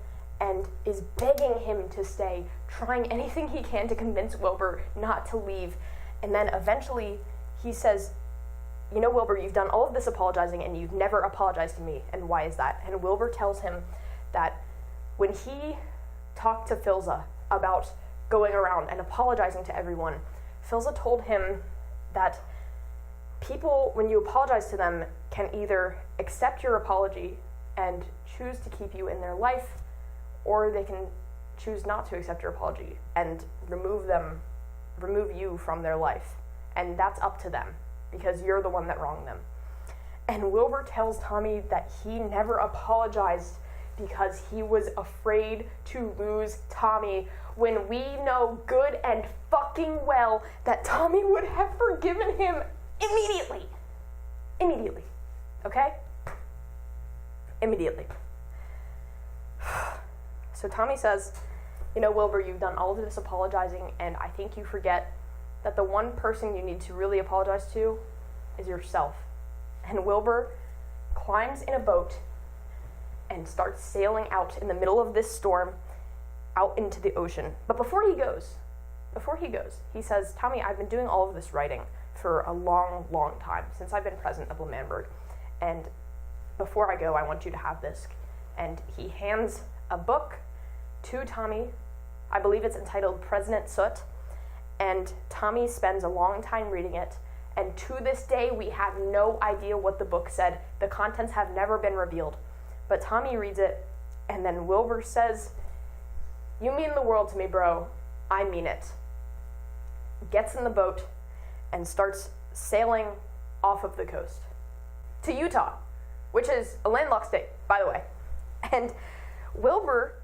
and is begging him to stay, trying anything he can to convince Wilbur not to leave. And then eventually he says, you know, Wilbur, you've done all of this apologizing and you've never apologized to me, and why is that? And Wilbur tells him that when he talked to Philza about going around and apologizing to everyone, Philza told him that people, when you apologize to them, can either accept your apology and choose to keep you in their life, or they can choose not to accept your apology and remove you from their life. and that's up to them, because you're the one that wronged them. And Wilbur tells Tommy that he never apologized because he was afraid to lose Tommy, when we know good and fucking well that Tommy would have forgiven him immediately. Immediately. Okay? Immediately. So Tommy says, you know, Wilbur, you've done all of this apologizing, and I think you forget that the one person you need to really apologize to is yourself. And Wilbur climbs in a boat and starts sailing out in the middle of this storm out into the ocean. But before he goes, he says, Tommy, I've been doing all of this writing for a long, long time, since I've been president of L'Manberg. And before I go, I want you to have this. And he hands a book to Tommy. I believe it's entitled President Soot. And Tommy spends a long time reading it. And to this day, we have no idea what the book said. The contents have never been revealed. But Tommy reads it, and then Wilbur says, you mean the world to me, bro. I mean it. Gets in the boat and starts sailing off of the coast to Utah, which is a landlocked state, by the way. And Wilbur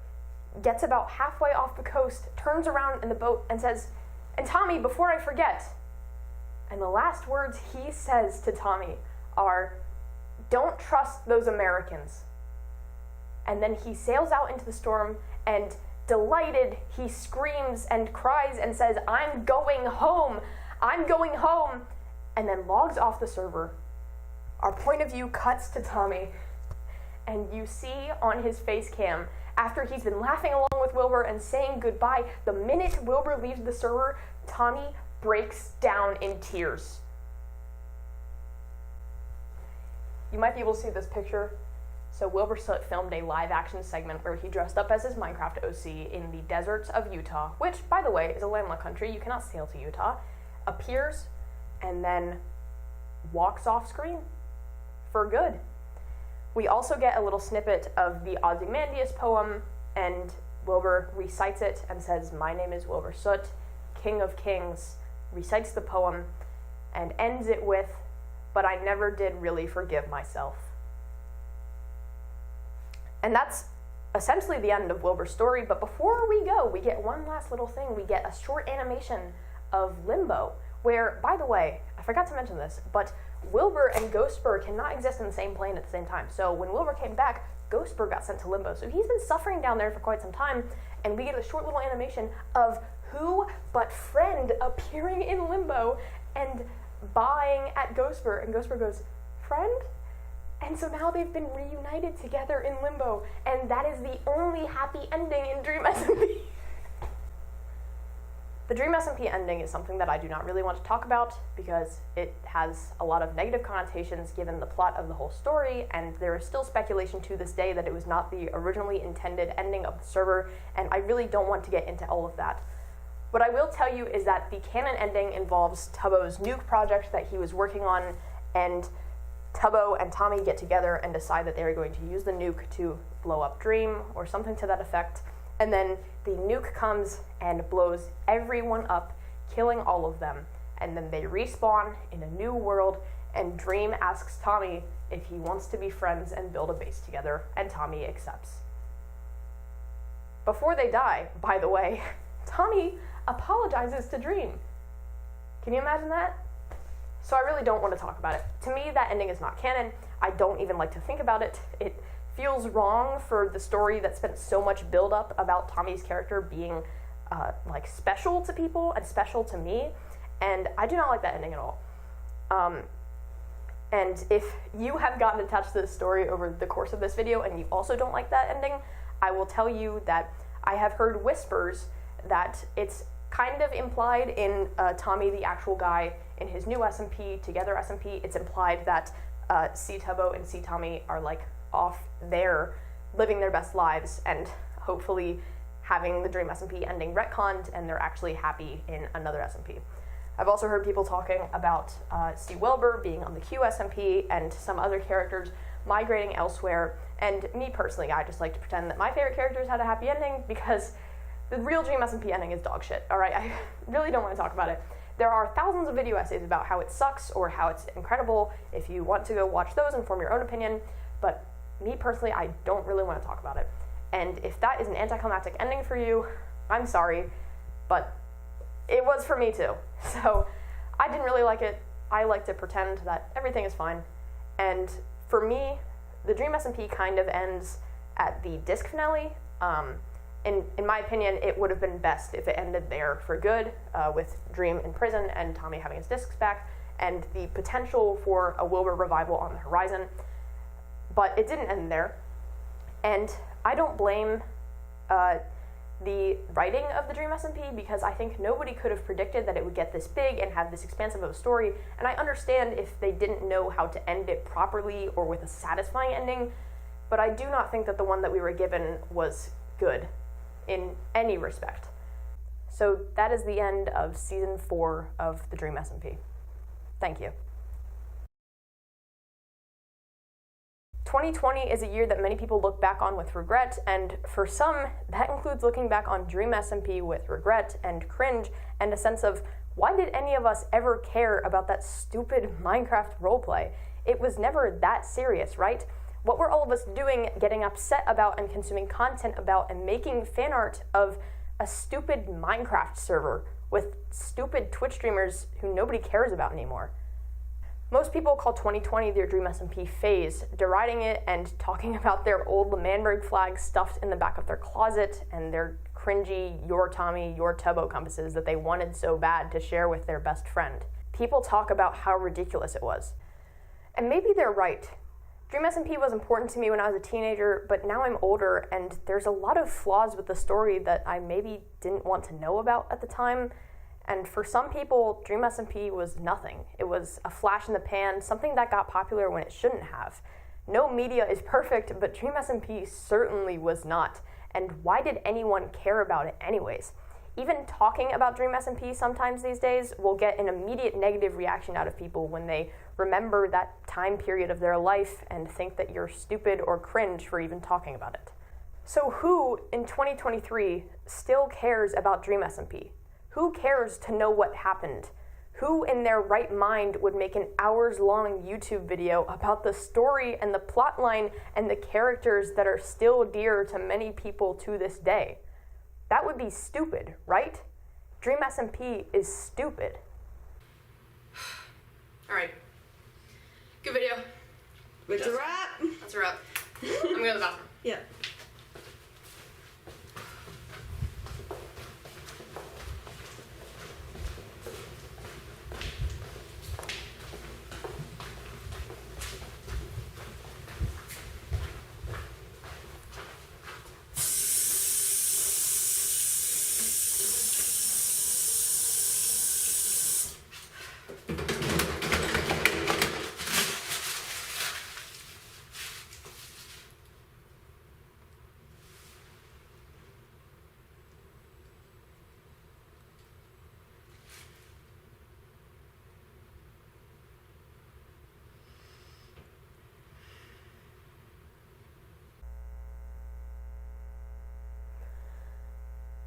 gets about halfway off the coast, turns around in the boat and says, and Tommy, before I forget, and the last words he says to Tommy are, don't trust those Americans. And then he sails out into the storm, and delighted, he screams and cries and says, I'm going home, I'm going home, and then logs off the server. Our point of view cuts to Tommy, and you see on his face cam, after he's been laughing along with Wilbur and saying goodbye, the minute Wilbur leaves the server, Tommy breaks down in tears. You might be able to see this picture. So Wilbur Soot filmed a live-action segment where he dressed up as his Minecraft OC in the deserts of Utah, which, by the way, is a landlocked country. You cannot sail to Utah. Appears and then walks off screen for good. We also get a little snippet of the Ozymandias poem, and Wilbur recites it and says, my name is Wilbur Soot, King of Kings, recites the poem, and ends it with, but I never did really forgive myself. And that's essentially the end of Wilbur's story, but before we go, we get one last little thing. We get a short animation of Limbo, where, by the way, I forgot to mention this, but Wilbur and Ghostbur cannot exist in the same plane at the same time. So when Wilbur came back, Ghostbur got sent to Limbo. So he's been suffering down there for quite some time, and we get a short little animation of who but Friend appearing in Limbo and buying at Ghostbur, and Ghostbur goes, Friend? And so now they've been reunited together in Limbo, and that is the only happy ending in Dream SMP. The Dream SMP ending is something that I do not really want to talk about because it has a lot of negative connotations given the plot of the whole story, and there is still speculation to this day that it was not the originally intended ending of the server, and I really don't want to get into all of that. What I will tell you is that the canon ending involves Tubbo's nuke project that he was working on, and Tubbo and Tommy get together and decide that they're going to use the nuke to blow up Dream, or something to that effect, and then the nuke comes and blows everyone up, killing all of them, and then they respawn in a new world, and Dream asks Tommy if he wants to be friends and build a base together, and Tommy accepts. Before they die, by the way, Tommy apologizes to Dream. Can you imagine that? So I really don't want to talk about it. To me, that ending is not canon. I don't even like to think about it. It feels wrong for the story that spent so much build-up about Tommy's character being special to people and special to me, and I do not like that ending at all. And if you have gotten attached to this story over the course of this video and you also don't like that ending, I will tell you that I have heard whispers that it's kind of implied in Tommy, the actual guy, in his new SMP, Together SMP, it's implied that C Tubbo and C Tommy are like off there living their best lives and hopefully having the Dream SMP ending retconned, and they're actually happy in another SMP. I've also heard people talking about C Wilbur being on the Q SMP and some other characters migrating elsewhere, and me personally, I just like to pretend that my favorite characters had a happy ending because the real Dream SMP ending is dog shit, alright? I really don't want to talk about it. There are thousands of video essays about how it sucks or how it's incredible if you want to go watch those and form your own opinion, but me personally, I don't really want to talk about it. And if that is an anticlimactic ending for you, I'm sorry, but it was for me too. So I didn't really like it. I like to pretend that everything is fine. And for me, the Dream SMP kind of ends at the disc finale. In my opinion, it would have been best if it ended there for good, with Dream in prison and Tommy having his discs back, and the potential for a Wilbur revival on the horizon. But it didn't end there. And I don't blame the writing of the Dream SMP, because I think nobody could have predicted that it would get this big and have this expansive of a story, and I understand if they didn't know how to end it properly or with a satisfying ending, but I do not think that the one that we were given was good in any respect. So that is the end of Season 4 of the Dream SMP. Thank you. 2020 is a year that many people look back on with regret, and for some, that includes looking back on Dream SMP with regret and cringe and a sense of, why did any of us ever care about that stupid Minecraft roleplay? It was never that serious, right? What were all of us doing, getting upset about and consuming content about and making fan art of a stupid Minecraft server with stupid Twitch streamers who nobody cares about anymore? Most people call 2020 their Dream SMP phase, deriding it and talking about their old L'Manberg flags stuffed in the back of their closet and their cringy "Your Tommy, Your Tubbo" compasses that they wanted so bad to share with their best friend. People talk about how ridiculous it was. And maybe they're right. Dream SMP was important to me when I was a teenager, but now I'm older and there's a lot of flaws with the story that I maybe didn't want to know about at the time. And for some people, Dream SMP was nothing. It was a flash in the pan, something that got popular when it shouldn't have. No media is perfect, but Dream SMP certainly was not. And why did anyone care about it anyways? Even talking about Dream SMP sometimes these days will get an immediate negative reaction out of people when they remember that time period of their life and think that you're stupid or cringe for even talking about it. So who in 2023 still cares about Dream SMP? Who cares to know what happened? Who in their right mind would make an hours-long YouTube video about the story and the plotline and the characters that are still dear to many people to this day? That would be stupid, right? Dream SMP is stupid. All right. Good video. It's a wrap. That's a wrap. I'm going to the bathroom. Yeah.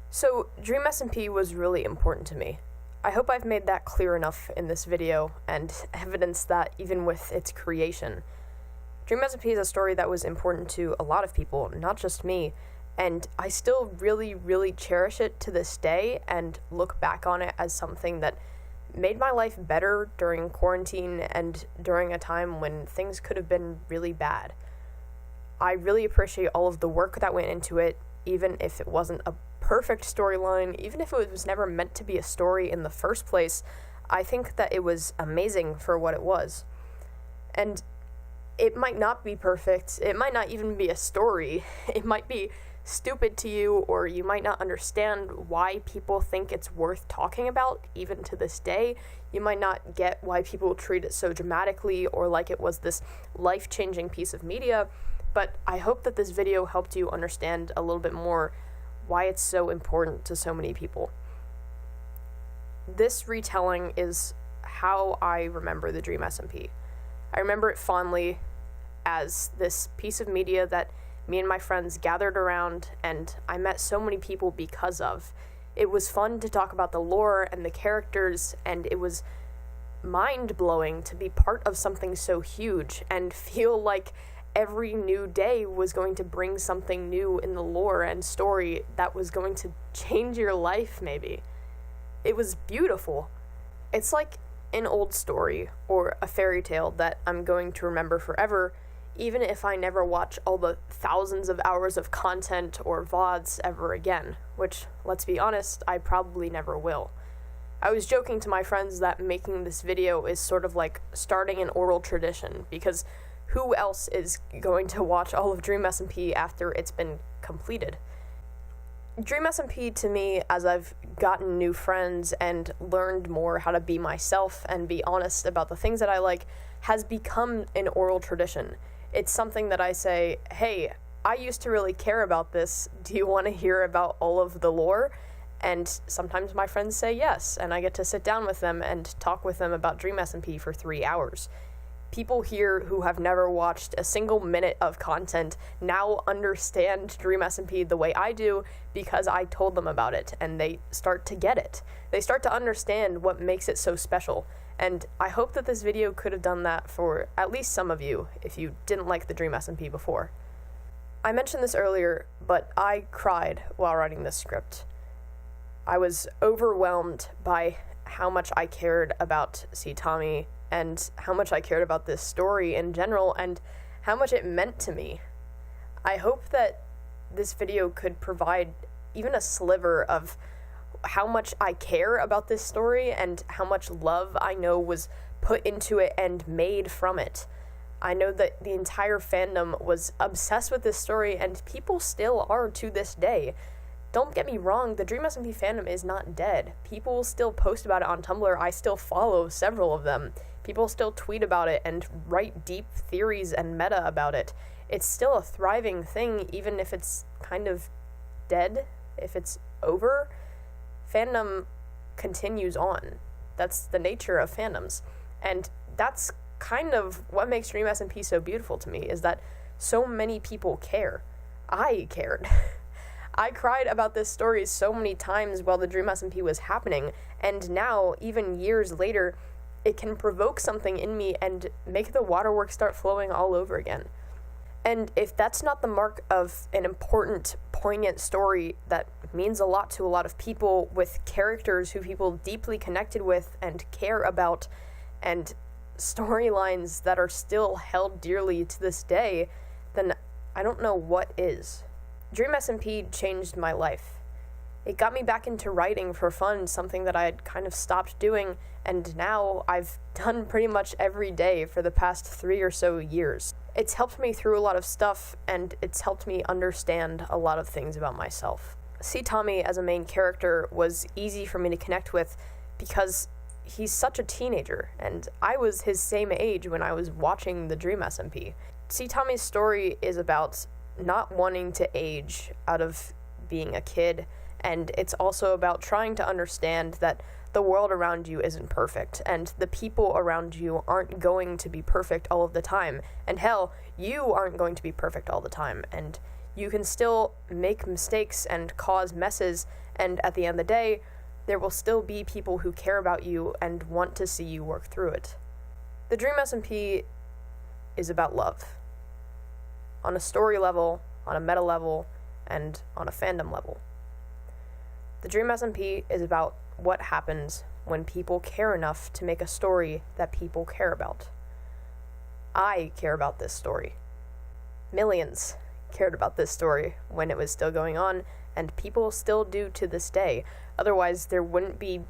So, Dream SMP was really important to me. I hope I've made that clear enough in this video and evidence that even with its creation. Dream SMP is a story that was important to a lot of people, not just me, and I still really, really cherish it to this day and look back on it as something that made my life better during quarantine and during a time when things could have been really bad. I really appreciate all of the work that went into it, even if it wasn't a perfect storyline, even if it was never meant to be a story in the first place. I think that it was amazing for what it was. And it might not be perfect, it might not even be a story, it might be stupid to you, or you might not understand why people think it's worth talking about, even to this day. You might not get why people treat it so dramatically or like it was this life-changing piece of media, but I hope that this video helped you understand a little bit more why it's so important to so many people. This retelling is how I remember the Dream SMP. I remember it fondly as this piece of media that me and my friends gathered around and I met so many people because of. It was fun to talk about the lore and the characters, and it was mind-blowing to be part of something so huge and feel like every new day was going to bring something new in the lore and story that was going to change your life, maybe. It was beautiful. It's like an old story or a fairy tale that I'm going to remember forever, even if I never watch all the thousands of hours of content or VODs ever again, which, let's be honest, I probably never will. I was joking to my friends that making this video is sort of like starting an oral tradition, because who else is going to watch all of Dream SMP after it's been completed? Dream SMP, to me, as I've gotten new friends and learned more how to be myself and be honest about the things that I like, has become an oral tradition. It's something that I say, hey, I used to really care about this. Do you want to hear about all of the lore? And sometimes my friends say yes, and I get to sit down with them and talk with them about Dream SMP for 3 hours. People here who have never watched a single minute of content now understand Dream SMP the way I do because I told them about it, and they start to get it. They start to understand what makes it so special, and I hope that this video could have done that for at least some of you if you didn't like the Dream SMP before. I mentioned this earlier, but I cried while writing this script. I was overwhelmed by how much I cared about Tommy and how much I cared about this story in general and how much it meant to me. I hope that this video could provide even a sliver of how much I care about this story and how much love I know was put into it and made from it. I know that the entire fandom was obsessed with this story, and people still are to this day. Don't get me wrong, the Dream SMP fandom is not dead. People still post about it on Tumblr. I still follow several of them. People still tweet about it and write deep theories and meta about it. It's still a thriving thing, even if it's kind of dead, if it's over. Fandom continues on. That's the nature of fandoms. And that's kind of what makes Dream SMP so beautiful to me, is that so many people care. I cared. I cried about this story so many times while the Dream SMP was happening, and now, even years later, it can provoke something in me and make the waterworks start flowing all over again. And if that's not the mark of an important, poignant story that means a lot to a lot of people, with characters who people deeply connected with and care about, and storylines that are still held dearly to this day, then I don't know what is. Dream SMP changed my life. It got me back into writing for fun, something that I had kind of stopped doing, and now I've done pretty much every day for the past 3 or so years. It's helped me through a lot of stuff, and it's helped me understand a lot of things about myself. Tommy as a main character was easy for me to connect with because he's such a teenager, and I was his same age when I was watching the Dream SMP. Tommy's story is about not wanting to age out of being a kid, and it's also about trying to understand that the world around you isn't perfect, and the people around you aren't going to be perfect all of the time, and hell, you aren't going to be perfect all the time, and you can still make mistakes and cause messes, and at the end of the day, there will still be people who care about you and want to see you work through it. The Dream SMP is about love. On a story level, on a meta level, and on a fandom level. The Dream SMP is about what happens when people care enough to make a story that people care about. I care about this story. Millions cared about this story when it was still going on, and people still do to this day. Otherwise, there wouldn't be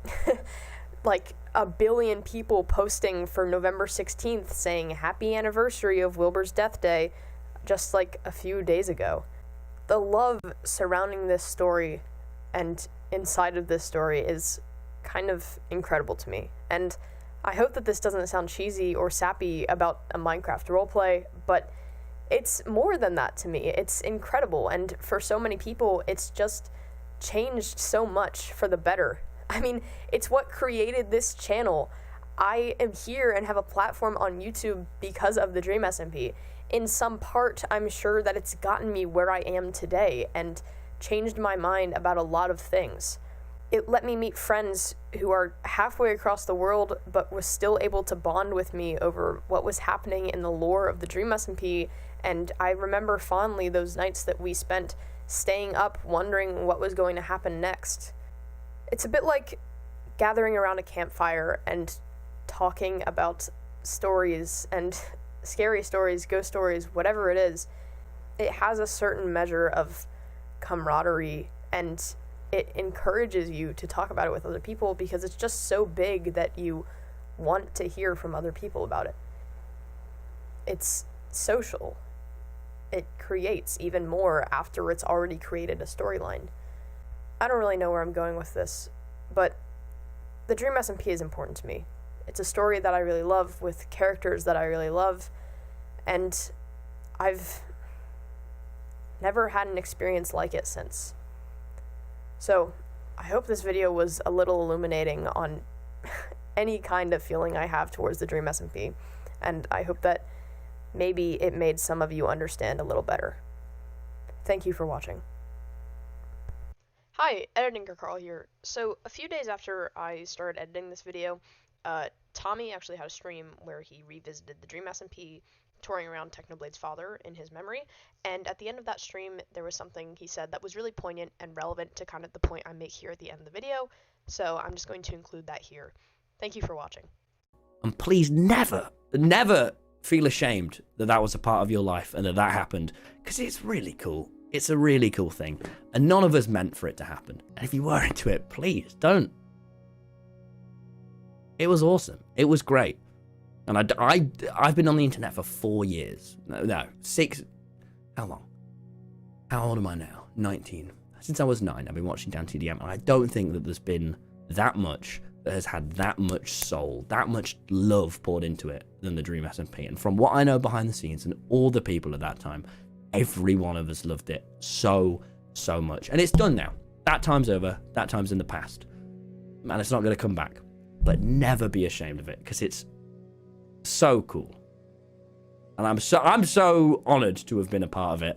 like 1 billion people posting for November 16th saying happy anniversary of Wilbur's death day just like a few days ago. The love surrounding this story and inside of this story is kind of incredible to me. And I hope that this doesn't sound cheesy or sappy about a Minecraft roleplay, but it's more than that to me. It's incredible, and for so many people, it's just changed so much for the better. I mean, it's what created this channel. I am here and have a platform on YouTube because of the Dream SMP. In some part, I'm sure that it's gotten me where I am today and changed my mind about a lot of things. It let me meet friends who are halfway across the world, but was still able to bond with me over what was happening in the lore of the Dream SMP, and I remember fondly those nights that we spent staying up wondering what was going to happen next. It's a bit like gathering around a campfire and talking about stories, and scary stories, ghost stories, whatever it is. It has a certain measure of camaraderie, and it encourages you to talk about it with other people because it's just so big that you want to hear from other people about it. It's social. It creates even more after it's already created a storyline. I don't really know where I'm going with this, but the Dream SMP is important to me. It's a story that I really love with characters that I really love, and I've never had an experience like it since. So, I hope this video was a little illuminating on any kind of feeling I have towards the Dream SMP, and I hope that maybe it made some of you understand a little better. Thank you for watching. Hi, Editing Carl here. So, a few days after I started editing this video, Tommy actually had a stream where he revisited the Dream SMP, touring around Technoblade's father in his memory, and at the end of that stream there was something he said that was really poignant and relevant to kind of the point I make here at the end of the video, so I'm just going to include that here. Thank you for watching. And please never feel ashamed that that was a part of your life and that happened, because it's really cool. It's a really cool thing, and none of us meant for it to happen. And if you were into it, please don't. It was awesome. It was great. And I've been on the internet for 4 years. No, 6. How long? How old am I now? 19. Since I was 9, I've been watching Dan TDM, and I don't think that there's been that much that has had that much soul, that much love poured into it than the Dream SMP. And from what I know behind the scenes and all the people at that time, every one of us loved it so much. And it's done now. That time's over. That time's in the past. And it's not going to come back. But never be ashamed of it, because it's so cool. And I'm so honored to have been a part of it.